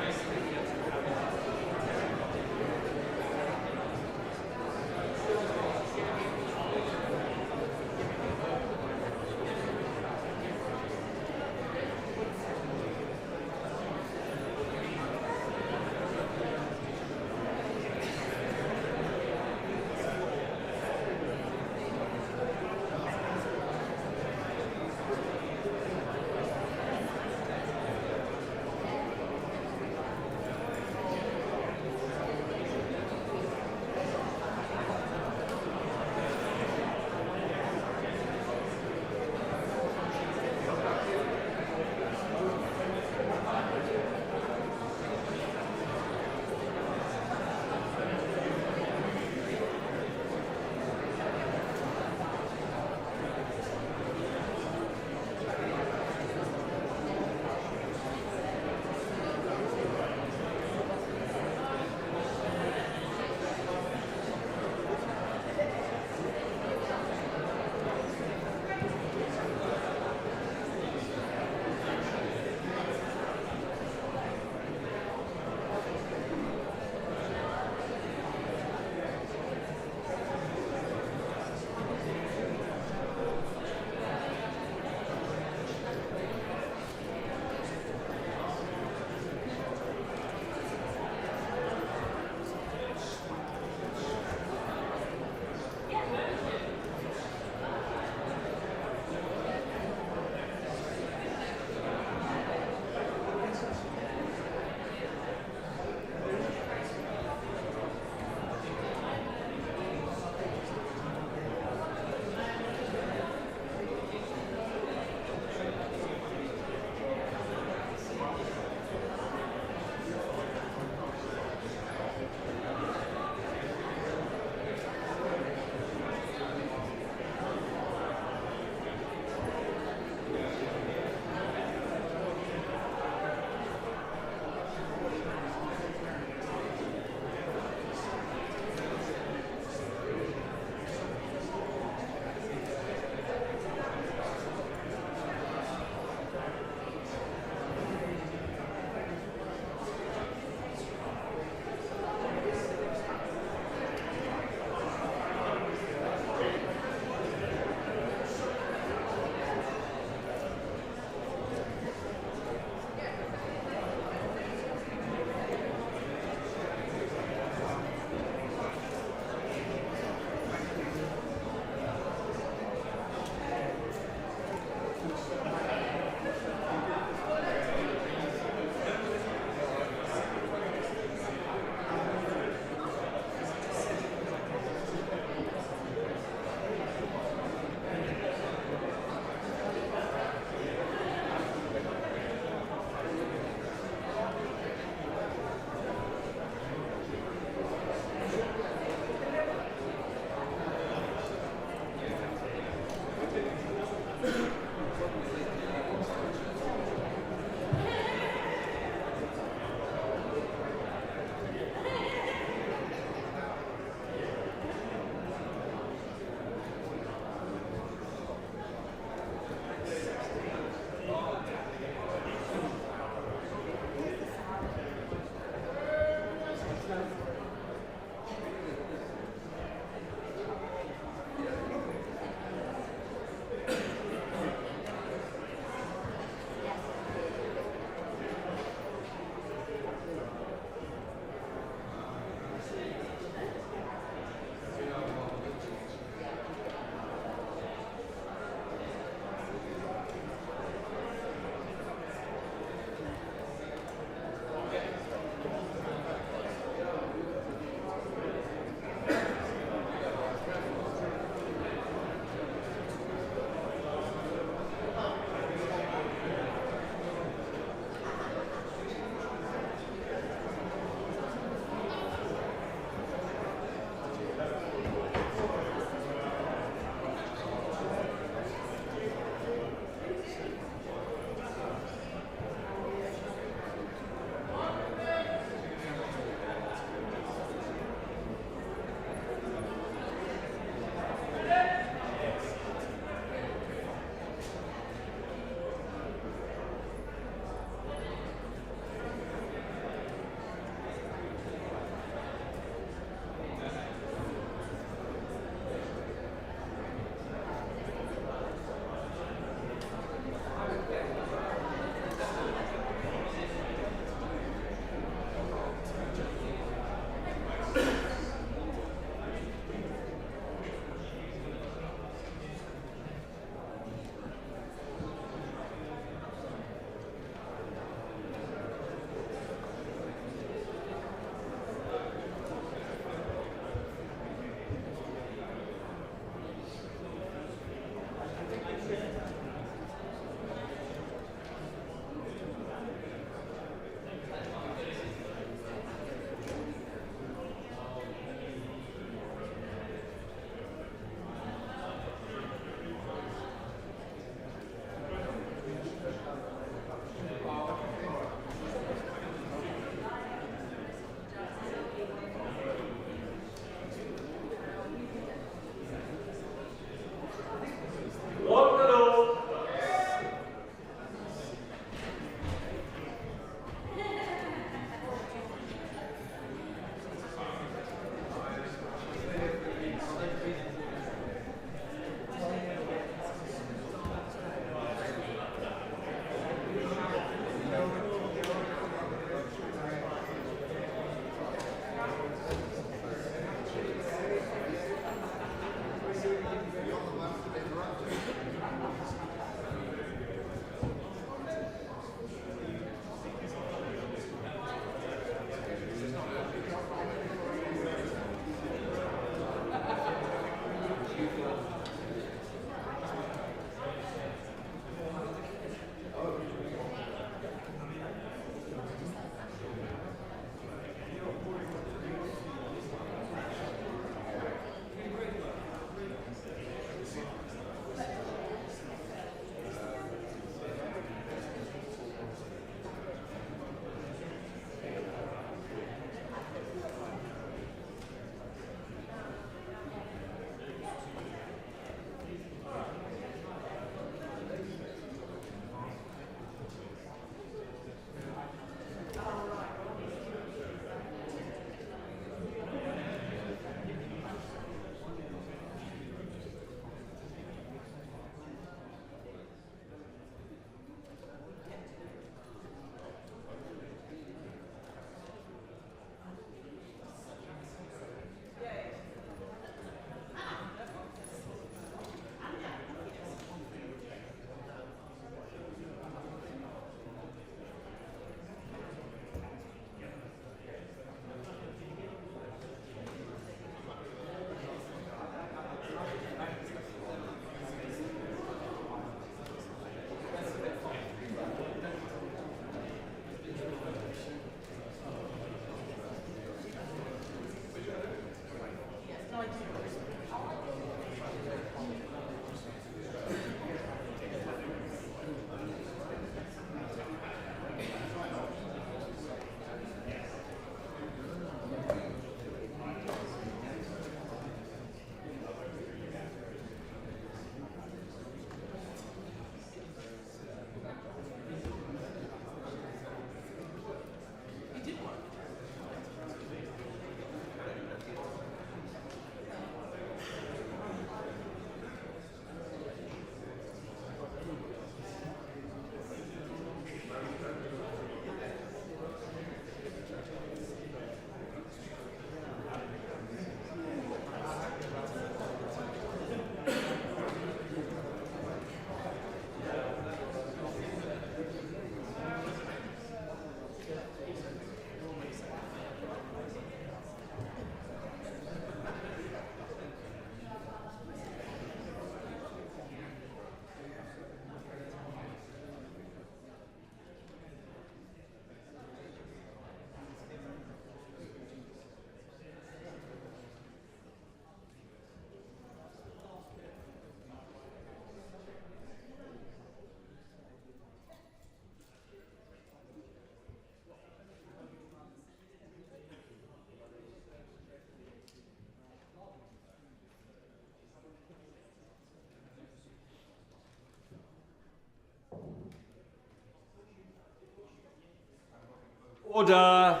Order.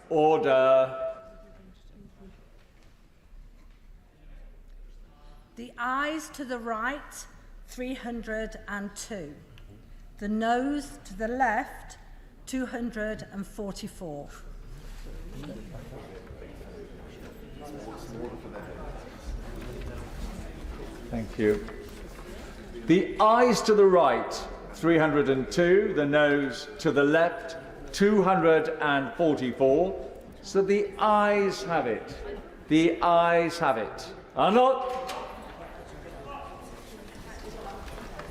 Order. The ayes to the right, 302. The noes to the left, 244. Thank you. The ayes to the right, 302. The noes to the left, 244. So the ayes have it. The ayes have it. Are not.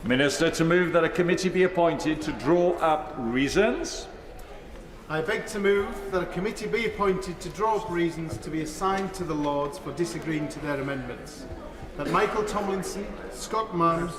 Minister, to move that a committee be appointed to draw up reasons. I beg to move that a committee be appointed to draw up reasons to be assigned to the Lords for disagreeing to their amendments. That Michael Tomlinson, Scott Mann,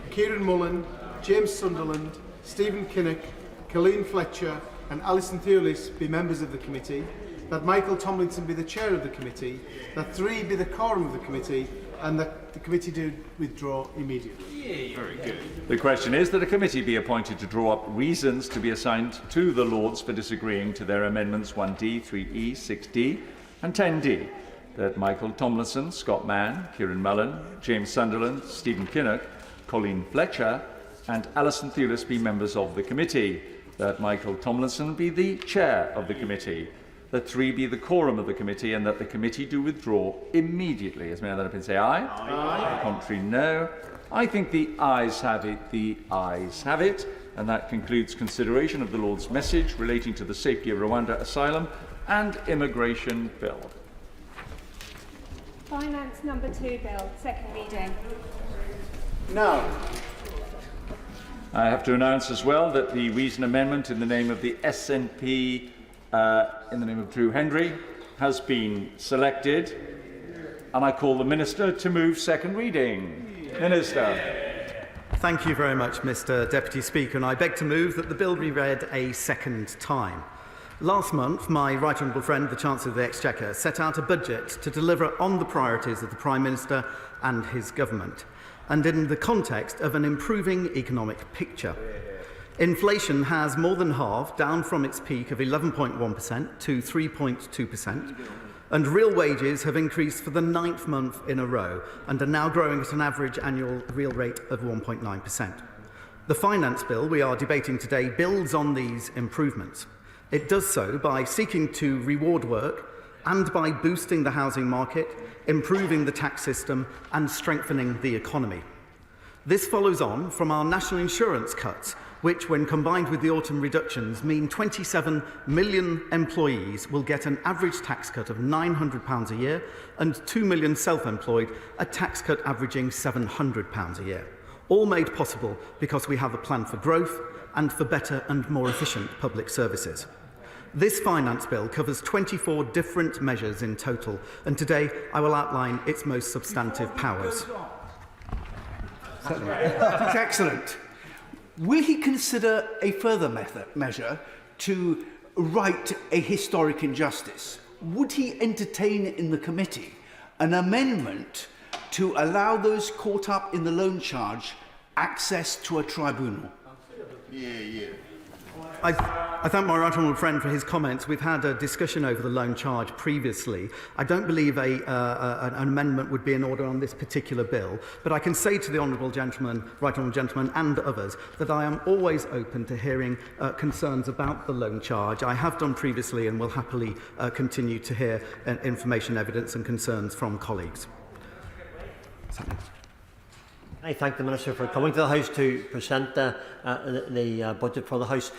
Kieran Mullen, James Sunderland, Stephen Kinnock, Colleen Fletcher and Alison Thewlis be members of the committee. That Michael Tomlinson be the chair of the committee. That 3 be the quorum of the committee. And that the committee do withdraw immediately. Very good. The question is that a committee be appointed to draw up reasons to be assigned to the Lords for disagreeing to their amendments 1D, 3E, 6D and 10D. That Michael Tomlinson, Scott Mann, Kieran Mullen, James Sunderland, Stephen Kinnock, Colleen Fletcher and Alison Thewlis be members of the committee. That Michael Tomlinson be the chair of the committee. That 3 be the quorum of the committee and that the committee do withdraw immediately. As many other opinions say aye. Aye. Contrary, no. I think the ayes have it. The ayes have it. And that concludes consideration of the Lord's message relating to the safety of Rwanda asylum and immigration bill. Finance number 2 bill, second reading. No. I have to announce as well that the reason amendment in the name of the SNP in the name of Drew Hendry has been selected, and I call the Minister to move second reading. Minister. Thank you very much, Mr. Deputy Speaker, and I beg to move that the bill be read a second time. Last month, my right honourable friend, the Chancellor of the Exchequer, set out a budget to deliver on the priorities of the Prime Minister and his government, and in the context of an improving economic picture. Inflation has more than halved, down from its peak of 11.1% to 3.2%, and real wages have increased for the 9th month in a row and are now growing at an average annual real rate of 1.9%. The finance bill we are debating today builds on these improvements. It does so by seeking to reward work and by boosting the housing market, improving the tax system and strengthening the economy. This follows on from our national insurance cuts, which, when combined with the autumn reductions, mean 27 million employees will get an average tax cut of £900 a year and 2 million self-employed a tax cut averaging £700 a year. All made possible because we have a plan for growth and for better and more efficient public services. This finance bill covers 24 different measures in total, and today I will outline its most substantive powers. That's excellent. Will he consider a further measure to right a historic injustice? Would he entertain in the committee an amendment to allow those caught up in the loan charge access to a tribunal? I thank my right honourable friend for his comments. We've had a discussion over the loan charge previously. I don't believe an amendment would be in order on this particular bill, but I can say to the honourable gentleman, right honourable gentleman and others that I am always open to hearing concerns about the loan charge. I have done previously and will happily continue to hear information, evidence and concerns from colleagues. I thank the Minister for coming to the House to present the budget for the House.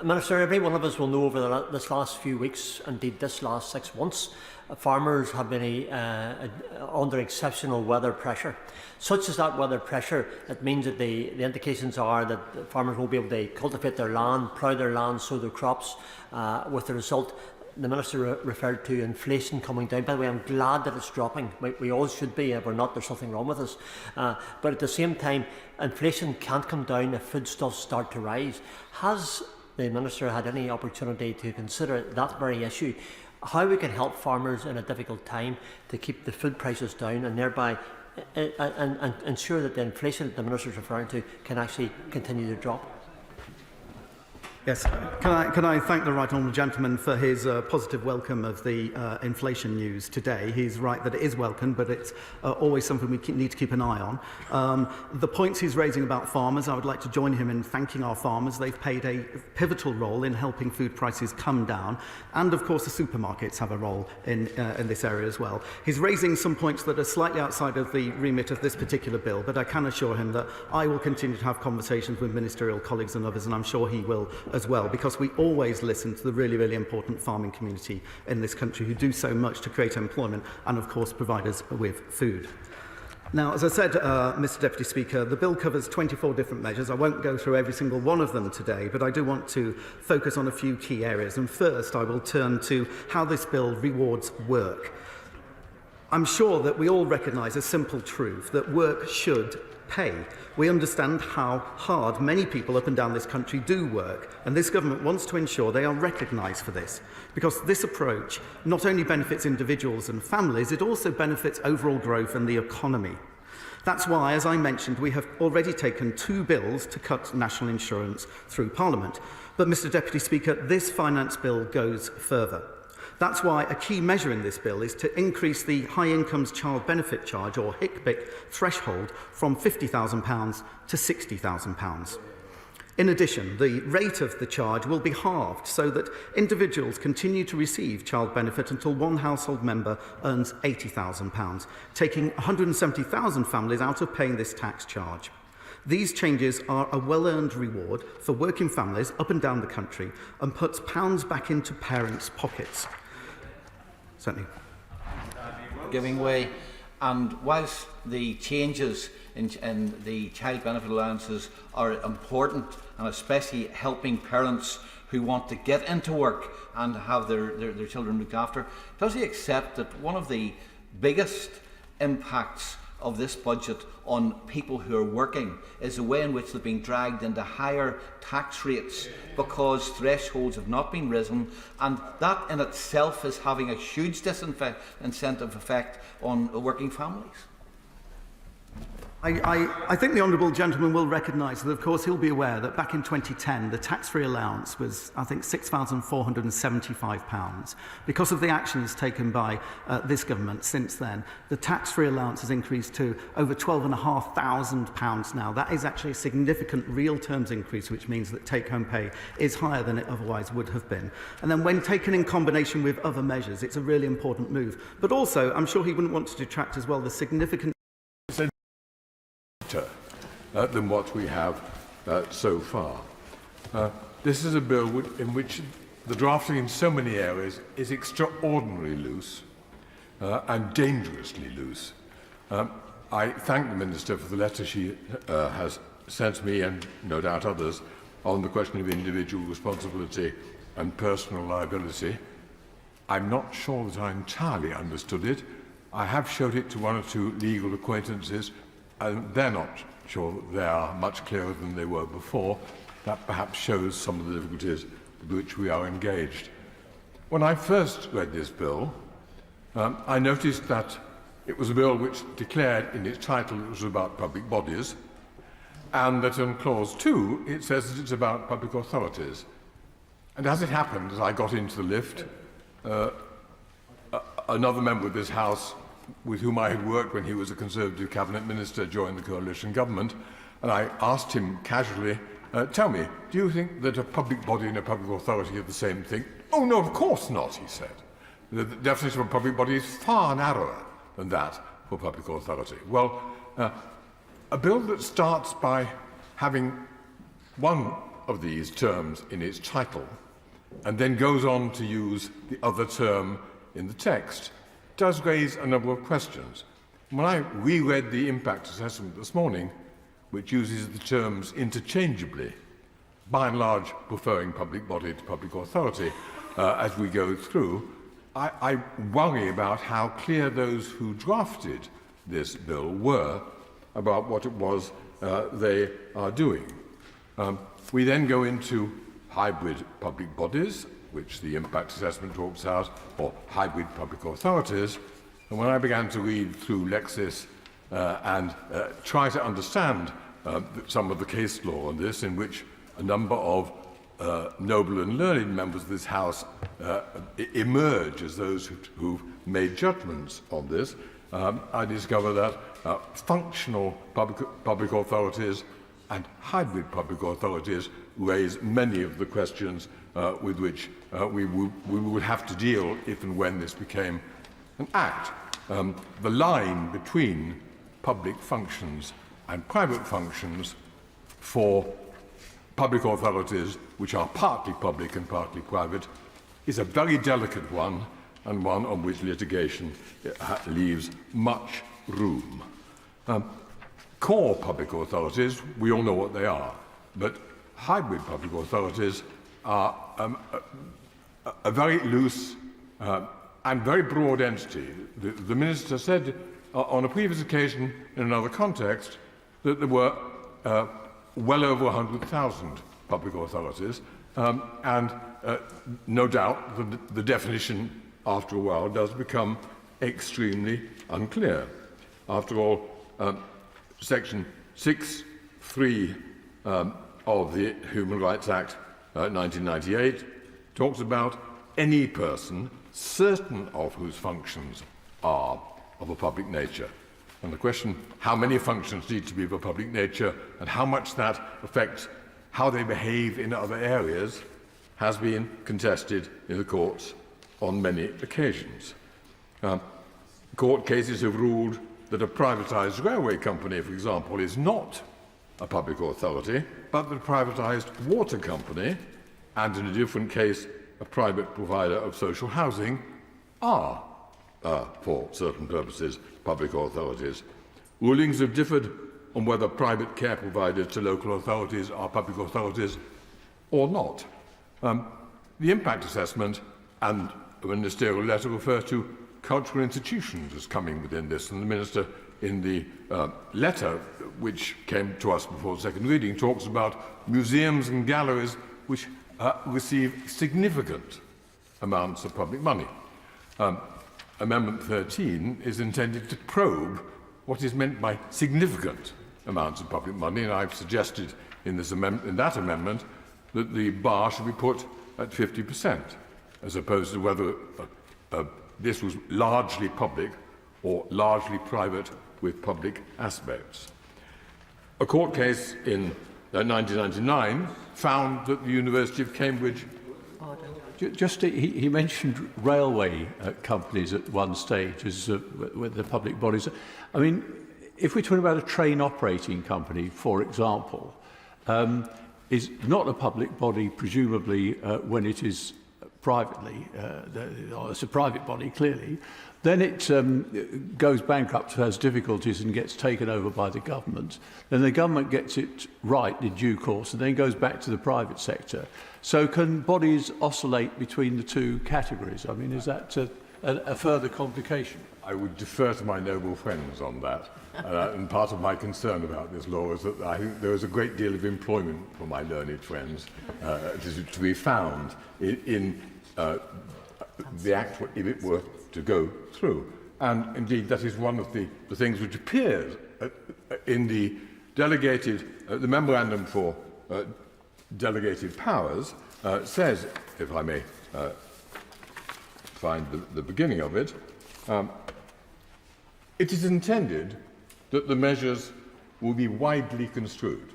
Minister, every one of us will know over this last few weeks, indeed this last 6 months, farmers have been under exceptional weather pressure. Such as that weather pressure, it means that the indications are that farmers won't be able to cultivate their land, plough their land, sow their crops, with the result the Minister referred to inflation coming down. By the way, I'm glad that it's dropping. We all should be. If we're not, there's something wrong with us. But at the same time, inflation can't come down if foodstuffs start to rise. Has the Minister had any opportunity to consider that very issue? How we can help farmers in a difficult time to keep the food prices down and thereby and ensure that the inflation that the Minister is referring to can actually continue to drop? Yes, can I thank the right honourable gentleman for his positive welcome of the inflation news today. He's right that it is welcome, but it's always something we need to keep an eye on. The points he's raising about farmers, I would like to join him in thanking our farmers. They've played a pivotal role in helping food prices come down, and of course the supermarkets have a role in this area as well. He's raising some points that are slightly outside of the remit of this particular bill, but I can assure him that I will continue to have conversations with ministerial colleagues and others, and I'm sure he will as well, because we always listen to the really, really important farming community in this country who do so much to create employment and, of course, provide us with food. Now, as I said, Mr Deputy Speaker, the bill covers 24 different measures. I won't go through every single one of them today, but I do want to focus on a few key areas. And first, I will turn to how this bill rewards work. I'm sure that we all recognise a simple truth, that work should pay. We understand how hard many people up and down this country do work, and this government wants to ensure they are recognised for this, because this approach not only benefits individuals and families, it also benefits overall growth and the economy. That's why, as I mentioned, we have already taken 2 bills to cut national insurance through Parliament. But, Mr Deputy Speaker, this finance bill goes further. That's why a key measure in this bill is to increase the High Incomes Child Benefit Charge, or HICBIC, threshold from £50,000 to £60,000. In addition, the rate of the charge will be halved so that individuals continue to receive child benefit until one household member earns £80,000, taking 170,000 families out of paying this tax charge. These changes are a well-earned reward for working families up and down the country and puts pounds back into parents' pockets. Certainly. Giving way, and whilst the changes in the child benefit allowances are important, and especially helping parents who want to get into work and have their children looked after, does he accept that one of the biggest impacts of this budget on people who are working is the way in which they're being dragged into higher tax rates because thresholds have not been risen, and that in itself is having a huge disincentive effect on working families? I think the honourable gentleman will recognise that, of course, he'll be aware that back in 2010, the tax-free allowance was, I think, £6,475. Because of the actions taken by this government since then, the tax-free allowance has increased to over £12,500 now. That is actually a significant real terms increase, which means that take-home pay is higher than it otherwise would have been. And then when taken in combination with other measures, it's a really important move. But also, I'm sure he wouldn't want to detract as well the significant than what we have so far. This is a bill in which the drafting in so many areas is extraordinarily loose and dangerously loose. I thank the Minister for the letter she has sent me, and no doubt others, on the question of individual responsibility and personal liability. I'm not sure that I entirely understood it. I have showed it to one or two legal acquaintances, and they're not sure that they are much clearer than they were before. That perhaps shows some of the difficulties with which we are engaged. When I first read this bill, I noticed that it was a bill which declared in its title it was about public bodies, and that in Clause 2 it says that it's about public authorities. And as it happened, as I got into the lift, another member of this House with whom I had worked when he was a Conservative Cabinet Minister joined the coalition government, and I asked him casually, tell me, do you think that a public body and a public authority are the same thing? Oh, no, of course not, he said. The definition of a public body is far narrower than that for public authority. Well, a bill that starts by having one of these terms in its title and then goes on to use the other term in the text does raise a number of questions. When I reread the impact assessment this morning, which uses the terms interchangeably, by and large preferring public body to public authority as we go through, I worry about how clear those who drafted this bill were about what it was they are doing. We then go into hybrid public bodies, which the impact assessment talks about, or hybrid public authorities. And when I began to read through Lexis and try to understand some of the case law on this, in which a number of noble and learned members of this House emerge as those who've made judgments on this, I discover that functional public authorities and hybrid public authorities raise many of the questions with which we would have to deal if and when this became an act. The line between public functions and private functions for public authorities, which are partly public and partly private, is a very delicate one, and one on which litigation leaves much room. Core public authorities, we all know what they are, but hybrid public authorities are a very loose and very broad entity. The Minister said on a previous occasion in another context that there were well over 100,000 public authorities, and no doubt the definition after a while does become extremely unclear. After all, Section 6(3) of the Human Rights Act 1998 talks about any person, certain of whose functions are of a public nature. And the question, how many functions need to be of a public nature and how much that affects how they behave in other areas, has been contested in the courts on many occasions. Court cases have ruled that a privatised railway company, for example, is not a public authority, but that a privatised water company, and in a different case, a private provider of social housing, are, for certain purposes, public authorities. Rulings have differed on whether private care providers to local authorities are public authorities or not. The impact assessment and the ministerial letter refer to cultural institutions as coming within this, and the Minister in the letter which came to us before the second reading talks about museums and galleries which receive significant amounts of public money. Amendment 13 is intended to probe what is meant by significant amounts of public money, and I've suggested in that amendment that the bar should be put at 50%, as opposed to whether this was largely public or largely private with public aspects. A court case in 1999 found that the University of Cambridge... He mentioned railway companies at one stage as with the public bodies. I mean, if we're talking about a train operating company, for example, is not a public body, presumably, when it is privately, it's a private body, clearly, then it goes bankrupt, has difficulties and gets taken over by the government. Then the government gets it right in due course and then goes back to the private sector. So can bodies oscillate between the two categories? I mean, is that a further complication? I would defer to my noble friends on that. And part of my concern about this law is that I think there is a great deal of employment for my learned friends to be found in the Act if it were to go through. And indeed, that is one of the things which appears in the the memorandum for delegated powers says, if I may find the beginning of it, it is intended that the measures will be widely construed.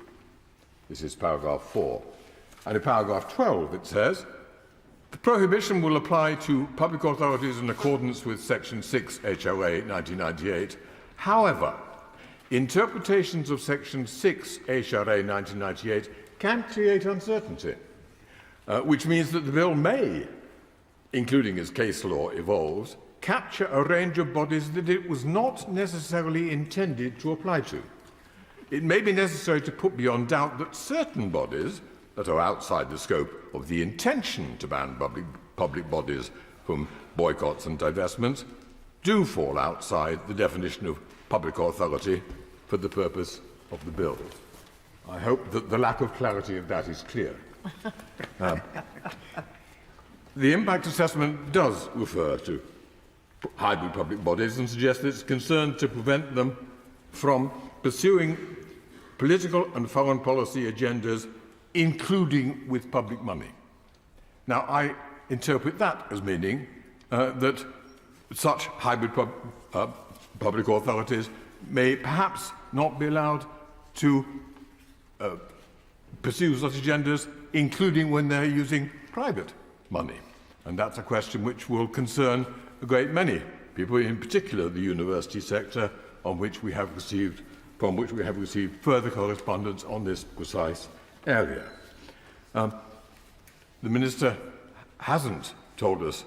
This is paragraph 4. And in paragraph 12 it says, the prohibition will apply to public authorities in accordance with Section 6 HRA 1998. However, interpretations of Section 6 HRA 1998 can create uncertainty, which means that the bill may, including as case law evolves, capture a range of bodies that it was not necessarily intended to apply to. It may be necessary to put beyond doubt that certain bodies that are outside the scope of the intention to ban public bodies from boycotts and divestments do fall outside the definition of public authority for the purpose of the bill. I hope that the lack of clarity of that is clear. The impact assessment does refer to hybrid public bodies and suggests that it's concerned to prevent them from pursuing political and foreign policy agendas including with public money. Now, I interpret that as meaning that such hybrid public authorities may perhaps not be allowed to pursue such agendas, including when they're using private money. And that's a question which will concern a great many people, in particular the university sector, from which we have received further correspondence on this precise area. The Minister hasn't told us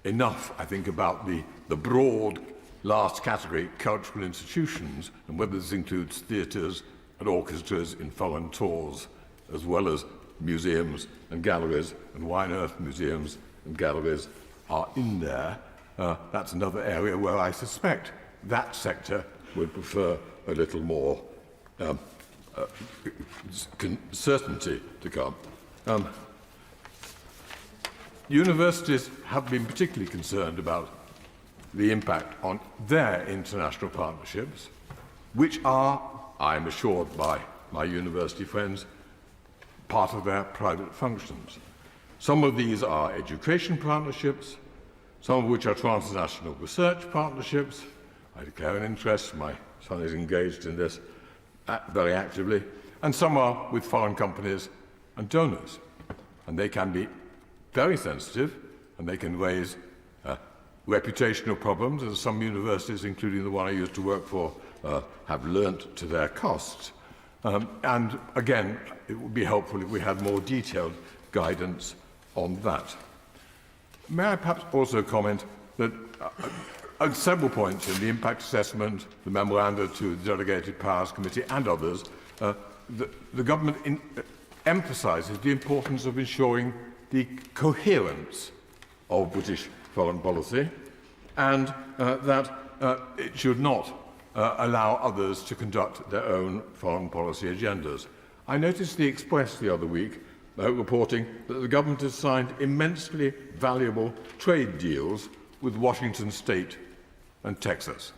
enough, I think, about the broad last category, cultural institutions, and whether this includes theatres and orchestras in foreign tours, as well as museums and galleries, and why on earth museums and galleries are in there. That's another area where I suspect that sector would prefer a little more certainty to come. Universities have been particularly concerned about the impact on their international partnerships, which are, I'm assured by my university friends, part of their private functions. Some of these are education partnerships, some of which are transnational research partnerships. I declare an interest, my son is engaged in this very actively, and some are with foreign companies and donors. And they can be very sensitive, and they can raise reputational problems, as some universities, including the one I used to work for, have learnt to their cost. And again, it would be helpful if we had more detailed guidance on that. May I perhaps also comment that at several points in the impact assessment, the memoranda to the Delegated Powers Committee and others, the government emphasises the importance of ensuring the coherence of British foreign policy, and that it should not allow others to conduct their own foreign policy agendas. I noticed the Express the other week reporting that the government has signed immensely valuable trade deals with Washington State and Texas.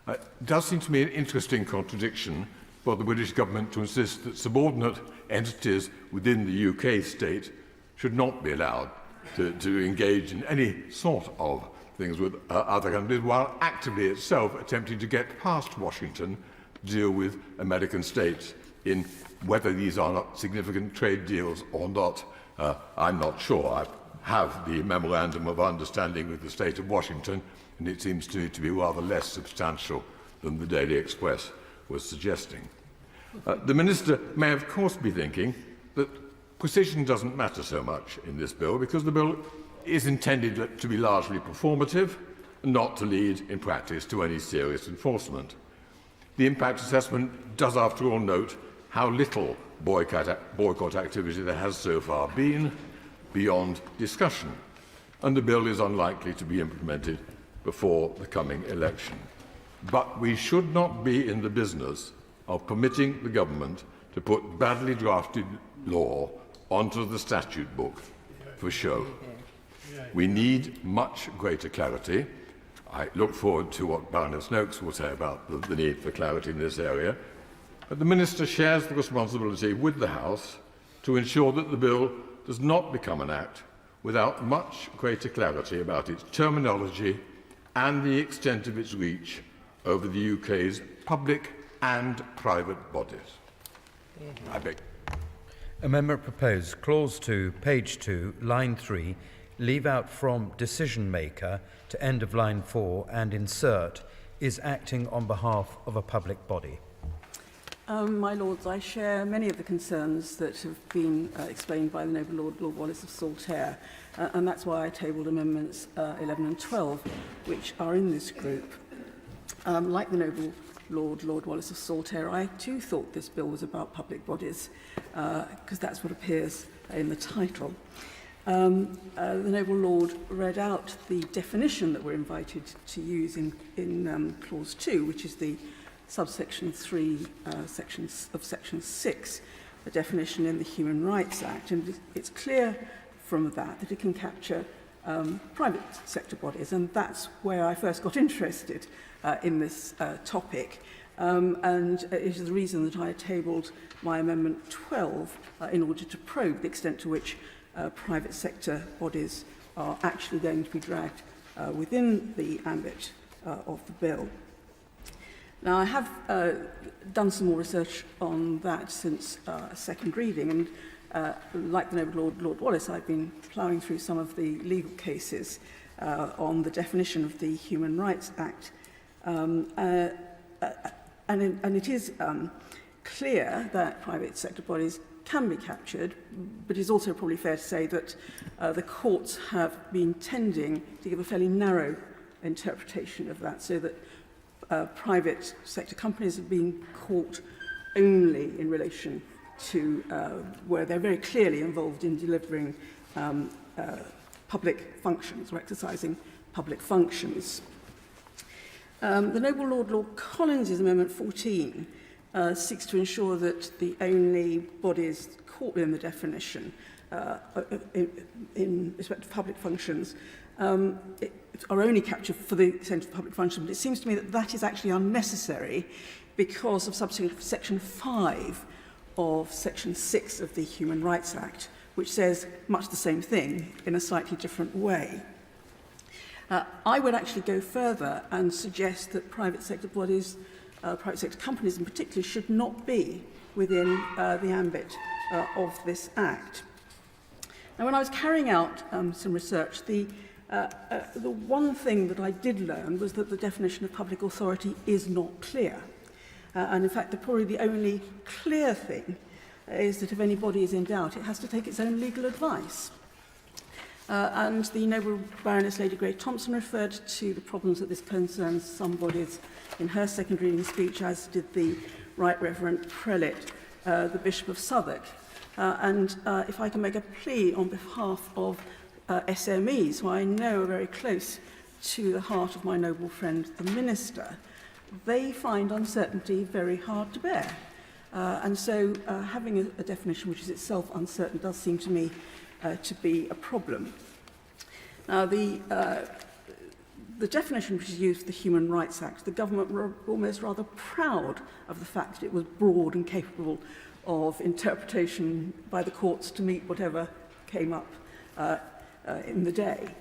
It does seem to me an interesting contradiction for the British government to insist that subordinate entities within the UK state should not be allowed to engage in any sort of things with other countries, while actively itself attempting to get past Washington to deal with American states in whether these are not significant trade deals or not. I'm not sure. I have the Memorandum of Understanding with the State of Washington, and it seems to me to be rather less substantial than the Daily Express was suggesting. The Minister may, of course, be thinking that precision doesn't matter so much in this bill, because the bill is intended to be largely performative and not to lead, in practice, to any serious enforcement. The impact assessment does, after all, note how little boycott activity there has so far been, beyond discussion, and the bill is unlikely to be implemented before the coming election. But we should not be in the business of permitting the government to put badly drafted law onto the statute book for show. We need much greater clarity. I look forward to what Baroness Noakes will say about the need for clarity in this area. But the Minister shares the responsibility with the House to ensure that the bill does not become an act without much greater clarity about its terminology and the extent of its reach over the UK's public and private bodies. I beg. Amendment proposed, Clause 2, page 2, line 3, leave out from decision maker to end of line 4 and insert is acting on behalf of a public body. My Lords, I share many of the concerns that have been explained by the Noble Lord Wallace of Saltaire, and that's why I tabled Amendments 11 and 12, which are in this group. Like the Noble Lord Wallace of Saltaire, I too thought this bill was about public bodies, because that's what appears in the title. The Noble Lord read out the definition that we're invited to use in Clause 2, which is the subsection 3, section 6, the definition in the Human Rights Act. And it's clear from that it can capture private sector bodies, and that's where I first got interested in this topic. and it is the reason that I tabled my Amendment 12 in order to probe the extent to which private sector bodies are actually going to be dragged within the ambit of the bill. Now, I have done some more research on that since second reading, and like the noble Lord Wallace, I've been ploughing through some of the legal cases on the definition of the Human Rights Act. And it is clear that private sector bodies can be captured, but it's also probably fair to say that the courts have been tending to give a fairly narrow interpretation of that, so that private sector companies have been caught only in relation to where they're very clearly involved in delivering public functions or exercising public functions. The noble Lord Collins' Amendment 14 seeks to ensure that the only bodies caught within the definition in respect to public functions are only captured for the extent of public function. But it seems to me that that is actually unnecessary because of Section 5 of Section 6 of the Human Rights Act, which says much the same thing in a slightly different way. I would actually go further and suggest that private sector bodies, private sector companies in particular, should not be within the ambit of this Act. Now, when I was carrying out some research, the one thing that I did learn was that the definition of public authority is not clear. And in fact, probably the only clear thing is that if anybody is in doubt, it has to take its own legal advice. And the noble Baroness Lady Grey Thompson referred to the problems that this concerns some bodies in her second reading speech, as did the Right Reverend Prelate, the Bishop of Southwark. And if I can make a plea on behalf of SMEs, who I know are very close to the heart of my noble friend, the Minister, they find uncertainty very hard to bear. And so having a definition which is itself uncertain does seem to me to be a problem. Now, the definition which is used for the Human Rights Act, the government were almost rather proud of the fact that it was broad and capable of interpretation by the courts to meet whatever came up in the day.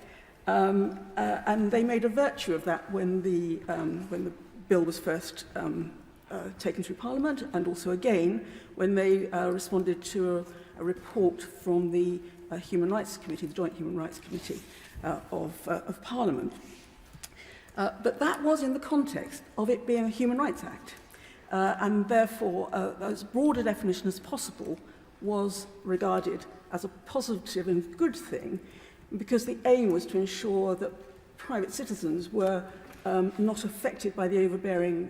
And they made a virtue of that when the bill was first taken through Parliament, and also again when they responded to a report from the Human Rights Committee, the Joint Human Rights Committee of Parliament. But that was in the context of it being a Human Rights Act, and therefore as broad a definition as possible was regarded as a positive and good thing, because the aim was to ensure that private citizens were not affected by the overbearing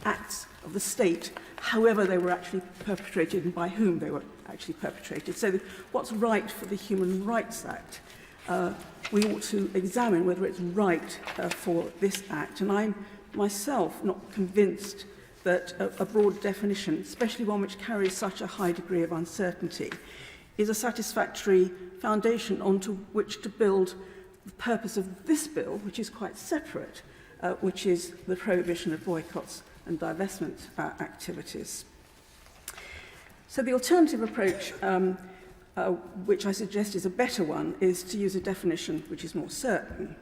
acts of the state, however they were actually perpetrated and by whom they were actually perpetrated. So what's right for the Human Rights Act? We ought to examine whether it's right for this Act. And I'm myself not convinced that a broad definition, especially one which carries such a high degree of uncertainty, is a satisfactory foundation onto which to build the purpose of this bill, which is quite separate, which is the prohibition of boycotts and divestment activities. So the alternative approach, which I suggest is a better one, is to use a definition which is more certain.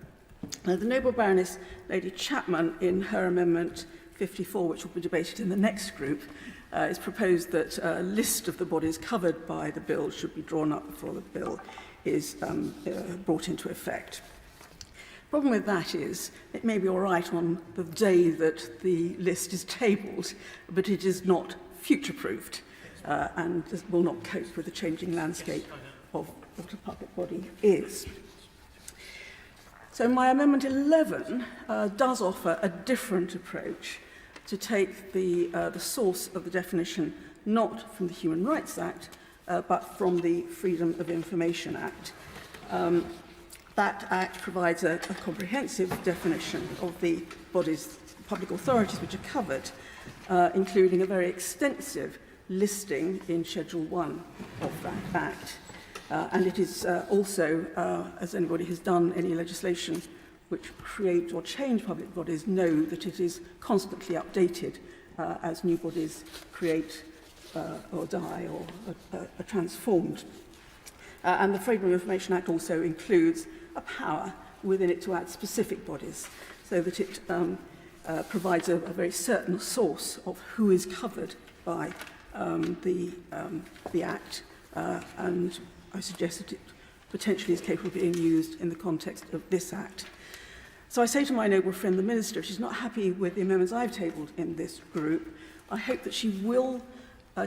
The noble Baroness Lady Chapman, in her Amendment 54, which will be debated in the next group, it's proposed that a list of the bodies covered by the bill should be drawn up before the bill is brought into effect. The problem with that is it may be all right on the day that the list is tabled, but it is not future-proofed and will not cope with the changing landscape of what a public body is. So my Amendment 11 does offer a different approach to take the source of the definition not from the Human Rights Act, but from the Freedom of Information Act. That Act provides a comprehensive definition of the bodies, public authorities which are covered, including a very extensive listing in Schedule 1 of that Act. And it is also, as anybody has done any legislation which create or change public bodies know that it is constantly updated as new bodies create or die or are transformed. And the Freedom of Information Act also includes a power within it to add specific bodies, so that it provides a very certain source of who is covered by the Act, and I suggest that it potentially is capable of being used in the context of this Act. So I say to my noble friend, the Minister, if she's not happy with the amendments I've tabled in this group, I hope that she will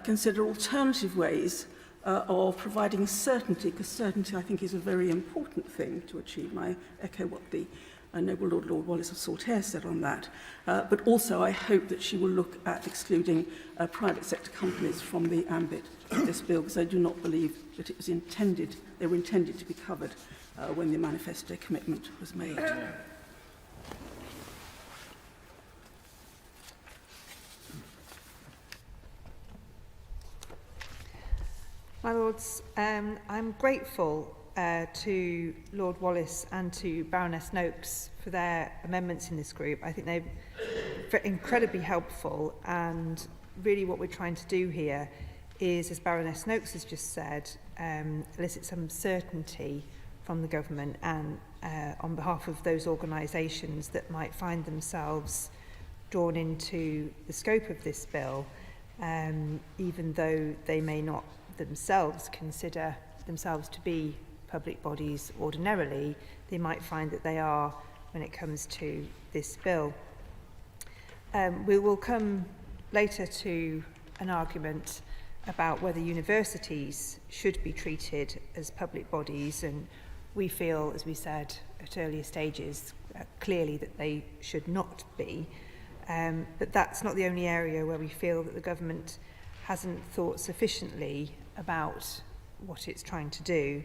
consider alternative ways of providing certainty, because certainty, I think, is a very important thing to achieve. And I echo what the noble Lord Wallace of Saltaire said on that. But also, I hope that she will look at excluding private sector companies from the ambit of this bill, because I do not believe that it was intended, they were intended to be covered when the manifesto commitment was made. My Lords, I'm grateful to Lord Wallace and to Baroness Noakes for their amendments in this group. I think they're incredibly helpful, and really what we're trying to do here is, as Baroness Noakes has just said, elicit some certainty from the government and on behalf of those organisations that might find themselves drawn into the scope of this bill, even though they may not themselves consider themselves to be public bodies ordinarily, they might find that they are when it comes to this bill. We will come later to an argument about whether universities should be treated as public bodies, and we feel, as we said at earlier stages, clearly that they should not be. But that's not the only area where we feel that the government hasn't thought sufficiently about what it's trying to do.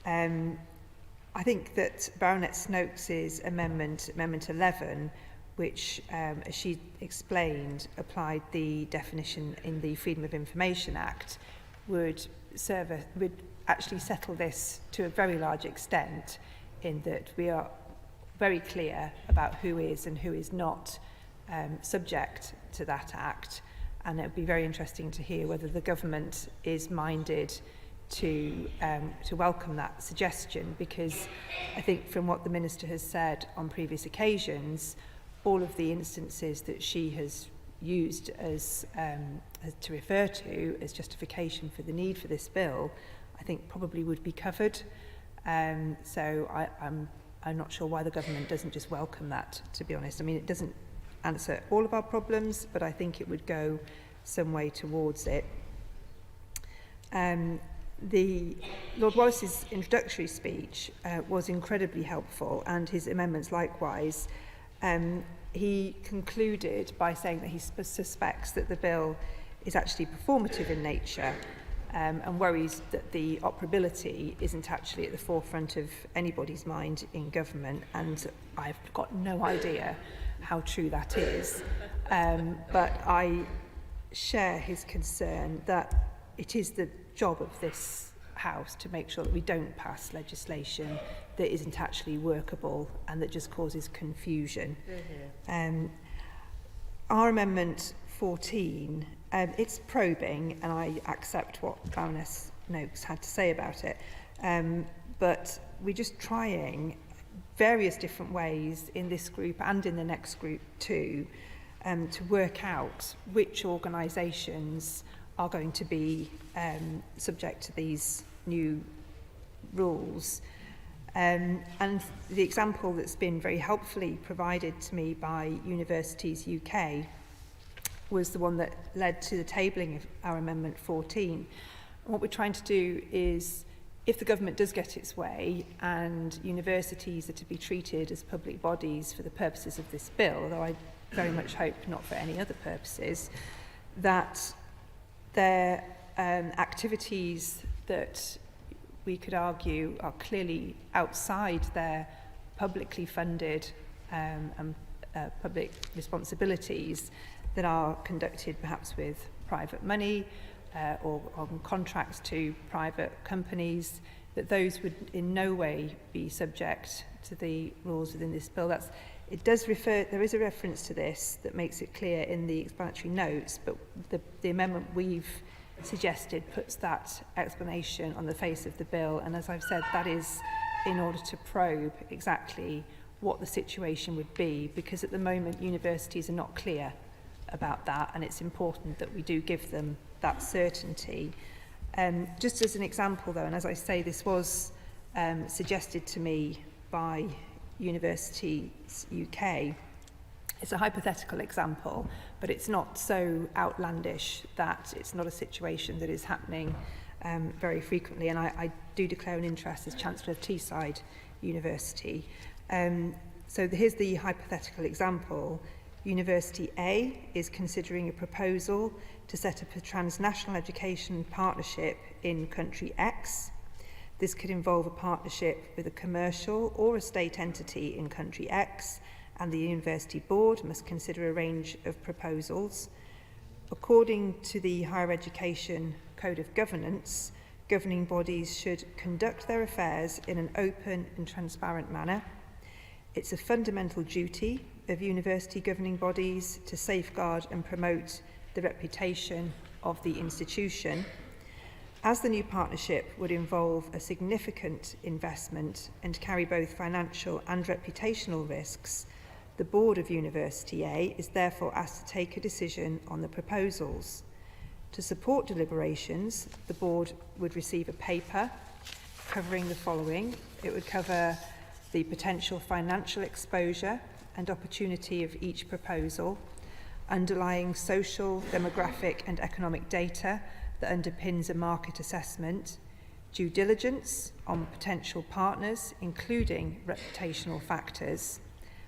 I think that Baroness Noakes' Amendment 11, which, as she explained, applied the definition in the Freedom of Information Act, would actually settle this to a very large extent, in that we are very clear about who is and who is not subject to that Act. And it would be very interesting to hear whether the government is minded to welcome that suggestion, because I think from what the Minister has said on previous occasions, all of the instances that she has used as to refer to as justification for the need for this bill, I think probably would be covered. So I'm not sure why the government doesn't just welcome that, to be honest. I mean, it doesn't answer all of our problems, but I think it would go some way towards it. The Lord Wallace's introductory speech was incredibly helpful, and his amendments likewise. He concluded by saying that he suspects that the bill is actually performative in nature, and worries that the operability isn't actually at the forefront of anybody's mind in government, and I've got no idea how true that is. But I share his concern that it is the job of this House to make sure that we don't pass legislation that isn't actually workable and that just causes confusion. Our Amendment 14, it's probing, and I accept what Baroness Noakes had to say about it, but we're just trying various different ways in this group and in the next group too, to work out which organisations are going to be subject to these new rules. And the example that's been very helpfully provided to me by Universities UK was the one that led to the tabling of our Amendment 14. And what we're trying to do is, if the government does get its way and universities are to be treated as public bodies for the purposes of this bill, although I very much hope not for any other purposes, that their activities that we could argue are clearly outside their publicly funded and public responsibilities, that are conducted perhaps with private money or on contracts to private companies, that those would in no way be subject to the rules within this bill. There is a reference to this that makes it clear in the explanatory notes, but the amendment we've suggested puts that explanation on the face of the bill, and as I've said, that is in order to probe exactly what the situation would be, because at the moment universities are not clear about that, and it's important that we do give them that certainty. Just as an example though, and as I say, this was suggested to me by Universities UK, it's a hypothetical example, but it's not so outlandish that it's not a situation that is happening very frequently, and I do declare an interest as Chancellor of Teesside University. So here's the hypothetical example. University A is considering a proposal to set up a transnational education partnership in country X. This could involve a partnership with a commercial or a state entity in country X, and the university board must consider a range of proposals. According to the Higher Education Code of Governance, governing bodies should conduct their affairs in an open and transparent manner. It's a fundamental duty of university governing bodies to safeguard and promote the reputation of the institution. As the new partnership would involve a significant investment and carry both financial and reputational risks, the board of University A is therefore asked to take a decision on the proposals. To support deliberations, the board would receive a paper covering the following. It would cover the potential financial exposure and opportunity of each proposal, underlying social, demographic and economic data that underpins a market assessment, due diligence on potential partners, including reputational factors,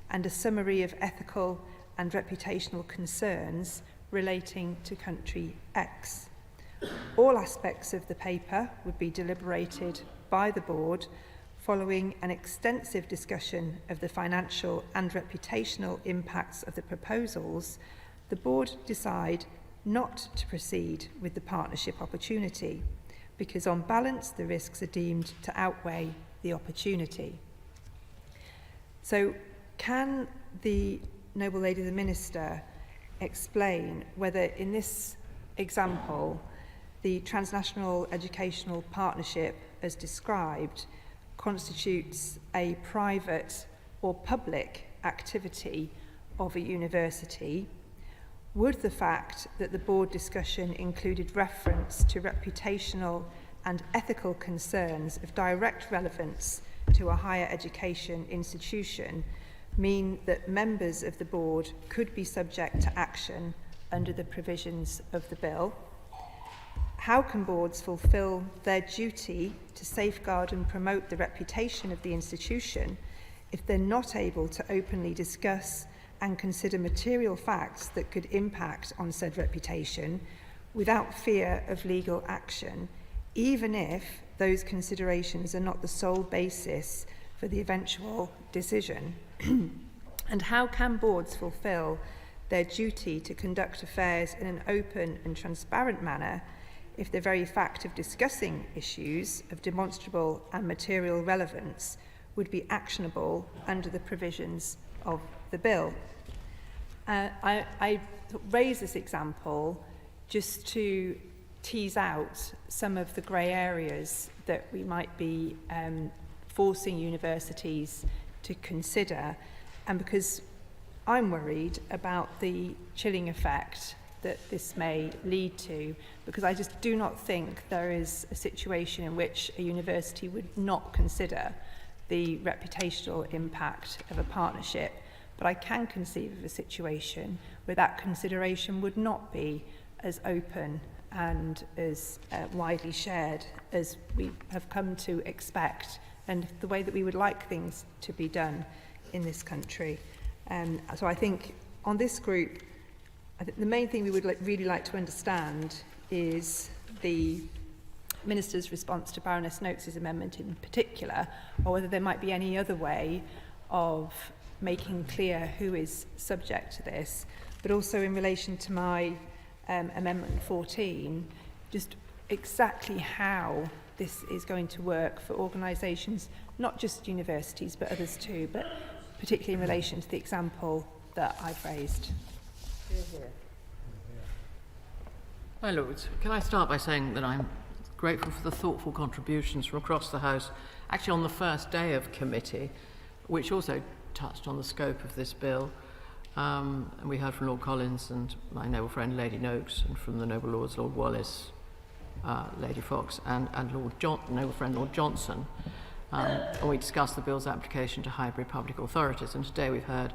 and a summary of ethical and reputational concerns relating to country X. All aspects of the paper would be deliberated by the board following an extensive discussion of the financial and reputational impacts of the proposals. The board decide not to proceed with the partnership opportunity because on balance the risks are deemed to outweigh the opportunity. So can the Noble Lady the Minister explain whether in this example the transnational educational partnership as described constitutes a private or public activity of a university? Would the fact that the board discussion included reference to reputational and ethical concerns of direct relevance to a higher education institution mean that members of the board could be subject to action under the provisions of the bill? How can boards fulfil their duty to safeguard and promote the reputation of the institution if they're not able to openly discuss and consider material facts that could impact on said reputation without fear of legal action, even if those considerations are not the sole basis for the eventual decision? And how can boards fulfil their duty to conduct affairs in an open and transparent manner if the very fact of discussing issues of demonstrable and material relevance would be actionable under the provisions of the bill? I raise this example just to tease out some of the grey areas that we might be forcing universities to consider, and because I'm worried about the chilling effect that this may lead to, because I just do not think there is a situation in which a university would not consider the reputational impact of a partnership, but I can conceive of a situation where that consideration would not be as open and as widely shared as we have come to expect and the way that we would like things to be done in this country. So I think on this group, I think the main thing we would really like to understand is the Minister's response to Baroness Noakes' amendment in particular, or whether there might be any other way of making clear who is subject to this, but also in relation to my Amendment 14, just exactly how this is going to work for organisations, not just universities but others too, but particularly in relation to the example that I've raised. My Lords, can I start by saying that I'm grateful for the thoughtful contributions from across the House, actually on the first day of committee, which also touched on the scope of this bill. And we heard from Lord Collins and my noble friend Lady Noakes, and from the noble Lords Lord Wallace, Lady Fox, and noble friend Lord Johnson. And we discussed the bill's application to hybrid public authorities. And today we've heard,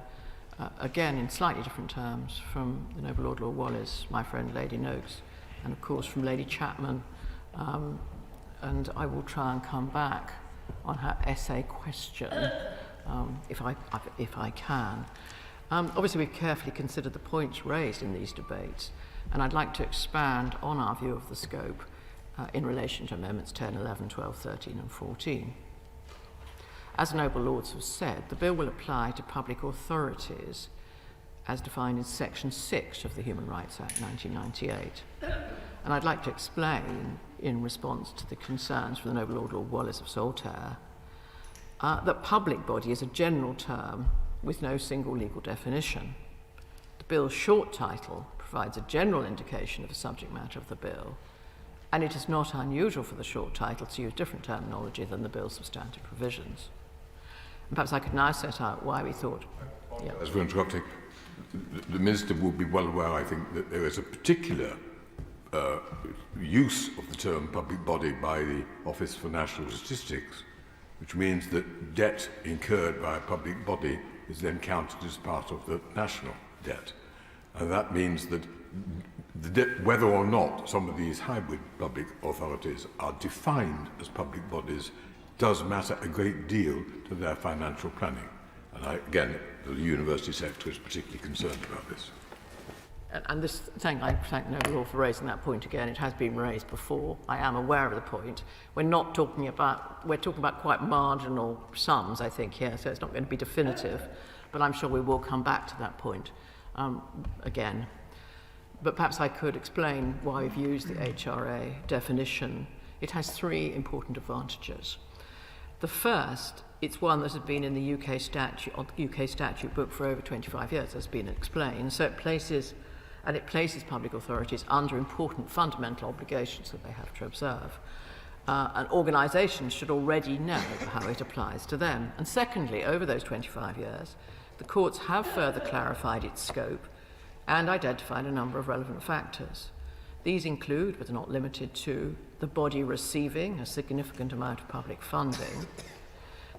again in slightly different terms, from the noble Lord Wallace, my friend Lady Noakes, and of course from Lady Chapman. And I will try and come back on her essay question if I can. Obviously, we've carefully considered the points raised in these debates, and I'd like to expand on our view of the scope in relation to Amendments 10, 11, 12, 13 and 14. As noble Lords have said, the bill will apply to public authorities as defined in Section 6 of the Human Rights Act 1998. And I'd like to explain, in response to the concerns from the noble Lord Wallace of Saltaire, that public body is a general term with no single legal definition. The bill's short title provides a general indication of the subject matter of the bill, and it is not unusual for the short title to use different terminology than the bill's substantive provisions. And perhaps I could now set out why we thought... Yeah. As we're interrupting, the Minister will be well aware, I think, that there is a particular use of the term public body by the Office for National Statistics, which means that debt incurred by a public body is then counted as part of the national debt. And that means that whether or not some of these hybrid public authorities are defined as public bodies does matter a great deal to their financial planning. And again, the university sector is particularly concerned about this. And this thing, I thank Noble Lord for raising that point again. It has been raised before. I am aware of the point. We're talking about quite marginal sums, I think, here, so it's not going to be definitive. But I'm sure we will come back to that point again. But perhaps I could explain why we've used the HRA definition. It has three important advantages. The first, it's one that has been in the UK statute book for over 25 years, as has been explained. So it places public authorities under important fundamental obligations that they have to observe. And organisations should already know how it applies to them. And secondly, over those 25 years, the courts have further clarified its scope and identified a number of relevant factors. These include, but are not limited to, the body receiving a significant amount of public funding,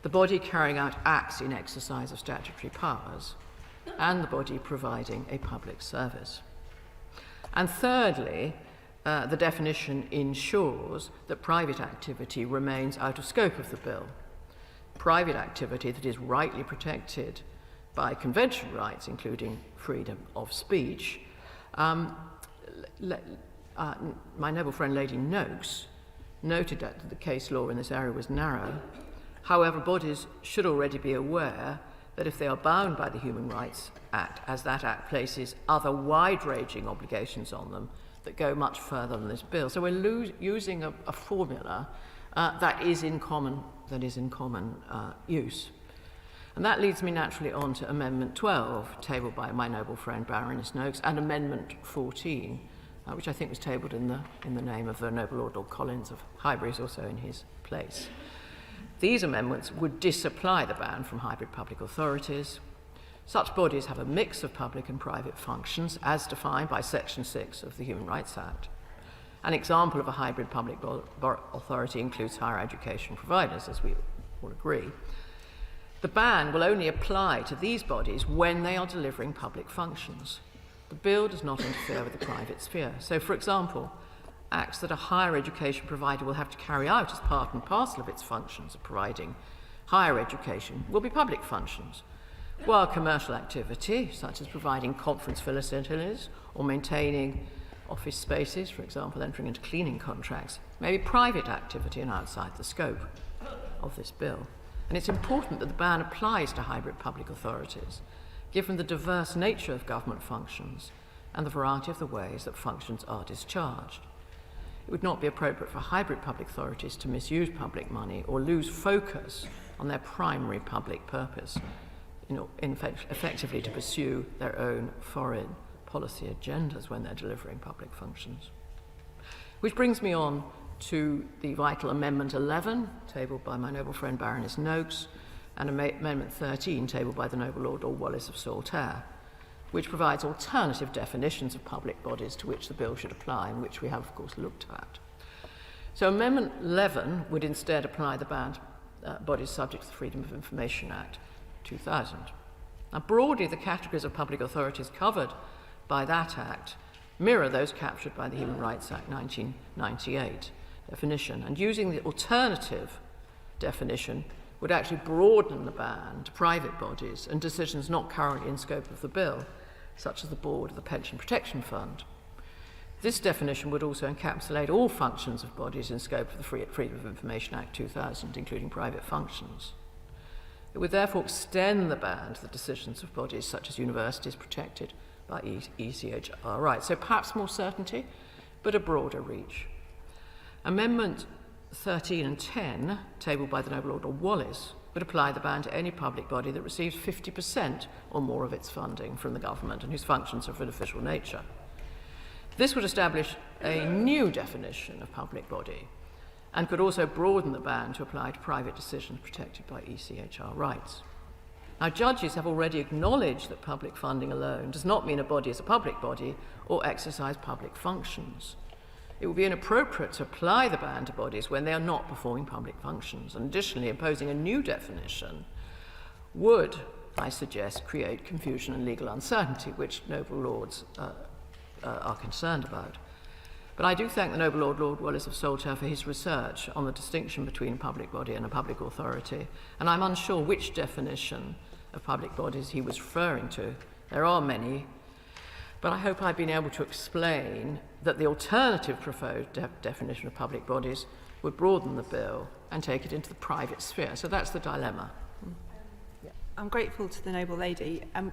the body carrying out acts in exercise of statutory powers, and the body providing a public service. And thirdly, the definition ensures that private activity remains out of scope of the bill. Private activity that is rightly protected by convention rights, including freedom of speech. My noble friend Lady Noakes noted that the case law in this area was narrow. However, bodies should already be aware that if they are bound by the Human Rights Act, as that Act places other wide-ranging obligations on them that go much further than this bill. So we're using a formula that is in common use. And that leads me naturally on to Amendment 12, tabled by my noble friend Baroness Noakes, and Amendment 14, which I think was tabled in the name of the noble Lord Collins of Highbury, is also in his place. These amendments would disapply the ban from hybrid public authorities. Such bodies have a mix of public and private functions, as defined by Section 6 of the Human Rights Act. An example of a hybrid public authority includes higher education providers, as we all agree. The ban will only apply to these bodies when they are delivering public functions. The bill does not interfere with the private sphere. So, for example, acts that a higher education provider will have to carry out as part and parcel of its functions of providing higher education will be public functions, while commercial activity, such as providing conference facilities or maintaining office spaces, for example, entering into cleaning contracts, may be private activity and outside the scope of this bill. And it's important that the ban applies to hybrid public authorities, given the diverse nature of government functions and the variety of the ways that functions are discharged. it would not be appropriate for hybrid public authorities to misuse public money or lose focus on their primary public purpose, effectively to pursue their own foreign policy agendas when they're delivering public functions. Which brings me on to the vital Amendment 11, tabled by my noble friend Baroness Noakes, and Amendment 13, tabled by the noble Lord Wallace of Saltaire, which provides alternative definitions of public bodies to which the bill should apply, and which we have, of course, looked at. So Amendment 11 would instead apply the banned bodies subject to the Freedom of Information Act 2000. Now, broadly, the categories of public authorities covered by that Act mirror those captured by the Human Rights Act 1998 definition, and using the alternative definition would actually broaden the ban to private bodies and decisions not currently in scope of the bill, such as the board of the Pension Protection Fund. This definition would also encapsulate all functions of bodies in scope of the Freedom of Information Act 2000, including private functions. It would therefore extend the ban to the decisions of bodies such as universities protected by ECHR rights. So perhaps more certainty, but a broader reach. Amendment 13 and 10, tabled by the noble Lord Wallace, would apply the ban to any public body that receives 50% or more of its funding from the government and whose functions are of an official nature. This would establish a new definition of public body and could also broaden the ban to apply to private decisions protected by ECHR rights. Now, judges have already acknowledged that public funding alone does not mean a body is a public body or exercise public functions. It would be inappropriate to apply the ban to bodies when they are not performing public functions. And additionally, imposing a new definition would, I suggest, create confusion and legal uncertainty, which noble lords are concerned about. But I do thank the noble Lord Wallace of Saltaire for his research on the distinction between a public body and a public authority, and I'm unsure which definition of public bodies he was referring to. There are many, but I hope I've been able to explain that the alternative proposed definition of public bodies would broaden the bill and take it into the private sphere. So that's the dilemma. I'm grateful to the noble lady. I'm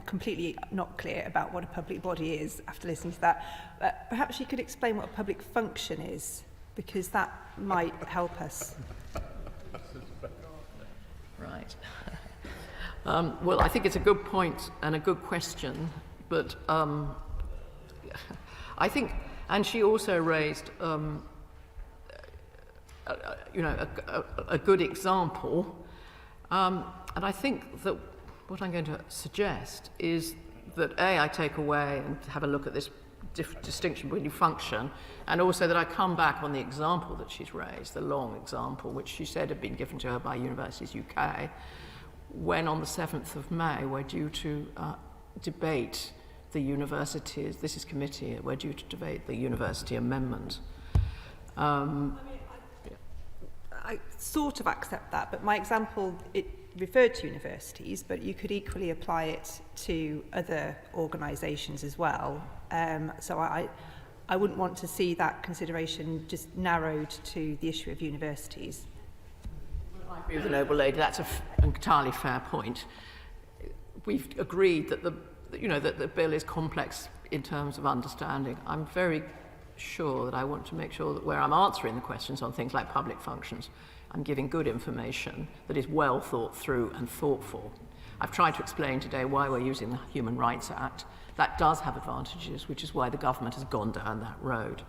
completely not clear about what a public body is after listening to that. Perhaps you could explain what a public function is, because that might help us. Right. Well, I think it's a good point and a good question, but I think, and she also raised, a good example, and I think that what I'm going to suggest is that I take away and have a look at this distinction between function, and also that I come back on the example that she's raised, the long example, which she said had been given to her by Universities UK, when on the 7th of May we're due to debate the universities, this is committee, we're due to debate the university amendment. I sort of accept that, but my example, it referred to universities, but you could equally apply it to other organisations as well. So I wouldn't want to see that consideration just narrowed to the issue of universities. I agree with the noble lady. That's an entirely fair point. We've agreed that that the bill is complex in terms of understanding. I'm very sure that I want to make sure that where I'm answering the questions on things like public functions, I'm giving good information that is well thought through and thoughtful. I've tried to explain today why we're using the Human Rights Act. That does have advantages, which is why the government has gone down that road.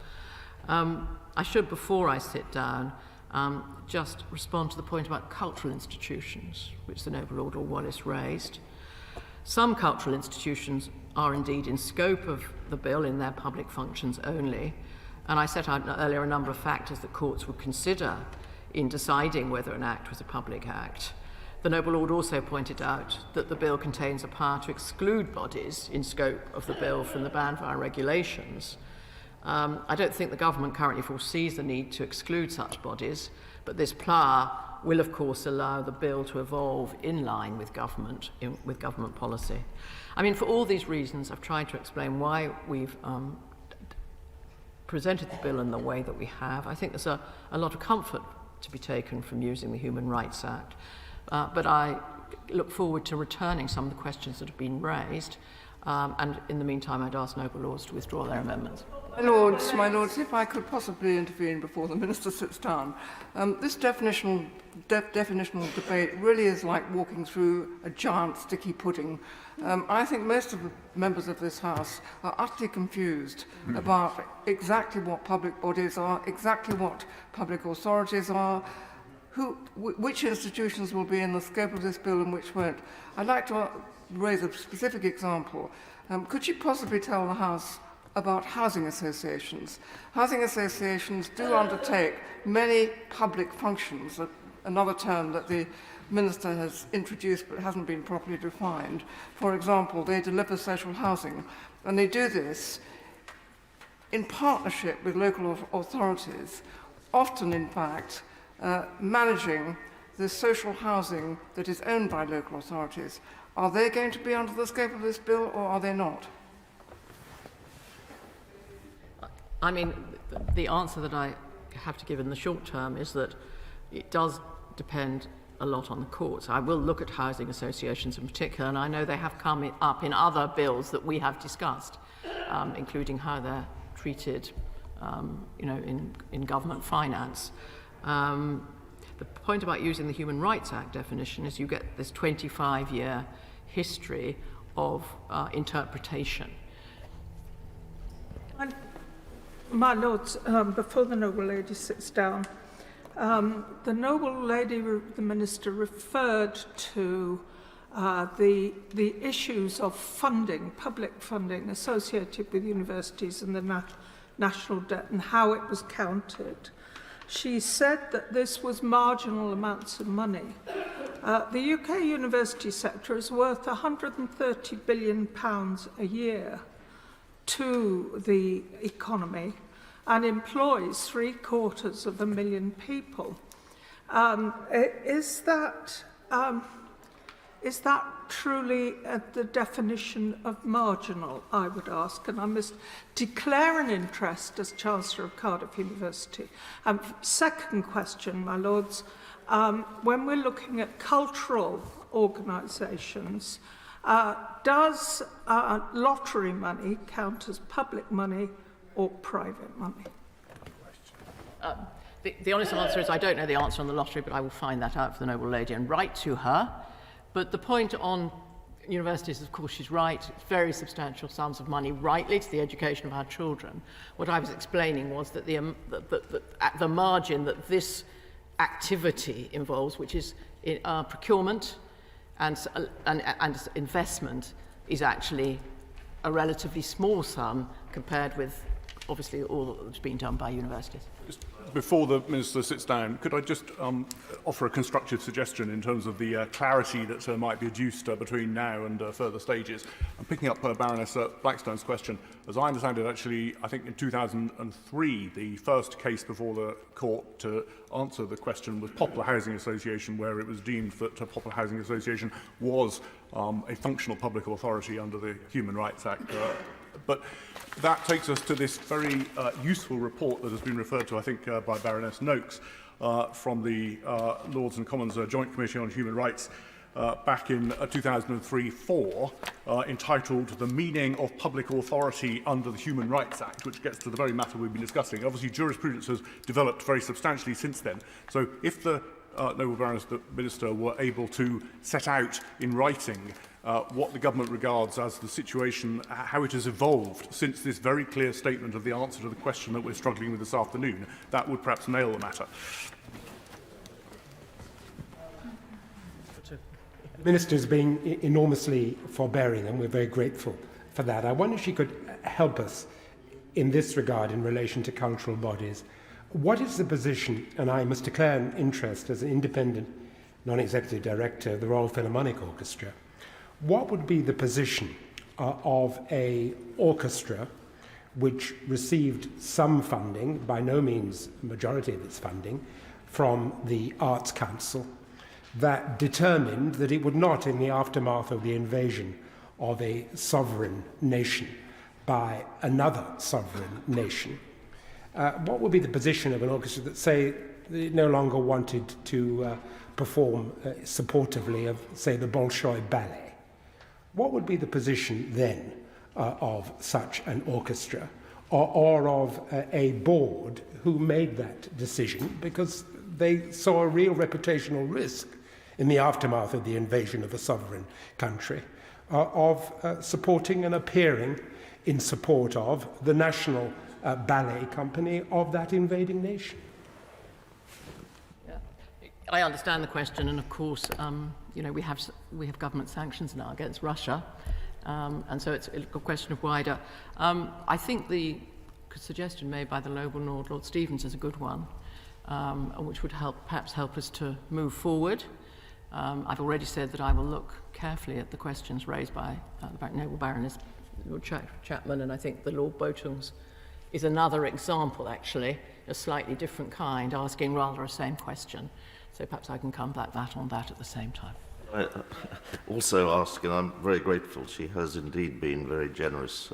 I should, before I sit down, just respond to the point about cultural institutions, which the noble Lord Wallace raised. Some cultural institutions are indeed in scope of the bill in their public functions only, and I set out earlier a number of factors that courts would consider in deciding whether an act was a public act. The noble Lord also pointed out that the bill contains a power to exclude bodies in scope of the bill from the ban via regulations. I don't think the government currently foresees the need to exclude such bodies, but this power will of course allow the bill to evolve in line with government policy. I mean, for all these reasons, I've tried to explain why we've presented the bill in the way that we have. I think there's a lot of comfort to be taken from using the Human Rights Act, but I look forward to returning some of the questions that have been raised, and in the meantime I'd ask noble lords to withdraw their amendments. My Lords, if I could possibly intervene before the Minister sits down. This definitional debate really is like walking through a giant sticky pudding. I think most of the members of this House are utterly confused about exactly what public bodies are, exactly what public authorities are, which institutions will be in the scope of this bill and which won't. I'd like to raise a specific example. Could you possibly tell the House about housing associations? Housing associations do undertake many public functions, another term that the Minister has introduced but hasn't been properly defined. For example, they deliver social housing, and they do this in partnership with local authorities, often, in fact, managing the social housing that is owned by local authorities. Are they going to be under the scope of this bill, or are they not? I mean, the answer that I have to give in the short term is that it does depend a lot on the courts. I will look at housing associations in particular, and I know they have come up in other bills that we have discussed, including how they're treated, in government finance. The point about using the Human Rights Act definition is you get this 25-year history of interpretation. My Lords, before the Noble Lady sits down, the Noble Lady, the Minister, referred to the issues of funding, public funding associated with universities and the national debt and how it was counted. She said that this was marginal amounts of money. The UK university sector is worth £130 billion a year to the economy and employs 750,000 people. Is that truly the definition of marginal, I would ask? And I must declare an interest as Chancellor of Cardiff University. Second question, my Lords, when we're looking at cultural organisations, does lottery money count as public money or private money? The honest answer is I don't know the answer on the lottery, but I will find that out for the Noble Lady and write to her. But the point on universities, of course, she's right. It's very substantial sums of money, rightly, to the education of our children. What I was explaining was that at the margin that this activity involves, which is procurement and investment, is actually a relatively small sum compared with, obviously, all that's been done by universities. Before the Minister sits down, could I just offer a constructive suggestion in terms of the clarity that might be adduced between now and further stages? I'm picking up Baroness Blackstone's question. As I understand it, actually, I think in 2003, the first case before the court to answer the question was Poplar Housing Association, where it was deemed that Poplar Housing Association was a functional public authority under the Human Rights Act. But that takes us to this very useful report that has been referred to, I think, by Baroness Noakes from the Lords and Commons Joint Committee on Human Rights back in 2003-4, entitled The Meaning of Public Authority under the Human Rights Act, which gets to the very matter we've been discussing. Obviously, jurisprudence has developed very substantially since then. So if the Noble Baroness Minister were able to set out in writing what the government regards as the situation, how it has evolved since this very clear statement of the answer to the question that we're struggling with this afternoon, that would perhaps nail the matter. The Minister has been enormously forbearing, and we're very grateful for that. I wonder if she could help us in this regard in relation to cultural bodies. What is the position, and I must declare an interest as an independent non-executive director of the Royal Philharmonic Orchestra, what would be the position of an orchestra which received some funding, by no means the majority of its funding, from the Arts Council, that determined that it would not, in the aftermath of the invasion of a sovereign nation by another sovereign nation, what would be the position of an orchestra that, say, it no longer wanted to perform supportively of, say, the Bolshoi Ballet? What would be the position then of such an orchestra? or of a board who made that decision because they saw a real reputational risk in the aftermath of the invasion of a sovereign country of supporting and appearing in support of the national ballet company of that invading nation. I understand the question, and of course, you know, we have government sanctions now against Russia, and so it's a question of wider. I think the suggestion made by the Noble Lord Stevens is a good one, which would perhaps help us to move forward. I've already said that I will look carefully at the questions raised by the Noble Baroness Lord Chapman, and I think the Lord Botungs is another example, actually, a slightly different kind, asking rather a same question. So perhaps I can come back on that at the same time. I also ask, and I'm very grateful, she has indeed been very generous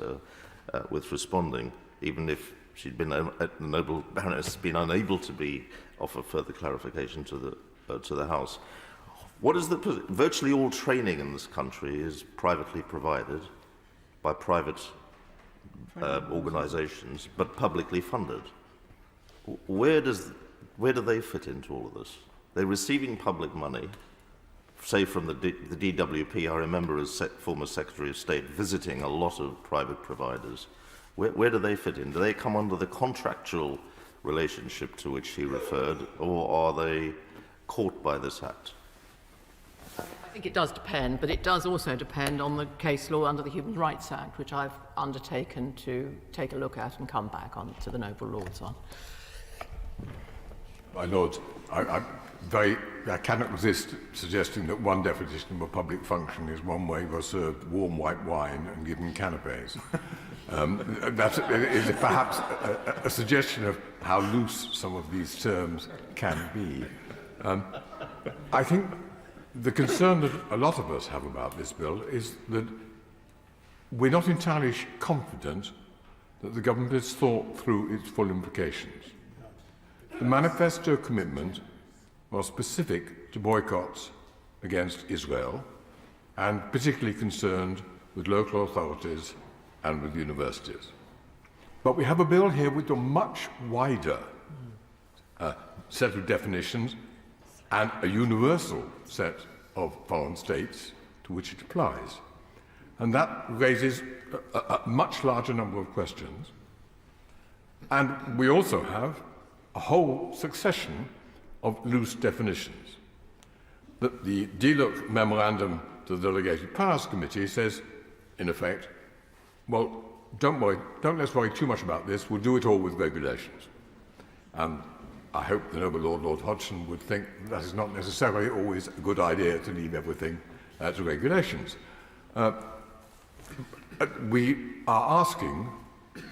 with responding, even if she'd been, the Noble Baroness has been unable to offer further clarification to the House. What is virtually all training in this country is privately provided by private organisations, but publicly funded. Where do they fit into all of this? They're receiving public money, say from the DWP. I remember as former Secretary of State visiting a lot of private providers. Where do they fit in? Do they come under the contractual relationship to which he referred, or are they caught by this act? I think it does depend, but it does also depend on the case law under the Human Rights Act, which I've undertaken to take a look at and come back on to the Noble Lords on. My Lord, I cannot resist suggesting that one definition of a public function is one where you are served warm white wine and given canapes. That is perhaps a suggestion of how loose some of these terms can be. I think the concern that a lot of us have about this bill is that we're not entirely confident that the government has thought through its full implications. The manifesto commitment was specific to boycotts against Israel and particularly concerned with local authorities and with universities. But we have a bill here with a much wider set of definitions and a universal set of foreign states to which it applies. And that raises a much larger number of questions. And we also have a whole succession of loose definitions. That the DLUC memorandum to the Delegated Powers Committee says, in effect, well, don't let's worry too much about this, we'll do it all with regulations. And I hope the Noble Lord Hodgson would think that is not necessarily always a good idea to leave everything to regulations. We are asking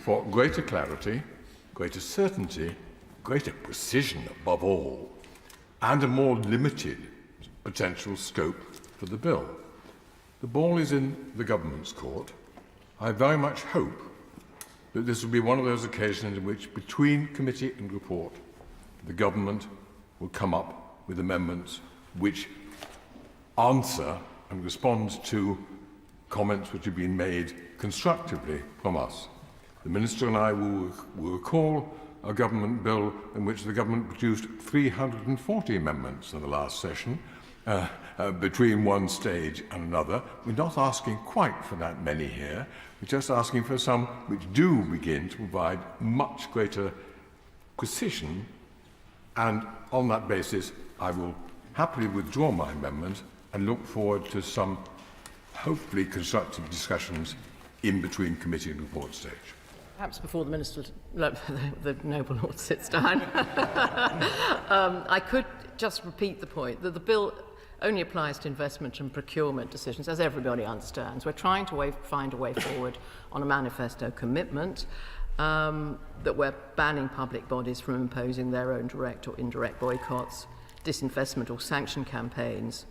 for greater clarity, greater certainty, greater precision above all, and a more limited potential scope for the bill. The ball is in the government's court. I very much hope that this will be one of those occasions in which, between committee and report, the government will come up with amendments which answer and respond to comments which have been made constructively from us. The Minister and I will recall a government bill in which the government produced 340 amendments in the last session, between one stage and another. We're not asking quite for that many here. We're just asking for some which do begin to provide much greater precision, and on that basis I will happily withdraw my amendment and look forward to some hopefully constructive discussions in between committee and report stage. Perhaps before the Minister, the Noble Lord sits down, I could just repeat the point that the bill only applies to investment and procurement decisions, as everybody understands. We're trying to find a way forward on a manifesto commitment that we're banning public bodies from imposing their own direct or indirect boycotts, disinvestment or sanction campaigns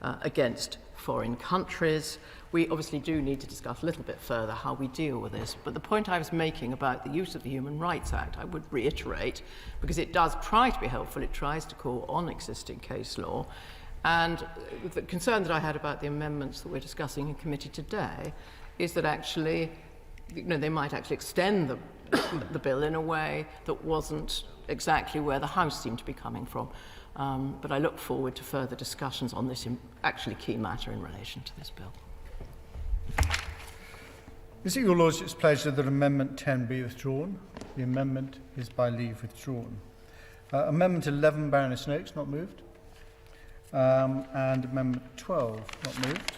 against foreign countries. We obviously do need to discuss a little bit further how we deal with this, but the point I was making about the use of the Human Rights Act, I would reiterate, because it does try to be helpful, it tries to call on existing case law, and the concern that I had about the amendments that we're discussing in committee today is that actually, they might actually extend the bill in a way that wasn't exactly where the House seemed to be coming from. But I look forward to further discussions on this actually key matter in relation to this bill. Is it your Lordship's pleasure that Amendment 10 be withdrawn? The amendment is by leave withdrawn. Amendment 11, Baroness Noakes, not moved. And Amendment 12, not moved.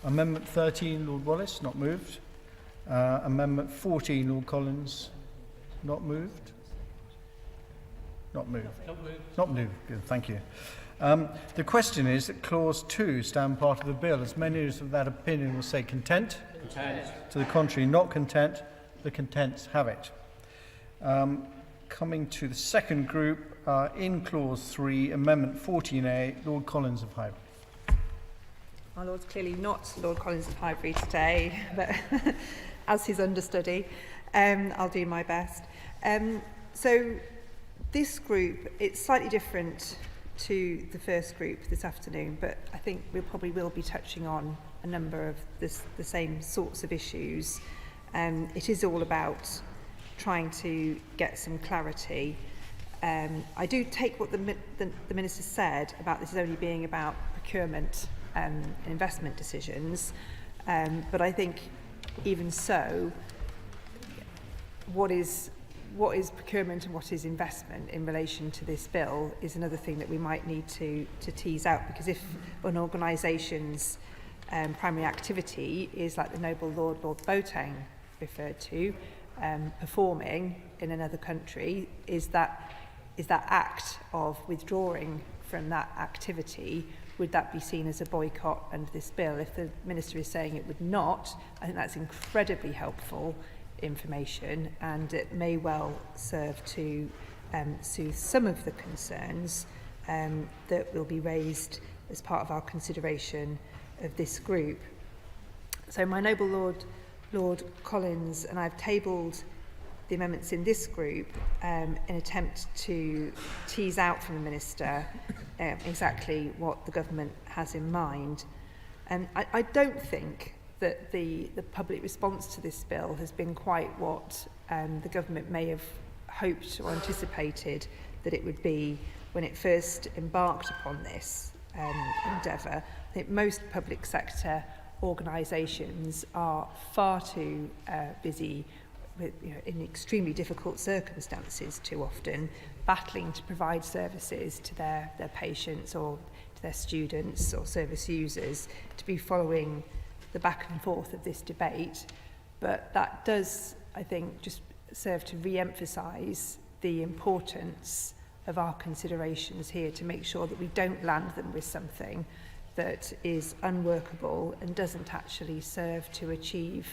Amendment 13, Lord Wallace, not moved. Amendment 14, Lord Collins, not moved. Not moved. Not moved. Good, thank you. The question is that Clause 2 stand part of the bill. As many as of that opinion will say content. Content. To the contrary, not content. The contents have it. Coming to the second group, in Clause 3, Amendment 14A, Lord Collins of Highbury. My Lord's clearly not Lord Collins of Highbury today, but as his understudy, I'll do my best. So this group, it's slightly different to the first group this afternoon, but I think we probably will be touching on a number of the same sorts of issues. It is all about trying to get some clarity. I do take what the Minister said about this only being about procurement and investment decisions, but I think even so, what is procurement and what is investment in relation to this bill is another thing that we might need to tease out, because if an organisation's primary activity is, like the Noble Lord Boateng referred to, performing in another country, is that act of withdrawing from that activity, would that be seen as a boycott under this bill? If the Minister is saying it would not, I think that's incredibly helpful information, and it may well serve to soothe some of the concerns that will be raised as part of our consideration of this group. So my noble Lord Collins and I have tabled the amendments in this group in an attempt to tease out from the Minister exactly what the government has in mind. I don't think that the public response to this bill has been quite what the government may have hoped or anticipated that it would be when it first embarked upon this endeavour. I think most public sector organisations are far too busy with, in extremely difficult circumstances too often, battling to provide services to their patients or to their students or service users, to be following the back and forth of this debate. But that does, I think, just serve to re-emphasise the importance of our considerations here, to make sure that we don't land them with something that is unworkable and doesn't actually serve to achieve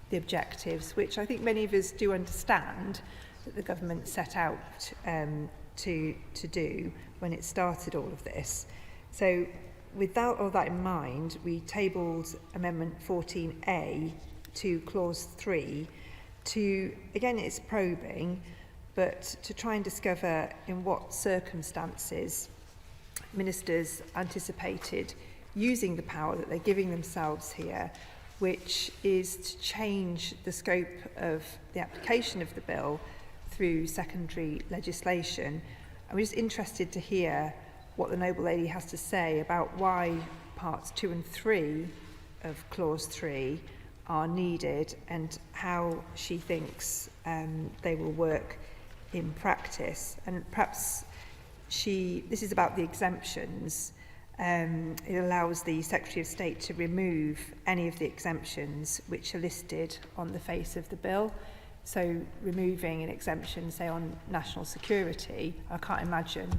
the objectives, which I think many of us do understand that the government set out to do when it started all of this. So with all that in mind, we tabled Amendment 14A to Clause 3 to, again, it's probing, but to try and discover in what circumstances ministers anticipated using the power that they're giving themselves here, which is to change the scope of the application of the bill through secondary legislation. I'm just interested to hear what the Noble Lady has to say about why parts 2 and 3 of Clause 3 are needed and how she thinks they will work in practice. And perhaps this is about the exemptions. It allows the Secretary of State to remove any of the exemptions which are listed on the face of the bill. So removing an exemption, say, on national security, I can't imagine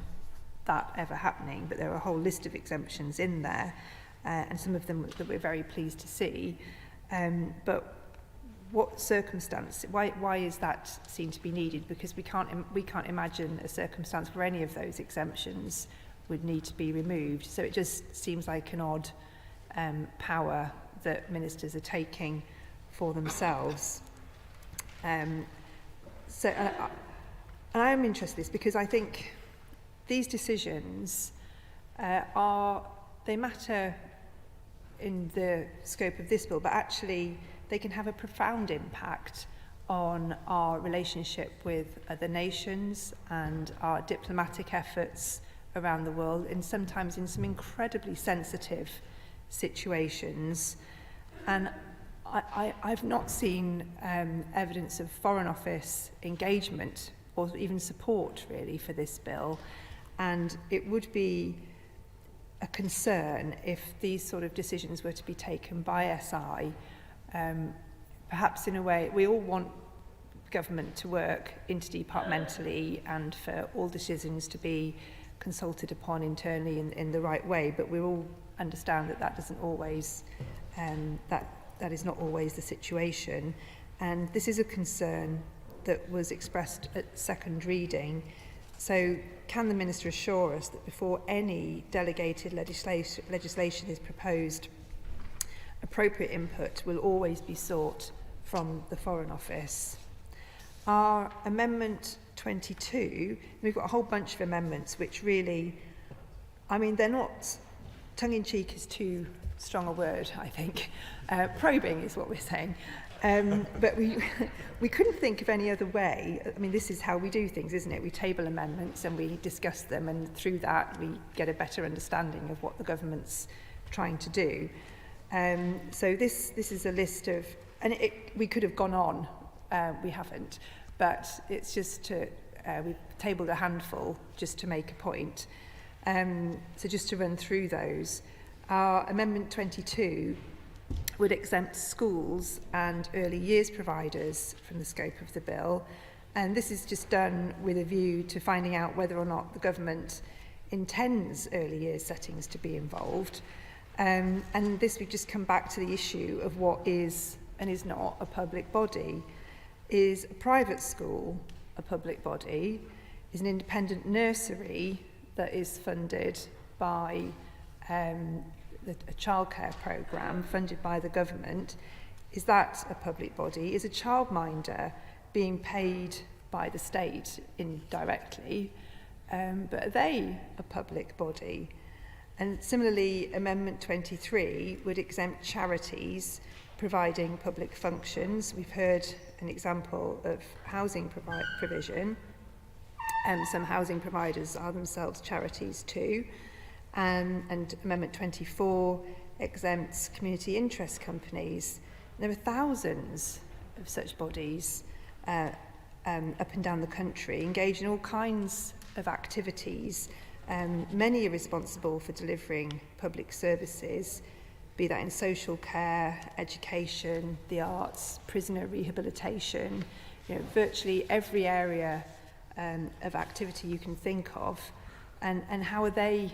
that ever happening, but there are a whole list of exemptions in there, and some of them that we're very pleased to see. But what circumstance, why is that seen to be needed? Because we can't imagine a circumstance where any of those exemptions would need to be removed. So it just seems like an odd power that ministers are taking for themselves. And I am interested in this because I think these decisions they matter in the scope of this bill, but actually they can have a profound impact on our relationship with other nations and our diplomatic efforts around the world, and sometimes in some incredibly sensitive situations. And I've not seen evidence of Foreign Office engagement or even support really for this bill, and it would be a concern if these sort of decisions were to be taken by SI. Perhaps in a way, we all want government to work interdepartmentally and for all decisions to be consulted upon internally in the right way, but we all understand that that doesn't always, that is not always the situation. And this is a concern that was expressed at second reading. So can the Minister assure us that before any delegated legislation is proposed, appropriate input will always be sought from the Foreign Office? Our Amendment 22, we've got a whole bunch of amendments which really, I mean, they're not, tongue-in-cheek is too strong a word, I think. Probing is what we're saying. But we couldn't think of any other way. I mean, this is how we do things, isn't it? We table amendments and we discuss them, and through that we get a better understanding of what the government's trying to do. So this is a list of, and we could have gone on, we haven't, but it's just to, we've tabled a handful just to make a point. So just to run through those, our Amendment 22 would exempt schools and early years providers from the scope of the bill, and this is just done with a view to finding out whether or not the government intends early years settings to be involved. And this would just come back to the issue of what is and is not a public body. Is a private school a public body? Is an independent nursery that is funded by a childcare programme funded by the government, is that a public body? Is a childminder being paid by the state indirectly? But are they a public body? And similarly, Amendment 23 would exempt charities providing public functions. We've heard an example of housing provision. Some housing providers are themselves charities too. And Amendment 24 exempts community interest companies. There are thousands of such bodies up and down the country, engaged in all kinds of activities. Many are responsible for delivering public services, be that in social care, education, the arts, prisoner rehabilitation, virtually every area of activity you can think of. And how are they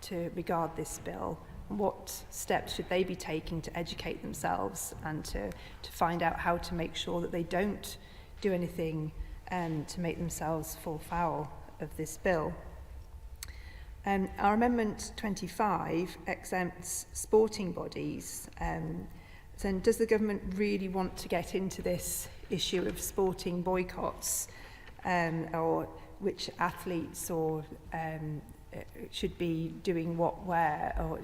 to regard this bill? What steps should they be taking to educate themselves and to find out how to make sure that they don't do anything to make themselves fall foul of this bill? Our Amendment 25 exempts sporting bodies. So does the government really want to get into this issue of sporting boycotts, or which athletes or should be doing what where? Or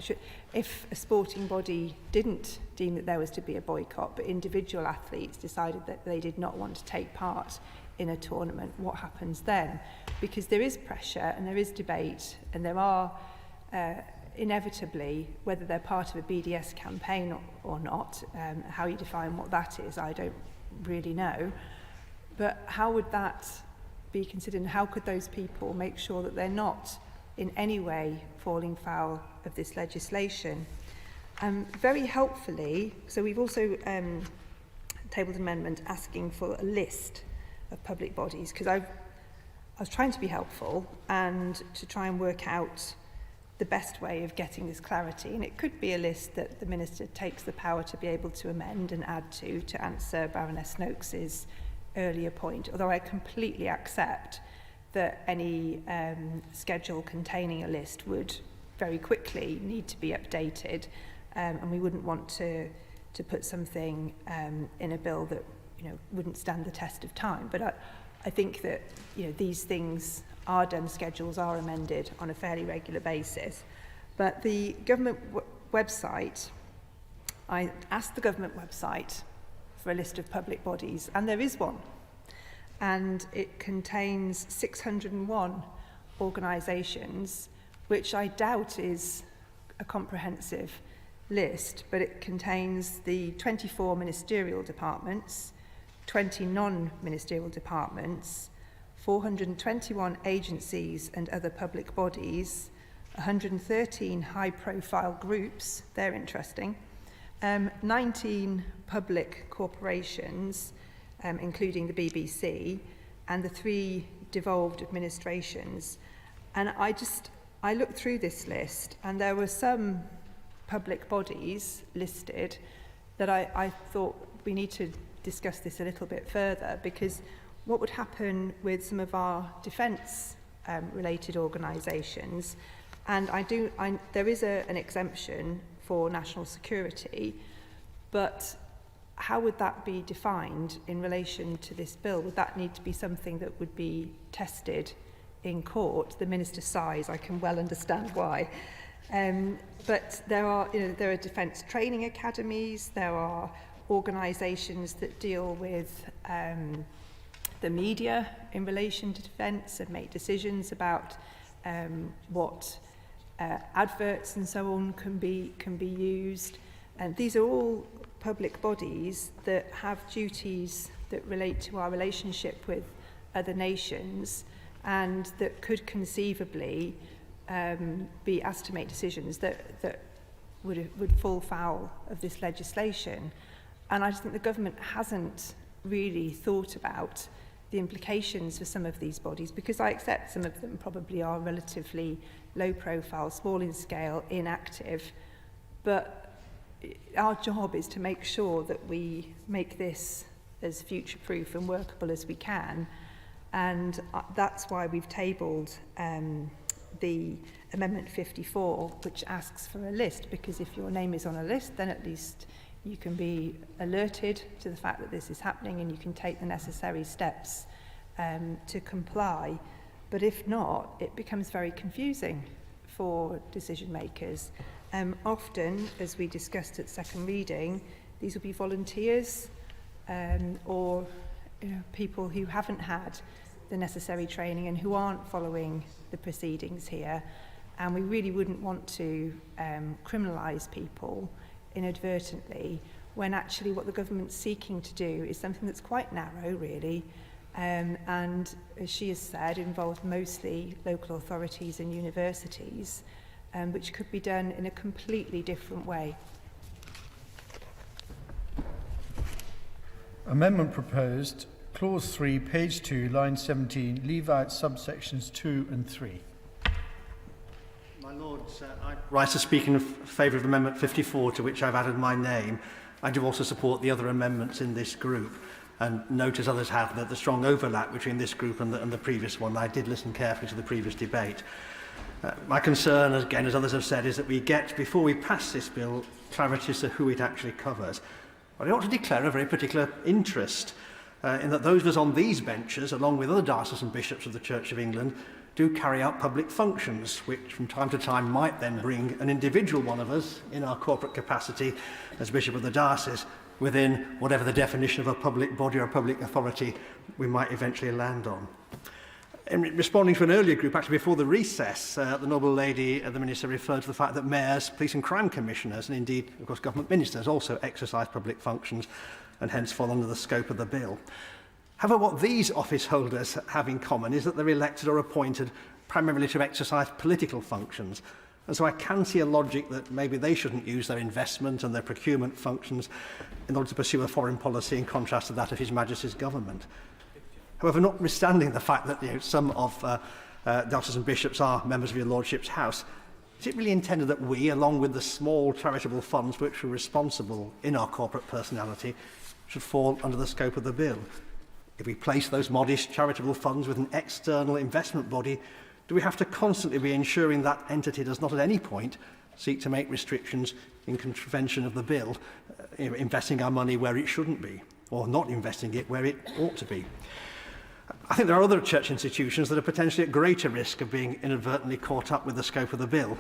if a sporting body didn't deem that there was to be a boycott, but individual athletes decided that they did not want to take part in a tournament, what happens then? Because there is pressure and there is debate, and there are inevitably, whether they're part of a BDS campaign or not, how you define what that is, I don't really know. But how would that be considered, and how could those people make sure that they're not in any way falling foul of this legislation? Very helpfully, so we've also tabled an amendment asking for a list of public bodies, because I was trying to be helpful and to try and work out the best way of getting this clarity. And it could be a list that the Minister takes the power to be able to amend and add to answer Baroness Noakes's earlier point, although I completely accept that any schedule containing a list would very quickly need to be updated, and we wouldn't want to put something in a bill that wouldn't stand the test of time. But I think that these things are done, schedules are amended on a fairly regular basis. But the government website, I asked the government website for a list of public bodies, and there is one. And it contains 601 organisations, which I doubt is a comprehensive list, but it contains the 24 ministerial departments, 20 non-ministerial departments, 421 agencies and other public bodies, 113 high-profile groups, they're interesting, 19 public corporations, including the BBC, and the 3 devolved administrations. And I looked through this list, and there were some public bodies listed that I thought we need to discuss this a little bit further, because what would happen with some of our defence related organisations, and there is an exemption for national security, but how would that be defined in relation to this bill? Would that need to be something that would be tested in court? The Minister sighs, I can well understand why. But there are defence training academies, there are organisations that deal with the media in relation to defence and make decisions about what adverts and so on can be used. And these are all public bodies that have duties that relate to our relationship with other nations, and that could conceivably be asked to make decisions that would fall foul of this legislation. And I just think the government hasn't really thought about the implications for some of these bodies, because I accept some of them probably are relatively low profile, small in scale, inactive, but our job is to make sure that we make this as future-proof and workable as we can, and that's why we've tabled the Amendment 54, which asks for a list, because if your name is on a list, then at least you can be alerted to the fact that this is happening and you can take the necessary steps to comply. But if not, it becomes very confusing for decision makers. Often, as we discussed at second reading, these will be volunteers or people who haven't had the necessary training and who aren't following the proceedings here. And we really wouldn't want to criminalise people inadvertently, when actually what the government's seeking to do is something that's quite narrow, really, and as she has said, involved mostly local authorities and universities, which could be done in a completely different way. Amendment proposed, clause 3, page 2, line 17, leave out subsections 2 and 3. My Lords, I rise to speak in favour of Amendment 54, to which I've added my name. I do also support the other amendments in this group, and note, as others have, that the strong overlap between this group and the previous one. I did listen carefully to the previous debate. My concern, again, as others have said, is that we get, before we pass this bill, clarity as to who it actually covers. But I ought to declare a very particular interest in that those of us on these benches, along with other diocesan bishops of the Church of England, do carry out public functions, which from time to time might then bring an individual one of us in our corporate capacity as Bishop of the Diocese within whatever the definition of a public body or a public authority we might eventually land on. In responding to an earlier group, actually before the recess, the Noble Lady, the Minister, referred to the fact that mayors, police and crime commissioners, and indeed, of course, government ministers also exercise public functions and hence fall under the scope of the bill. However, what these office holders have in common is that they're elected or appointed primarily to exercise political functions. And so I can see a logic that maybe they shouldn't use their investment and their procurement functions in order to pursue a foreign policy in contrast to that of His Majesty's government. However, notwithstanding the fact that some of diocesan bishops are members of your Lordship's House, is it really intended that we, along with the small charitable funds which we're responsible in our corporate personality, should fall under the scope of the bill? If we place those modest charitable funds with an external investment body, do we have to constantly be ensuring that entity does not at any point seek to make restrictions in contravention of the bill, investing our money where it shouldn't be, or not investing it where it ought to be? I think there are other church institutions that are potentially at greater risk of being inadvertently caught up with the scope of the bill.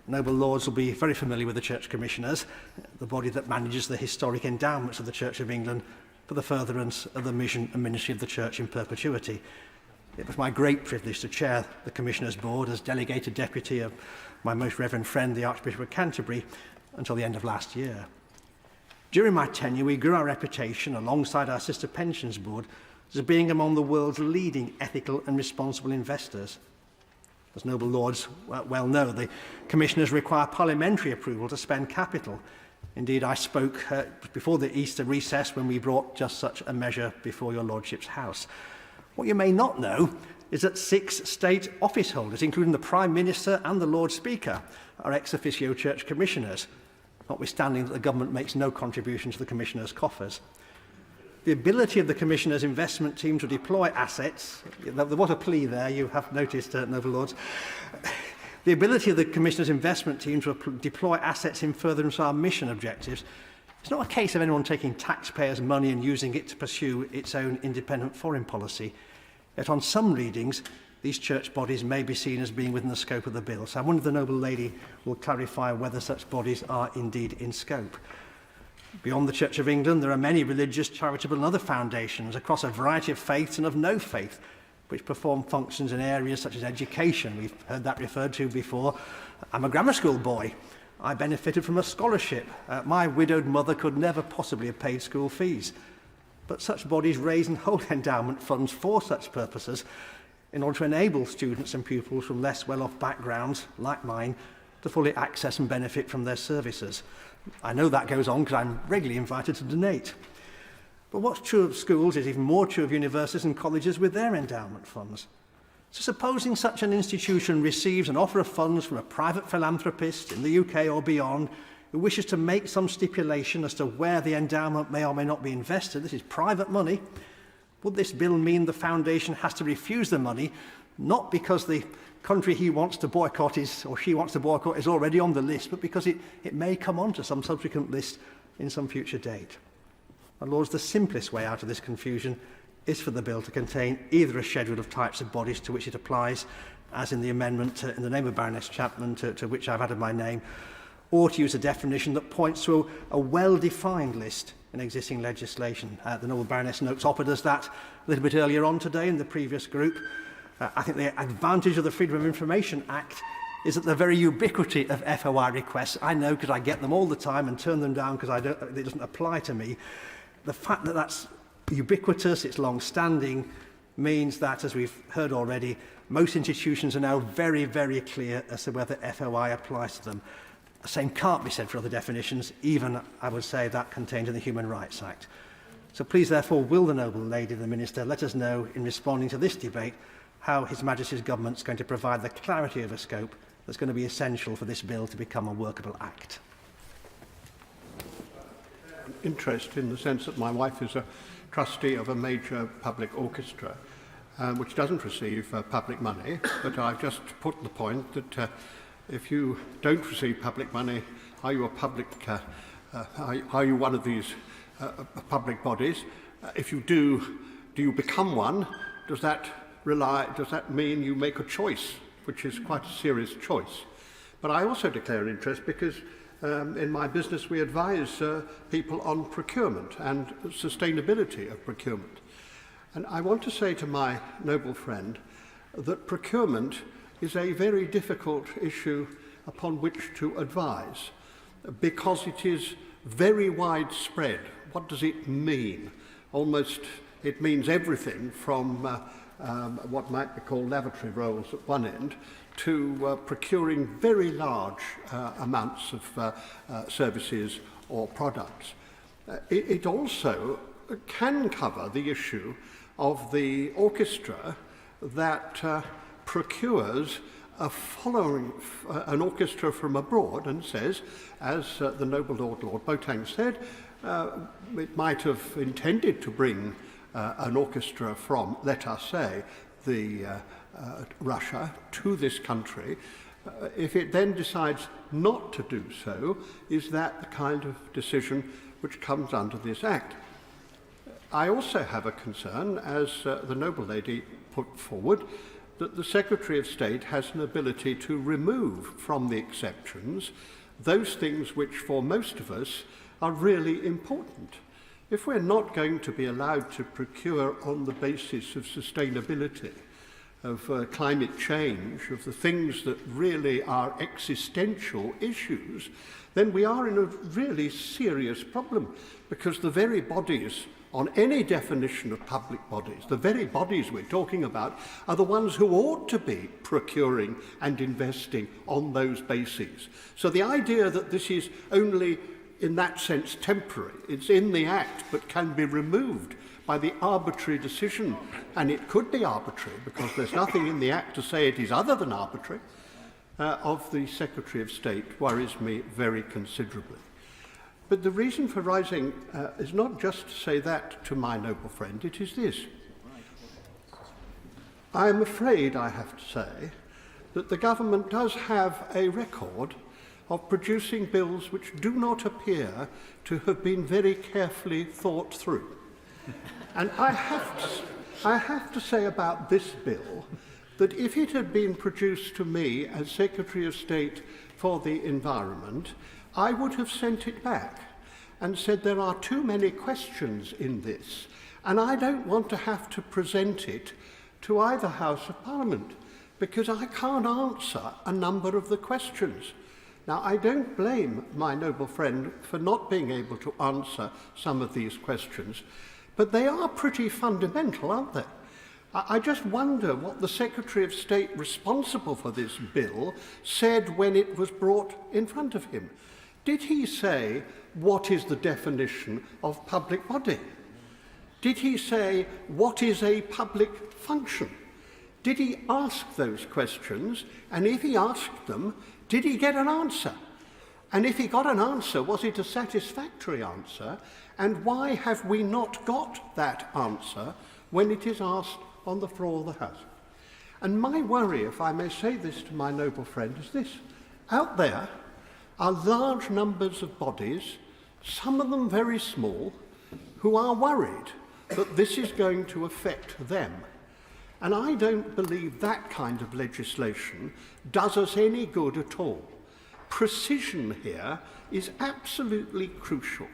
Noble Lords will be very familiar with the Church Commissioners, the body that manages the historic endowments of the Church of England, for the furtherance of the mission and ministry of the Church in perpetuity. It was my great privilege to chair the Commissioners' Board as delegated deputy of my most reverend friend, the Archbishop of Canterbury, until the end of last year. During my tenure, we grew our reputation alongside our sister Pensions Board as being among the world's leading ethical and responsible investors. As noble lords well know, the commissioners require parliamentary approval to spend capital. Indeed, I spoke before the Easter recess when we brought just such a measure before your lordship's house. What you may not know is that 6 state office holders, including the Prime Minister and the Lord Speaker, are ex officio church commissioners, notwithstanding that the government makes no contribution to the commissioners' coffers. The ability of the Commissioner's investment team to deploy assets, what a plea there, you have noticed, noble lords. The ability of the Commissioner's investment team to deploy assets in furtherance of our mission objectives, it's not a case of anyone taking taxpayers' money and using it to pursue its own independent foreign policy. Yet on some readings, these church bodies may be seen as being within the scope of the bill. So I wonder if the noble lady will clarify whether such bodies are indeed in scope. Beyond the Church of England, there are many religious, charitable and other foundations across a variety of faiths and of no faith, which perform functions in areas such as education. We've heard that referred to before. I'm a grammar school boy. I benefited from a scholarship. My widowed mother could never possibly have paid school fees. But such bodies raise and hold endowment funds for such purposes in order to enable students and pupils from less well-off backgrounds, like mine, to fully access and benefit from their services. I know that goes on because I'm regularly invited to donate. But what's true of schools is even more true of universities and colleges with their endowment funds. So supposing such an institution receives an offer of funds from a private philanthropist in the UK or beyond who wishes to make some stipulation as to where the endowment may or may not be invested, this is private money, would this bill mean the foundation has to refuse the money, not because the country he wants to boycott or she wants to boycott is already on the list, but because it may come onto some subsequent list in some future date? My lords, the simplest way out of this confusion is for the bill to contain either a schedule of types of bodies to which it applies, as in the amendment in the name of Baroness Chapman to which I've added my name, or to use a definition that points to a well-defined list in existing legislation. The noble Baroness Noakes offered us that a little bit earlier on today in the previous group. I think the advantage of the Freedom of Information Act is that the very ubiquity of FOI requests, I know because I get them all the time and turn them down because it doesn't apply to me. The fact that that's ubiquitous, it's long-standing, means that, as we've heard already, most institutions are now very, very clear as to whether FOI applies to them. The same can't be said for other definitions, even, I would say, that contained in the Human Rights Act. So please, therefore, will the noble lady, the Minister, let us know, in responding to this debate, how His Majesty's Government is going to provide the clarity of a scope that's going to be essential for this bill to become a workable act. Interest in the sense that my wife is a trustee of a major public orchestra, which doesn't receive public money, but I've just put the point that if you don't receive public money, are you a public? Are you one of these public bodies? If you do you become one? Does that mean you make a choice, which is quite a serious choice? But I also declare an interest because in my business we advise people on procurement and sustainability of procurement. And I want to say to my noble friend that procurement is a very difficult issue upon which to advise because it is very widespread. What does it mean? It means everything from what might be called lavatory rolls at one end to procuring very large amounts of services or products. It also can cover the issue of the orchestra that procures an orchestra from abroad and says, as the noble Lord Boateng said, it might have intended to bring an orchestra from, let us say, Russia to this country. If it then decides not to do so, is that the kind of decision which comes under this Act? I also have a concern, as the noble lady put forward, that the Secretary of State has an ability to remove from the exceptions those things which for most of us are really important. If we're not going to be allowed to procure on the basis of sustainability, of climate change, of the things that really are existential issues, then we are in a really serious problem, because the very bodies on any definition of public bodies, the very bodies we're talking about, are the ones who ought to be procuring and investing on those bases. So the idea that this is only, in that sense, temporary, it's in the Act but can be removed by the arbitrary decision, and it could be arbitrary because there's nothing in the Act to say it is other than arbitrary, of the Secretary of State worries me very considerably. But the reason for rising is not just to say that to my noble friend, it is this. I am afraid, I have to say, that the government does have a record of producing bills which do not appear to have been very carefully thought through. And I have to say about this bill that if it had been produced to me as Secretary of State for the Environment, I would have sent it back and said there are too many questions in this, and I don't want to have to present it to either House of Parliament, because I can't answer a number of the questions. Now, I don't blame my noble friend for not being able to answer some of these questions, but they are pretty fundamental, aren't they? I just wonder what the Secretary of State responsible for this bill said when it was brought in front of him. Did he say, what is the definition of public body? Did he say, what is a public function? Did he ask those questions? And if he asked them, did he get an answer? And if he got an answer, was it a satisfactory answer? And why have we not got that answer when it is asked on the floor of the House? And my worry, if I may say this to my noble friend, is this. Out there are large numbers of bodies, some of them very small, who are worried that this is going to affect them. And I don't believe that kind of legislation does us any good at all. Precision here is absolutely crucial,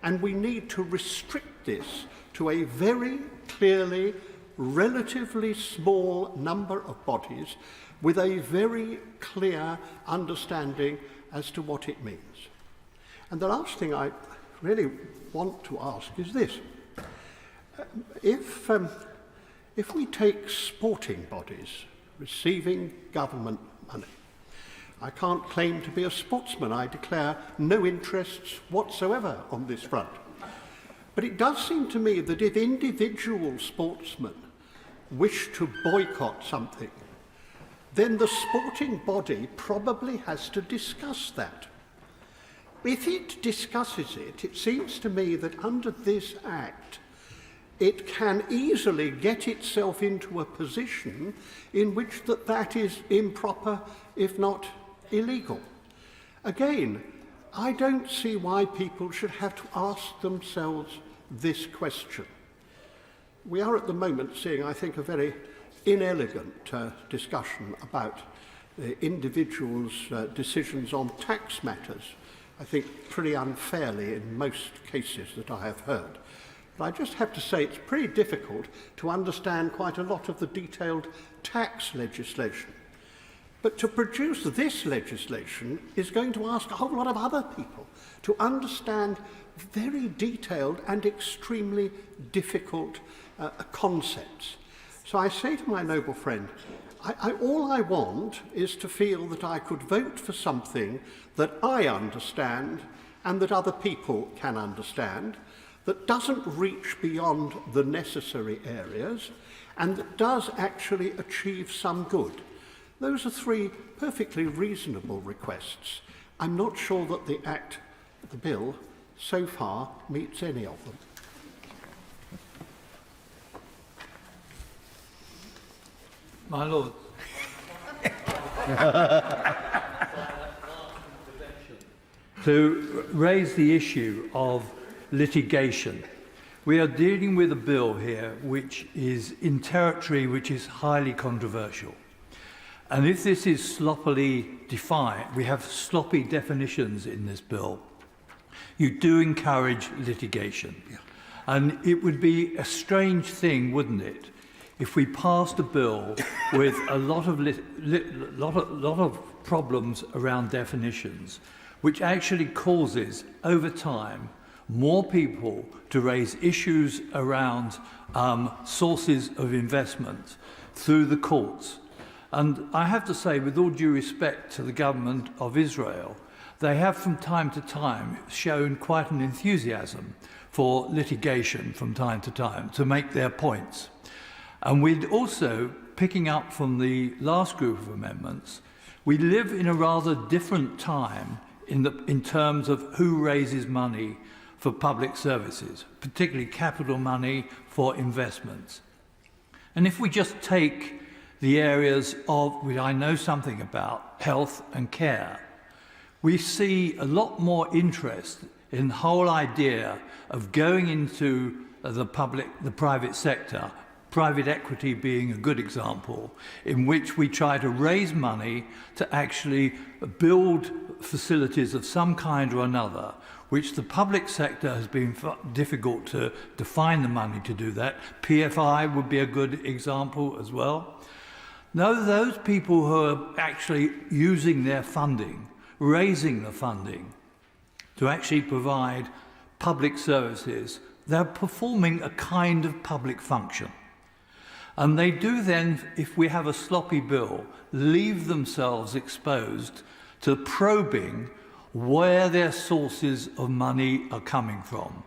and we need to restrict this to a very clearly relatively small number of bodies with a very clear understanding as to what it means. And the last thing I really want to ask is this. If we take sporting bodies receiving government money, I can't claim to be a sportsman. I declare no interests whatsoever on this front. But it does seem to me that if individual sportsmen wish to boycott something, then the sporting body probably has to discuss that. If it discusses it, it seems to me that under this Act, it can easily get itself into a position in which that is improper, if not illegal. Again, I don't see why people should have to ask themselves this question. We are at the moment seeing, I think, a very inelegant discussion about individuals' decisions on tax matters, I think pretty unfairly in most cases that I have heard. But I just have to say it's pretty difficult to understand quite a lot of the detailed tax legislation. But to produce this legislation is going to ask a whole lot of other people to understand very detailed and extremely difficult concepts. So I say to my noble friend, all I want is to feel that I could vote for something that I understand and that other people can understand, that doesn't reach beyond the necessary areas, and that does actually achieve some good. Those are three perfectly reasonable requests. I'm not sure that the bill, so far meets any of them. My Lord. To raise the issue of litigation, we are dealing with a bill here which is in territory which is highly controversial. And if this is sloppily defined, we have sloppy definitions in this bill, you do encourage litigation. And it would be a strange thing, wouldn't it, if we passed a bill with a lot of problems around definitions, which actually causes, over time, more people to raise issues around sources of investment through the courts. And I have to say, with all due respect to the government of Israel, they have from time to time shown quite an enthusiasm for litigation from time to make their points. And we'd also, picking up from the last group of amendments, we live in a rather different time in terms of who raises money for public services, particularly capital money for investments. And if we just take the areas of which I know something about, health and care, we see a lot more interest in the whole idea of going into the private sector, private equity being a good example, in which we try to raise money to actually build facilities of some kind or another, which the public sector has been difficult to find the money to do that. PFI would be a good example as well. Now, those people who are actually using their funding, raising the funding to actually provide public services, they're performing a kind of public function. And they do then, if we have a sloppy bill, leave themselves exposed to probing where their sources of money are coming from.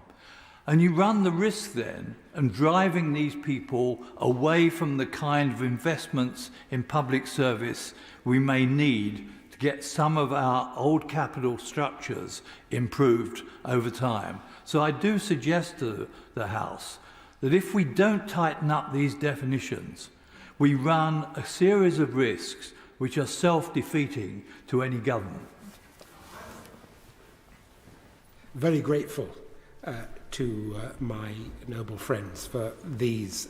And you run the risk then of driving these people away from the kind of investments in public service we may need to get some of our old capital structures improved over time. So I do suggest to the House that if we don't tighten up these definitions, we run a series of risks which are self-defeating to any government. Very grateful to my noble friends for these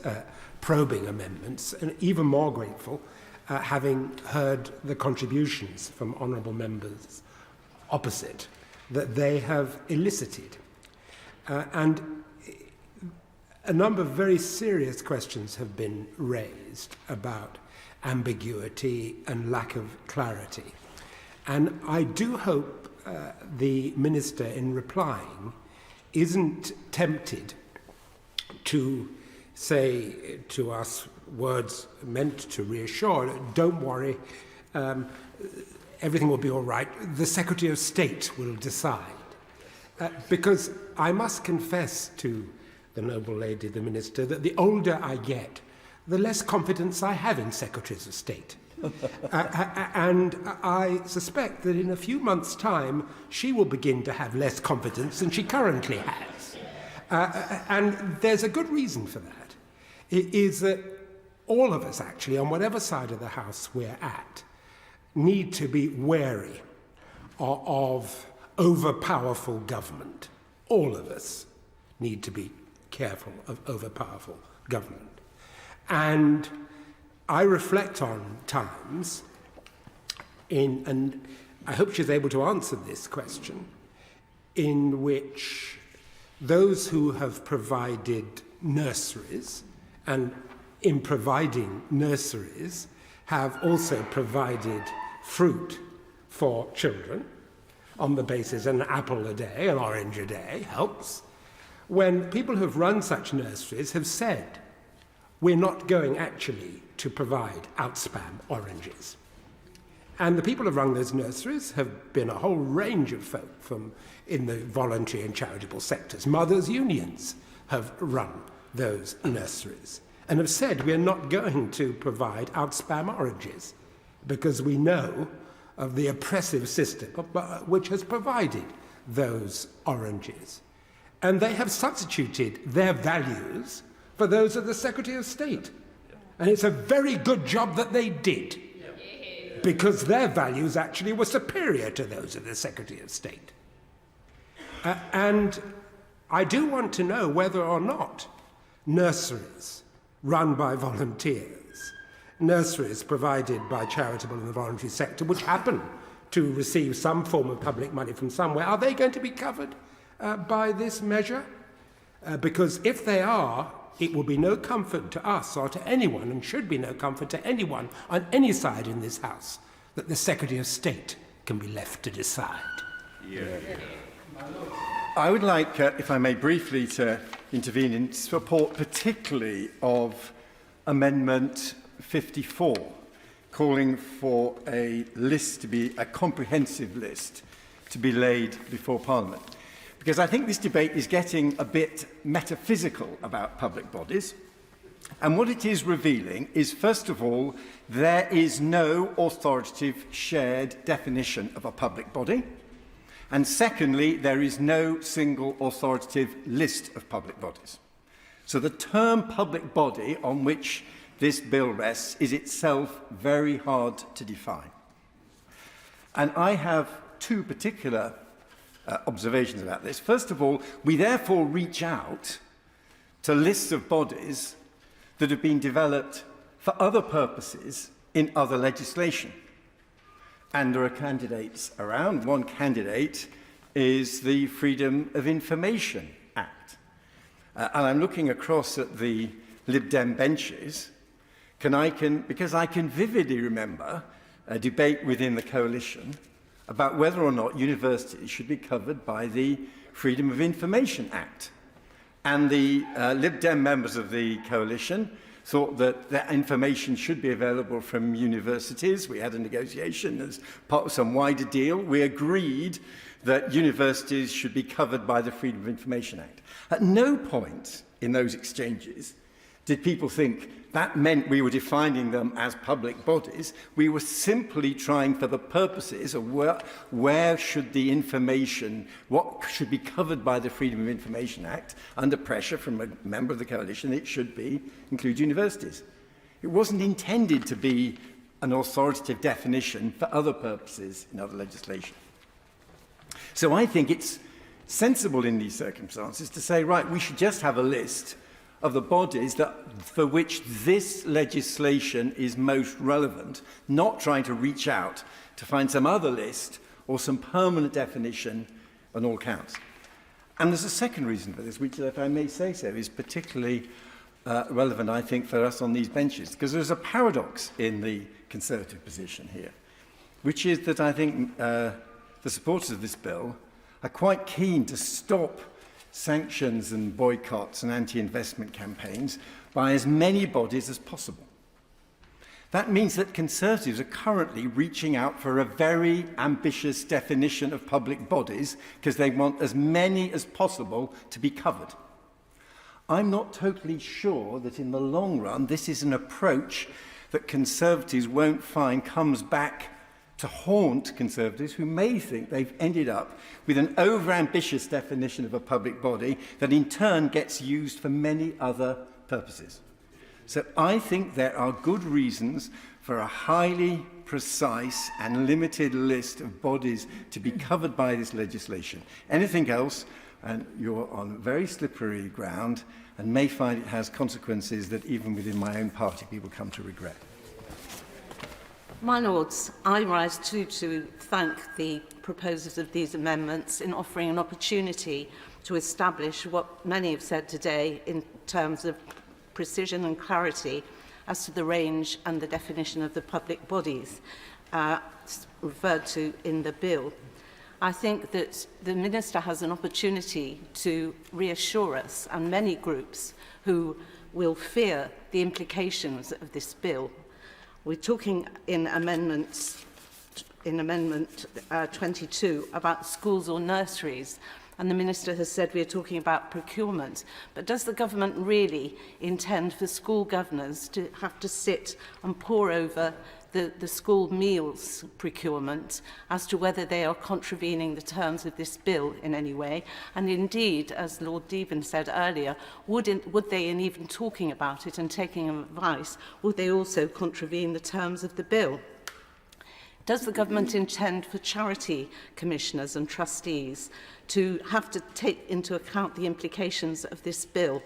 probing amendments, and even more grateful having heard the contributions from honourable members opposite that they have elicited. And a number of very serious questions have been raised about ambiguity and lack of clarity. And I do hope the Minister, in replying, isn't tempted to say to us words meant to reassure, don't worry, everything will be all right, the Secretary of State will decide. Because I must confess to the noble lady, the Minister, that the older I get, the less confidence I have in Secretaries of State. And I suspect that in a few months' time, she will begin to have less confidence than she currently has. And there's a good reason for that. It is that all of us, actually, on whatever side of the House we're at, need to be wary of overpowerful government. All of us need to be careful of overpowerful government. And I reflect on times and I hope she's able to answer this question, in which those who have provided nurseries, and in providing nurseries, have also provided fruit for children on the basis an apple a day, an orange a day helps, when people who have run such nurseries have said, we're not going actually to provide outspam oranges. And the people who have run those nurseries have been a whole range of folk from in the voluntary and charitable sectors. Mothers' unions have run those nurseries and have said we're not going to provide outspam oranges because we know of the oppressive system which has provided those oranges. And they have substituted their values for those of the Secretary of State. And it's a very good job that they did, because their values actually were superior to those of the Secretary of State. And I do want to know whether or not nurseries run by volunteers, nurseries provided by charitable and the voluntary sector, which happen to receive some form of public money from somewhere, are they going to be covered by this measure? Because if they are, it will be no comfort to us or to anyone, and should be no comfort to anyone on any side in this House, that the Secretary of State can be left to decide. I would like, if I may briefly, to intervene in support particularly of Amendment 54, calling for a list to be, a comprehensive list to be laid before Parliament. Because I think this debate is getting a bit metaphysical about public bodies. And what it is revealing is, first of all, there is no authoritative shared definition of a public body. And secondly, there is no single authoritative list of public bodies. So the term public body on which this bill rests is itself very hard to define. And I have two particular observations about this. First of all, we therefore reach out to lists of bodies that have been developed for other purposes in other legislation. And there are candidates around. One candidate is the Freedom of Information Act. And I'm looking across at the Lib Dem benches, because I can vividly remember a debate within the coalition about whether or not universities should be covered by the Freedom of Information Act. And the Lib Dem members of the coalition thought that that information should be available from universities. We had a negotiation as part of some wider deal. We agreed that universities should be covered by the Freedom of Information Act. At no point in those exchanges did people think that meant we were defining them as public bodies. We were simply trying for the purposes of where should the information, what should be covered by the Freedom of Information Act, under pressure from a member of the coalition, it should include universities. It wasn't intended to be an authoritative definition for other purposes in other legislation. So I think it's sensible in these circumstances to say, right, we should just have a list of the bodies for which this legislation is most relevant, not trying to reach out to find some other list or some permanent definition on all counts. And there's a second reason for this, which, if I may say so, is particularly relevant, I think, for us on these benches, because there's a paradox in the Conservative position here, which is that I think the supporters of this bill are quite keen to stop sanctions and boycotts and anti-investment campaigns by as many bodies as possible. That means that Conservatives are currently reaching out for a very ambitious definition of public bodies because they want as many as possible to be covered. I'm not totally sure that in the long run this is an approach that Conservatives won't find comes back to haunt Conservatives who may think they've ended up with an over-ambitious definition of a public body that in turn gets used for many other purposes. So I think there are good reasons for a highly precise and limited list of bodies to be covered by this legislation. Anything else, and you're on very slippery ground and may find it has consequences that even within my own party people come to regret. My Lords, I rise too to thank the proposers of these amendments in offering an opportunity to establish what many have said today in terms of precision and clarity as to the range and the definition of the public bodies referred to in the bill. I think that the Minister has an opportunity to reassure us and many groups who will fear the implications of this bill. We're talking in Amendment 22 about schools or nurseries, and the Minister has said we're talking about procurement. But does the government really intend for school governors to have to sit and pore over the school meals procurement as to whether they are contravening the terms of this bill in any way? And indeed, as Lord Deben said earlier, would they, in even talking about it and taking advice, would they also contravene the terms of the bill? Does the government intend for charity commissioners and trustees to have to take into account the implications of this bill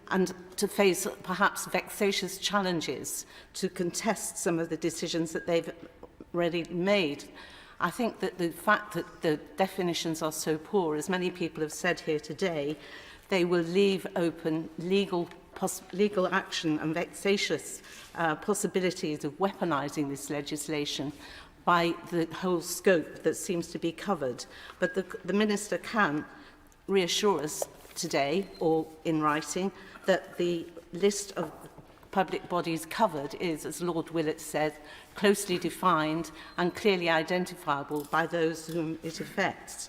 and to face perhaps vexatious challenges to contest some of the decisions that they've already made? I think that the fact that the definitions are so poor, as many people have said here today, they will leave open legal action and vexatious possibilities of weaponising this legislation by the whole scope that seems to be covered. But the Minister can reassure us today, or in writing, that the list of public bodies covered is, as Lord Willett said, closely defined and clearly identifiable by those whom it affects.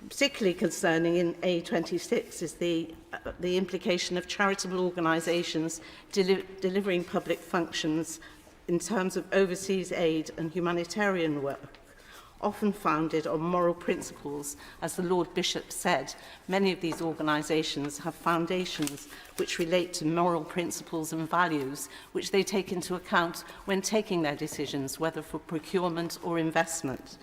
Particularly concerning in A26 is the implication of charitable organisations delivering public functions in terms of overseas aid and humanitarian work, often founded on moral principles. As the Lord Bishop said, many of these organisations have foundations which relate to moral principles and values, which they take into account when taking their decisions, whether for procurement or investment.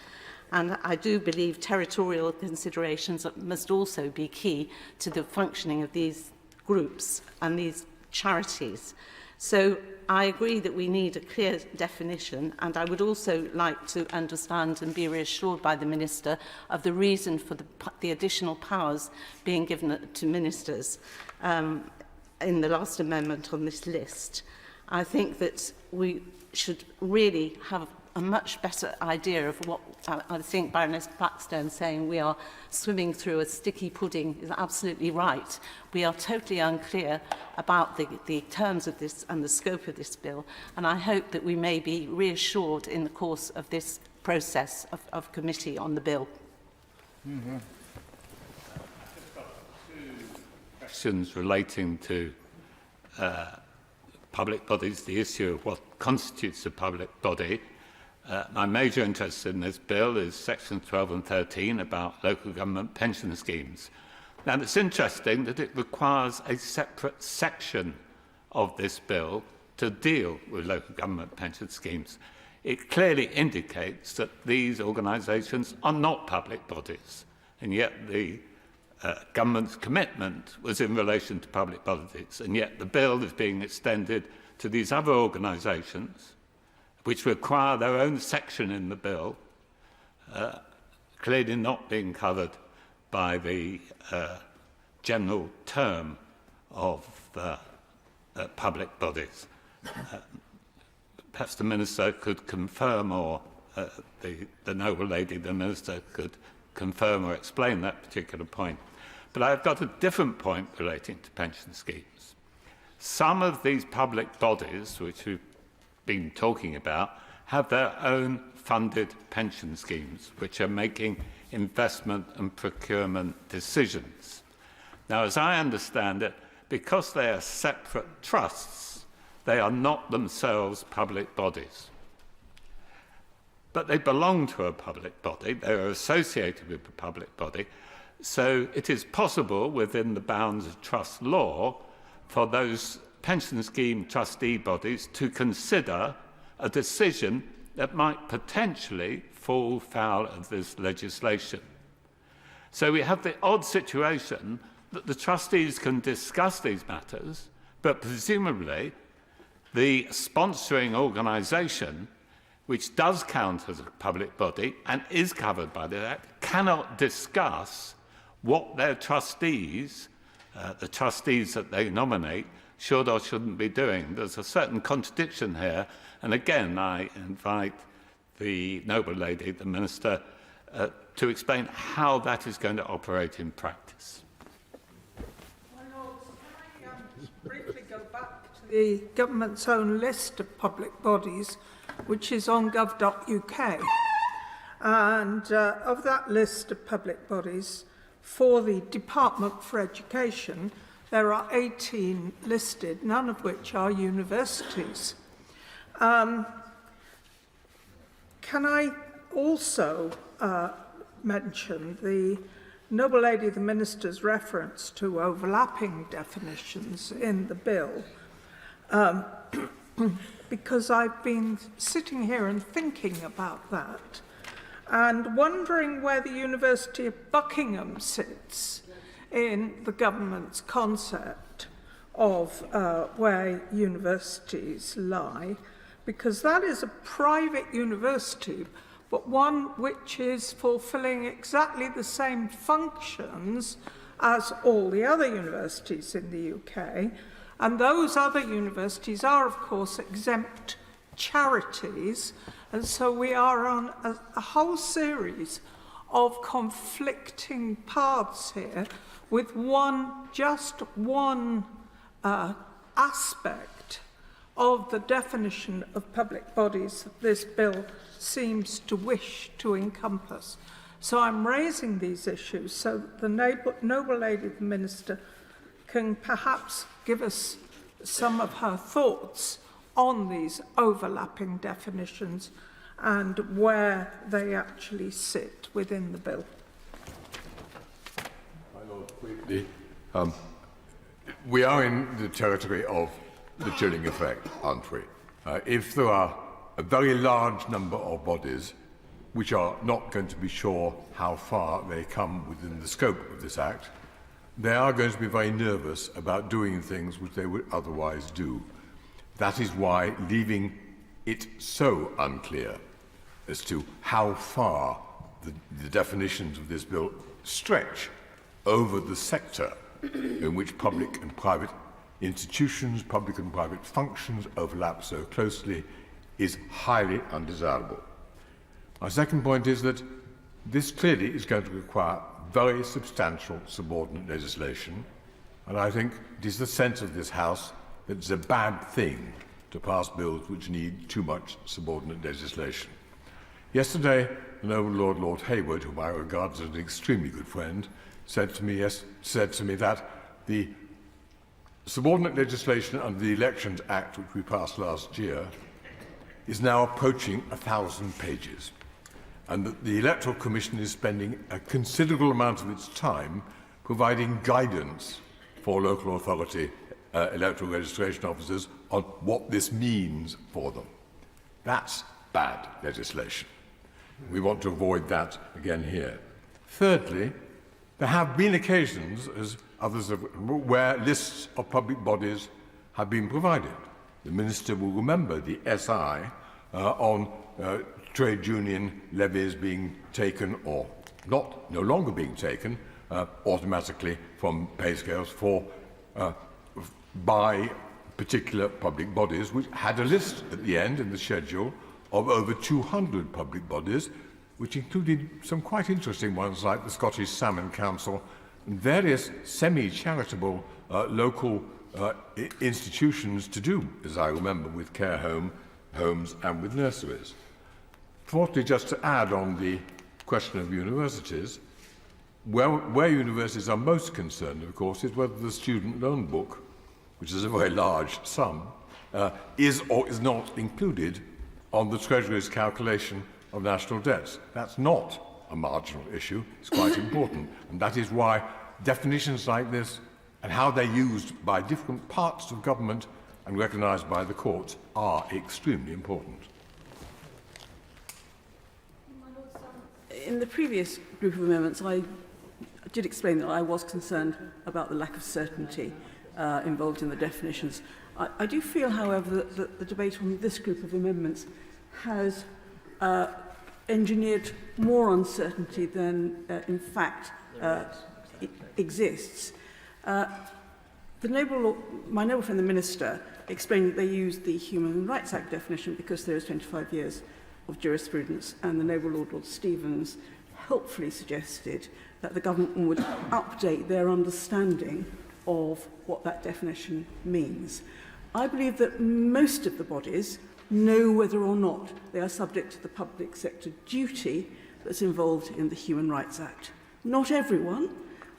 And I do believe territorial considerations must also be key to the functioning of these groups and these charities. So I agree that we need a clear definition, and I would also like to understand and be reassured by the Minister of the reason for the additional powers being given to ministers in the last amendment on this list. I think that we should really have a much better idea of what I think Baroness Blackstone saying we are swimming through a sticky pudding is absolutely right. We are totally unclear about the terms of this and the scope of this bill, and I hope that we may be reassured in the course of this process of committee on the bill. Mm-hmm. Questions relating to public bodies, the issue of what constitutes a public body. My major interest in this bill is sections 12 and 13 about local government pension schemes. Now, it's interesting that it requires a separate section of this bill to deal with local government pension schemes. It clearly indicates that these organisations are not public bodies, and yet the government's commitment was in relation to public bodies, and yet the bill is being extended to these other organisations which require their own section in the bill, clearly not being covered by the general term of public bodies. Perhaps the Minister could confirm, or the noble lady, the Minister, could confirm or explain that particular point. But I've got a different point relating to pension schemes. Some of these public bodies, which we've been talking about, have their own funded pension schemes, which are making investment and procurement decisions. Now, as I understand it, because they are separate trusts, they are not themselves public bodies. But they belong to a public body, they are associated with a public body, so it is possible within the bounds of trust law for those pension scheme trustee bodies to consider a decision that might potentially fall foul of this legislation. So we have the odd situation that the trustees can discuss these matters, but presumably the sponsoring organisation, which does count as a public body and is covered by the Act, cannot discuss what their trustees, the trustees that they nominate, should or shouldn't be doing. There's a certain contradiction here, and again I invite the noble lady, the Minister, to explain how that is going to operate in practice. My Lords, can I just briefly go back to the government's own list of public bodies, which is on gov.uk, and of that list of public bodies, for the Department for Education, there are 18 listed, none of which are universities. Can I also mention the noble lady, the Minister's reference to overlapping definitions in the bill? Because I've been sitting here and thinking about that and wondering where the University of Buckingham sits in the government's concept of where universities lie, because that is a private university, but one which is fulfilling exactly the same functions as all the other universities in the UK. And those other universities are, of course, exempt charities. And so we are on a whole series of conflicting paths here with just one aspect of the definition of public bodies that this bill seems to wish to encompass. So I'm raising these issues so that the noble lady, the Minister, can perhaps give us some of her thoughts on these overlapping definitions and where they actually sit within the bill. My Lord, quickly, we are in the territory of the chilling effect, aren't we? If there are a very large number of bodies which are not going to be sure how far they come within the scope of this Act, they are going to be very nervous about doing things which they would otherwise do. That is why leaving it so unclear as to how far the definitions of this bill stretch over the sector in which public and private institutions, public and private functions overlap so closely is highly undesirable. My second point is that this clearly is going to require very substantial subordinate legislation, and I think it is the sense of this House that it's a bad thing to pass bills which need too much subordinate legislation. Yesterday, the noble Lord Hayward, whom I regard as an extremely good friend, said to me that the subordinate legislation under the Elections Act, which we passed last year, is now approaching 1,000 pages, and that the Electoral Commission is spending a considerable amount of its time providing guidance for local authority electoral registration officers on what this means for them. That's bad legislation. We want to avoid that again here. Thirdly, there have been occasions, as others have, where lists of public bodies have been provided. The Minister will remember the SI on trade union levies being taken or no longer being taken automatically from pay scales by particular public bodies, which had a list at the end in the schedule of over 200 public bodies, which included some quite interesting ones like the Scottish Salmon Council and various semi-charitable local institutions to do, as I remember, with care homes and with nurseries. Fourthly, just to add on the question of universities, where universities are most concerned, of course, is whether the student loan book, which is a very large sum, is or is not included on the Treasury's calculation of national debts. That's not a marginal issue, it's quite important. And that is why definitions like this and how they're used by different parts of government and recognised by the courts are extremely important. In the previous group of amendments, I did explain that I was concerned about the lack of certainty involved in the definitions. I do feel, however, that the debate on this group of amendments has engineered more uncertainty than, in fact, exists. My noble friend, the Minister, explained that they used the Human Rights Act definition because there is 25 years of jurisprudence, and the noble Lord Stevens helpfully suggested that the government would update their understanding of what that definition means. I believe that most of the bodies know whether or not they are subject to the public sector duty that's involved in the Human Rights Act. Not everyone,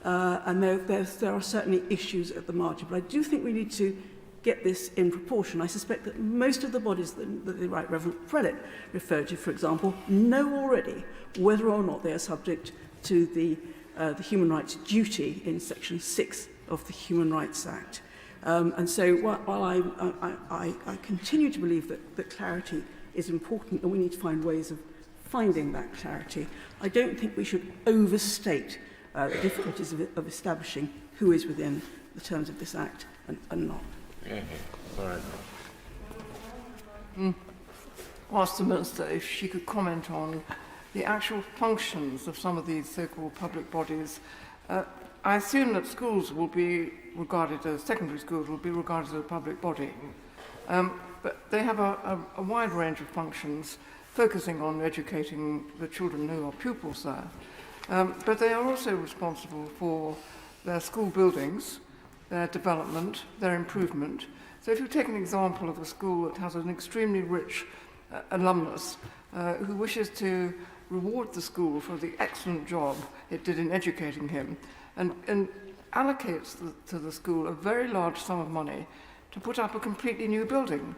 and there are certainly issues at the margin, but I do think we need to get this in proportion. I suspect that most of the bodies that the Right Reverend Prelate referred to, for example, know already whether or not they are subject to the human rights duty in Section 6 of the Human Rights Act. And so while I continue to believe that clarity is important and we need to find ways of finding that clarity, I don't think we should overstate the difficulties of establishing who is within the terms of this Act and not. Sorry. Ask the Minister if she could comment on the actual functions of some of these so-called public bodies I assume that schools will be regarded as, secondary schools will be regarded as a public body. But they have a wide range of functions focusing on educating the children who are pupils there. But they are also responsible for their school buildings, their development, their improvement. So if you take an example of a school that has an extremely rich alumnus who wishes to reward the school for the excellent job it did in educating him and allocates to the school a very large sum of money to put up a completely new building,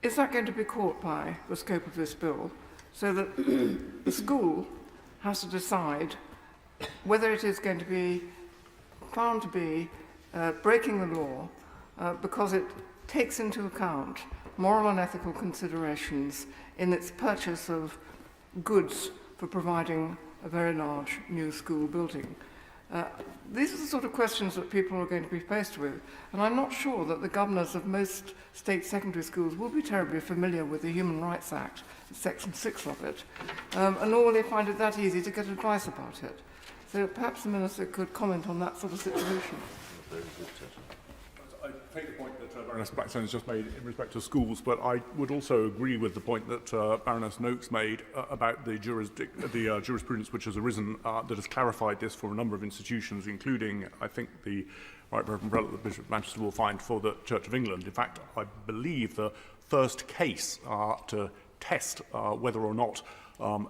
is that going to be caught by the scope of this bill so that the school has to decide whether it is going to be found to be breaking the law because it takes into account moral and ethical considerations in its purchase of goods for providing a very large new school building? These are the sort of questions that people are going to be faced with, and I'm not sure that the governors of most state secondary schools will be terribly familiar with the Human Rights Act, Section 6 of it, and nor will they find it that easy to get advice about it. So perhaps the Minister could comment on that sort of situation. I take the point that Baroness Blackstone has just made in respect to schools, but I would also agree with the point that Baroness Noakes made about the jurisprudence which has arisen that has clarified this for a number of institutions, including, I think, the Right Reverend Prelate, the Bishop of Manchester, will find for the Church of England. In fact, I believe the first case to test whether or not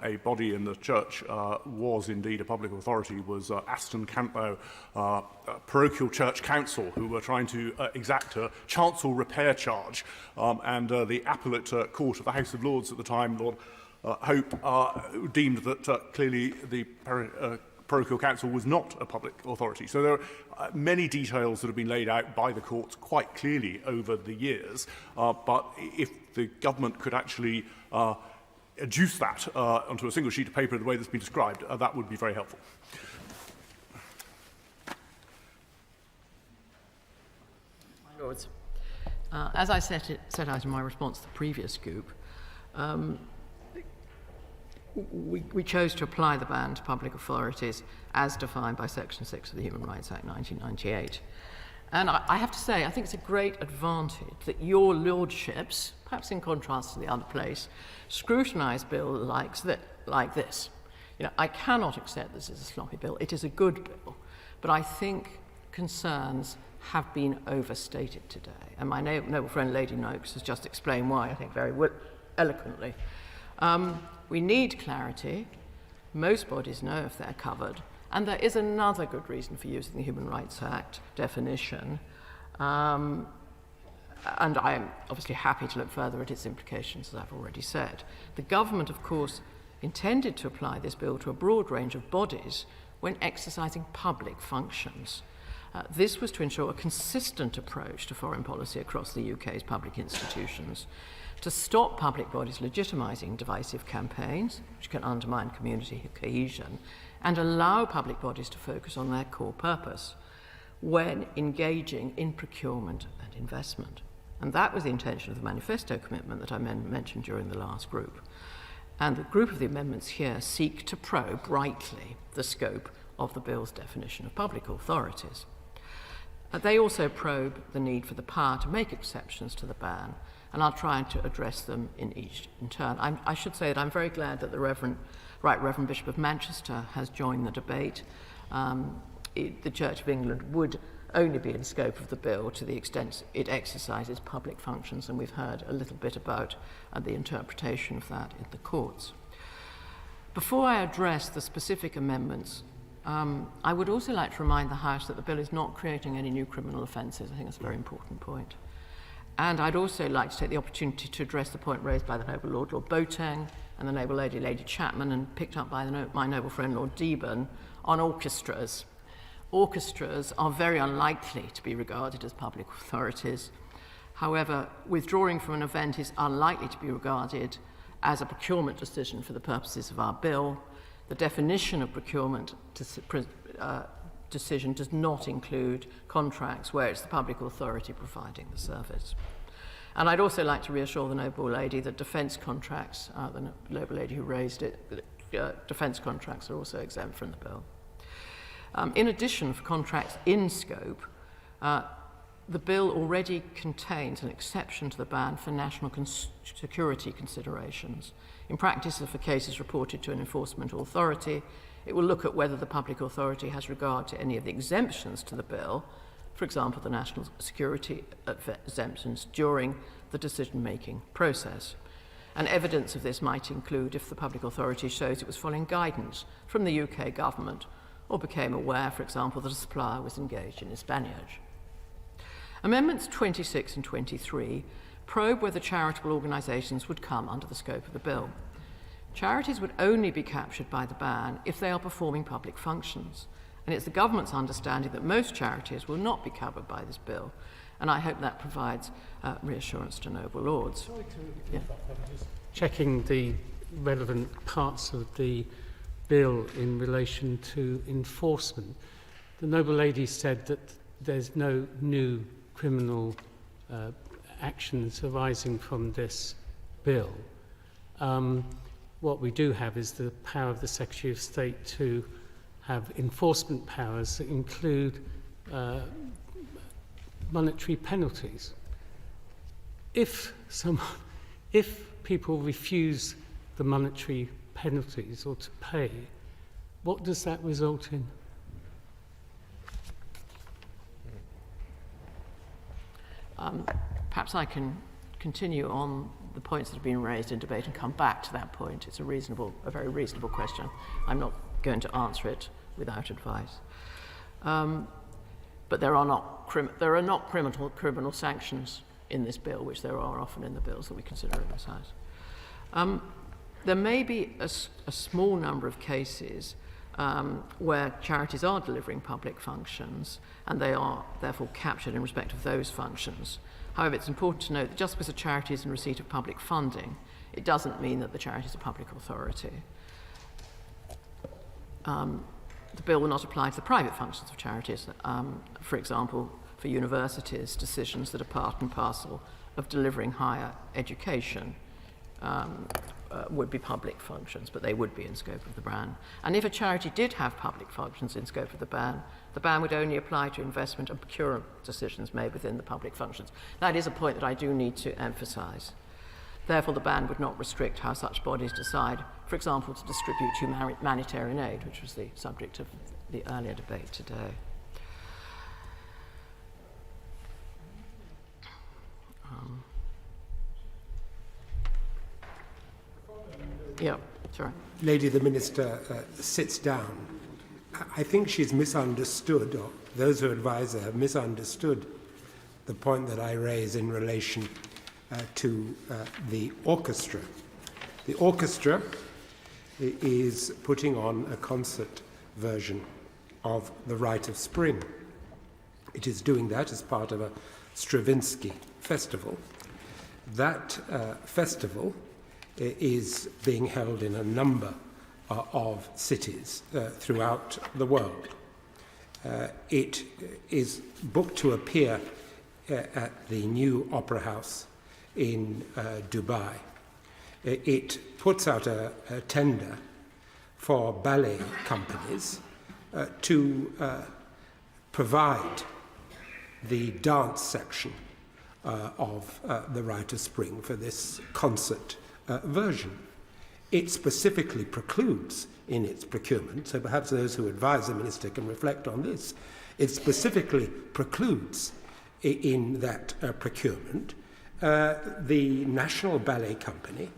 a body in the church was indeed a public authority was Aston Campbell Parochial Church Council, who were trying to exact a chancel repair charge, and the appellate court of the House of Lords at the time, Lord Hope, deemed that clearly the Parochial Council was not a public authority. So there are many details that have been laid out by the courts quite clearly over the years, but if the government could actually adduce that onto a single sheet of paper the way that's been described, that would be very helpful. My Lords, as I set out in my response to the previous scoop, we chose to apply the ban to public authorities as defined by Section 6 of the Human Rights Act 1998. And I have to say, I think it's a great advantage that your lordships, perhaps in contrast to the other place, scrutinise bills like this. You know, I cannot accept this as a sloppy bill. It is a good bill, but I think concerns have been overstated today. And my noble friend Lady Noakes has just explained why, I think very eloquently. We need clarity. Most bodies know if they're covered. And there is another good reason for using the Human Rights Act definition. And I am obviously happy to look further at its implications, as I've already said. The government, of course, intended to apply this bill to a broad range of bodies when exercising public functions. This was to ensure a consistent approach to foreign policy across the UK's public institutions, to stop public bodies legitimising divisive campaigns, which can undermine community cohesion, and allow public bodies to focus on their core purpose when engaging in procurement and investment. And that was the intention of the manifesto commitment that I mentioned during the last group. And the group of the amendments here seek to probe rightly the scope of the bill's definition of public authorities. They also probe the need for the power to make exceptions to the ban, and I'll try to address them in turn. I should say that I'm very glad that the Right Reverend Bishop of Manchester has joined the debate. The Church of England would only be in scope of the bill to the extent it exercises public functions, and we've heard a little bit about the interpretation of that in the courts. Before I address the specific amendments, I would also like to remind the House that the bill is not creating any new criminal offences. I think that's a very important point. And I'd also like to take the opportunity to address the point raised by the Noble Lord Boateng and the Noble Lady Chapman, and picked up by my noble friend Lord Deben, on orchestras. Orchestras are very unlikely to be regarded as public authorities. However, withdrawing from an event is unlikely to be regarded as a procurement decision for the purposes of our bill. The definition of procurement decision does not include contracts where it's the public authority providing the service. And I'd also like to reassure the Noble Lady that defence contracts, the Noble Lady who raised it, defence contracts are also exempt from the bill. In addition, for contracts in scope, the bill already contains an exception to the ban for national security considerations. In practice, for cases reported to an enforcement authority, it will look at whether the public authority has regard to any of the exemptions to the bill, for example, the national security exemptions, during the decision-making process. And evidence of this might include if the public authority shows it was following guidance from the UK government or became aware, for example, that a supplier was engaged in espionage. Amendments 26 and 23 probe whether charitable organisations would come under the scope of the bill. Charities would only be captured by the ban if they are performing public functions, and it's the government's understanding that most charities will not be covered by this bill, and I hope that provides reassurance to noble lords. Checking the relevant parts of the bill in relation to enforcement. The noble lady said that there's no new criminal actions arising from this bill. What we do have is the power of the Secretary of State to have enforcement powers that include monetary penalties. If people refuse the monetary penalties or to pay, what does that result in? Perhaps I can continue on the points that have been raised in debate and come back to that point. It's a very reasonable question. I'm not going to answer it without advice. But there are not criminal sanctions in this bill, which there are often in the bills that we consider in this House. There may be a small number of cases where charities are delivering public functions and they are therefore captured in respect of those functions. However, it's important to note that just because a charity is in receipt of public funding, it doesn't mean that the charity is a public authority. The bill will not apply to the private functions of charities. For example, for universities, decisions that are part and parcel of delivering higher education would be public functions, but they would be in scope of the ban. And if a charity did have public functions in scope of the ban would only apply to investment and procurement decisions made within the public functions. That is a point that I do need to emphasise. Therefore, the ban would not restrict how such bodies decide, for example, to distribute humanitarian aid, which was the subject of the earlier debate today. Yeah, sorry. Lady the Minister sits down. I think she's misunderstood, or those who advise her have misunderstood the point that I raise in relation to the orchestra. The orchestra is putting on a concert version of The Rite of Spring. It is doing that as part of a Stravinsky festival. That festival is being held in a number of cities throughout the world. It is booked to appear at the new Opera House in Dubai. It puts out a tender for ballet companies to provide the dance section of The Rite of Spring for this concert version. It specifically precludes in its procurement, so perhaps those who advise the Minister can reflect on this, it specifically precludes in that procurement the National Ballet Company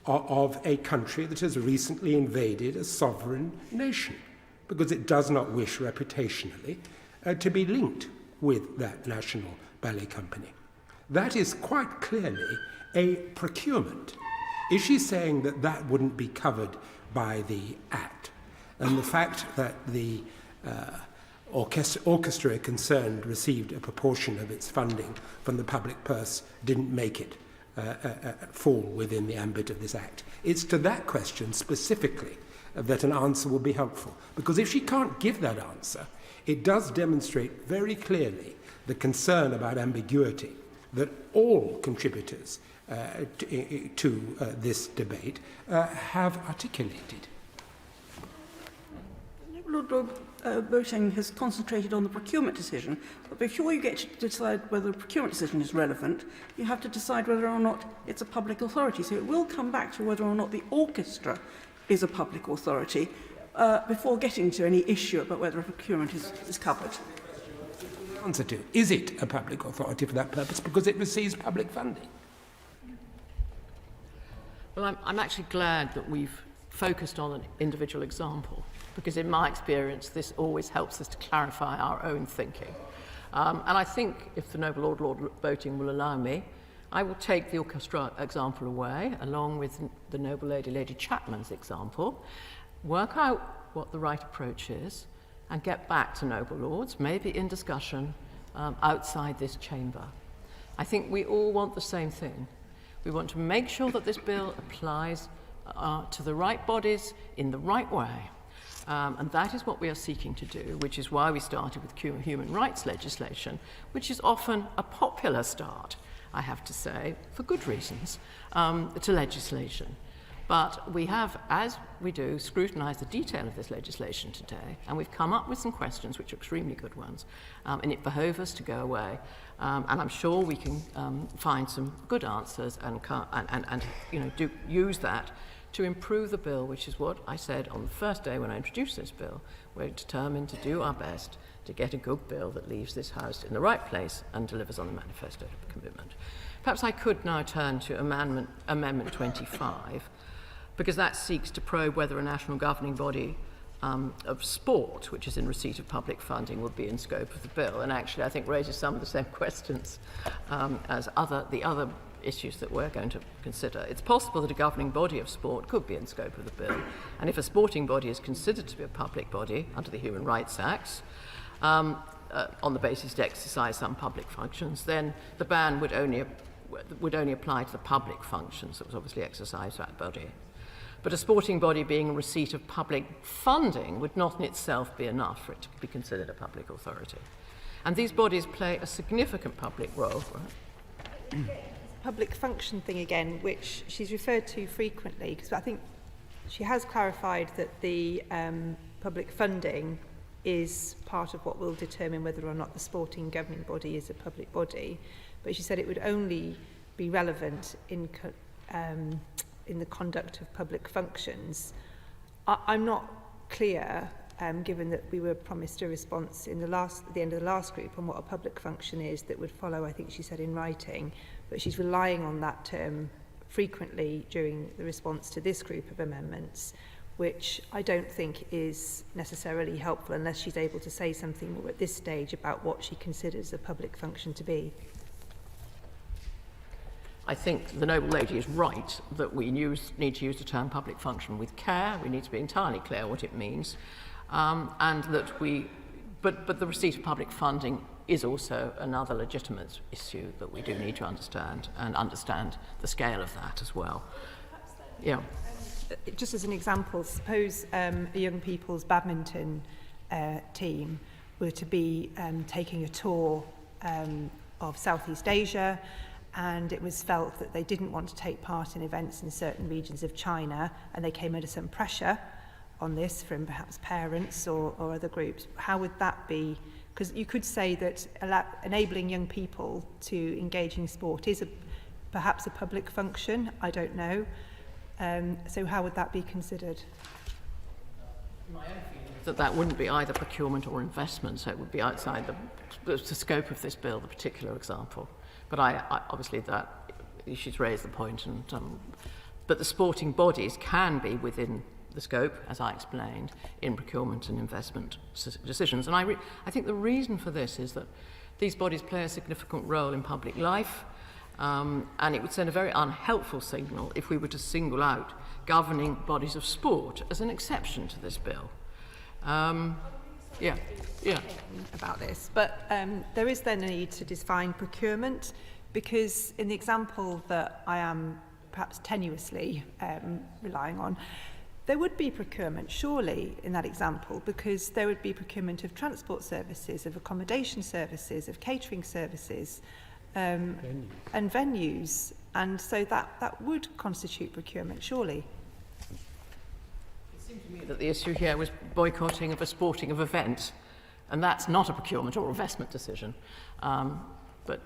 of a country that has recently invaded a sovereign nation, because it does not wish reputationally to be linked with that National Ballet Company. That is quite clearly a procurement. Is she saying that that wouldn't be covered by the Act? And the fact that the orchestra concerned received a proportion of its funding from the public purse didn't make it fall within the ambit of this Act. It's to that question specifically that an answer will be helpful. Because if she can't give that answer, it does demonstrate very clearly the concern about ambiguity that all contributors to this debate have articulated. Lord Boateng has concentrated on the procurement decision, but before you get to decide whether the procurement decision is relevant, you have to decide whether or not it's a public authority. So it will come back to whether or not the orchestra is a public authority before getting to any issue about whether a procurement is covered. Answer to, is it a public authority for that purpose because it receives public funding? Well, I'm actually glad that we've focused on an individual example, because in my experience this always helps us to clarify our own thinking. And I think, if the Noble Lord Boateng will allow me, I will take the orchestra example away, along with the Noble Lady Chapman's example, work out what the right approach is, and get back to Noble Lords, maybe in discussion outside this chamber. I think we all want the same thing. We want to make sure that this bill applies to the right bodies in the right way. And that is what we are seeking to do, which is why we started with human rights legislation, which is often a popular start, I have to say, for good reasons, to legislation. But we have, as we do, scrutinised the detail of this legislation today, and we've come up with some questions which are extremely good ones, and it behoves us to go away. And I'm sure we can find some good answers and use that to improve the bill, which is what I said on the first day when I introduced this bill. We're determined to do our best to get a good bill that leaves this House in the right place and delivers on the manifesto commitment. Perhaps I could now turn to Amendment 25, because that seeks to probe whether a national governing body of sport, which is in receipt of public funding, would be in scope of the bill, and actually I think raises some of the same questions as the other issues that we're going to consider. It's possible that a governing body of sport could be in scope of the bill, and if a sporting body is considered to be a public body under the Human Rights Acts, on the basis to exercise some public functions, then the ban would only apply to the public functions that was obviously exercised by that body. But a sporting body being in receipt of public funding would not in itself be enough for it to be considered a public authority. And these bodies play a significant public role. Public function thing again, which she's referred to frequently, because I think she has clarified that the public funding is part of what will determine whether or not the sporting governing body is a public body. But she said it would only be relevant in the conduct of public functions. I'm not clear, given that we were promised a response at the end of the last group on what a public function is that would follow, I think she said, in writing, but she's relying on that term frequently during the response to this group of amendments, which I don't think is necessarily helpful unless she's able to say something more at this stage about what she considers a public function to be. I think the Noble Lady is right that we need to use the term public function with care. We need to be entirely clear what it means, and that but the receipt of public funding is also another legitimate issue that we do need to understand, and understand the scale of that as well. Yeah. Just as an example, suppose a young people's badminton team were to be taking a tour of Southeast Asia, and it was felt that they didn't want to take part in events in certain regions of China, and they came under some pressure on this from perhaps parents or other groups. How would that be? Because you could say that enabling young people to engage in sport is perhaps a public function, I don't know. So how would that be considered? My own feeling is that wouldn't be either procurement or investment, so it would be outside the scope of this bill, the particular example. But I obviously she's raised the point, but the sporting bodies can be within the scope, as I explained, in procurement and investment decisions. And I think the reason for this is that these bodies play a significant role in public life, and it would send a very unhelpful signal if we were to single out governing bodies of sport as an exception to this bill. About this, but there is then a need to define procurement, because in the example that I am perhaps tenuously relying on, there would be procurement surely in that example, because there would be procurement of transport services, of accommodation services, of catering services, and venues, and so that would constitute procurement surely. It seems to me that the issue here was boycotting of a sporting event, and that's not a procurement or investment decision. But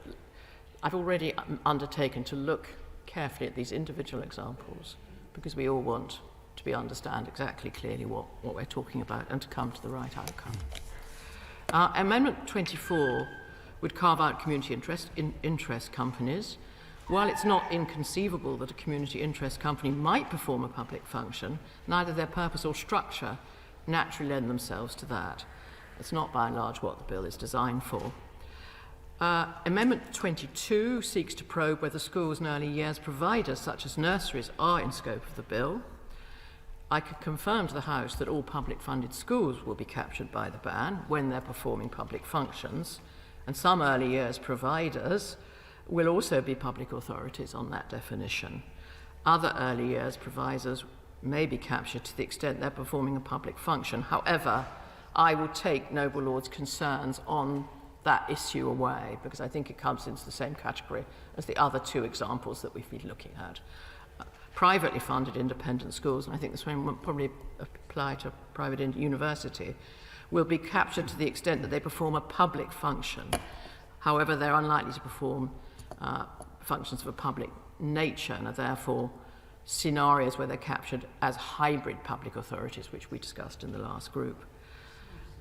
I've already undertaken to look carefully at these individual examples, because we all want to understand exactly clearly what we're talking about and to come to the right outcome. Amendment 24 would carve out community interest companies. While it's not inconceivable that a community interest company might perform a public function, neither their purpose or structure naturally lend themselves to that. It's not by and large what the bill is designed for. Amendment 22 seeks to probe whether schools and early years providers such as nurseries are in scope of the bill. I could confirm to the House that all public funded schools will be captured by the ban when they're performing public functions, and some early years providers will also be public authorities on that definition. Other early years providers may be captured to the extent they're performing a public function. However, I will take Noble Lord's concerns on that issue away, because I think it comes into the same category as the other two examples that we've been looking at. Privately funded independent schools, and I think this one will probably apply to private university, will be captured to the extent that they perform a public function. However, they're unlikely to perform functions of a public nature, and are therefore scenarios where they're captured as hybrid public authorities, which we discussed in the last group.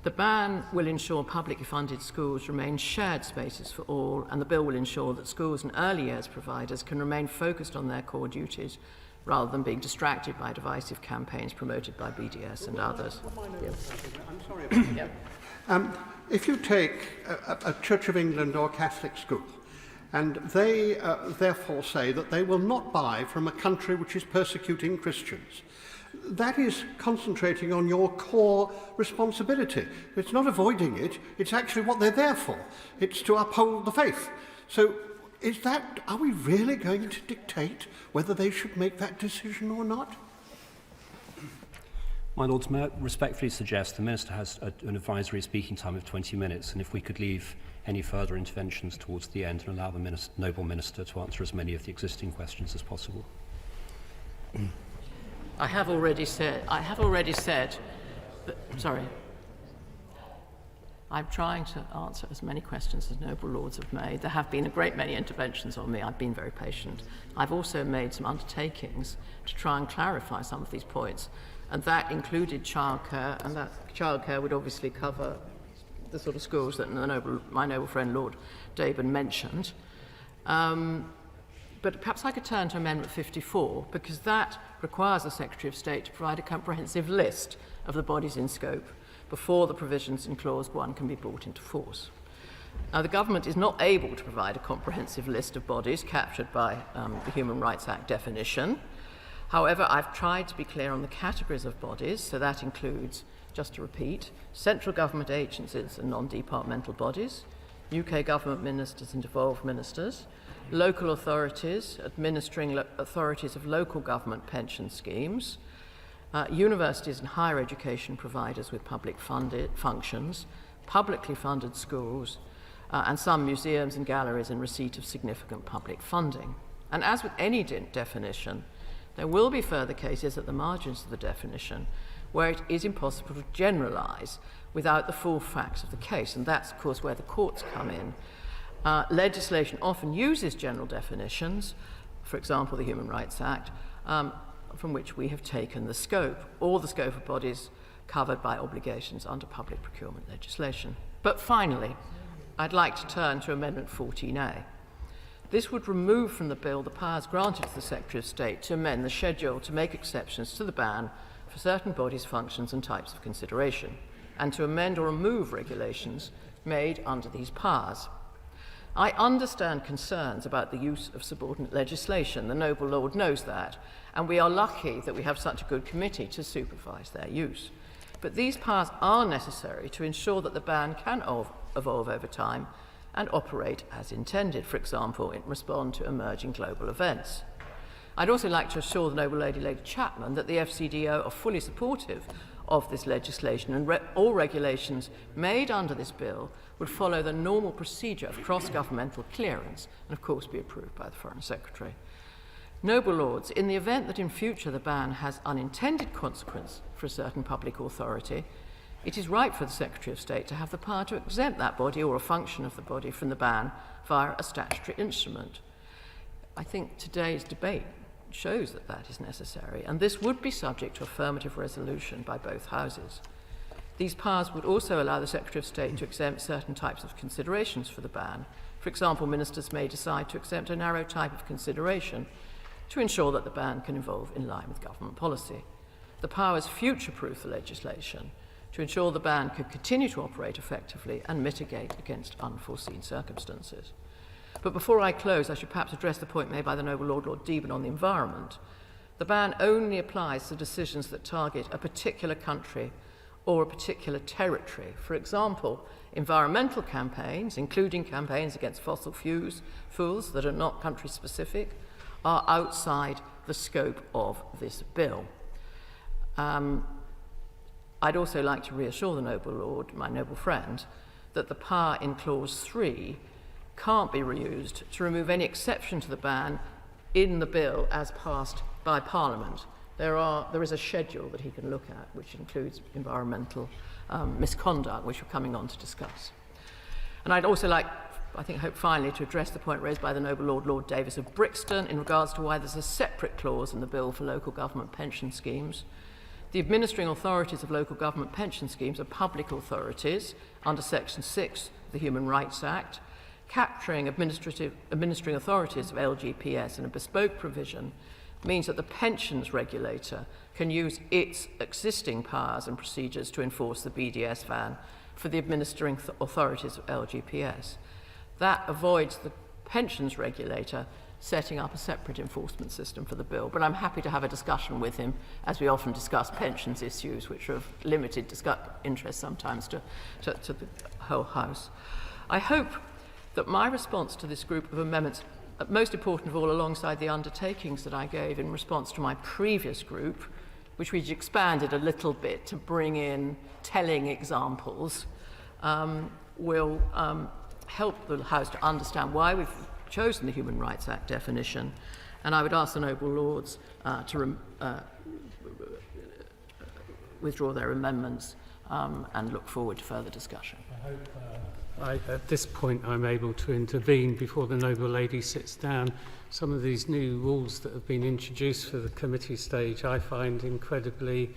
The ban will ensure publicly funded schools remain shared spaces for all, and the bill will ensure that schools and early years providers can remain focused on their core duties rather than being distracted by divisive campaigns promoted by BDS and others. I'm sorry about that. If you take a Church of England or Catholic school, and they therefore say that they will not buy from a country which is persecuting Christians, that is concentrating on your core responsibility. It's not avoiding it, it's actually what they're there for. It's to uphold the faith. So are we really going to dictate whether they should make that decision or not? My Lords, may I respectfully suggest the Minister has an advisory speaking time of 20 minutes, and if we could leave any further interventions towards the end and allow the Noble Minister to answer as many of the existing questions as possible. I have already said that, sorry. I'm trying to answer as many questions as Noble Lords have made. There have been a great many interventions on me. I've been very patient. I've also made some undertakings to try and clarify some of these points, and that included childcare, and that childcare would obviously cover the sort of schools that my noble friend Lord Deben mentioned. But perhaps I could turn to Amendment 54, because that requires the Secretary of State to provide a comprehensive list of the bodies in scope before the provisions in Clause 1 can be brought into force. Now, the government is not able to provide a comprehensive list of bodies captured by the Human Rights Act definition. However, I've tried to be clear on the categories of bodies, so that includes, just to repeat, central government agencies and non-departmental bodies, UK government ministers and devolved ministers, local authorities administering authorities of local government pension schemes, universities and higher education providers with public funded functions, publicly funded schools, and some museums and galleries in receipt of significant public funding. And as with any definition, there will be further cases at the margins of the definition where it is impossible to generalise without the full facts of the case, and that's, of course, where the courts come in. Legislation often uses general definitions, for example, the Human Rights Act, from which we have taken the scope, or the scope of bodies covered by obligations under public procurement legislation. But finally, I'd like to turn to Amendment 14A. This would remove from the bill the powers granted to the Secretary of State to amend the schedule to make exceptions to the ban for certain bodies, functions and types of consideration, and to amend or remove regulations made under these powers. I understand concerns about the use of subordinate legislation. The Noble Lord knows that, and we are lucky that we have such a good committee to supervise their use. But these powers are necessary to ensure that the ban can evolve over time and operate as intended, for example, respond to emerging global events. I'd also like to assure the Noble Lady Chapman that the FCDO are fully supportive of this legislation, and all regulations made under this bill would follow the normal procedure of cross-governmental clearance and, of course, be approved by the Foreign Secretary. Noble Lords, in the event that in future the ban has unintended consequence for a certain public authority, it is right for the Secretary of State to have the power to exempt that body or a function of the body from the ban via a statutory instrument. I think today's debate shows that that is necessary, and this would be subject to affirmative resolution by both houses. These powers would also allow the Secretary of State to exempt certain types of considerations for the ban. For example, ministers may decide to exempt a narrow type of consideration to ensure that the ban can evolve in line with government policy. The powers future-proof the legislation to ensure the ban could continue to operate effectively and mitigate against unforeseen circumstances. But before I close, I should perhaps address the point made by the Noble Lord Deben on the environment. The ban only applies to decisions that target a particular country or a particular territory. For example, environmental campaigns, including campaigns against fossil fuels that are not country-specific, are outside the scope of this bill. I'd also like to reassure the Noble Lord, my noble friend, that the power in Clause 3 can't be reused to remove any exception to the ban in the bill as passed by Parliament. There is a schedule that he can look at, which includes environmental misconduct, which we're coming on to discuss. And I'd also like, hope finally, to address the point raised by the Noble Lord, Lord Davis of Brixton, in regards to why there's a separate clause in the bill for local government pension schemes. The administering authorities of local government pension schemes are public authorities under Section 6 of the Human Rights Act. Capturing administering authorities of LGPS in a bespoke provision means that the pensions regulator can use its existing powers and procedures to enforce the BDS ban for the administering authorities of LGPS. That avoids the pensions regulator setting up a separate enforcement system for the bill. But I'm happy to have a discussion with him, as we often discuss pensions issues, which are of limited interest sometimes to the whole House. I hope that my response to this group of amendments, most important of all, alongside the undertakings that I gave in response to my previous group, which we expanded a little bit to bring in telling examples, will help the House to understand why we've chosen the Human Rights Act definition. And I would ask the Noble Lords to withdraw their amendments and look forward to further discussion. I hope at this point I'm able to intervene before the Noble Lady sits down. Some of these new rules that have been introduced for the committee stage I find incredibly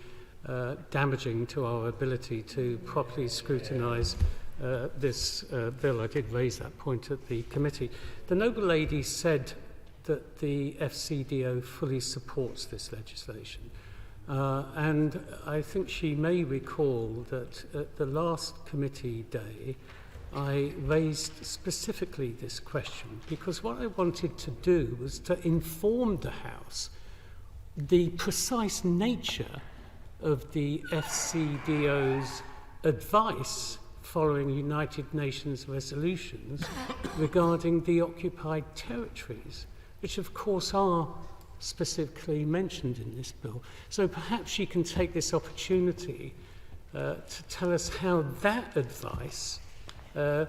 damaging to our ability to properly scrutinise this bill. I did raise that point at the committee. The Noble Lady said that the FCDO fully supports this legislation. And I think she may recall that at the last committee day, I raised specifically this question because what I wanted to do was to inform the House the precise nature of the FCDO's advice following United Nations resolutions regarding the occupied territories, which of course are specifically mentioned in this bill. So perhaps she can take this opportunity to tell us how that advice could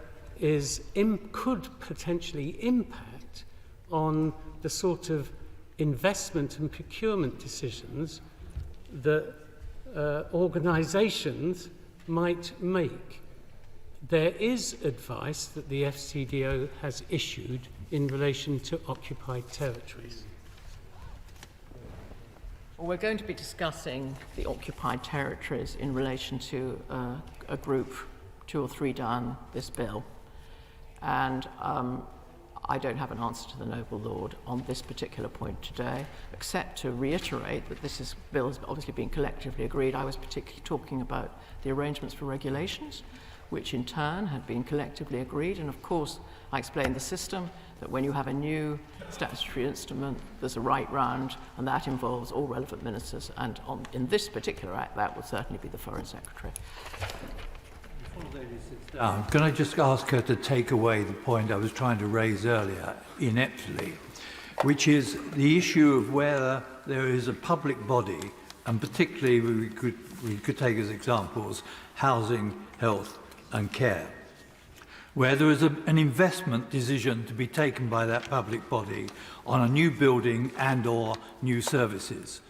potentially impact on the sort of investment and procurement decisions that organisations might make. There is advice that the FCDO has issued in relation to occupied territories. Well, we're going to be discussing the occupied territories in relation to a group 2 or 3 down this bill. And I don't have an answer to the Noble Lord on this particular point today, except to reiterate that this bill has obviously been collectively agreed. I was particularly talking about the arrangements for regulations, which in turn had been collectively agreed. And of course, I explained the system, that when you have a new statutory instrument, there's a right round, and that involves all relevant ministers. And in this particular act, that would certainly be the Foreign Secretary. Can I just ask her to take away the point I was trying to raise earlier, ineptly, which is the issue of whether there is a public body, and particularly we could take as examples housing, health and care, where there is an investment decision to be taken by that public body on a new building and or new services.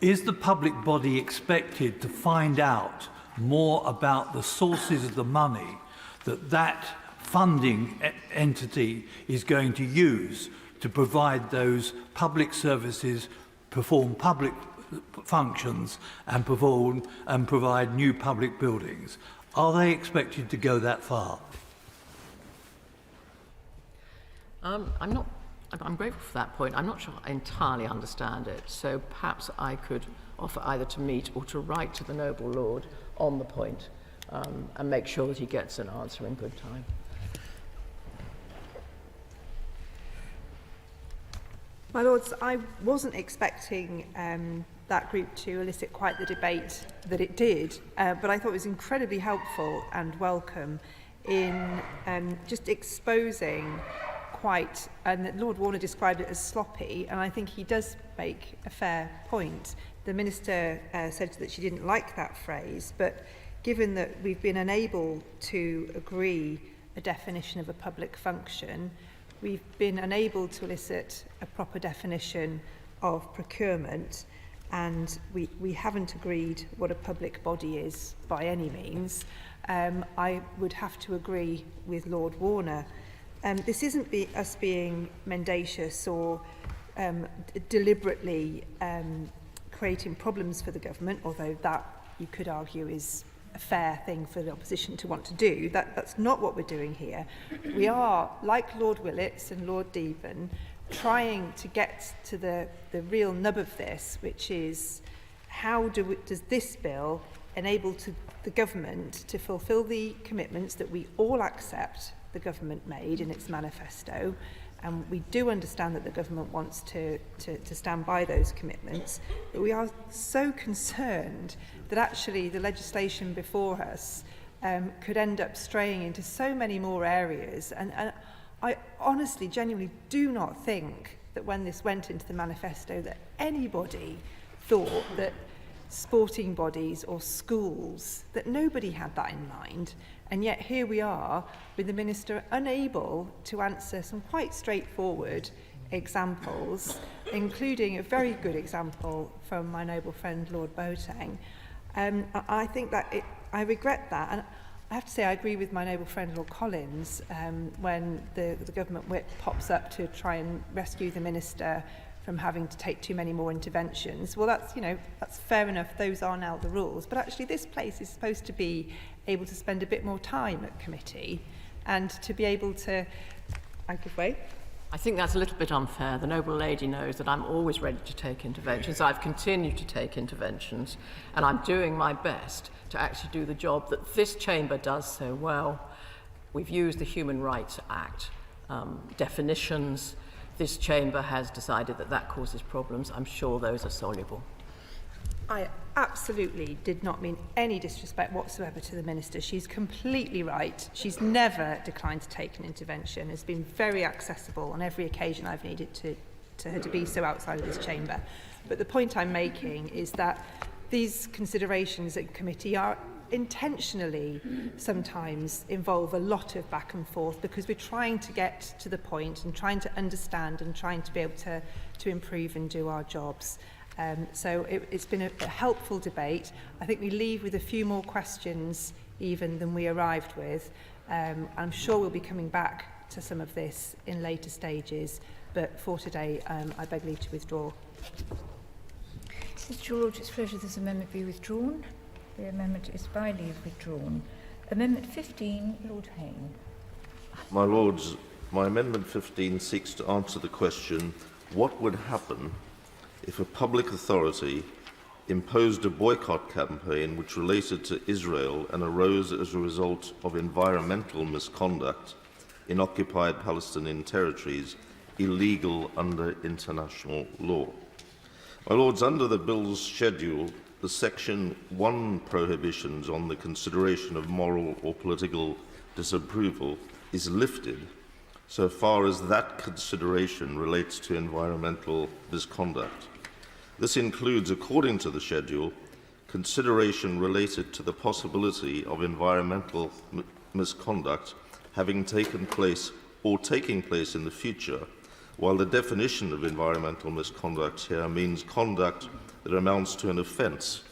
Is the public body expected to find out more about the sources of the money that funding entity is going to use to provide those public services, perform public functions and provide new public buildings? Are they expected to go that far? I'm grateful for that point. I'm not sure I entirely understand it, so perhaps I could offer either to meet or to write to the noble lord on the point and make sure that he gets an answer in good time. My Lords, I wasn't expecting that group to elicit quite the debate that it did, but I thought it was incredibly helpful and welcome in just exposing quite, and Lord Warner described it as sloppy, and I think he does make a fair point. The Minister said that she didn't like that phrase, but given that we've been unable to agree a definition of a public function, we've been unable to elicit a proper definition of procurement, and we haven't agreed what a public body is by any means. I would have to agree with Lord Warner. This isn't us being mendacious or deliberately creating problems for the government, although that you could argue is a fair thing for the opposition to want to do. That's not what we're doing here. We are, like Lord Willits and Lord Deben, trying to get to the real nub of this, which is how does this bill enable the government to fulfil the commitments that we all accept the government made in its manifesto, and we do understand that the government wants to stand by those commitments, but we are so concerned that actually the legislation before us could end up straying into so many more areas, and I honestly, genuinely do not think that when this went into the manifesto that anybody thought that sporting bodies or schools, that nobody had that in mind. And yet here we are with the Minister unable to answer some quite straightforward examples, including a very good example from my noble friend Lord Boateng. I think that I regret that, and I have to say I agree with my noble friend Lord Collins when the government whip pops up to try and rescue the Minister from having to take too many more interventions. Well, that's fair enough. Those are now the rules. But actually, this place is supposed to be able to spend a bit more time at committee and to be able to... I could wait. I think that's a little bit unfair. The noble lady knows that I'm always ready to take interventions. I've continued to take interventions, and I'm doing my best to actually do the job that this chamber does so well. We've used the Human Rights Act definitions. This chamber has decided that causes problems. I'm sure those are soluble. I absolutely did not mean any disrespect whatsoever to the Minister. She's completely right. She's never declined to take an intervention. Has been very accessible on every occasion I've needed to her to be so outside of this chamber. But the point I'm making is that these considerations at committee are intentionally sometimes involve a lot of back and forth because we're trying to get to the point and trying to understand and trying to be able to improve and do our jobs. So it's been a helpful debate. I think we leave with a few more questions even than we arrived with. I'm sure we'll be coming back to some of this in later stages, but for today I beg leave to withdraw. Since your Lordship's pleasure, this amendment be withdrawn. The amendment is by leave withdrawn. Amendment 15, Lord Hayne. My Lords, my Amendment 15 seeks to answer the question, what would happen if a public authority imposed a boycott campaign which related to Israel and arose as a result of environmental misconduct in occupied Palestinian territories, illegal under international law? My Lords, under the Bill's schedule, the Section 1 prohibitions on the consideration of moral or political disapproval is lifted so far as that consideration relates to environmental misconduct. This includes, according to the schedule, consideration related to the possibility of environmental misconduct having taken place or taking place in the future, while the definition of environmental misconduct here means conduct that amounts to an offence,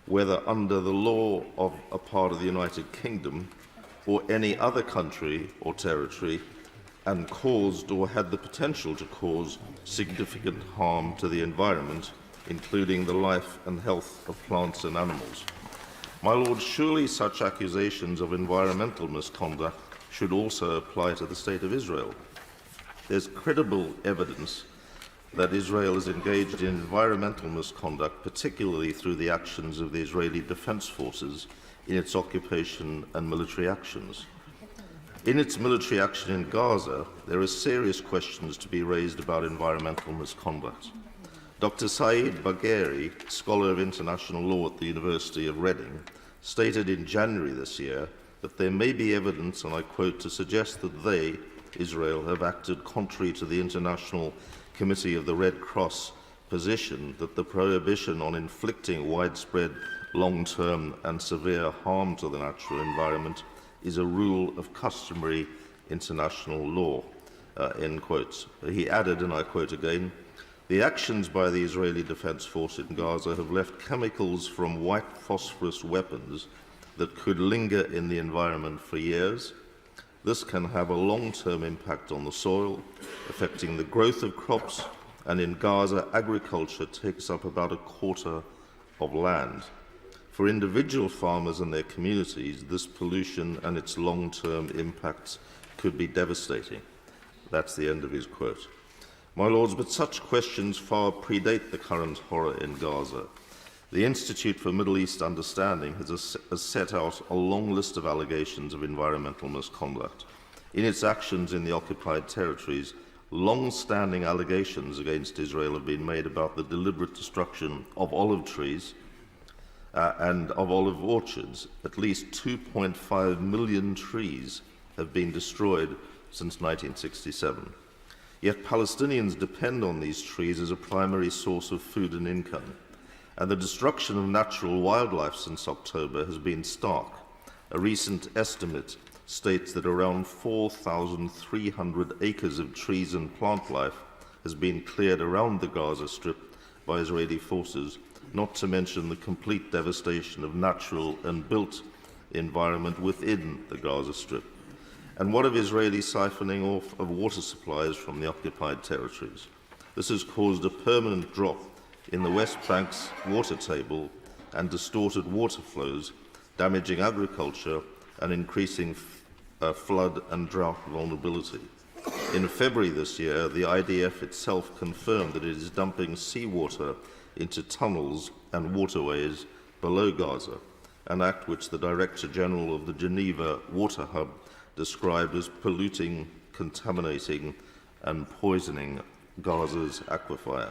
whether under the law of a part of the United Kingdom or any other country or territory, and caused or had the potential to cause significant harm to the environment, including the life and health of plants and animals. My Lord, surely such accusations of environmental misconduct should also apply to the State of Israel. There's credible evidence that Israel is engaged in environmental misconduct, particularly through the actions of the Israeli Defense Forces in its occupation and military actions. In its military action in Gaza, there are serious questions to be raised about environmental misconduct. Dr. Saeed Bagheri, scholar of international law at the University of Reading, stated in January this year that there may be evidence, and I quote, to suggest that they, Israel, have acted contrary to the International Committee of the Red Cross position that the prohibition on inflicting widespread, long-term and severe harm to the natural environment is a rule of customary international law, end quotes. He added, and I quote again, the actions by the Israeli Defense Force in Gaza have left chemicals from white phosphorus weapons that could linger in the environment for years. This can have a long-term impact on the soil, affecting the growth of crops, and in Gaza, agriculture takes up about a quarter of land. For individual farmers and their communities, this pollution and its long-term impacts could be devastating. That's the end of his quote. My Lords, but such questions far predate the current horror in Gaza. The Institute for Middle East Understanding has set out a long list of allegations of environmental misconduct. In its actions in the occupied territories, long-standing allegations against Israel have been made about the deliberate destruction of olive trees and of olive orchards. At least 2.5 million trees have been destroyed since 1967. Yet Palestinians depend on these trees as a primary source of food and income. And the destruction of natural wildlife since October has been stark. A recent estimate states that around 4,300 acres of trees and plant life has been cleared around the Gaza Strip by Israeli forces, not to mention the complete devastation of natural and built environment within the Gaza Strip. And what of Israeli siphoning off of water supplies from the occupied territories? This has caused a permanent drop in the West Bank's water table and distorted water flows, damaging agriculture and increasing flood and drought vulnerability. In February this year, the IDF itself confirmed that it is dumping seawater into tunnels and waterways below Gaza, an act which the Director General of the Geneva Water Hub described as polluting, contaminating and poisoning Gaza's aquifer.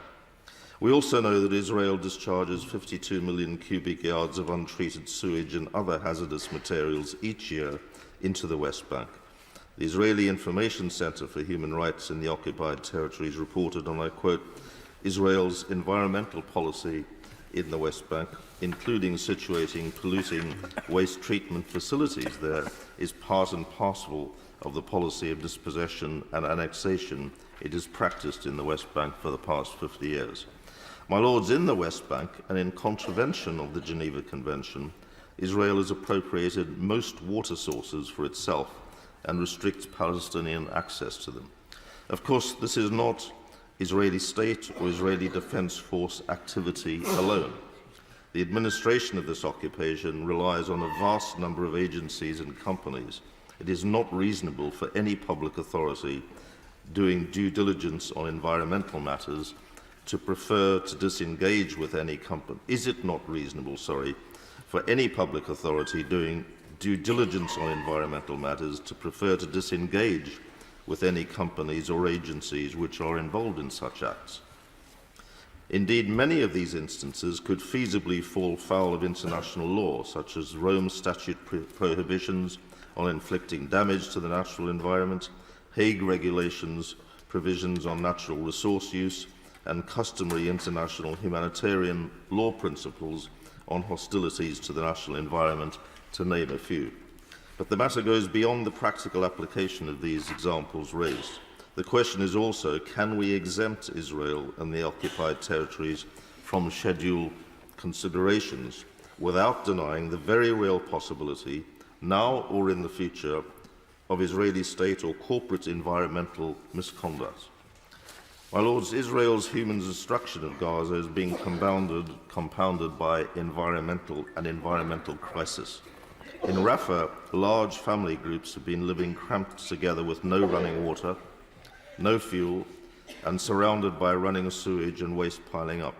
We also know that Israel discharges 52 million cubic yards of untreated sewage and other hazardous materials each year into the West Bank. The Israeli Information Center for Human Rights in the occupied territories reported, and I quote, Israel's environmental policy in the West Bank, including situating polluting waste treatment facilities there, is part and parcel of the policy of dispossession and annexation it has practiced in the West Bank for the past 50 years. My Lords, in the West Bank, and in contravention of the Geneva Convention, Israel has appropriated most water sources for itself and restricts Palestinian access to them. Of course, this is not Israeli state or Israeli Defense Force activity alone. The administration of this occupation relies on a vast number of agencies and companies. It is not reasonable for any public authority doing due diligence on environmental matters to prefer to disengage with any company. Is it not reasonable, for any public authority doing due diligence on environmental matters to prefer to disengage with any companies or agencies which are involved in such acts? Indeed, many of these instances could feasibly fall foul of international law, such as Rome Statute prohibitions on inflicting damage to the natural environment, Hague regulations, provisions on natural resource use, and customary international humanitarian law principles on hostilities to the national environment, to name a few. But the matter goes beyond the practical application of these examples raised. The question is also, can we exempt Israel and the occupied territories from schedule considerations without denying the very real possibility, now or in the future, of Israeli state or corporate environmental misconduct? My Lords, Israel's human destruction of Gaza is being compounded by an environmental crisis. In Rafah, large family groups have been living cramped together with no running water, no fuel, and surrounded by running sewage and waste piling up.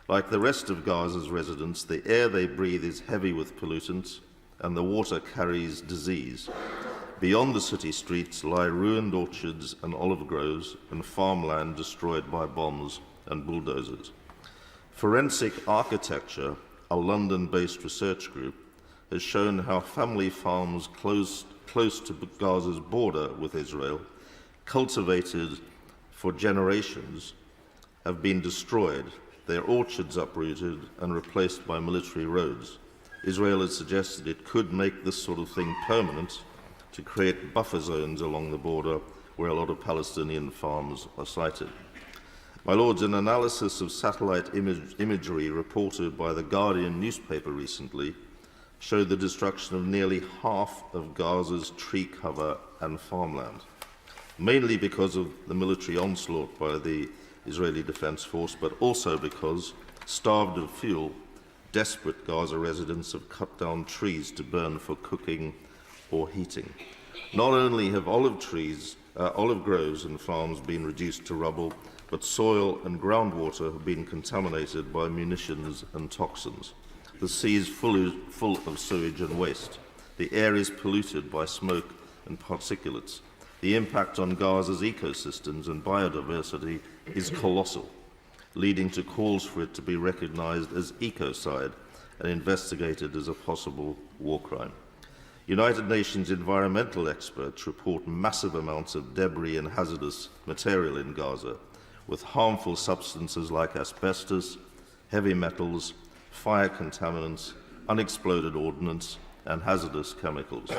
Like the rest of Gaza's residents, the air they breathe is heavy with pollutants, and the water carries disease. Beyond the city streets lie ruined orchards and olive groves and farmland destroyed by bombs and bulldozers. Forensic Architecture, a London-based research group, has shown how family farms close to Gaza's border with Israel, cultivated for generations, have been destroyed, their orchards uprooted and replaced by military roads. Israel has suggested it could make this sort of thing permanent to create buffer zones along the border where a lot of Palestinian farms are sited. My Lords, an analysis of satellite imagery reported by the Guardian newspaper recently showed the destruction of nearly half of Gaza's tree cover and farmland, mainly because of the military onslaught by the Israeli Defense Force, but also because, starved of fuel, desperate Gaza residents have cut down trees to burn for cooking or heating. Not only have olive groves and farms been reduced to rubble, but soil and groundwater have been contaminated by munitions and toxins. The sea is full of sewage and waste. The air is polluted by smoke and particulates. The impact on Gaza's ecosystems and biodiversity is colossal, leading to calls for it to be recognized as ecocide and investigated as a possible war crime. United Nations environmental experts report massive amounts of debris and hazardous material in Gaza, with harmful substances like asbestos, heavy metals, fire contaminants, unexploded ordnance, and hazardous chemicals.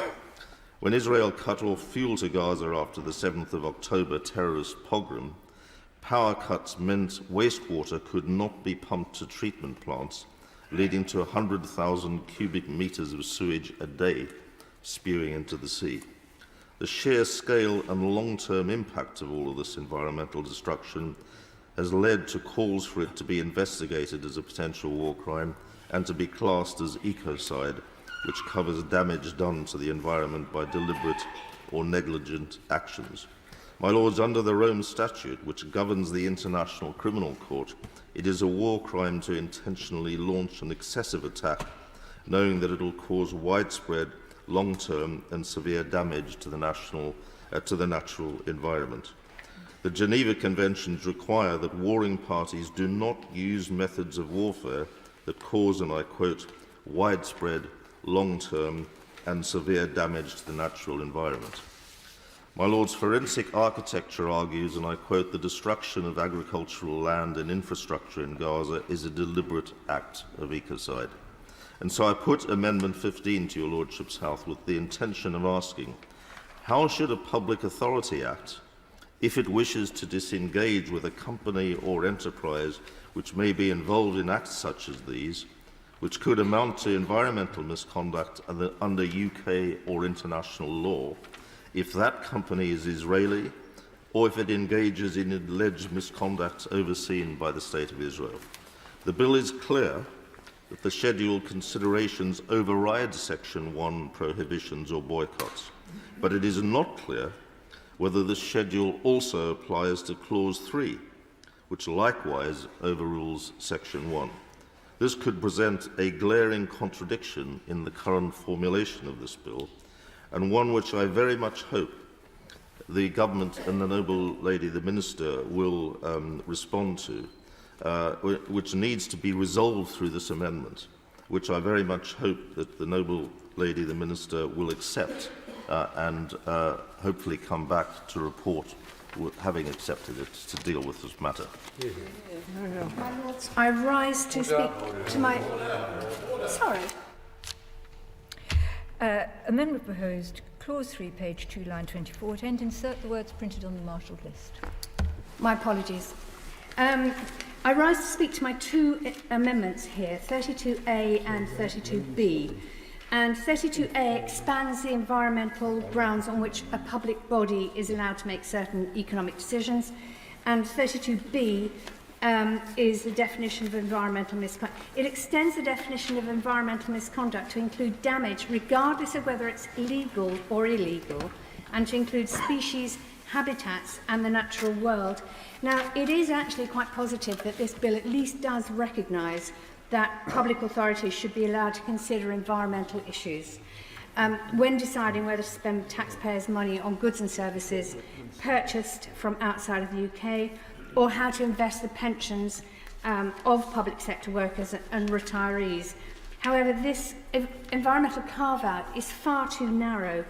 When Israel cut off fuel to Gaza after the 7th of October terrorist pogrom, power cuts meant wastewater could not be pumped to treatment plants, leading to 100,000 cubic meters of sewage a day spewing into the sea. The sheer scale and long-term impact of all of this environmental destruction has led to calls for it to be investigated as a potential war crime and to be classed as ecocide, which covers damage done to the environment by deliberate or negligent actions. My Lords, under the Rome Statute, which governs the International Criminal Court, it is a war crime to intentionally launch an excessive attack, knowing that it will cause widespread, long-term and severe damage to the natural environment. The Geneva Conventions require that warring parties do not use methods of warfare that cause, and I quote, widespread, long-term and severe damage to the natural environment. My Lords, Forensic Architecture argues, and I quote, the destruction of agricultural land and infrastructure in Gaza is a deliberate act of ecocide. And so I put Amendment 15 to your Lordship's House with the intention of asking, how should a public authority act if it wishes to disengage with a company or enterprise which may be involved in acts such as these, which could amount to environmental misconduct under UK or international law, if that company is Israeli or if it engages in alleged misconduct overseen by the State of Israel? The bill is clear that the scheduled considerations override Section 1 prohibitions or boycotts, but it is not clear whether the schedule also applies to Clause 3, which likewise overrules Section 1. This could present a glaring contradiction in the current formulation of this bill, and one which I very much hope the Government and the Noble Lady, the Minister, will respond to, which needs to be resolved through this amendment, which I very much hope that the Noble Lady, the Minister, will accept and hopefully come back to report having accepted it to deal with this matter. My Lords, I rise to speak to my... Sorry. Amendment proposed, clause 3, page 2, line 24, to insert the words printed on the marshalled list. My apologies. I rise to speak to my two amendments here, 32A and 32B. And 32A expands the environmental grounds on which a public body is allowed to make certain economic decisions. And 32B is the definition of environmental misconduct. It extends the definition of environmental misconduct to include damage, regardless of whether it's legal or illegal, and to include species, habitats, and the natural world. Now, it is actually quite positive that this bill at least does recognise that public authorities should be allowed to consider environmental issues when deciding whether to spend taxpayers' money on goods and services purchased from outside of the UK, or how to invest the pensions of public sector workers and retirees. However, this environmental carve-out is far too narrow,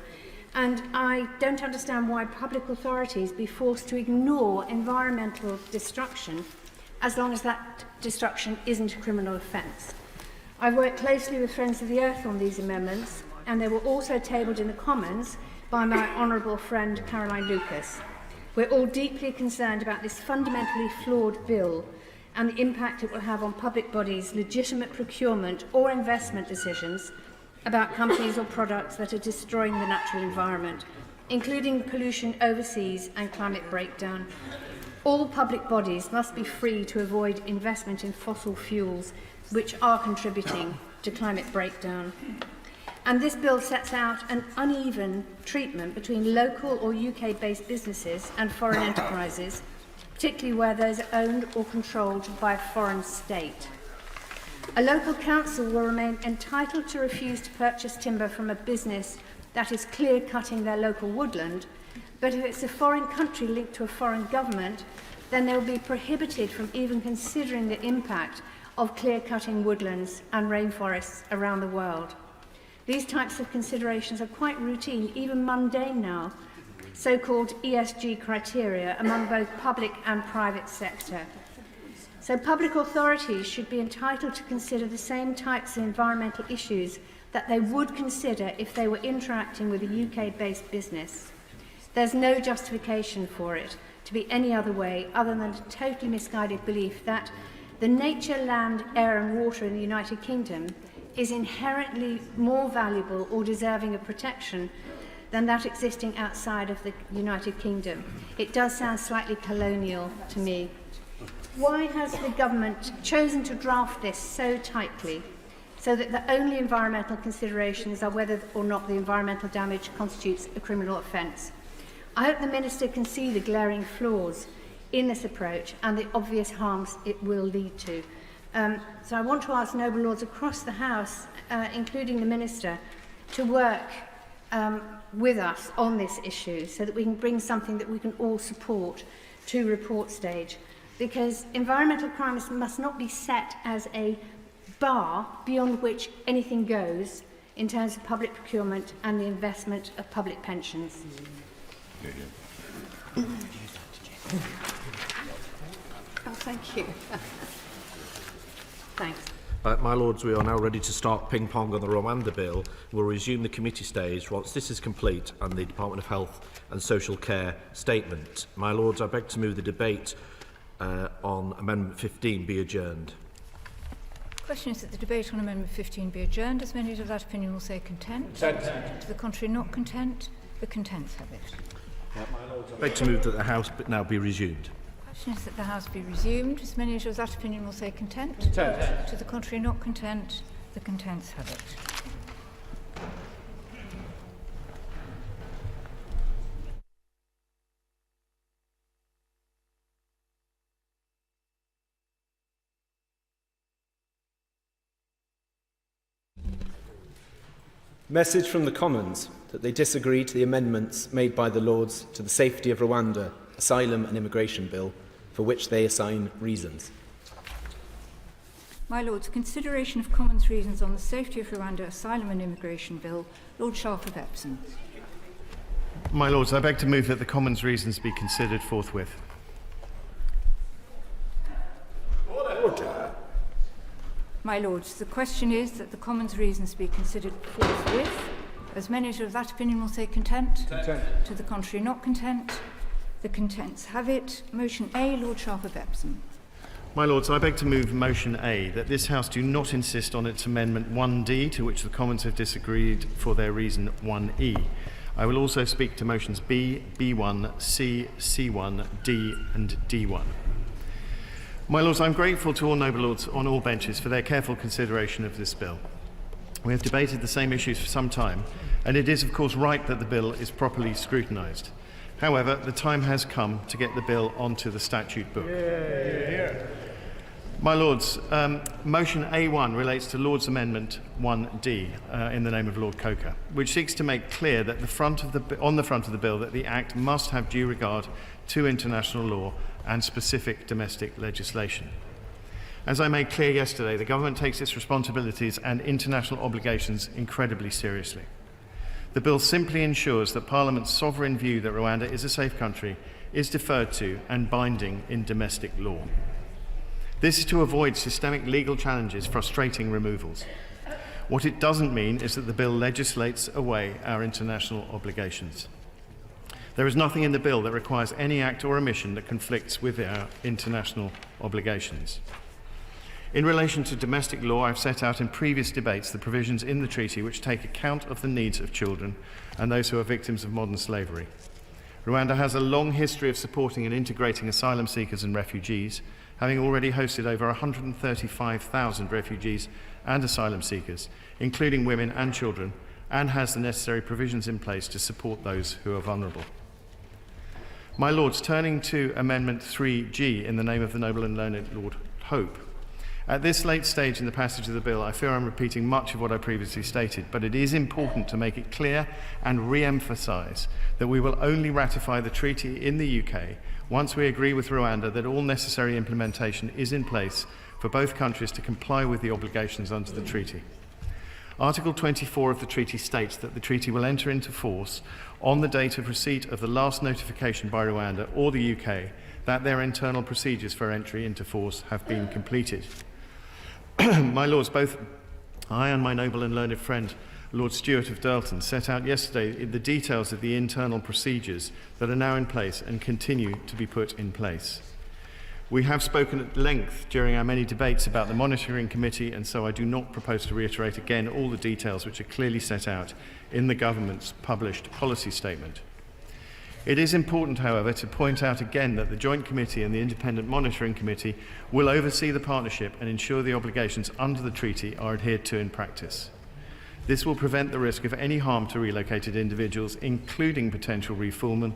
and I don't understand why public authorities be forced to ignore environmental destruction as long as that destruction isn't a criminal offence. I've worked closely with Friends of the Earth on these amendments, and they were also tabled in the Commons by my honourable friend Caroline Lucas. We're all deeply concerned about this fundamentally flawed bill and the impact it will have on public bodies' legitimate procurement or investment decisions about companies or products that are destroying the natural environment, including pollution overseas and climate breakdown. All public bodies must be free to avoid investment in fossil fuels, which are contributing to climate breakdown. And this bill sets out an uneven treatment between local or UK-based businesses and foreign enterprises, particularly where those are owned or controlled by a foreign state. A local council will remain entitled to refuse to purchase timber from a business that is clear-cutting their local woodland, but if it's a foreign country linked to a foreign government, then they will be prohibited from even considering the impact of clear-cutting woodlands and rainforests around the world. These types of considerations are quite routine, even mundane now, so-called ESG criteria among both public and private sector. So public authorities should be entitled to consider the same types of environmental issues that they would consider if they were interacting with a UK-based business. There's no justification for it to be any other way other than a totally misguided belief that the nature, land, air and water in the United Kingdom is inherently more valuable or deserving of protection than that existing outside of the United Kingdom. It does sound slightly colonial to me. Why has the government chosen to draft this so tightly so that the only environmental considerations are whether or not the environmental damage constitutes a criminal offence? I hope the Minister can see the glaring flaws in this approach and the obvious harms it will lead to. So I want to ask noble lords across the House, including the Minister, to work with us on this issue so that we can bring something that we can all support to report stage. Because environmental crimes must not be set as a bar beyond which anything goes in terms of public procurement and the investment of public pensions. Oh, thank you. Thanks. My Lords, we are now ready to start ping-pong on the Rwanda Bill. We'll resume the committee stage once this is complete and the Department of Health and Social Care statement. My Lords, I beg to move the debate on Amendment 15 be adjourned. The question is that the debate on Amendment 15 be adjourned. As many of that opinion will say content. To the contrary, not content. The contents have it. I beg to move that the House now be resumed. The question is that the House be resumed. As many of that opinion will say content. Content. To the contrary, not content. The contents have it. Message from the Commons that they disagree to the amendments made by the Lords to the Safety of Rwanda Asylum and Immigration Bill, for which they assign reasons. My Lords, consideration of Commons reasons on the Safety of Rwanda Asylum and Immigration Bill. Lord Sharp of Epsom. My Lords, I beg to move that the Commons reasons be considered forthwith. Order. My Lords, the question is that the Commons reasons be considered forthwith. As many of that opinion will say content. Content. To the contrary, not content. The contents have it. Motion A, Lord Sharp of Epsom. My Lords, I beg to move motion A, that this House do not insist on its amendment 1D, to which the Commons have disagreed for their reason 1E. I will also speak to motions B, B1, C, C1, D and D1. My Lords, I'm grateful to all noble lords on all benches for their careful consideration of this bill. We have debated the same issues for some time, and it is of course right that the bill is properly scrutinised. However, the time has come to get the bill onto the statute book. My Lords, motion A1 relates to Lord's Amendment 1D in the name of Lord Coker, which seeks to make clear that on the front of the bill that the Act must have due regard to international law and specific domestic legislation. As I made clear yesterday, the government takes its responsibilities and international obligations incredibly seriously. The bill simply ensures that Parliament's sovereign view that Rwanda is a safe country is deferred to and binding in domestic law. This is to avoid systemic legal challenges frustrating removals. What it doesn't mean is that the bill legislates away our international obligations. There is nothing in the bill that requires any act or omission that conflicts with our international obligations. In relation to domestic law, I've set out in previous debates the provisions in the treaty which take account of the needs of children and those who are victims of modern slavery. Rwanda has a long history of supporting and integrating asylum seekers and refugees, having already hosted over 135,000 refugees and asylum seekers, including women and children, and has the necessary provisions in place to support those who are vulnerable. My Lords, turning to Amendment 3G in the name of the noble and learned Lord Hope. At this late stage in the passage of the bill, I fear I'm repeating much of what I previously stated, but it is important to make it clear and re-emphasise that we will only ratify the treaty in the UK once we agree with Rwanda that all necessary implementation is in place for both countries to comply with the obligations under the treaty. Article 24 of the treaty states that the treaty will enter into force on the date of receipt of the last notification by Rwanda or the UK that their internal procedures for entry into force have been completed. My Lords, both I and my noble and learned friend Lord Stewart of Durlton set out yesterday the details of the internal procedures that are now in place and continue to be put in place. We have spoken at length during our many debates about the monitoring committee, and so I do not propose to reiterate again all the details which are clearly set out in the government's published policy statement. It is important, however, to point out again that the Joint Committee and the Independent Monitoring Committee will oversee the partnership and ensure the obligations under the treaty are adhered to in practice. This will prevent the risk of any harm to relocated individuals, including potential refoulement,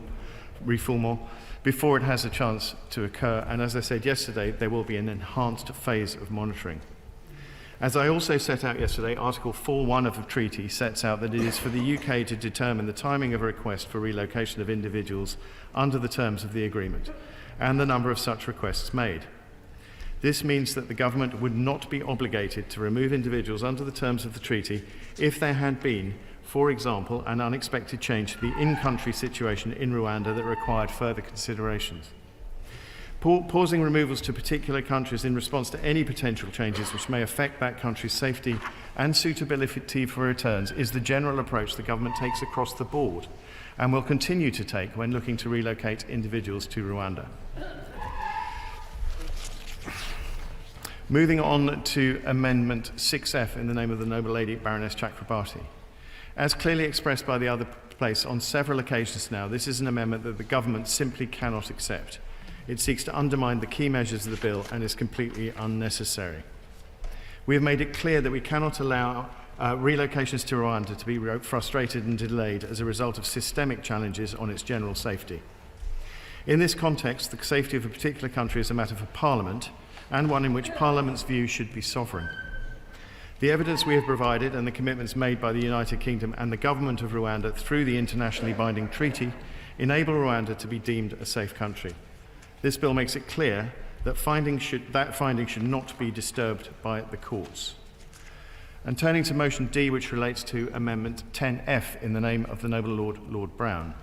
before it has a chance to occur, and as I said yesterday, there will be an enhanced phase of monitoring. As I also set out yesterday, Article 4.1 of the treaty sets out that it is for the UK to determine the timing of a request for relocation of individuals under the terms of the agreement, and the number of such requests made. This means that the government would not be obligated to remove individuals under the terms of the treaty if there had been, for example, an unexpected change to the in-country situation in Rwanda that required further considerations. Pausing removals to particular countries in response to any potential changes which may affect that country's safety and suitability for returns is the general approach the government takes across the board and will continue to take when looking to relocate individuals to Rwanda. Moving on to Amendment 6F in the name of the noble lady Baroness Chakrabarty. As clearly expressed by the other place on several occasions now, this is an amendment that the government simply cannot accept. It seeks to undermine the key measures of the bill and is completely unnecessary. We have made it clear that we cannot allow relocations to Rwanda to be frustrated and delayed as a result of systemic challenges on its general safety. In this context, the safety of a particular country is a matter for Parliament, and one in which Parliament's view should be sovereign. The evidence we have provided and the commitments made by the United Kingdom and the government of Rwanda through the internationally binding treaty enable Rwanda to be deemed a safe country. This bill makes it clear that that finding should not be disturbed by the courts. And turning to motion D, which relates to Amendment 10F in the name of the noble Lord Brown.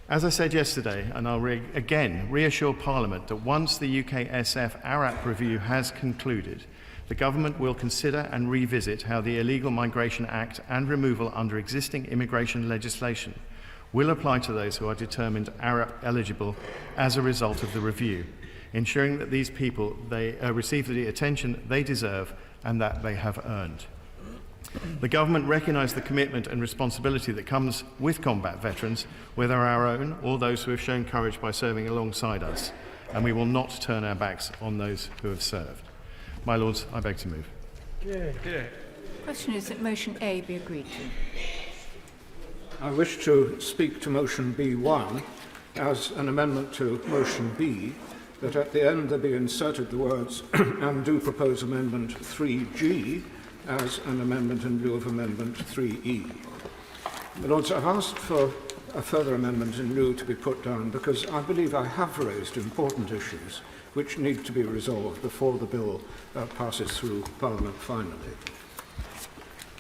As I said yesterday, and I'll again reassure Parliament that once the UK SF ARAP review has concluded, The Government will consider and revisit how the Illegal Migration Act and removal under existing immigration legislation will apply to those who are determined are eligible as a result of the review, ensuring that these people receive the attention they deserve and that they have earned. The Government recognises the commitment and responsibility that comes with combat veterans, whether our own or those who have shown courage by serving alongside us, and we will not turn our backs on those who have served. My Lords, I beg to move. The question is that motion A be agreed to. I wish to speak to motion B1 as an amendment to motion B, that at the end there be inserted the words and do propose amendment 3G as an amendment in lieu of amendment 3E. My Lords, I've asked for a further amendment in lieu to be put down because I believe I have raised important issues which need to be resolved before the bill passes through Parliament finally.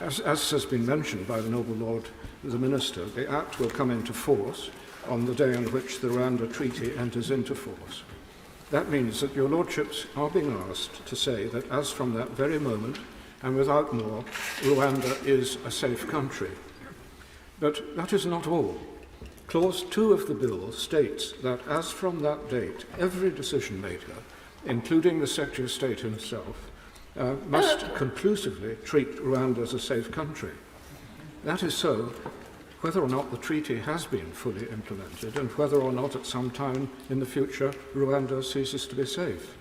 As has been mentioned by the Noble Lord the Minister, the Act will come into force on the day on which the Rwanda Treaty enters into force. That means that your Lordships are being asked to say that as from that very moment, and without more, Rwanda is a safe country. But that is not all. Clause 2 of the bill states that as from that date, every decision maker, including the Secretary of State himself, must conclusively treat Rwanda as a safe country. That is so whether or not the treaty has been fully implemented and whether or not at some time in the future Rwanda ceases to be safe.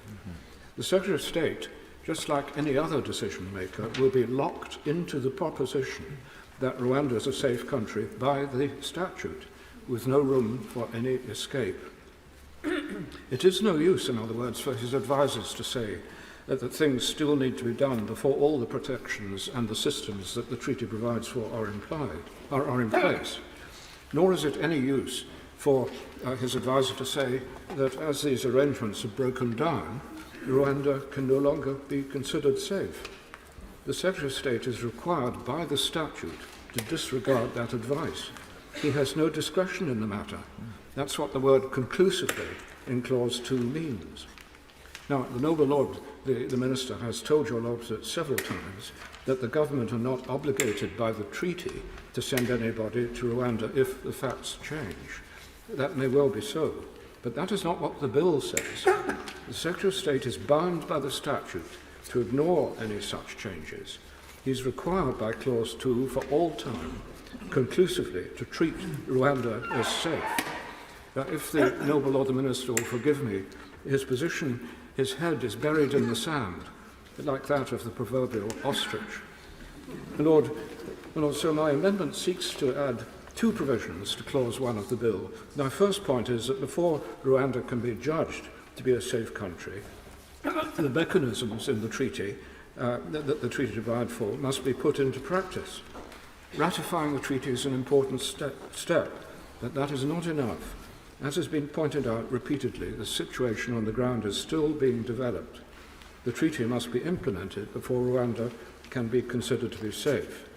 The Secretary of State, just like any other decision maker, will be locked into the proposition that Rwanda is a safe country by the statute, with no room for any escape. It is no use, in other words, for his advisers to say that things still need to be done before all the protections and the systems that the treaty provides for are in place. Nor is it any use for his adviser to say that as these arrangements have broken down, Rwanda can no longer be considered safe. The Secretary of State is required by the statute to disregard that advice. He has no discretion in the matter. That's what the word conclusively in clause 2 means. Now, the Noble Lord, the Minister, has told your Lordship several times that the government are not obligated by the treaty to send anybody to Rwanda if the facts change. That may well be so, but that is not what the bill says. The Secretary of State is bound by the statute to ignore any such changes. He's required by clause 2 for all time conclusively to treat Rwanda as safe. Now, if the Noble Lord the Minister will forgive me, his position, his head is buried in the sand, like that of the proverbial ostrich. Lord, so my amendment seeks to add two provisions to clause 1 of the bill. My first point is that before Rwanda can be judged to be a safe country, the mechanisms in the treaty that the treaty provides for must be put into practice. Ratifying the treaty is an important step, but that is not enough. As has been pointed out repeatedly, the situation on the ground is still being developed. The treaty must be implemented before Rwanda can be considered to be safe.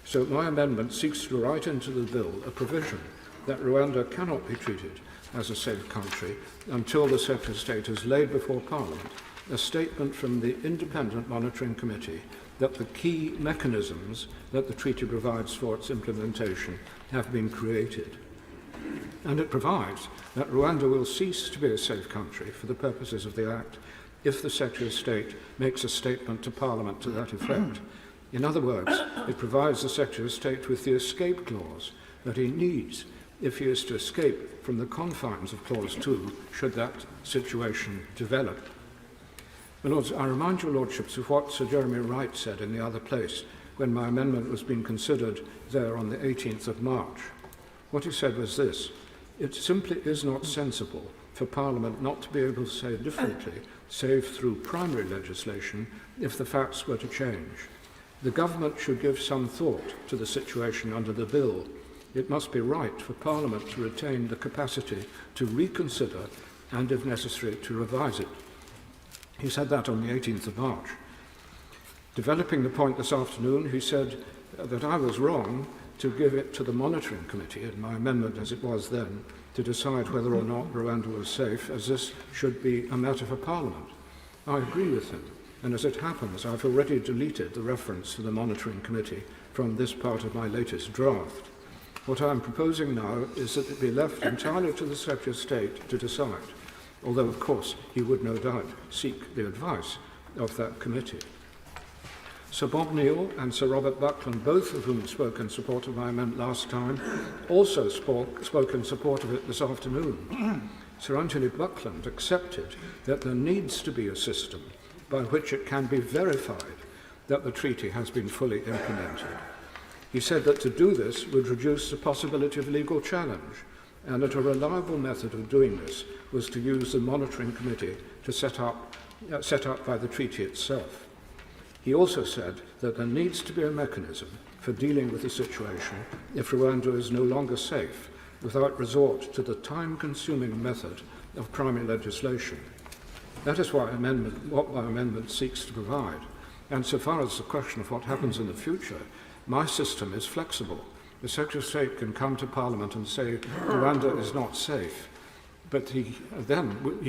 So my amendment seeks to write into the bill a provision that Rwanda cannot be treated as a safe country until the Secretary of State has laid before Parliament a statement from the Independent Monitoring Committee that the key mechanisms that the treaty provides for its implementation have been created. And it provides that Rwanda will cease to be a safe country for the purposes of the Act if the Secretary of State makes a statement to Parliament to that effect. In other words, it provides the Secretary of State with the escape clause that he needs if he is to escape from the confines of Clause 2 should that situation develop. My Lords, I remind your Lordships of what Sir Jeremy Wright said in the other place when my amendment was being considered there on the 18th of March. What he said was this: it simply is not sensible for Parliament not to be able to say differently, save through primary legislation, if the facts were to change. The government should give some thought to the situation under the bill. It must be right for Parliament to retain the capacity to reconsider and, if necessary, to revise it. He said that on the 18th of March. Developing the point this afternoon, he said that I was wrong to give it to the Monitoring Committee, in my amendment as it was then, to decide whether or not Rwanda was safe, as this should be a matter for Parliament. I agree with him. and as it happens, I've already deleted the reference to the monitoring committee from this part of my latest draft. What I'm proposing now is that it be left entirely to the Secretary of State to decide, although, of course, he would no doubt seek the advice of that committee. Sir Bob Neill and Sir Robert Buckland, both of whom spoke in support of my amendment last time, also spoke in support of it this afternoon. Sir Anthony Buckland accepted that there needs to be a system by which it can be verified that the treaty has been fully implemented. He said that to do this would reduce the possibility of legal challenge, and that a reliable method of doing this was to use the monitoring committee to set up by the treaty itself. He also said that there needs to be a mechanism for dealing with the situation if Rwanda is no longer safe, without resort to the time-consuming method of primary legislation. That is what my amendment seeks to provide. And so far as the question of what happens in the future, my system is flexible. The Secretary of State can come to Parliament and say Rwanda is not safe, but he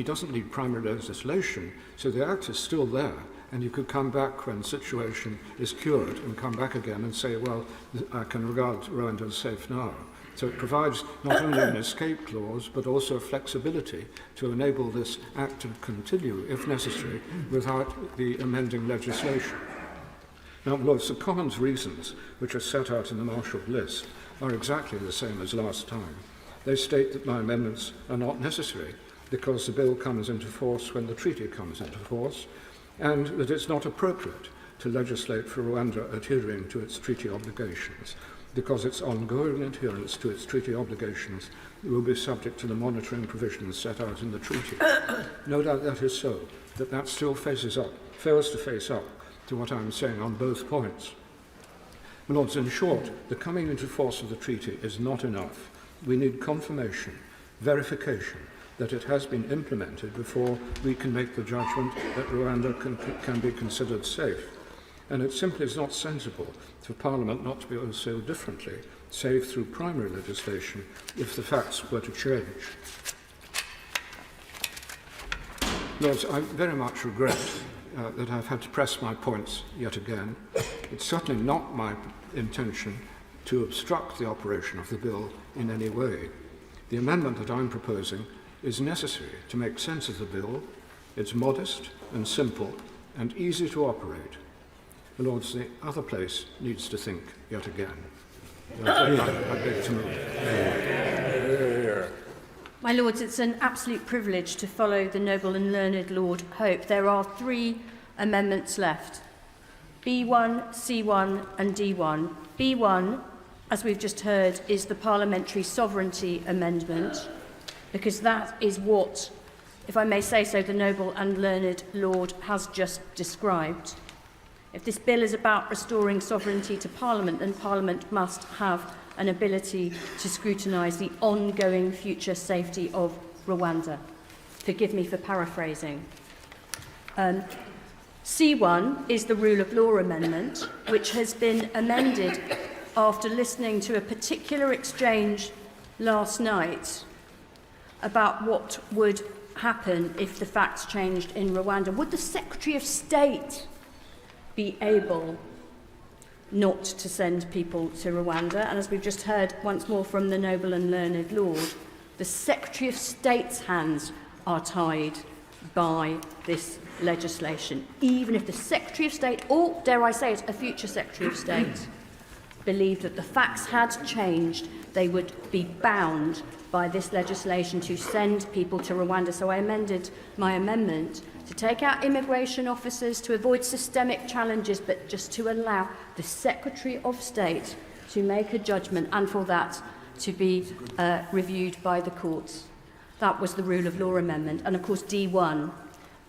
doesn't need primary legislation, so the Act is still there, and you could come back when the situation is cured and come back again and say, well, I can regard Rwanda as safe now. So it provides not only an escape clause, but also flexibility to enable this Act to continue, if necessary, without the amending legislation. Now, Lords, the Commons' reasons, which are set out in the marshalled list, are exactly the same as last time. They state that my amendments are not necessary because the bill comes into force when the treaty comes into force, and that it's not appropriate to legislate for Rwanda adhering to its treaty obligations, because its ongoing adherence to its treaty obligations will be subject to the monitoring provisions set out in the treaty. No doubt that is so, but that still fails to face up to what I'm saying on both points. My Lords, in short, the coming into force of the treaty is not enough. We need confirmation, verification, that it has been implemented before we can make the judgment that Rwanda can be considered safe. And it simply is not sensible for Parliament not to be able to say differently, save through primary legislation, if the facts were to change. Lords, I very much regret that I've had to press my points yet again. It's certainly not my intention to obstruct the operation of the bill in any way. The amendment that I'm proposing is necessary to make sense of the bill. It's modest and simple and easy to operate. The Lords, the other place needs to think yet again. I beg to move. My Lords, it's an absolute privilege to follow the noble and learned Lord Hope. There are 3 amendments left, B1, C1 and D1. B1, as we've just heard, is the Parliamentary Sovereignty Amendment, because that is what, if I may say so, the noble and learned Lord has just described. If this bill is about restoring sovereignty to Parliament, then Parliament must have an ability to scrutinise the ongoing future safety of Rwanda. Forgive me for paraphrasing. C1 is the Rule of Law Amendment, which has been amended after listening to a particular exchange last night about what would happen if the facts changed in Rwanda. Would the Secretary of State be able not to send people to Rwanda? And as we've just heard once more from the noble and learned Lord, the Secretary of State's hands are tied by this legislation. Even if the Secretary of State, or dare I say it, a future Secretary of State, believed that the facts had changed, they would be bound by this legislation to send people to Rwanda. So I amended my amendment to take out immigration officers, to avoid systemic challenges, but just to allow the Secretary of State to make a judgment and for that to be reviewed by the courts. That was the Rule of Law Amendment. And of course D1,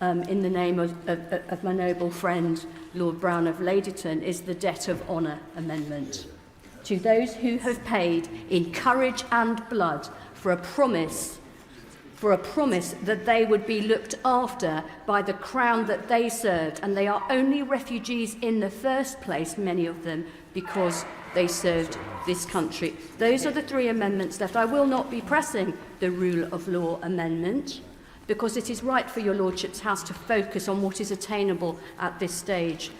in the name of my noble friend Lord Brown of Ladyton, is the Debt of Honour Amendment. To those who have paid in courage and blood for a promise that they would be looked after by the crown that they served, and they are only refugees in the first place, many of them, because they served this country. Those are the 3 amendments left. I will not be pressing the Rule of Law Amendment, because it is right for your Lordship's House to focus on what is attainable at this stage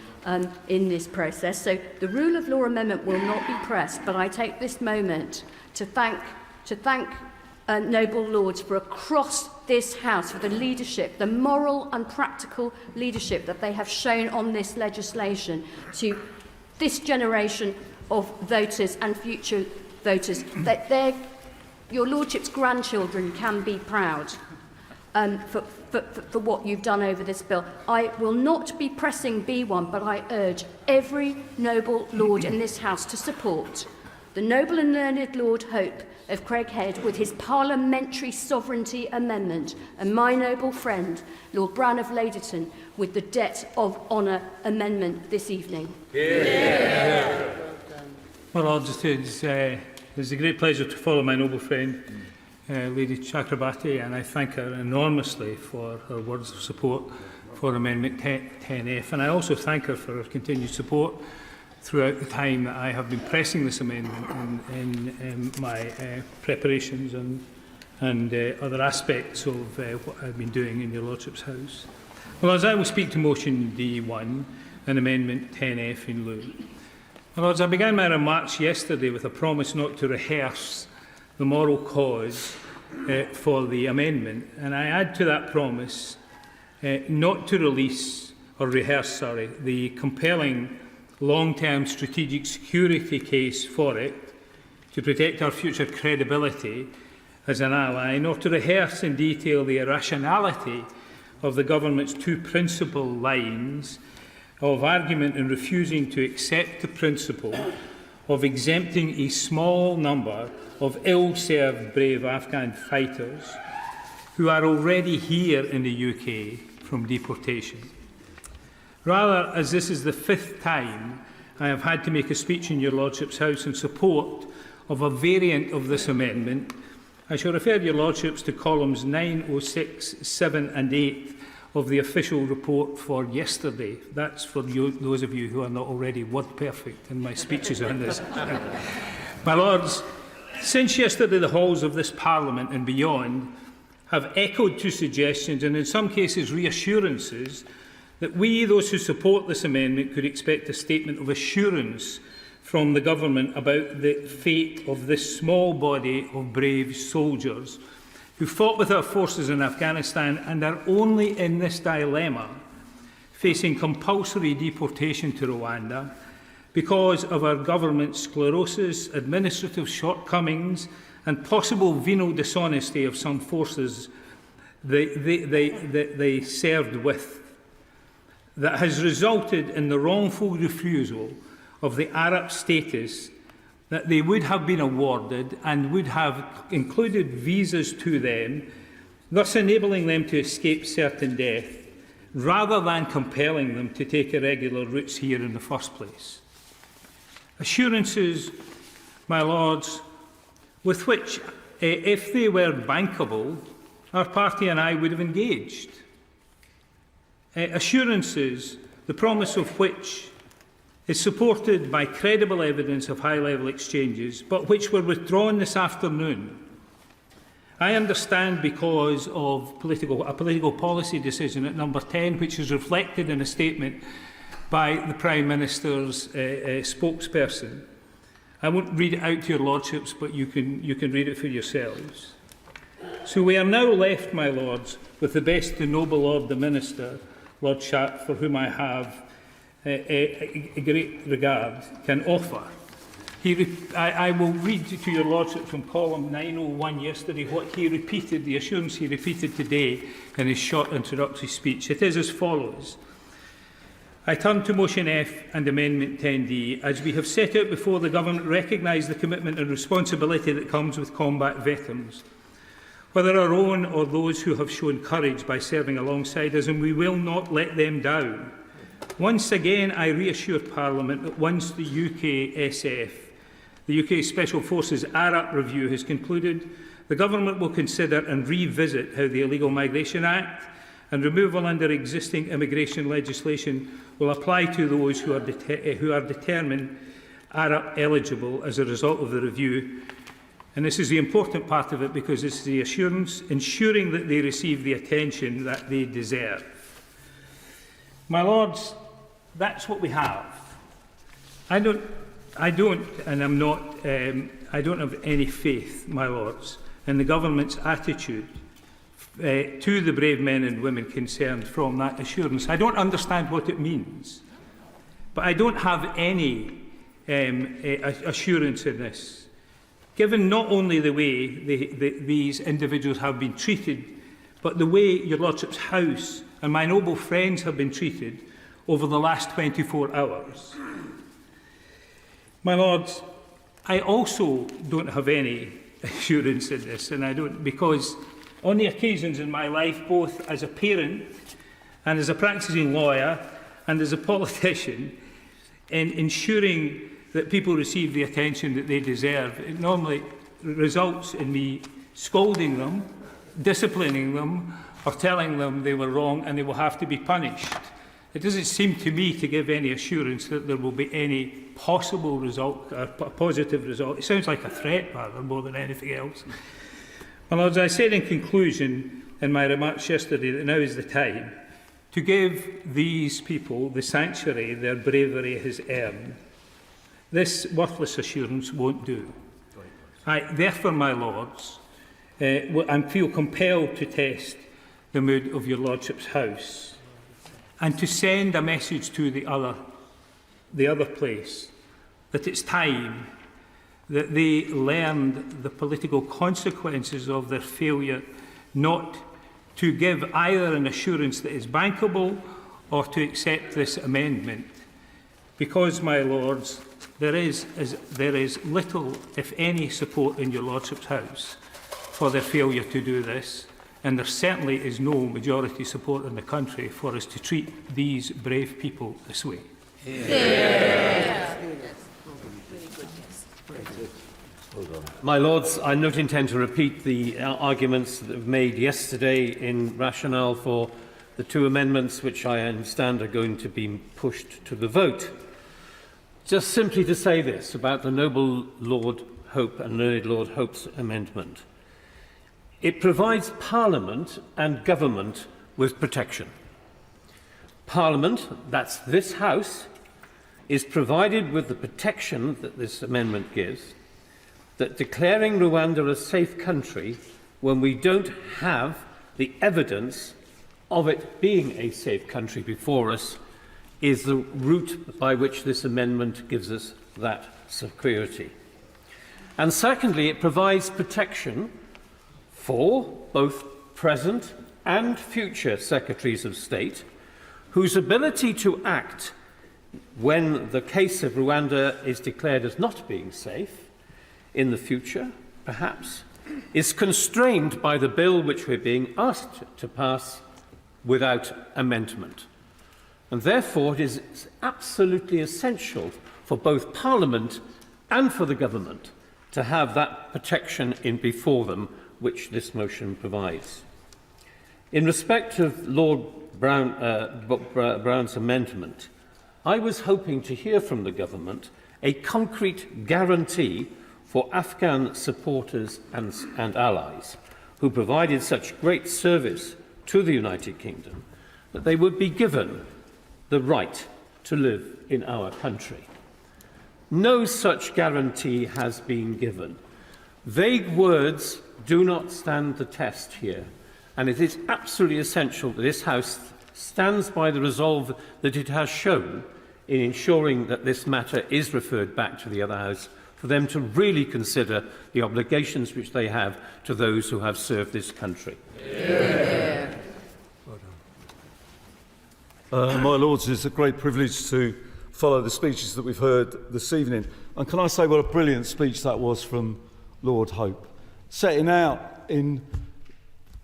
in this process. So the rule of law amendment will not be pressed, but I take this moment to thank noble lords for across this House for the leadership, the moral and practical leadership that they have shown on this legislation to this generation of voters and future voters, that your Lordship's grandchildren can be proud for what you've done over this bill. I will not be pressing B1, but I urge every noble lord in this House to support the noble and learned Lord Hope of Craighead with his parliamentary sovereignty amendment, and my noble friend, Lord Brown of Ladyton, with the debt of honour amendment this evening. Yeah. Well, I'll just say it's a great pleasure to follow my noble friend, Lady Chakrabarti, and I thank her enormously for her words of support for Amendment 10F, and I also thank her for her continued support throughout the time that I have been pressing this amendment in my preparations and other aspects of what I've been doing in your Lordship's House. Well, as I will speak to motion D1 and Amendment 10F in lieu. Well, Lords, I began my remarks yesterday with a promise not to rehearse the moral cause for the amendment, and I add to that promise not to rehearse the compelling long-term strategic security case for it to protect our future credibility as an ally, nor to rehearse in detail the irrationality of the government's two principal lines of argument in refusing to accept the principle of exempting a small number of ill-served brave Afghan fighters who are already here in the UK from deportation. Rather, as this is the 5th time I have had to make a speech in your Lordship's House in support of a variant of this amendment, I shall refer your Lordships to columns 9, 06, 7 and 8 of the official report for yesterday. That's for those of you who are not already word perfect in my speeches on this. My Lords, since yesterday the halls of this Parliament and beyond have echoed to suggestions and in some cases reassurances that we, those who support this amendment, could expect a statement of assurance from the government about the fate of this small body of brave soldiers who fought with our forces in Afghanistan and are only in this dilemma, facing compulsory deportation to Rwanda because of our government's sclerosis, administrative shortcomings and possible venal dishonesty of some forces they served with, that has resulted in the wrongful refusal of the Arab status that they would have been awarded and would have included visas to them, thus enabling them to escape certain death, rather than compelling them to take irregular routes here in the first place. Assurances, my Lords, with which, if they were bankable, our party and I would have engaged. Assurances, the promise of which is supported by credible evidence of high-level exchanges, but which were withdrawn this afternoon. I understand because of a political policy decision at number 10, which is reflected in a statement by the Prime Minister's spokesperson. I won't read it out to your Lordships, but you can read it for yourselves. So we are now left, my Lords, with the best the noble Lord the Minister, Lord Sharp, for whom I have a great regard, can offer. I will read to your Lordship from column 901 yesterday what he repeated, the assurance he repeated today in his short introductory speech. It is as follows. I turn to motion F and amendment 10D. As we have set out before, the Government recognise the commitment and responsibility that comes with combat veterans, whether our own or those who have shown courage by serving alongside us, and we will not let them down. Once again, I reassure Parliament that once the UKSF, the UK Special Forces ARAP review has concluded, the Government will consider and revisit how the Illegal Migration Act and removal under existing immigration legislation will apply to those who are determined ARAP eligible as a result of the review, And this is the important part of it, because it's the ensuring that they receive the attention that they deserve. My Lords, that's what we have. I don't have any faith, my Lords, in the government's attitude to the brave men and women concerned from that assurance. I don't understand what it means, but I don't have any assurance in this. Given not only the way these individuals have been treated, but the way your Lordship's House and my noble friends have been treated over the last 24 hours. My Lords, I also don't have any assurance in this, and I don't, because on the occasions in my life, both as a parent and as a practising lawyer and as a politician, in ensuring that people receive the attention that they deserve, it normally results in me scolding them, disciplining them, or telling them they were wrong and they will have to be punished. It doesn't seem to me to give any assurance that there will be any possible result, a positive result. It sounds like a threat rather more than anything else. Well, as I said in conclusion in my remarks yesterday, that now is the time to give these people the sanctuary their bravery has earned. This worthless assurance won't do. Therefore, my Lords, I feel compelled to test the mood of your Lordship's House and to send a message to the other place that it's time that they learned the political consequences of their failure not to give either an assurance that is bankable or to accept this amendment. Because, my Lords, there is little, if any, support in your Lordship's House for their failure to do this, and there certainly is no majority support in the country for us to treat these brave people this way. My Lords, I don't intend to repeat the arguments that were made yesterday in rationale for the two amendments which I understand are going to be pushed to the vote. Just simply to say this about the noble Lord Hope and learned Lord Hope's amendment. It provides Parliament and government with protection. Parliament, that's this House, is provided with the protection that this amendment gives, that declaring Rwanda a safe country when we don't have the evidence of it being a safe country before us is the route by which this amendment gives us that security. And secondly, it provides protection for both present and future Secretaries of State whose ability to act when the case of Rwanda is declared as not being safe in the future, perhaps, is constrained by the bill which we're being asked to pass without amendment. And therefore, it is absolutely essential for both Parliament and for the government to have that protection in before them which this motion provides. In respect of Lord Brown's amendment, I was hoping to hear from the government a concrete guarantee for Afghan supporters and allies who provided such great service to the United Kingdom that they would be given the right to live in our country. No such guarantee has been given. Vague words do not stand the test here, and it is absolutely essential that this House stands by the resolve that it has shown in ensuring that this matter is referred back to the other House for them to really consider the obligations which they have to those who have served this country. My Lords, it's a great privilege to follow the speeches that we've heard this evening. And can I say what a brilliant speech that was from Lord Hope, setting out in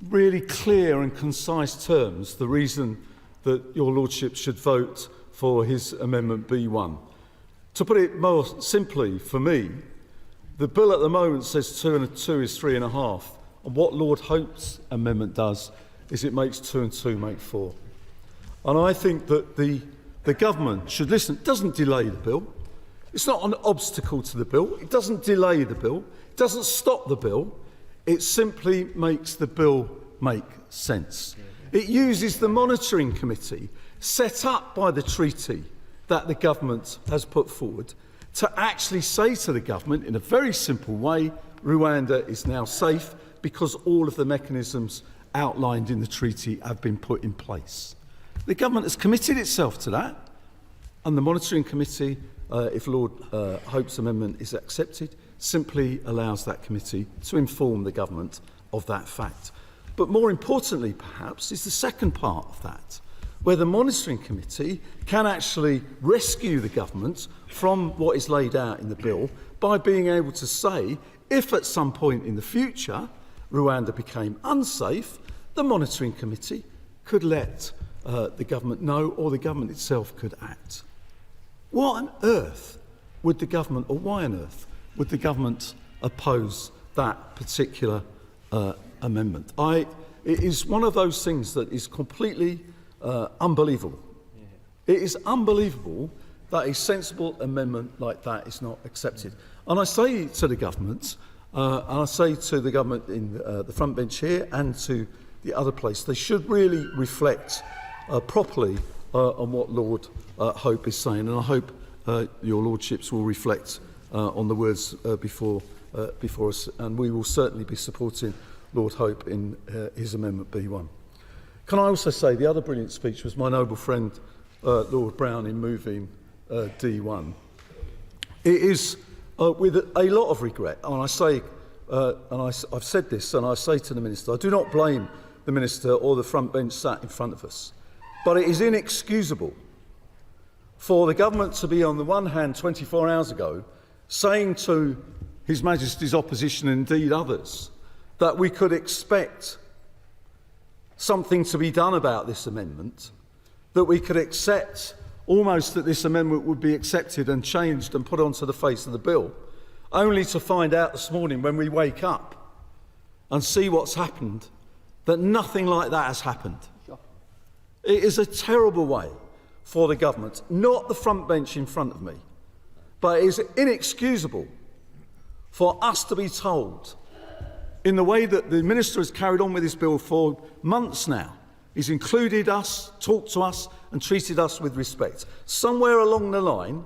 really clear and concise terms the reason that your Lordship should vote for his Amendment B1. To put it more simply, for me, the bill at the moment says 2 and 2 is 3.5. And what Lord Hope's amendment does is it makes 2 and 2 make 4. And I think that the government should listen. It doesn't delay the bill. It's not an obstacle to the bill. It doesn't delay the bill. It doesn't stop the bill, it simply makes the bill make sense. It uses the monitoring committee set up by the treaty that the government has put forward to actually say to the government in a very simple way, Rwanda is now safe because all of the mechanisms outlined in the treaty have been put in place. The government has committed itself to that, and the monitoring committee, if Lord Hope's amendment is accepted, simply allows that committee to inform the government of that fact. But more importantly, perhaps, is the second part of that, where the monitoring committee can actually rescue the government from what is laid out in the bill by being able to say, if at some point in the future Rwanda became unsafe, the monitoring committee could let the government know, or the government itself could act. What on earth would the government, or why on earth would the government oppose that particular amendment? It is one of those things that is completely unbelievable. It is unbelievable that a sensible amendment like that is not accepted. And I say to the government, and I say to the government in the front bench here and to the other place, they should really reflect properly on what Lord Hope is saying, and I hope your lordships will reflect on the words before us, and we will certainly be supporting Lord Hope in his amendment B1. Can I also say the other brilliant speech was my noble friend Lord Brown in moving D1. It is with a lot of regret, and I say, I've said this, and I say to the Minister, I do not blame the Minister or the front bench sat in front of us, but it is inexcusable for the government to be, on the one hand, 24 hours ago, saying to His Majesty's opposition, and indeed others, that we could expect something to be done about this amendment, that we could accept almost that this amendment would be accepted and changed and put onto the face of the bill, only to find out this morning when we wake up and see what's happened, that nothing like that has happened. It is a terrible way for the government, not the front bench in front of me, but it is inexcusable for us to be told, in the way that the Minister has carried on with this bill for months now, he's included us, talked to us and treated us with respect. Somewhere along the line,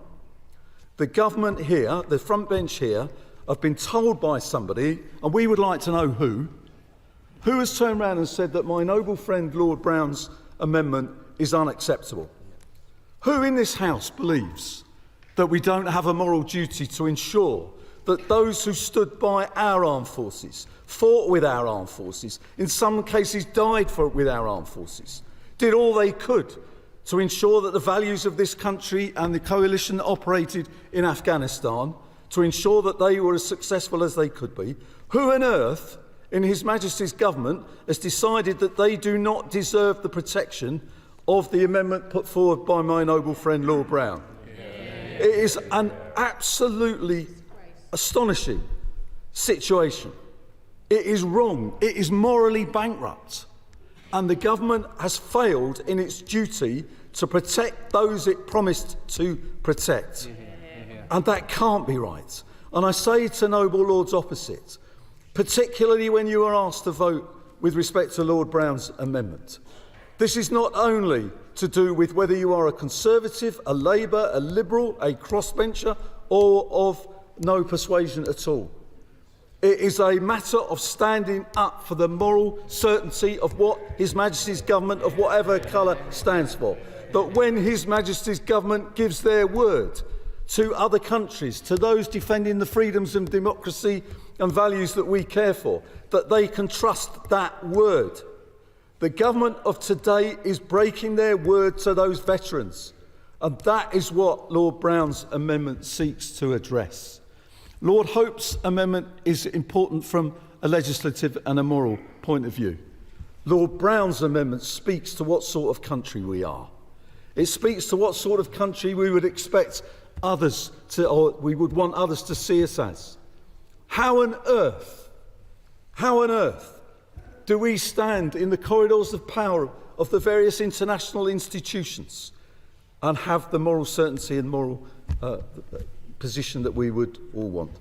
the government here, the front bench here, have been told by somebody, and we would like to know who has turned around and said that my noble friend Lord Brown's amendment is unacceptable. Who in this House believes that we don't have a moral duty to ensure that those who stood by our armed forces, fought with our armed forces, in some cases died with our armed forces, did all they could to ensure that the values of this country and the coalition that operated in Afghanistan, to ensure that they were as successful as they could be? Who on earth in His Majesty's government has decided that they do not deserve the protection of the amendment put forward by my noble friend Lord Brown? It is an absolutely astonishing situation. It is wrong. It is morally bankrupt. And the government has failed in its duty to protect those it promised to protect. And that can't be right. And I say to noble lords opposite, particularly when you are asked to vote with respect to Lord Brown's amendment, this is not only to do with whether you are a Conservative, a Labour, a Liberal, a crossbencher, or of no persuasion at all. It is a matter of standing up for the moral certainty of what His Majesty's government, of whatever colour, stands for. That when His Majesty's government gives their word to other countries, to those defending the freedoms and democracy and values that we care for, that they can trust that word. The government of today is breaking their word to those veterans, and that is what Lord Brown's amendment seeks to address. Lord Hope's amendment is important from a legislative and a moral point of view. Lord Brown's amendment speaks to what sort of country we are. It speaks to what sort of country we would expect others to, or we would want others to see us as. How on earth do we stand in the corridors of power of the various international institutions and have the moral certainty and moral position that we would all want?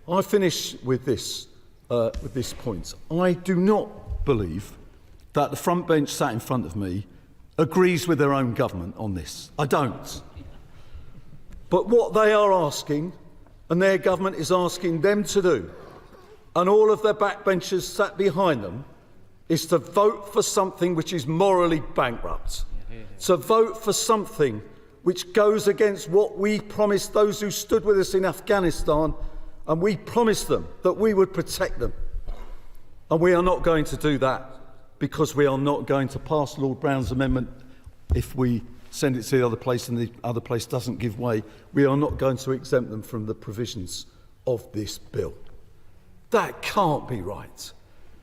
I finish with this point. I do not believe that the front bench sat in front of me agrees with their own government on this. I don't. But what they are asking, and their government is asking them to do, and all of their backbenchers sat behind them, is to vote for something which is morally bankrupt. To vote for something which goes against what we promised those who stood with us in Afghanistan, and we promised them that we would protect them. And we are not going to do that, because we are not going to pass Lord Brown's amendment if we send it to the other place and the other place doesn't give way. We are not going to exempt them from the provisions of this bill. That can't be right.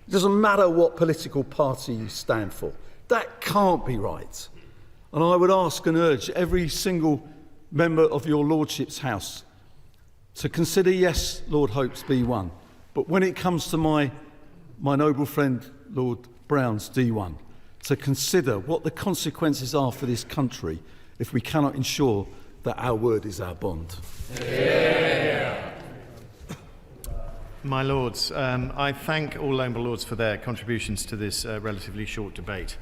It doesn't matter what political party you stand for. That can't be right. And I would ask and urge every single member of your Lordship's House to consider, yes, Lord Hope's B1, but when it comes to my noble friend Lord Brown's D1, to consider what the consequences are for this country if we cannot ensure that our word is our bond. Yeah. My Lords, I thank all Labour Lords for their contributions to this relatively short debate.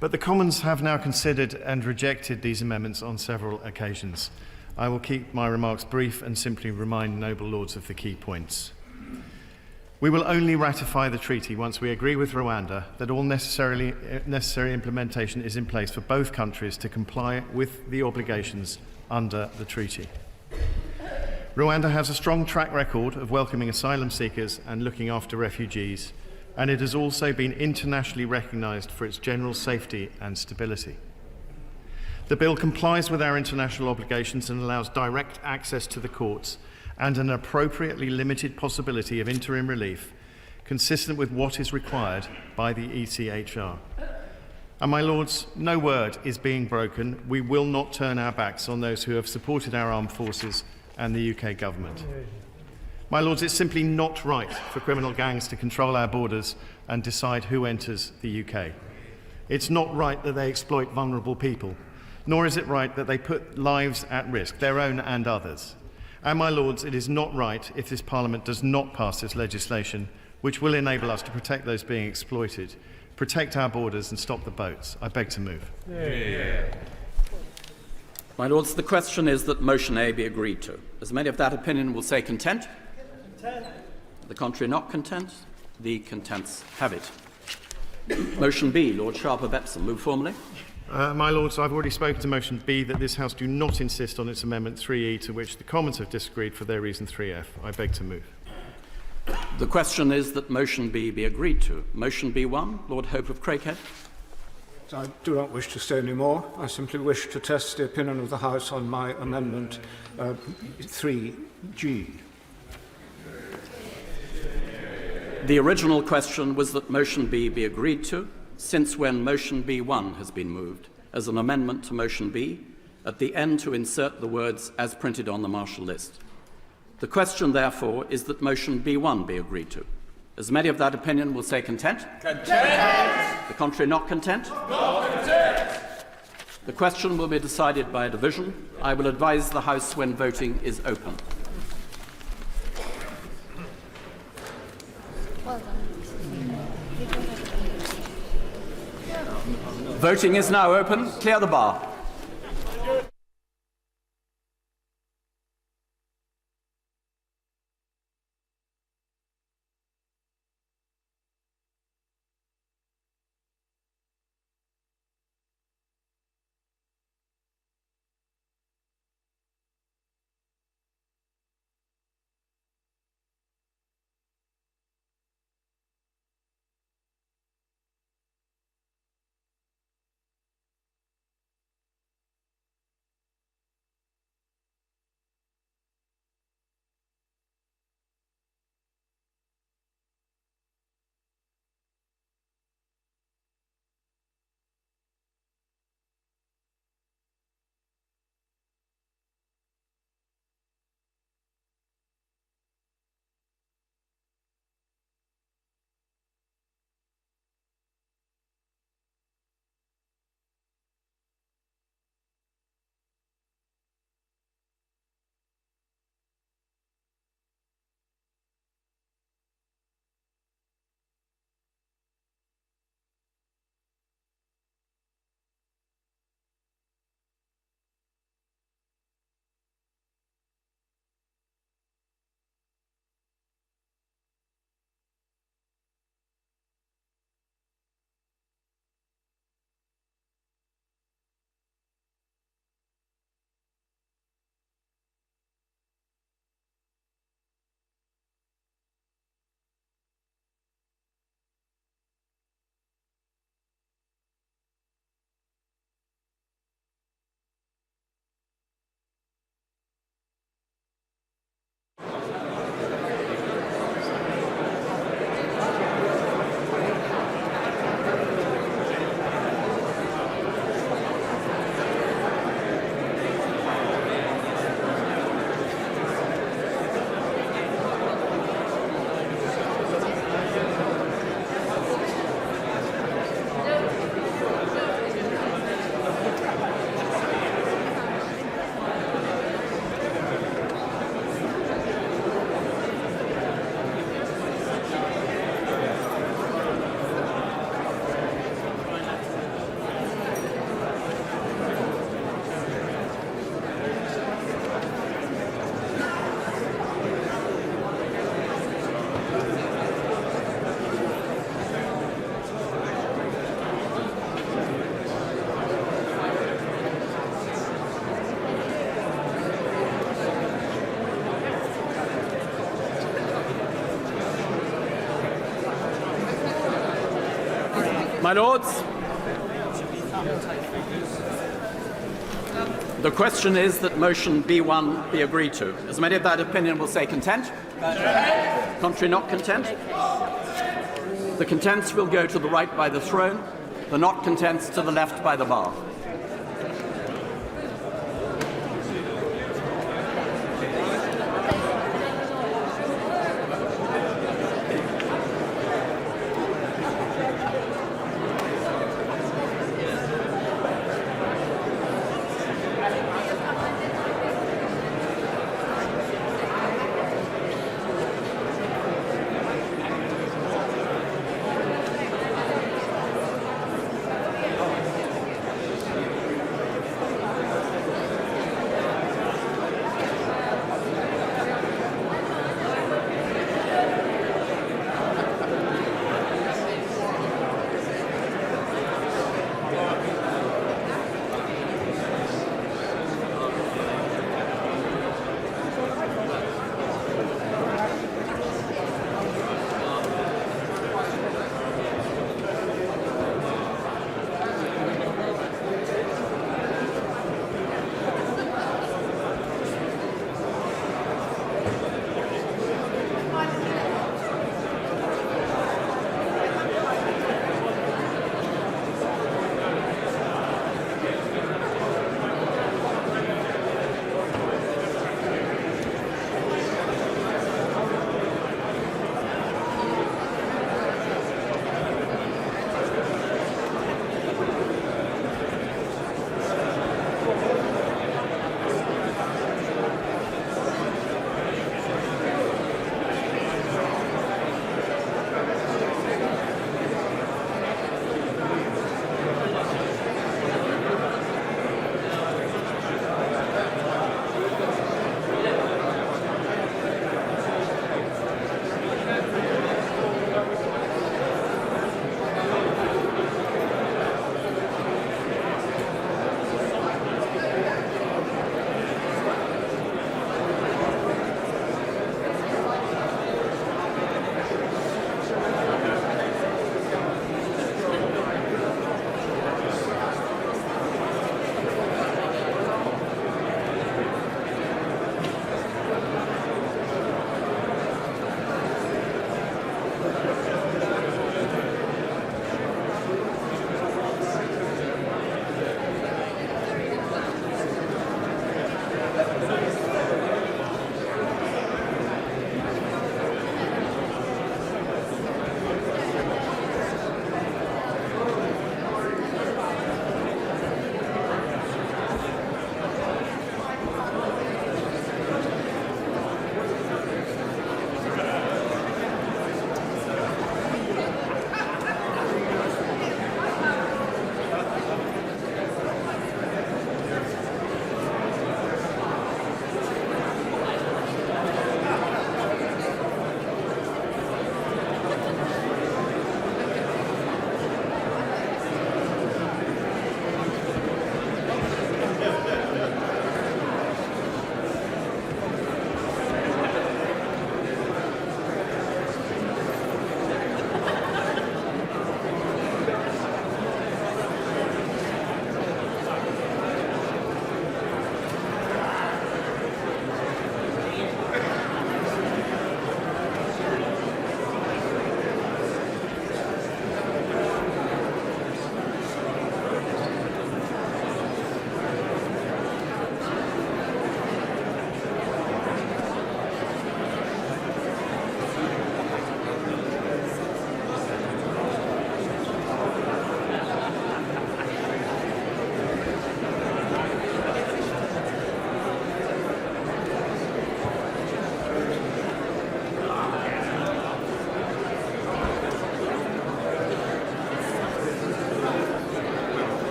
But the Commons have now considered and rejected these amendments on several occasions. I will keep my remarks brief and simply remind noble Lords of the key points. We will only ratify the treaty once we agree with Rwanda that all necessary implementation is in place for both countries to comply with the obligations under the treaty. Rwanda has a strong track record of welcoming asylum seekers and looking after refugees, and it has also been internationally recognised for its general safety and stability. The bill complies with our international obligations and allows direct access to the courts and an appropriately limited possibility of interim relief, consistent with what is required by the ECHR. And my Lords, no word is being broken. We will not turn our backs on those who have supported our armed forces and the UK government. My Lords, it's simply not right for criminal gangs to control our borders and decide who enters the UK. It's not right that they exploit vulnerable people, nor is it right that they put lives at risk, their own and others. And my Lords, it is not right if this Parliament does not pass this legislation, which will enable us to protect those being exploited, protect our borders and stop the boats. I beg to move. Yeah. My Lords, the question is that motion A be agreed to. As many of that opinion will say content. Content. The contrary not content. The contents have it. Motion B, Lord Sharp of Epsom. Move formally. My Lords, I've already spoken to motion B that this House do not insist on its amendment 3E, to which the Commons have disagreed for their reason 3F. I beg to move. The question is that motion B be agreed to. Motion B1, Lord Hope of Craighead. I do not wish to say any more. I simply wish to test the opinion of the House on my amendment 3G. The original question was that motion B be agreed to, since when motion B1 has been moved as an amendment to motion B, at the end to insert the words as printed on the Marshall list. The question, therefore, is that motion B1 be agreed to. As many of that opinion will say content. Content. The contrary not content. Not content. The question will be decided by a division. I will advise the House when voting is open. Well done. Voting is now open. Clear the bar. My Lords, the question is that motion B1 be agreed to. As many of that opinion will say content. Contrary not content. The contents will go to the right by the throne, the not contents to the left by the bar.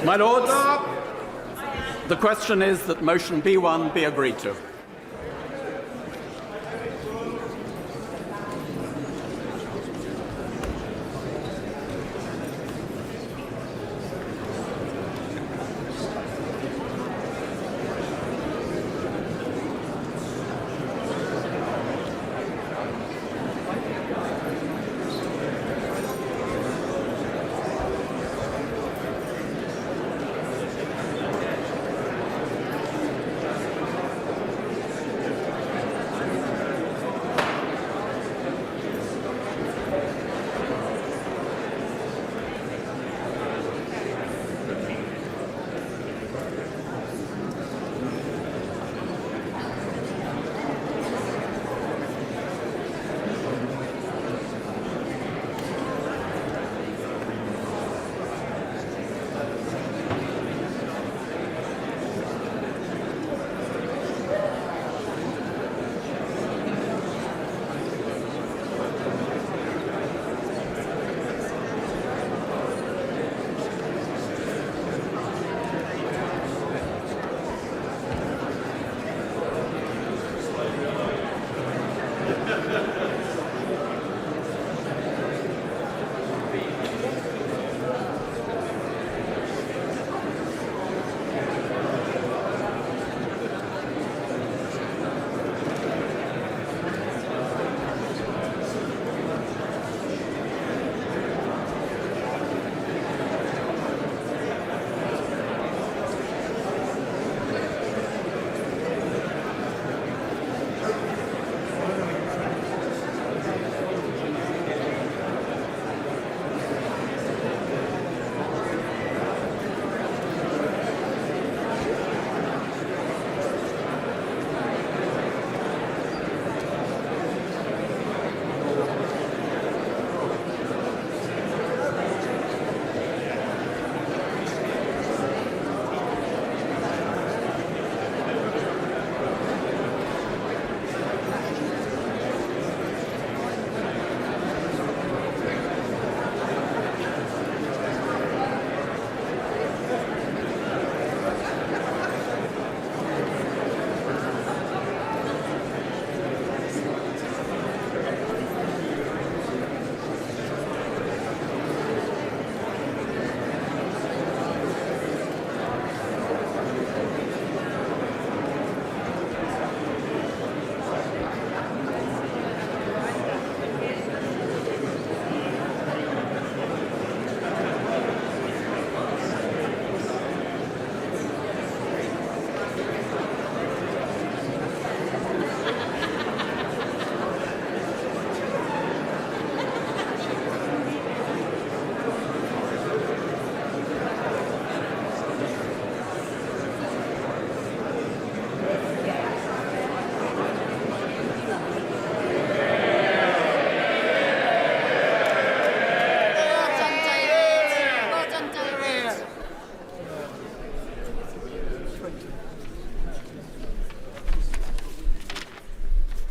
My Lords, the question is that motion B1 be agreed to.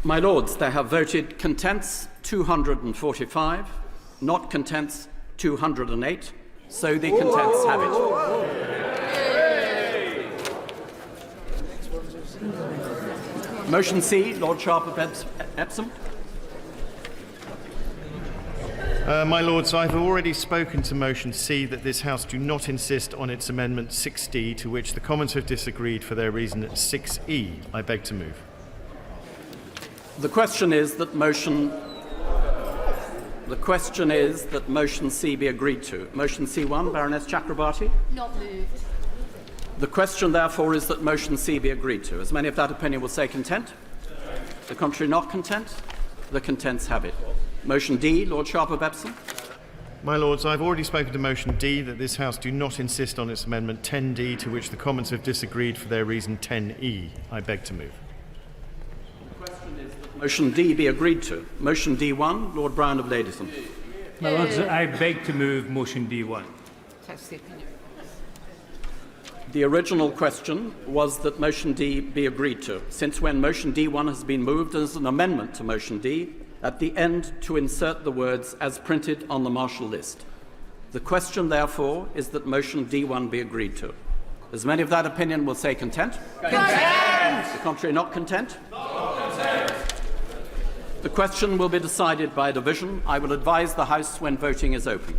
My Lords, they have voted contents 245, not contents 208, so the contents have it. Motion C, Lord Sharp-Epsom. My Lords, I've already spoken to motion C that this House do not insist on its amendment 6D, to which the Commons have disagreed for their reason 6E. I beg to move. The question is that motion C be agreed to. Motion C1, Baroness Chakrabarti. Not moved. The question, therefore, is that motion C be agreed to. As many of that opinion will say content. The contrary not content. The contents have it. Motion D, Lord Sharp-Epsom. My Lords, I've already spoken to motion D that this House do not insist on its amendment 10D, to which the Commons have disagreed for their reason 10E. I beg to move. Motion D be agreed to. Motion D1, Lord Brown of Ladysmith. My Lords, I beg to move motion D1. That's the opinion. The original question was that motion D be agreed to. Since when motion D1 has been moved as an amendment to motion D, at the end to insert the words as printed on the martial list. The question, therefore, is that motion D1 be agreed to. As many of that opinion will say content. Content! The contrary not content. Content! The question will be decided by division. I will advise the House when voting is open.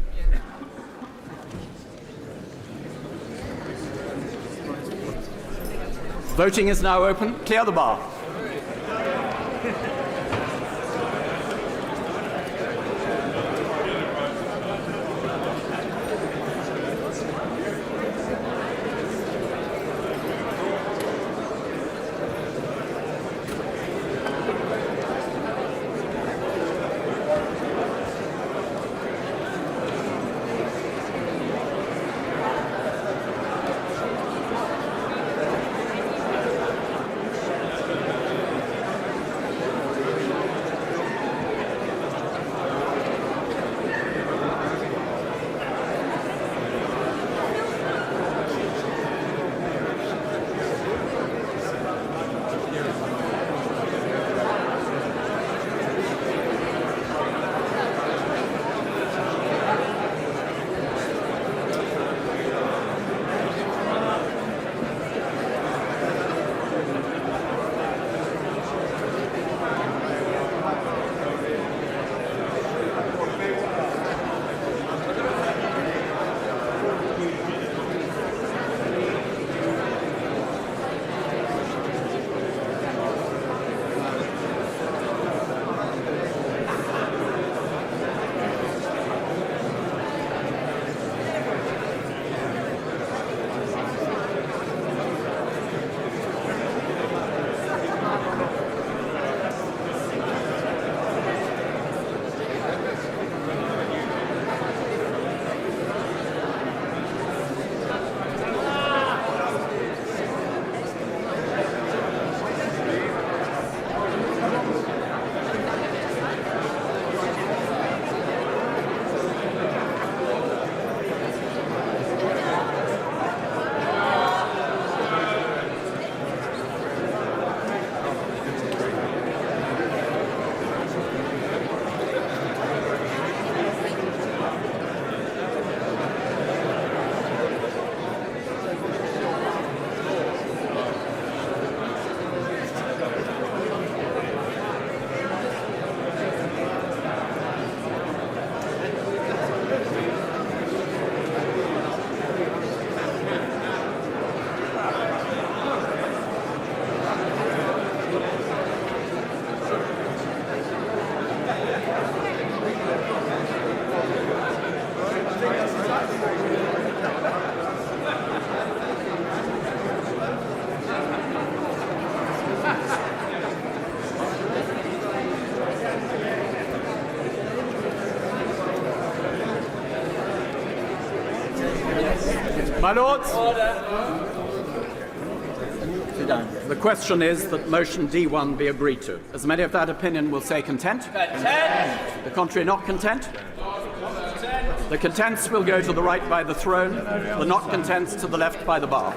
Voting is now open. Clear the bar. My Lords, the question is that motion D1 be agreed to. As many of that opinion will say content. Content. The contrary not content. Content. The contents will go to the right by the throne, the not contents to the left by the bar.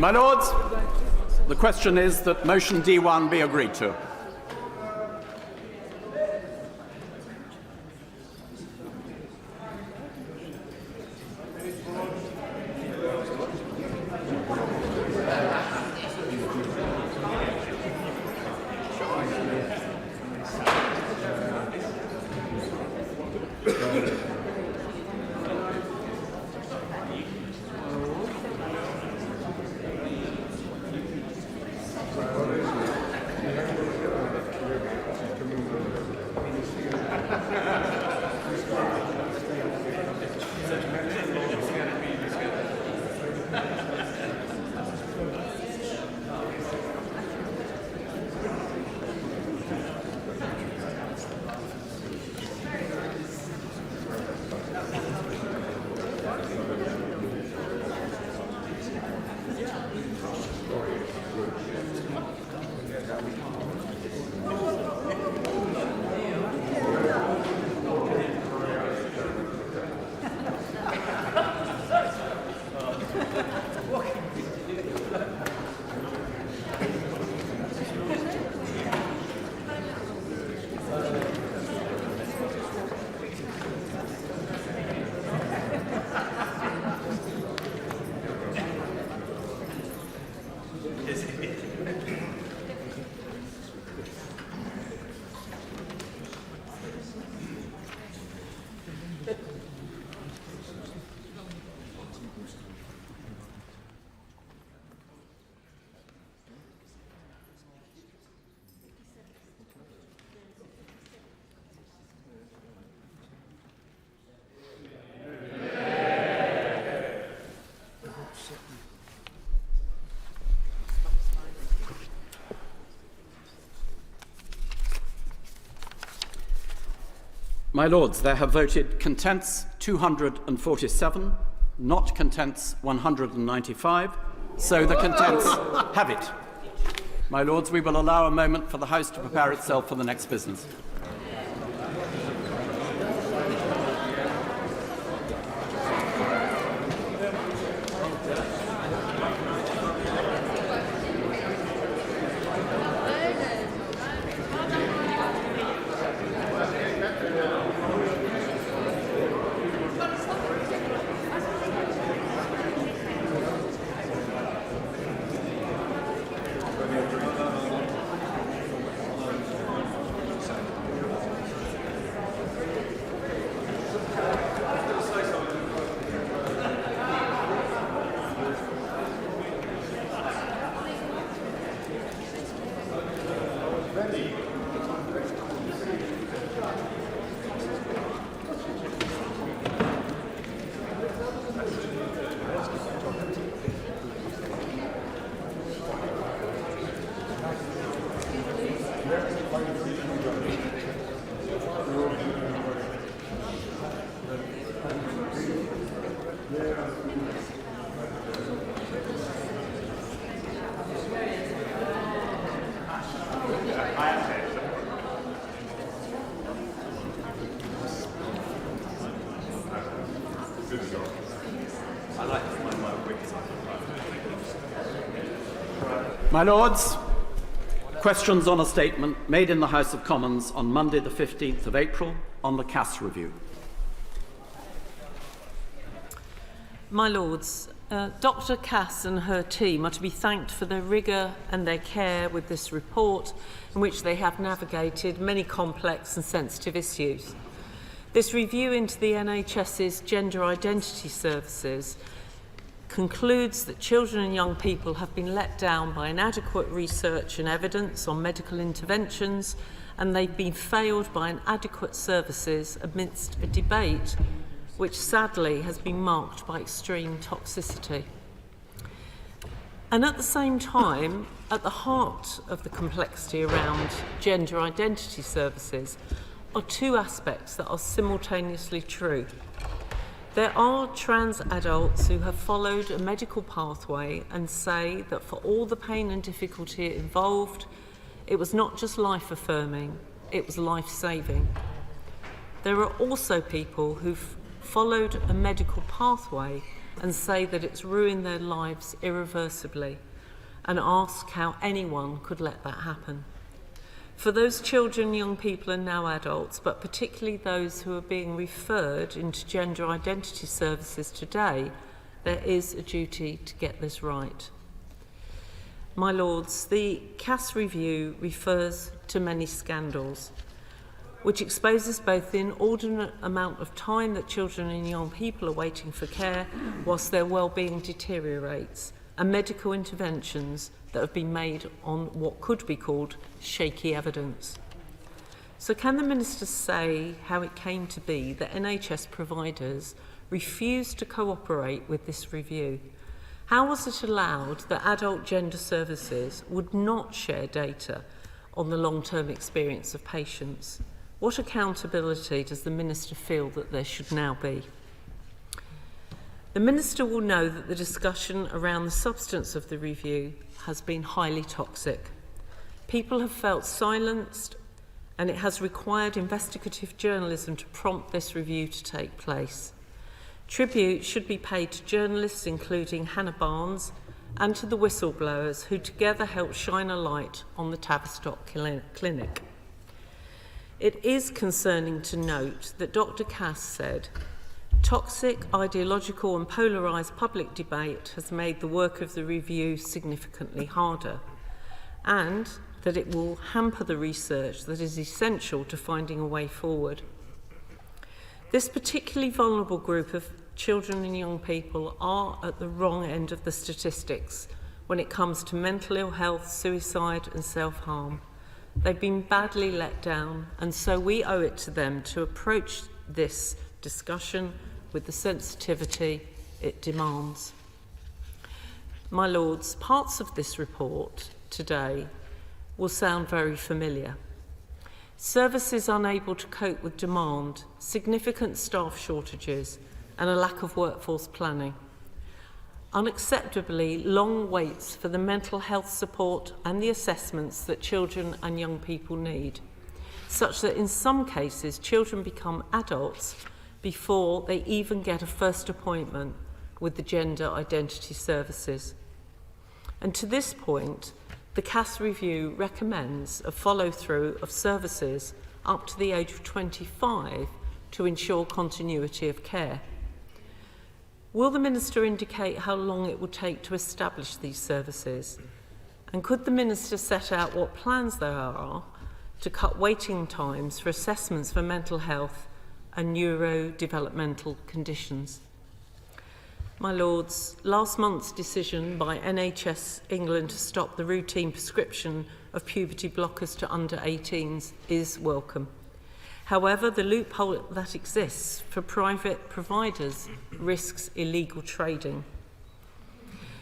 My Lords, the question is that motion D1 be agreed to. My Lords, there have voted contents 247, not contents 195, so the contents have it. My Lords, we will allow a moment for the House to prepare itself for the next business. My Lords, questions on a statement made in the House of Commons on Monday the 15th of April on the CAS review. My Lords, Dr. Cass and her team are to be thanked for their rigour and their care with this report, in which they have navigated many complex and sensitive issues. This review into the NHS's gender identity services concludes that children and young people have been let down by inadequate research and evidence on medical interventions, and they've been failed by inadequate services amidst a debate which sadly has been marked by extreme toxicity. And at the same time, at the heart of the complexity around gender identity services are two aspects that are simultaneously true. There are trans adults who have followed a medical pathway and say that for all the pain and difficulty it involved, it was not just life-affirming, it was life-saving. There are also people who've followed a medical pathway and say that it's ruined their lives irreversibly, and ask how anyone could let that happen. For those children, young people and now adults, but particularly those who are being referred into gender identity services today, there is a duty to get this right. My Lords, the Cass review refers to many scandals, which exposes both the inordinate amount of time that children and young people are waiting for care whilst their well-being deteriorates, and medical interventions that have been made on what could be called shaky evidence. So can the Minister say how it came to be that NHS providers refused to cooperate with this review? How was it allowed that adult gender services would not share data on the long-term experience of patients? What accountability does the Minister feel that there should now be? The Minister will know that the discussion around the substance of the review has been highly toxic. People have felt silenced, and it has required investigative journalism to prompt this review to take place. Tribute should be paid to journalists including Hannah Barnes and to the whistleblowers who together helped shine a light on the Tavistock Clinic. It is concerning to note that Dr. Cass said, "Toxic, ideological and polarised public debate has made the work of the review significantly harder," and that it will hamper the research that is essential to finding a way forward. This particularly vulnerable group of children and young people are at the wrong end of the statistics when it comes to mental ill health, suicide and self-harm. They've been badly let down, and so we owe it to them to approach this discussion with the sensitivity it demands. My Lords, parts of this report today will sound very familiar. Services unable to cope with demand, significant staff shortages, and a lack of workforce planning. Unacceptably long waits for the mental health support and the assessments that children and young people need, such that in some cases children become adults before they even get a first appointment with the gender identity services. And to this point, the Cass review recommends a follow-through of services up to the age of 25 to ensure continuity of care. Will the Minister indicate how long it will take to establish these services? And could the Minister set out what plans there are to cut waiting times for assessments for mental health and neurodevelopmental conditions? My Lords, last month's decision by NHS England to stop the routine prescription of puberty blockers to under 18s is welcome. However, the loophole that exists for private providers risks illegal trading.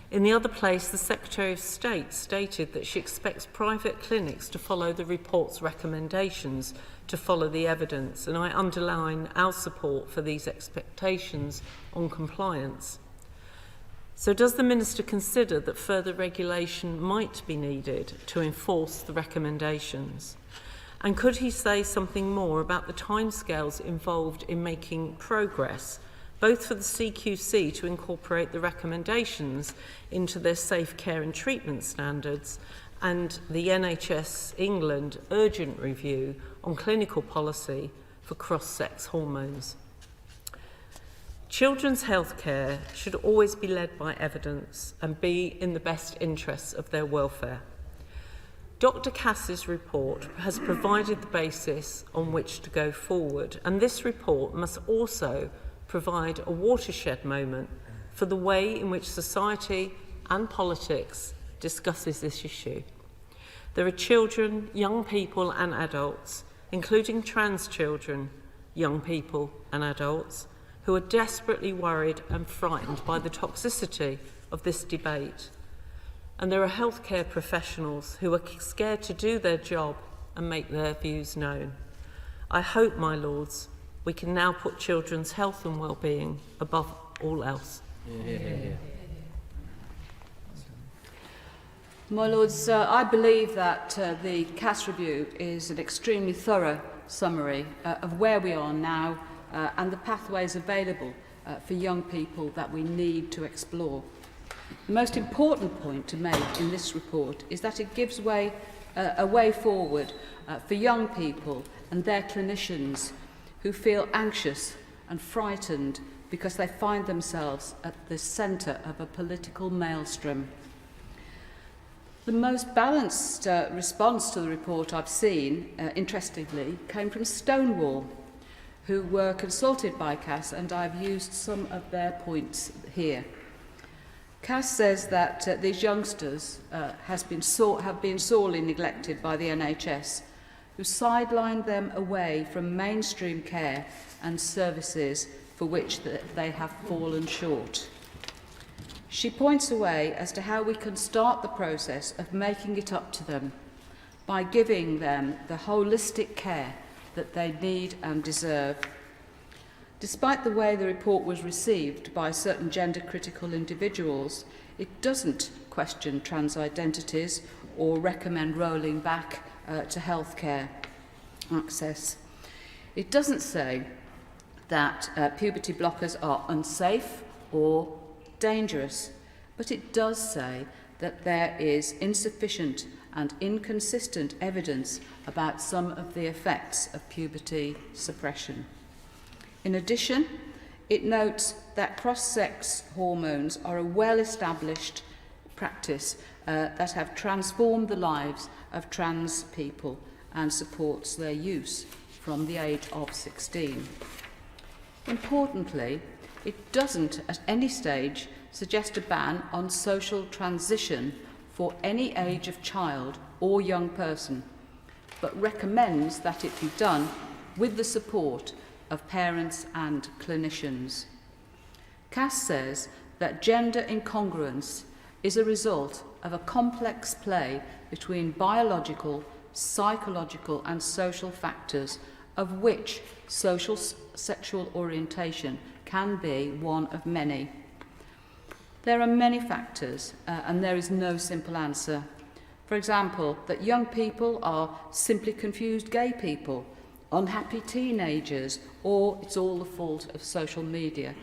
In the other place, the Secretary of State stated that she expects private clinics to follow the report's recommendations to follow the evidence, and I underline our support for these expectations on compliance. So does the Minister consider that further regulation might be needed to enforce the recommendations? And could he say something more about the timescales involved in making progress, both for the CQC to incorporate the recommendations into their safe care and treatment standards and the NHS England urgent review on clinical policy for cross-sex hormones? Children's health care should always be led by evidence and be in the best interests of their welfare. Dr. Cass's report has provided the basis on which to go forward, and this report must also provide a watershed moment for the way in which society and politics discusses this issue. There are children, young people and adults, including trans children, young people and adults, who are desperately worried and frightened by the toxicity of this debate. And there are healthcare professionals who are scared to do their job and make their views known. I hope, my lords, we can now put children's health and well-being above all else. My lords, I believe that the Cass review is an extremely thorough summary of where we are now and the pathways available for young people that we need to explore. The most important point to make in this report is that it gives a way forward for young people and their clinicians who feel anxious and frightened because they find themselves at the centre of a political maelstrom. The most balanced response to the report I've seen, interestingly, came from Stonewall, who were consulted by Cass, and I've used some of their points here. Cass says that these youngsters have been sorely neglected by the NHS, who sidelined them away from mainstream care and services for which they have fallen short. She points a way as to how we can start the process of making it up to them by giving them the holistic care that they need and deserve. Despite the way the report was received by certain gender-critical individuals, it doesn't question trans identities or recommend rolling back to healthcare access. It doesn't say that puberty blockers are unsafe or dangerous, but it does say that there is insufficient and inconsistent evidence about some of the effects of puberty suppression. In addition, it notes that cross-sex hormones are a well-established practice that have transformed the lives of trans people and supports their use from the age of 16. Importantly, it doesn't at any stage suggest a ban on social transition for any age of child or young person, but recommends that it be done with the support of parents and clinicians. Cass says that gender incongruence is a result of a complex play between biological, psychological and social factors, of which social sexual orientation can be one of many. There are many factors and there is no simple answer. For example, that young people are simply confused gay people, unhappy teenagers, or it's all the fault of social media.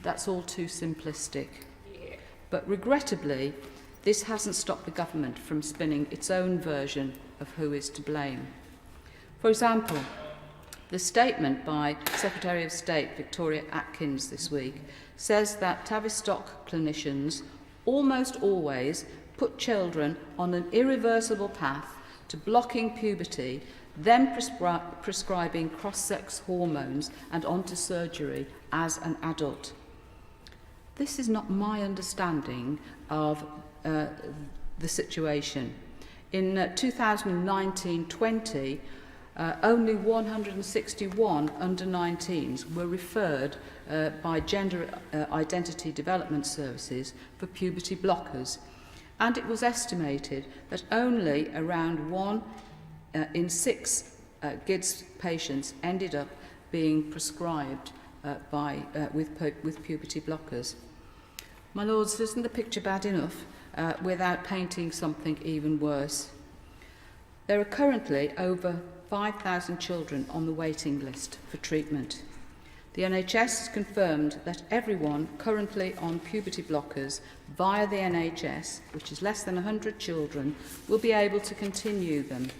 That's all too simplistic. But regrettably, this hasn't stopped the government from spinning its own version of who is to blame. For example, the statement by Secretary of State Victoria Atkins this week says that Tavistock clinicians almost always put children on an irreversible path to blocking puberty, then prescribing cross-sex hormones and onto surgery as an adult. This is not my understanding of the situation. In 2019-20, only 161 under-19s were referred by Gender Identity Development Services for puberty blockers, and it was estimated that only around 1 in 6 GIDS patients ended up being prescribed with puberty blockers. My lords, isn't the picture bad enough without painting something even worse? There are currently over 5,000 children on the waiting list for treatment. The NHS has confirmed that everyone currently on puberty blockers via the NHS, which is less than 100 children, will be able to continue them.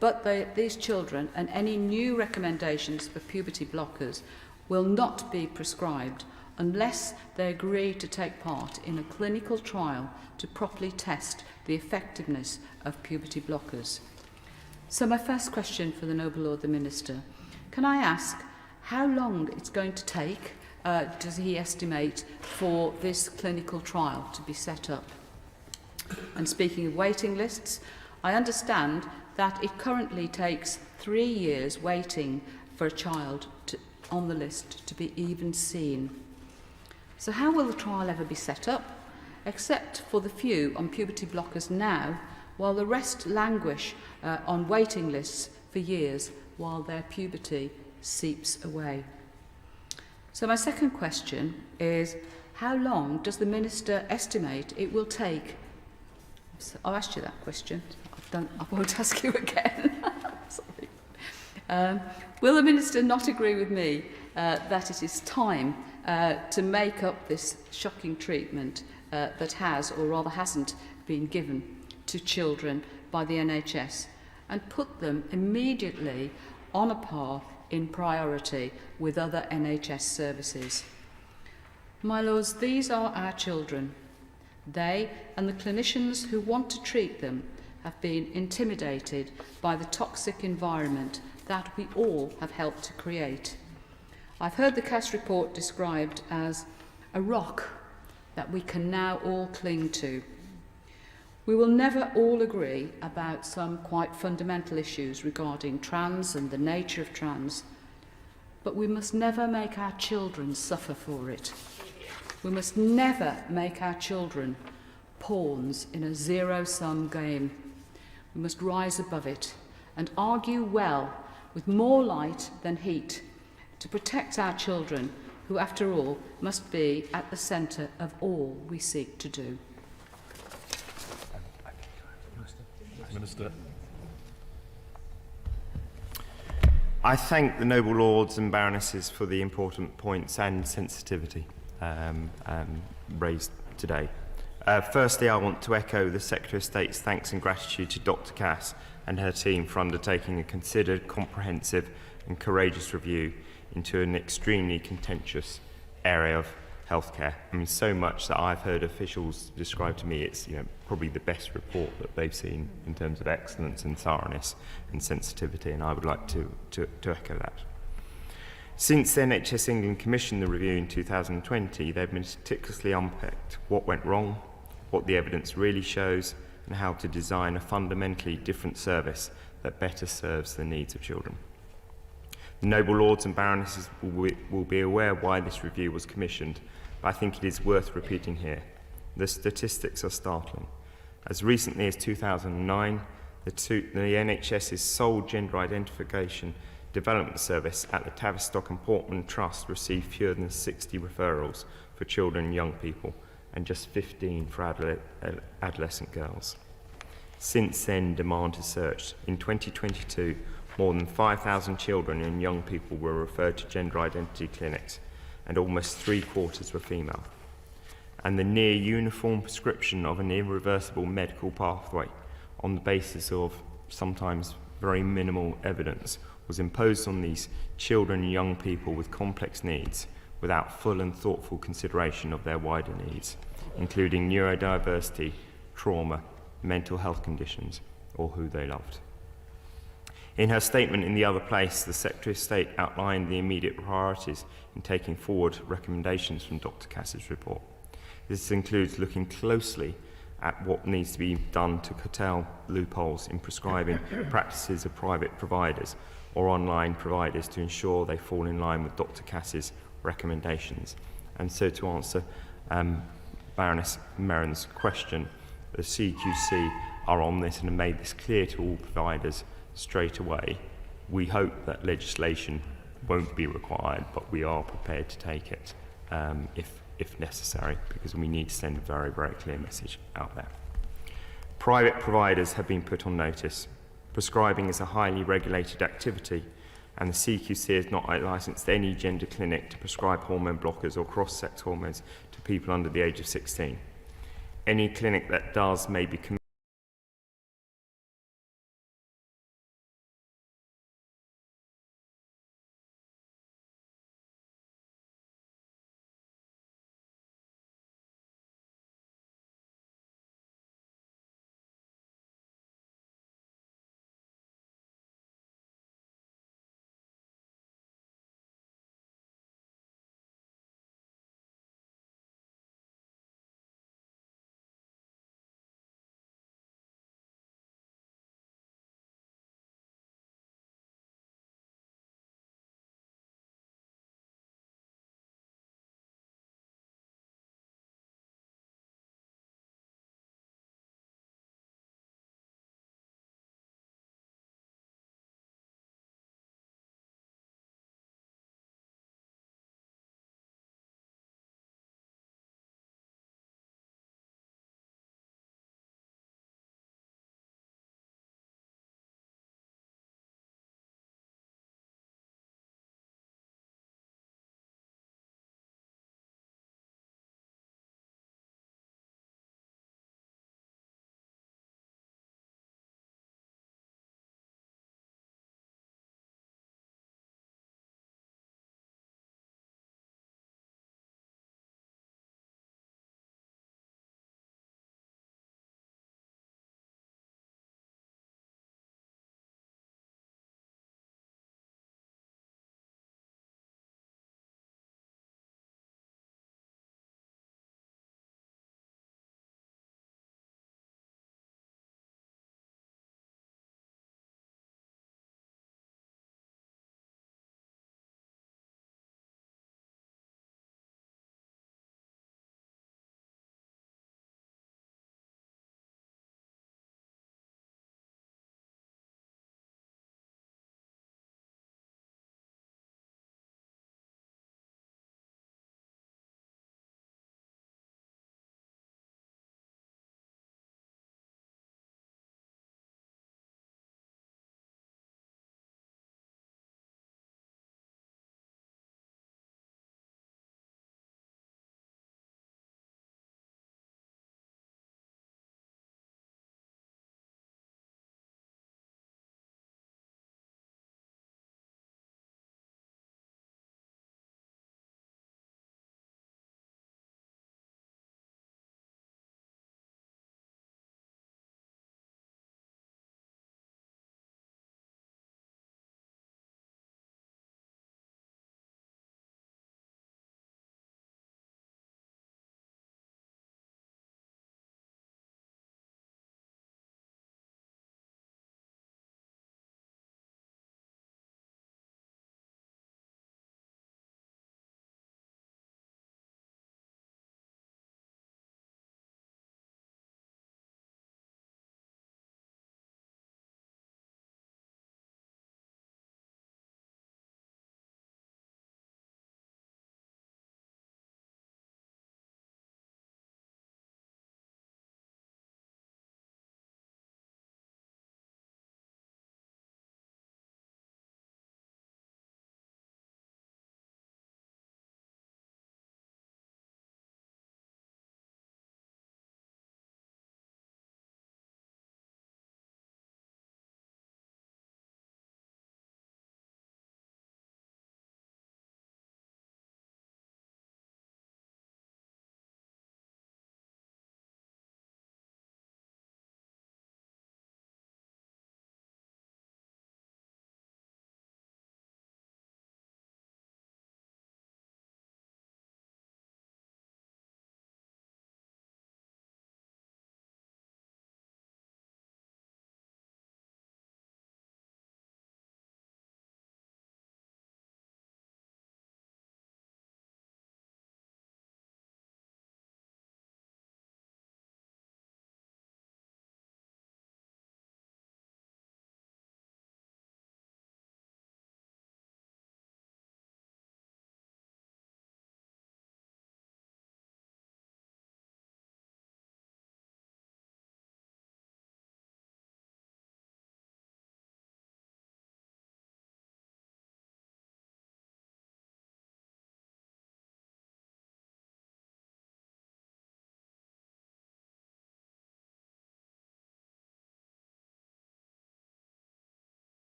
But these children and any new recommendations for puberty blockers will not be prescribed unless they agree to take part in a clinical trial to properly test the effectiveness of puberty blockers. So my first question for the Noble Lord the Minister, can I ask how long it's going to take, does he estimate, for this clinical trial to be set up? And speaking of waiting lists, I understand that it currently takes 3 years waiting for a child on the list to be even seen. So how will the trial ever be set up, except for the few on puberty blockers now, while the rest languish on waiting lists for years while their puberty seeps away? So my second question is, how long does the Minister estimate it will take? So I've asked you that question. I won't ask you again. Sorry. Will the Minister not agree with me that it is time to make up this shocking treatment that has, or rather hasn't, been given to children by the NHS, and put them immediately on a par in priority with other NHS services? My Lords, these are our children. They and the clinicians who want to treat them have been intimidated by the toxic environment that we all have helped to create. I've heard the Cass report described as a rock that we can now all cling to. We will never all agree about some quite fundamental issues regarding trans and the nature of trans, but we must never make our children suffer for it. We must never make our children pawns in a zero-sum game. We must rise above it and argue well, with more light than heat, to protect our children, who, after all, must be at the centre of all we seek to do. Minister. I thank the noble lords and baronesses for the important points and sensitivity raised today. Firstly, I want to echo the Secretary of State's thanks and gratitude to Dr. Cass and her team for undertaking a considered, comprehensive and courageous review into an extremely contentious area of healthcare. I mean, so much that I've heard officials describe to me it's probably the best report that they've seen in terms of excellence and thoroughness and sensitivity, and I would like to echo that. Since the NHS England commissioned the review in 2020, they've meticulously unpicked what went wrong, what the evidence really shows, and how to design a fundamentally different service that better serves the needs of children. The noble lords and baronesses will be aware why this review was commissioned, but I think it is worth repeating here. The statistics are startling. As recently as 2009, the NHS's sole gender identification development service at the Tavistock and Portman Trust received fewer than 60 referrals for children and young people, and just 15 for adolescent girls. Since then, demand has surged. In 2022, more than 5,000 children and young people were referred to gender identity clinics, and almost 3/4 were female. And the near uniform prescription of an irreversible medical pathway on the basis of sometimes very minimal evidence was imposed on these children and young people with complex needs without full and thoughtful consideration of their wider needs, including neurodiversity, trauma, mental health conditions, or who they loved. In her statement in the other place, the Secretary of State outlined the immediate priorities in taking forward recommendations from Dr. Cass's report. This includes looking closely at what needs to be done to curtail loopholes in prescribing practices of private providers or online providers to ensure they fall in line with Dr. Cass's recommendations. And so to answer Baroness Merrin's question, the CQC are on this and have made this clear to all providers straight away. We hope that legislation won't be required, but we are prepared to take it if necessary, because we need to send a very, very clear message out there. Private providers have been put on notice. Prescribing is a highly regulated activity, and the CQC has not licensed any gender clinic to prescribe hormone blockers or cross-sex hormones to people under the age of 16. Any clinic that does may be